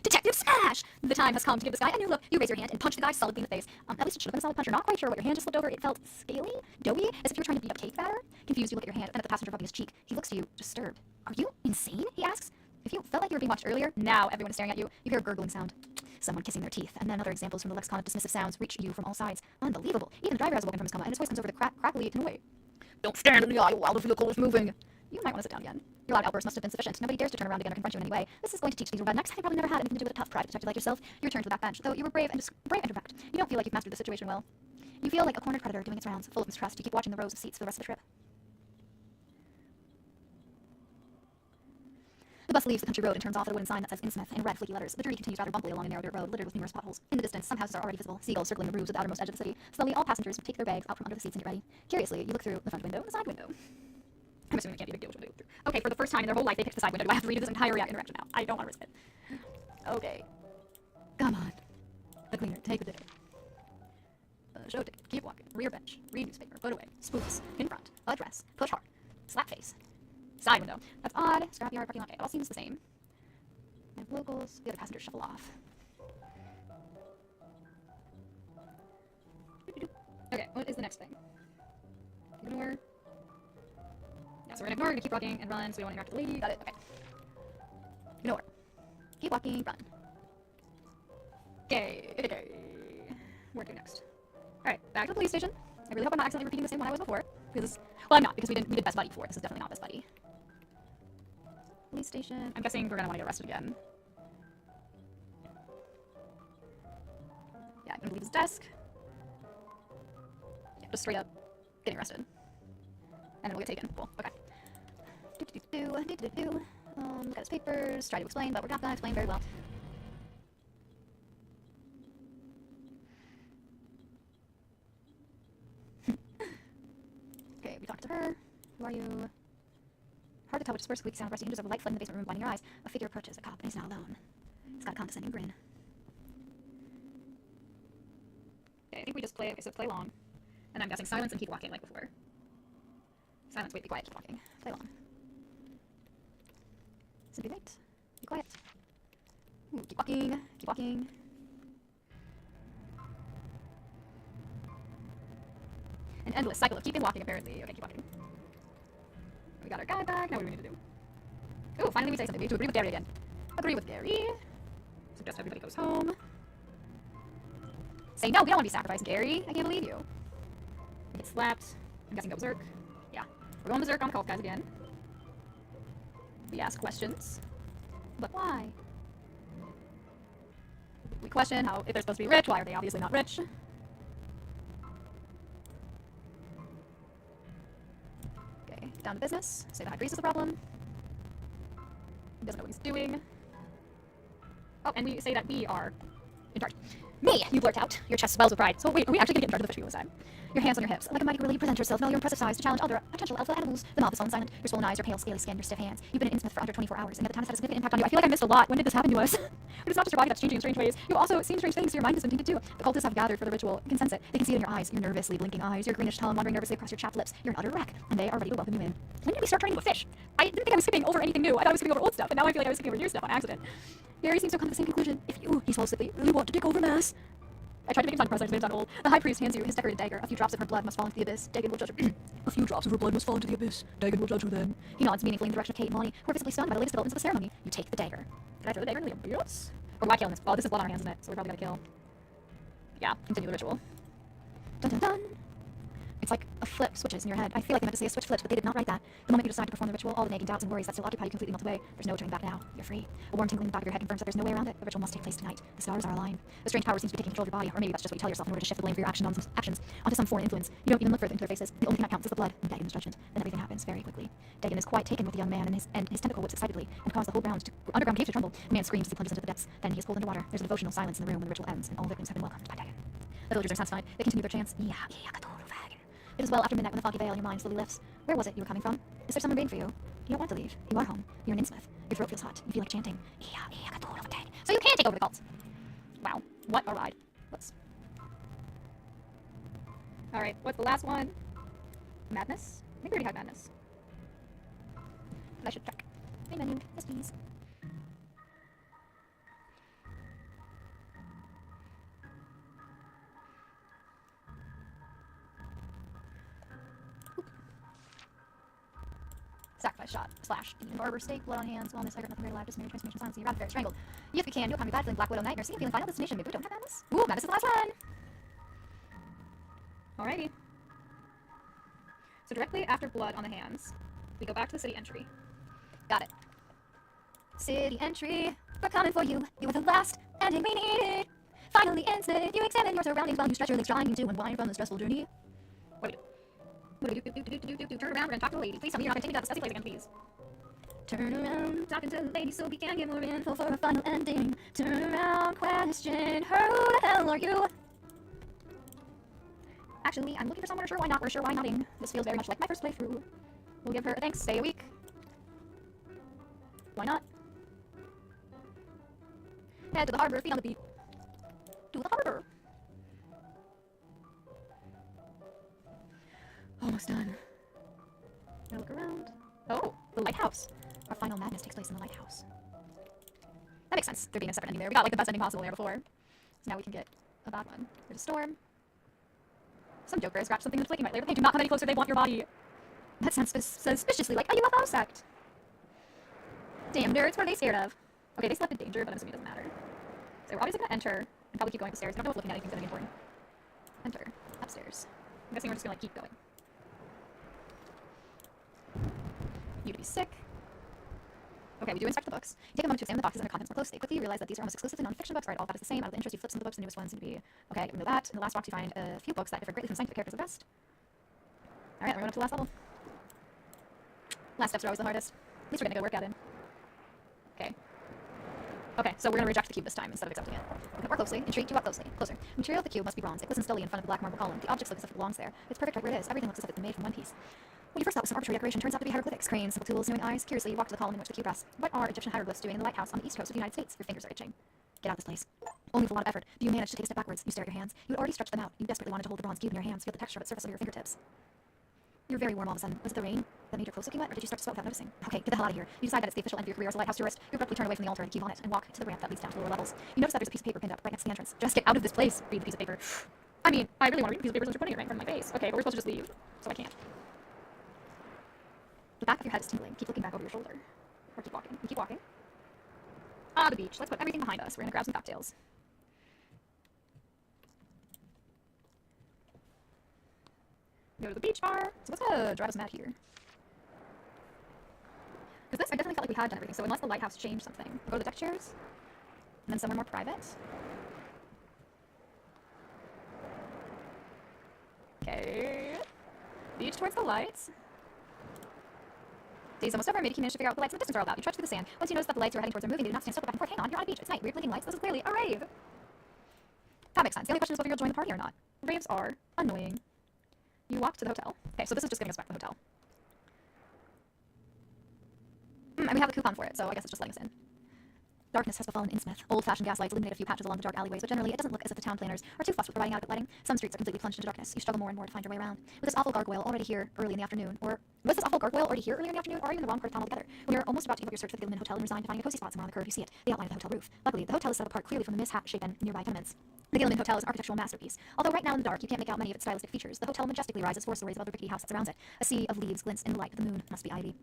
Detective Smash! The time has come to give this guy a new look. You raise your hand and punch the guy solidly in the face. At least it should have been a solid punch. You're not quite sure what your hand just slipped over. It felt scaly, doughy, as if you were trying to beat up cake batter. Confused, you look at your hand, then at the passenger rubbing his cheek. He looks to you, disturbed. Are you insane? He asks. If you felt like you were being watched earlier, now everyone is staring at you. You hear a gurgling sound. Someone kissing their teeth, and then other examples from the lexicon of dismissive sounds reach you from all sides. Unbelievable. Even the driver has awoken from his coma, and his voice comes over to crackly in a way. Don't stand in the aisle while the vehicle is moving. You might want to sit down again. Your loud outburst must have been sufficient. Nobody dares to turn around again or confront you in any way. This is going to teach these rednecks how they probably never had anything to do with a tough private detective like yourself. You return to the back bench, though you were brave and direct. You don't feel like you've mastered the situation well. You feel like a cornered predator doing its rounds, full of mistrust. You keep watching the rows of seats for the rest of the trip. The bus leaves the country road and turns off at a wooden sign that says Innsmouth in red fleeky letters. The journey continues rather bumpily along a narrow dirt road littered with numerous potholes. In the distance, some houses are already visible, seagulls circling the roofs at the outermost edge of the city. Slowly, all passengers take their bags out from under the seats and get ready. Curiously, you look through the front window and the side window. I'm assuming it can't be a big deal which one they look through. Okay, for the first time in their whole life, they picked the side window. Do I have to read this entire interaction now? I don't want to risk it. Okay. Come on. The cleaner, take the ticket. Show ticket, keep walking, rear bench, read newspaper, put away, spoofs, confront, address, push hard, slap face, side window. That's odd. Scrapyard, parking lot. Okay, it all seems the same. And locals, the other passengers shuffle off. Okay, what is the next thing? Ignore. Yeah, so we're gonna ignore, we're gonna keep walking and run, so we don't want to interact with the lady. Got it, okay. Ignore. Keep walking, run. Okay. Where to next? Alright, back to the police station. I really hope I'm not accidentally repeating the same one I was before. Because, well, I'm not, because we did Best Buddy before. This is definitely not Best Buddy. Police station. I'm guessing we're gonna want to get arrested again. Yeah, I'm gonna leave his desk. Yeah, just straight up getting arrested. And then we'll get taken. Cool. Okay. Got his papers, try to explain, but we're not gonna explain very well. Okay, we talked to her. Who are you? Hard to tell which is first. Weak sound of rusty hinges of a light flood in the basement room, blinding your eyes. A figure approaches, a cop, and he's not alone. He's got a condescending grin. Okay, I think we just play, okay, so play long. And I'm guessing silence and keep walking like before. Silence, wait, be quiet, keep walking. Play long. Simply wait. Be quiet. Ooh, keep walking, keep walking. An endless cycle of keeping walking, apparently. Okay, keep walking. We got our guy back. Now what do we need to do? Oh, finally we say something. We have to agree with Gary again. Agree with Gary. Suggest everybody goes home. Say no, we don't want to be sacrificed, Gary. I can't believe you. We get slapped. I'm guessing go berserk. Yeah. We're going berserk on the cult guys again. We ask questions. But why? We question how, if they're supposed to be rich, why are they obviously not rich? Okay, get down to business. Say the high priest is the problem. He doesn't know what he's doing. Oh, and we say that we are in charge. Me, you blurt out. Your chest swells with pride. So wait, are we actually going to get in charge of the fish people this time? Your hands on your hips. Like a mighty gorilla, you present yourself in all your impressive size to challenge other potential alpha animals. The mouth is sullen silent. Your swollen eyes, your pale, scaly skin, your stiff hands. You've been in Innsmouth for under 24 hours, and yet the town has had a significant impact on you. I feel like I missed a lot. When did this happen to us? But it's not just your body that's changing in strange ways. You also see strange things. Your mind has been tainted too. The cultists have gathered for the ritual. You can sense it. They can see it in your eyes. Your nervously blinking eyes. Your greenish tongue wandering nervously across your chapped lips. You're an utter wreck, and they are ready to welcome you in. When did we start turning into a fish? I didn't think I was skipping over anything new. I thought I was skipping over old stuff, and now I feel like I was skipping over new stuff on accident. Gary seems to come to the same conclusion. If you, he swallows swiftly, really want to take over mass. I tried to make him sound present, but it's not old. The high priest hands you his decorated dagger. A few drops of her blood must fall into the abyss. Dagon will judge her. A few drops of her blood must fall into the abyss. Dagon will judge her then. He nods meaningfully in the direction of Kate and Molly, who are visibly stunned by the latest developments of the ceremony. You take the dagger. Did I throw the dagger into the abyss? Or why killing this? Oh, this is blood on our hands, isn't it? So we probably gotta kill. Yeah, continue the ritual. Dun dun dun! It's like a flip switches in your head. I feel like they meant to say a switch flips, but they did not write that. The moment you decide to perform the ritual, all the nagging doubts and worries that still occupy you completely melt away. There's no turning back now. You're free. A warm tingling in the back of your head confirms that there's no way around it. The ritual must take place tonight. The stars are aligned. The strange power seems to be taking control of your body, or maybe that's just what you tell yourself in order to shift the blame for your actions onto some foreign influence. You don't even look further into their faces. The only thing that counts is the blood and Dagon's judgment. Then everything happens very quickly. Dagon is quite taken with the young man, and his tentacle whips excitedly and causes the whole underground cave to tremble. The man screams as he plunges into the depths. Then he is pulled under water. There's a devotional silence in the room when the ritual ends, and all victims have been welcomed by Dagon. The villagers are satisfied. They continue their chants. It is well after midnight when the foggy veil in your mind slowly lifts. Where was it you were coming from? Is there someone waiting for you? You don't want to leave. You are home. You're in Innsmouth. Your throat feels hot. You feel like chanting. So you can take over the cult. Wow. What a ride. Whoops. Alright, what's the last one? Madness? I think we already had madness. But I should check. Main menu. Yes, please. Sacrifice shot, slash, Indian barber, steak, blood on hands, wellness, I got nothing very alive, just married, transformation, silence, you're rather strangled. If we can, you'll come me bad, feeling Black Widow Night, nursing, feeling final destination, maybe we don't have madness? Ooh, madness is the last one! Alrighty. So directly after blood on the hands, we go back to the city entry. Got it. City entry, we're coming for you, you were the last, and we need it. Finally instant, you examine your surroundings while you stretch your legs, trying to unwind from the stressful journey. What do we do? Turn around, we're gonna talk to the lady. Please tell me you're not gonna take me to that disgusting place again, please. Turn around, talking to the lady so we can get more info for a final ending. Turn around, question her, who the hell are you? Actually, I'm looking for someone, sure why not, we're sure why noting. This feels very much like my first playthrough. We'll give her a thanks, stay a week. Why not? Head to the harbor, feet on the beat. To the harbor. Almost done. Gonna look around. Oh, the lighthouse. Our final madness takes place in the lighthouse. That makes sense. There being a separate ending there. We got like the best ending possible there before. So now we can get a bad one. There's a storm. Some joker has scratched something in the flaking right later. They do not come any closer. They want your body. That sounds suspiciously like a UFO sect. Damn nerds, what are they scared of? Okay, they slept in danger, but I'm assuming it doesn't matter. So we're obviously gonna enter and probably keep going up the stairs. I don't know if looking at anything's gonna be important. Enter. Upstairs. I'm guessing we're just gonna like keep going. You to be sick. Okay, we do inspect the books. You take a moment to examine the boxes and their contents more closely. Quickly, you realize that these are almost exclusively non-fiction books. Right, all that is the same. Out of the interest, you flip some of the books. The newest ones seem to be okay. We know that. In the last box, you find a few books that differ greatly from scientific characters of the rest. All right, we're going up to the last level. Last steps are always the hardest. At least we're getting a good workout in. Okay. Okay, so we're going to reject the cube this time instead of accepting it. We're going to work closely. Intrigued, you walk closely. Closer. The material of the cube must be bronze. It glistens dully in front of the black marble column. The objects look as if it belongs there. It's perfect right where it is. Everything looks as if it's been made from one piece. What you first thought was some arbitrary decoration turns out to be hieroglyphics, cranes, simple tools, knowing eyes. Curiously, you walk to the column in which the cube rests. What are Egyptian hieroglyphs doing in the lighthouse on the east coast of the United States? Your fingers are itching. Get out of this place. Only with a lot of effort do you manage to take a step backwards. You stare at your hands. You had already stretched them out. You desperately wanted to hold the bronze cube in your hands, feel the texture of its surface under your fingertips. You're very warm all of a sudden. Was it the rain that made your clothes soaking wet, or did you start to sweat without noticing? Okay, get the hell out of here. You decide that it's the official end of your career as a lighthouse tourist. You abruptly turn away from the altar and the cube on it, and walk to the ramp that leads down to the lower levels. You notice that there's a piece of paper pinned up right next to the entrance. Just get out of this place. Read the piece of paper. I mean, I really want to read the piece of paper since you're putting it right in front of my face. Okay, but we're supposed to just leave, so I can't. The back of your head is tingling. Keep looking back over your shoulder. Or keep walking. And keep walking. Ah, the beach. Let's put everything behind us. We're gonna grab some cocktails. Go to the beach bar. So what's gonna drive us mad here? Because this, I definitely felt like we had done everything. So unless the lighthouse changed something, we'll go to the deck chairs. And then somewhere more private. Okay. Beach towards the lights. Day's almost over. Maybe you managed to figure out what the lights in the distance are all about. You trudge through the sand. Once you notice that the lights you're heading towards are moving, you do not stand still back and forth. Hang on, you're on a beach. It's night. Weird blinking lights. This is clearly a rave. That makes sense. The only question is whether you'll join the party or not. Raves are annoying. You walk to the hotel. Okay, so this is just getting us back to the hotel. And we have a coupon for it, so I guess it's just letting us in. Darkness has befallen Innsmouth. Old-fashioned gaslights illuminate a few patches along the dark alleyways, but generally it doesn't look as if the town planners are too fussed with providing adequate lighting. Some streets are completely plunged into darkness. You struggle more and more to find your way around. With this awful gargoyle already here early in the afternoon, or was this awful gargoyle already here earlier in the afternoon, or are you in the wrong part of town altogether? When you're almost about to give up your search for the Gilman Hotel and resign to finding a cozy spot somewhere on the curb, you see it, the outline of the hotel roof. Luckily, the hotel is set apart clearly from the mishap-shapen nearby tenements. The Gilman Hotel is an architectural masterpiece. Although right now in the dark you can't make out many of its stylistic features, the hotel majestically rises 4 stories above the rickety house that surrounds it. A sea of leaves glints in the light of the moon. Must be ivy.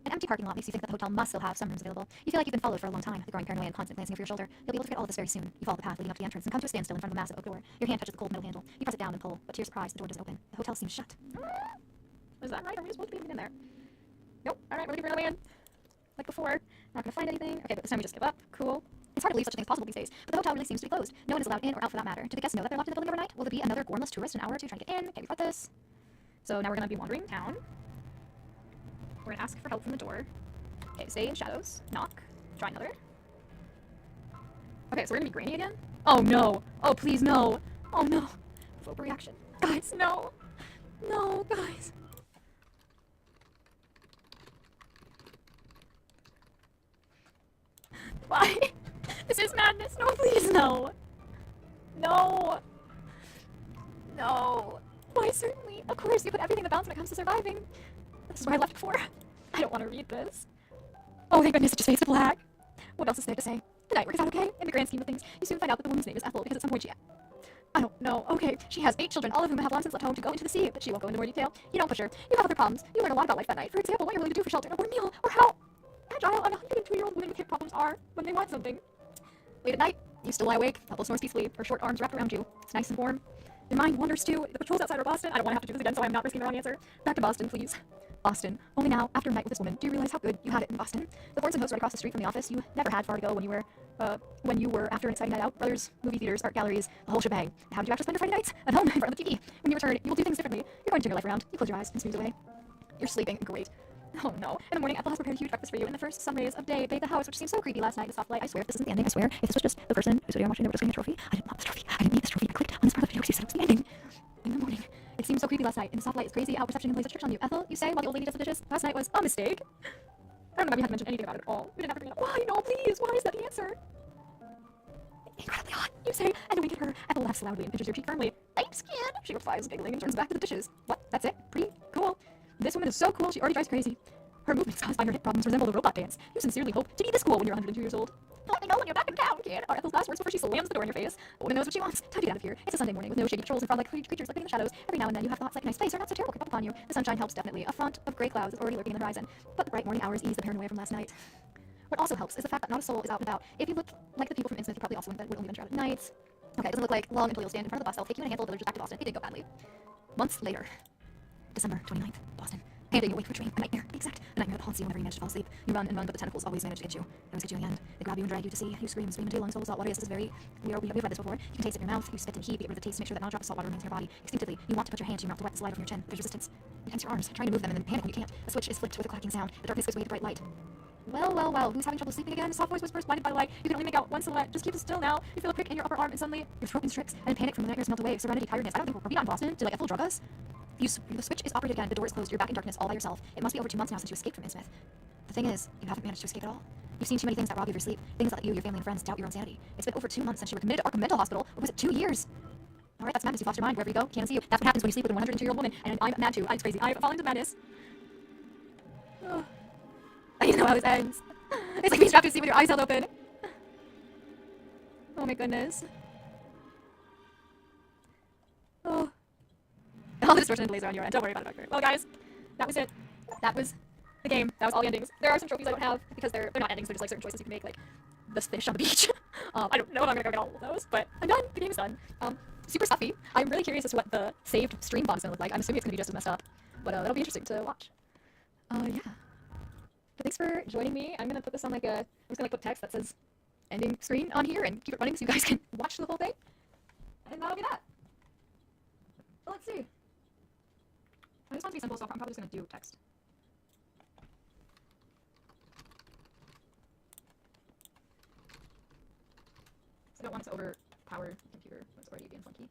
An empty parking lot makes you think that the hotel must still have some rooms available. You feel like you've been followed for a long time, the growing paranoia and constant glancing over your shoulder. You'll be able to forget all of this very soon. You follow the path leading up to the entrance and come to a standstill in front of a massive oak door. Your hand touches the cold metal handle. You press it down and pull, but to your surprise, the door does open. The hotel seems shut. Is that right? Are we supposed to be in there? Nope. Alright, we're leaving in. Like before. Not gonna find anything. Okay, but this time we just give up. Cool. It's hard to believe such a thing is possible these days, but the hotel really seems to be closed. No one is allowed in or out for that matter. Do the guests know that they're locked in the building overnight? Will there be another gormless tourist in an hour or two trying to get in? Okay, we've got this. So now we're gonna be wandering town. We're gonna ask for help from the door. Okay, stay in shadows. Knock. Try another. Okay, so we're gonna be Granny again? Oh no! Oh please no! Oh no! Overreaction. Guys, no! No, guys! Why? This is madness! No, please, no! No! No! Why, certainly. Of course, you put everything that counts when it comes to surviving. This is where I left before. I don't want to read this. Oh, thank goodness it just fades to black. What else is there to say? The night work is out okay? In the grand scheme of things, you soon find out that the woman's name is Ethel because at some point I don't know. Okay, she has 8 children, all of whom have long since left home to go into the sea, but she won't go into more detail. You don't push her. You have other problems. You learn a lot about life that night. For example, what you're willing to do for shelter, or a meal, or how agile an 102-year-old women with hip problems are when they want something. Late at night, you still lie awake, Ethel snores peacefully, her short arms wrapped around you. It's nice and warm. Your mind wanders too. The patrol's outside of Boston. I don't want to have to do this again, so I'm not risking the wrong answer. Back to Boston, please. Boston. Only now, after a night with this woman, do you realize how good you had it in Boston? The Thorns and Hosts right across the street from the office. You never had far to go when you were after an exciting night out. Brothers, movie theaters, art galleries, the whole shebang. How did you actually spend your Friday nights? At home, in front of the TV. When you return, you will do things differently. You're going to turn your life around. You close your eyes and snooze away. You're sleeping. Great. Oh no. In the morning, Ethel has prepared a huge breakfast for you, and the first sun rays of day bathe the house, which seemed so creepy last night. The soft light. I swear, if this isn't the ending, I swear, if this was just the person whose video I'm watching, they were just getting a trophy. I didn't want this trophy. I didn't need this trophy. I clicked on this part of the video because you said it was the ending. In the morning. It seems so creepy last night, and the soft light is crazy how perception can play such tricks on you. Ethel, you say, while the old lady does the dishes, last night was a mistake. I don't know why we haven't mentioned anything about it at all. We didn't have to bring it up. Why? No, please. Why is that the answer? Incredibly hot, you say, and wink at her. Ethel laughs loudly and pinches your cheek firmly. I'm scared. She replies, giggling, and turns back to the dishes. What? That's it? Pretty cool. This woman is so cool, she already drives crazy. Her movements caused by her hip problems resemble a robot dance. You sincerely hope to be this cool when you're 102 years old. Let me know when you're back in town, kid. Are Ethel's last words before she slams the door in your face. The woman knows what she wants. Time to get out of here. It's a Sunday morning with no shady patrols and frog-like creatures living in the shadows. Every now and then you have thoughts like a nice place or not so terrible creep up upon you. The sunshine helps definitely. A front of gray clouds is already lurking in the horizon. But the bright morning hours ease the paranoia from last night. What also helps is the fact that not a soul is out and about. If you look like the people from Innsmouth, you probably also would only venture out at night. Okay, it doesn't look like long until you'll stand in front of the bus. They'll take you and a handful of villagers back to Boston. It didn't go badly. Months later. December 29th, Boston. Handing you awake for a dream. A nightmare. Exact. A nightmare that haunts you whenever you manage to fall asleep. You run and run, but the tentacles always manage to get you. They always get you in the end. They grab you and drag you to sea. You scream and scream until your lungs full of salt water. Yes, this is very... We've read this before. You can taste it in your mouth. You spit in heat, but get rid of the taste to make sure that not a drop of salt water remains in your body. Instinctively, you want to put your hand to your mouth to wipe the saliva from your chin. There's resistance. You tense your arms, trying to move them, and then panic when you can't. The switch is flipped with a clacking sound. The darkness gives way to bright light. Well, well, well, who's having trouble sleeping again? A soft voice whispers, blinded by light. You can only make out one silhouette. Just keep it still now. You feel a prick in your upper arm, and suddenly your throat constricts, and in panic from the nightmares melt away. Serenity, tiredness. I don't think we're not in Boston. Did like Ethel drug us? The switch is operated again. The door is closed. You're back in darkness all by yourself. It must be over 2 months now since you escaped from Innsmouth. The thing is, you haven't managed to escape at all. You've seen too many things that rob you of your sleep. Things that let you, your family, and friends doubt your own sanity. It's been over 2 months since you were committed to Arkham Mental Hospital. Or was it 2 years? Alright, that's madness. You've lost your mind wherever you go. Can't see you. That's what happens when you sleep with a 102-year-old woman. And I'm mad too. It's crazy. I've fallen into madness. Oh. I need to know how this ends. It's like being strapped to a seat with your eyes held open. Oh my goodness. Oh. All the distortion and delays are on your end. Don't worry about it, Doctor. Well, guys, that was it. That was the game. That was all the endings. There are some trophies I don't have because they're not endings. They're just like certain choices you can make, like this fish on the beach. I don't know if I'm gonna go get all of those, but I'm done. The game is done. Super stuffy. I'm really curious as to what the saved stream bond is gonna look like. I'm assuming it's gonna be just as messed up, but that'll be interesting to watch. Yeah. But thanks for joining me. I'm gonna put this on like I'm just gonna put text that says ending screen on here and keep it running so you guys can watch the whole thing. And that'll be that. Well, let's see. I just want it to be simple, so I'm probably just gonna do text. So I don't want it to overpower the computer when it's already being funky.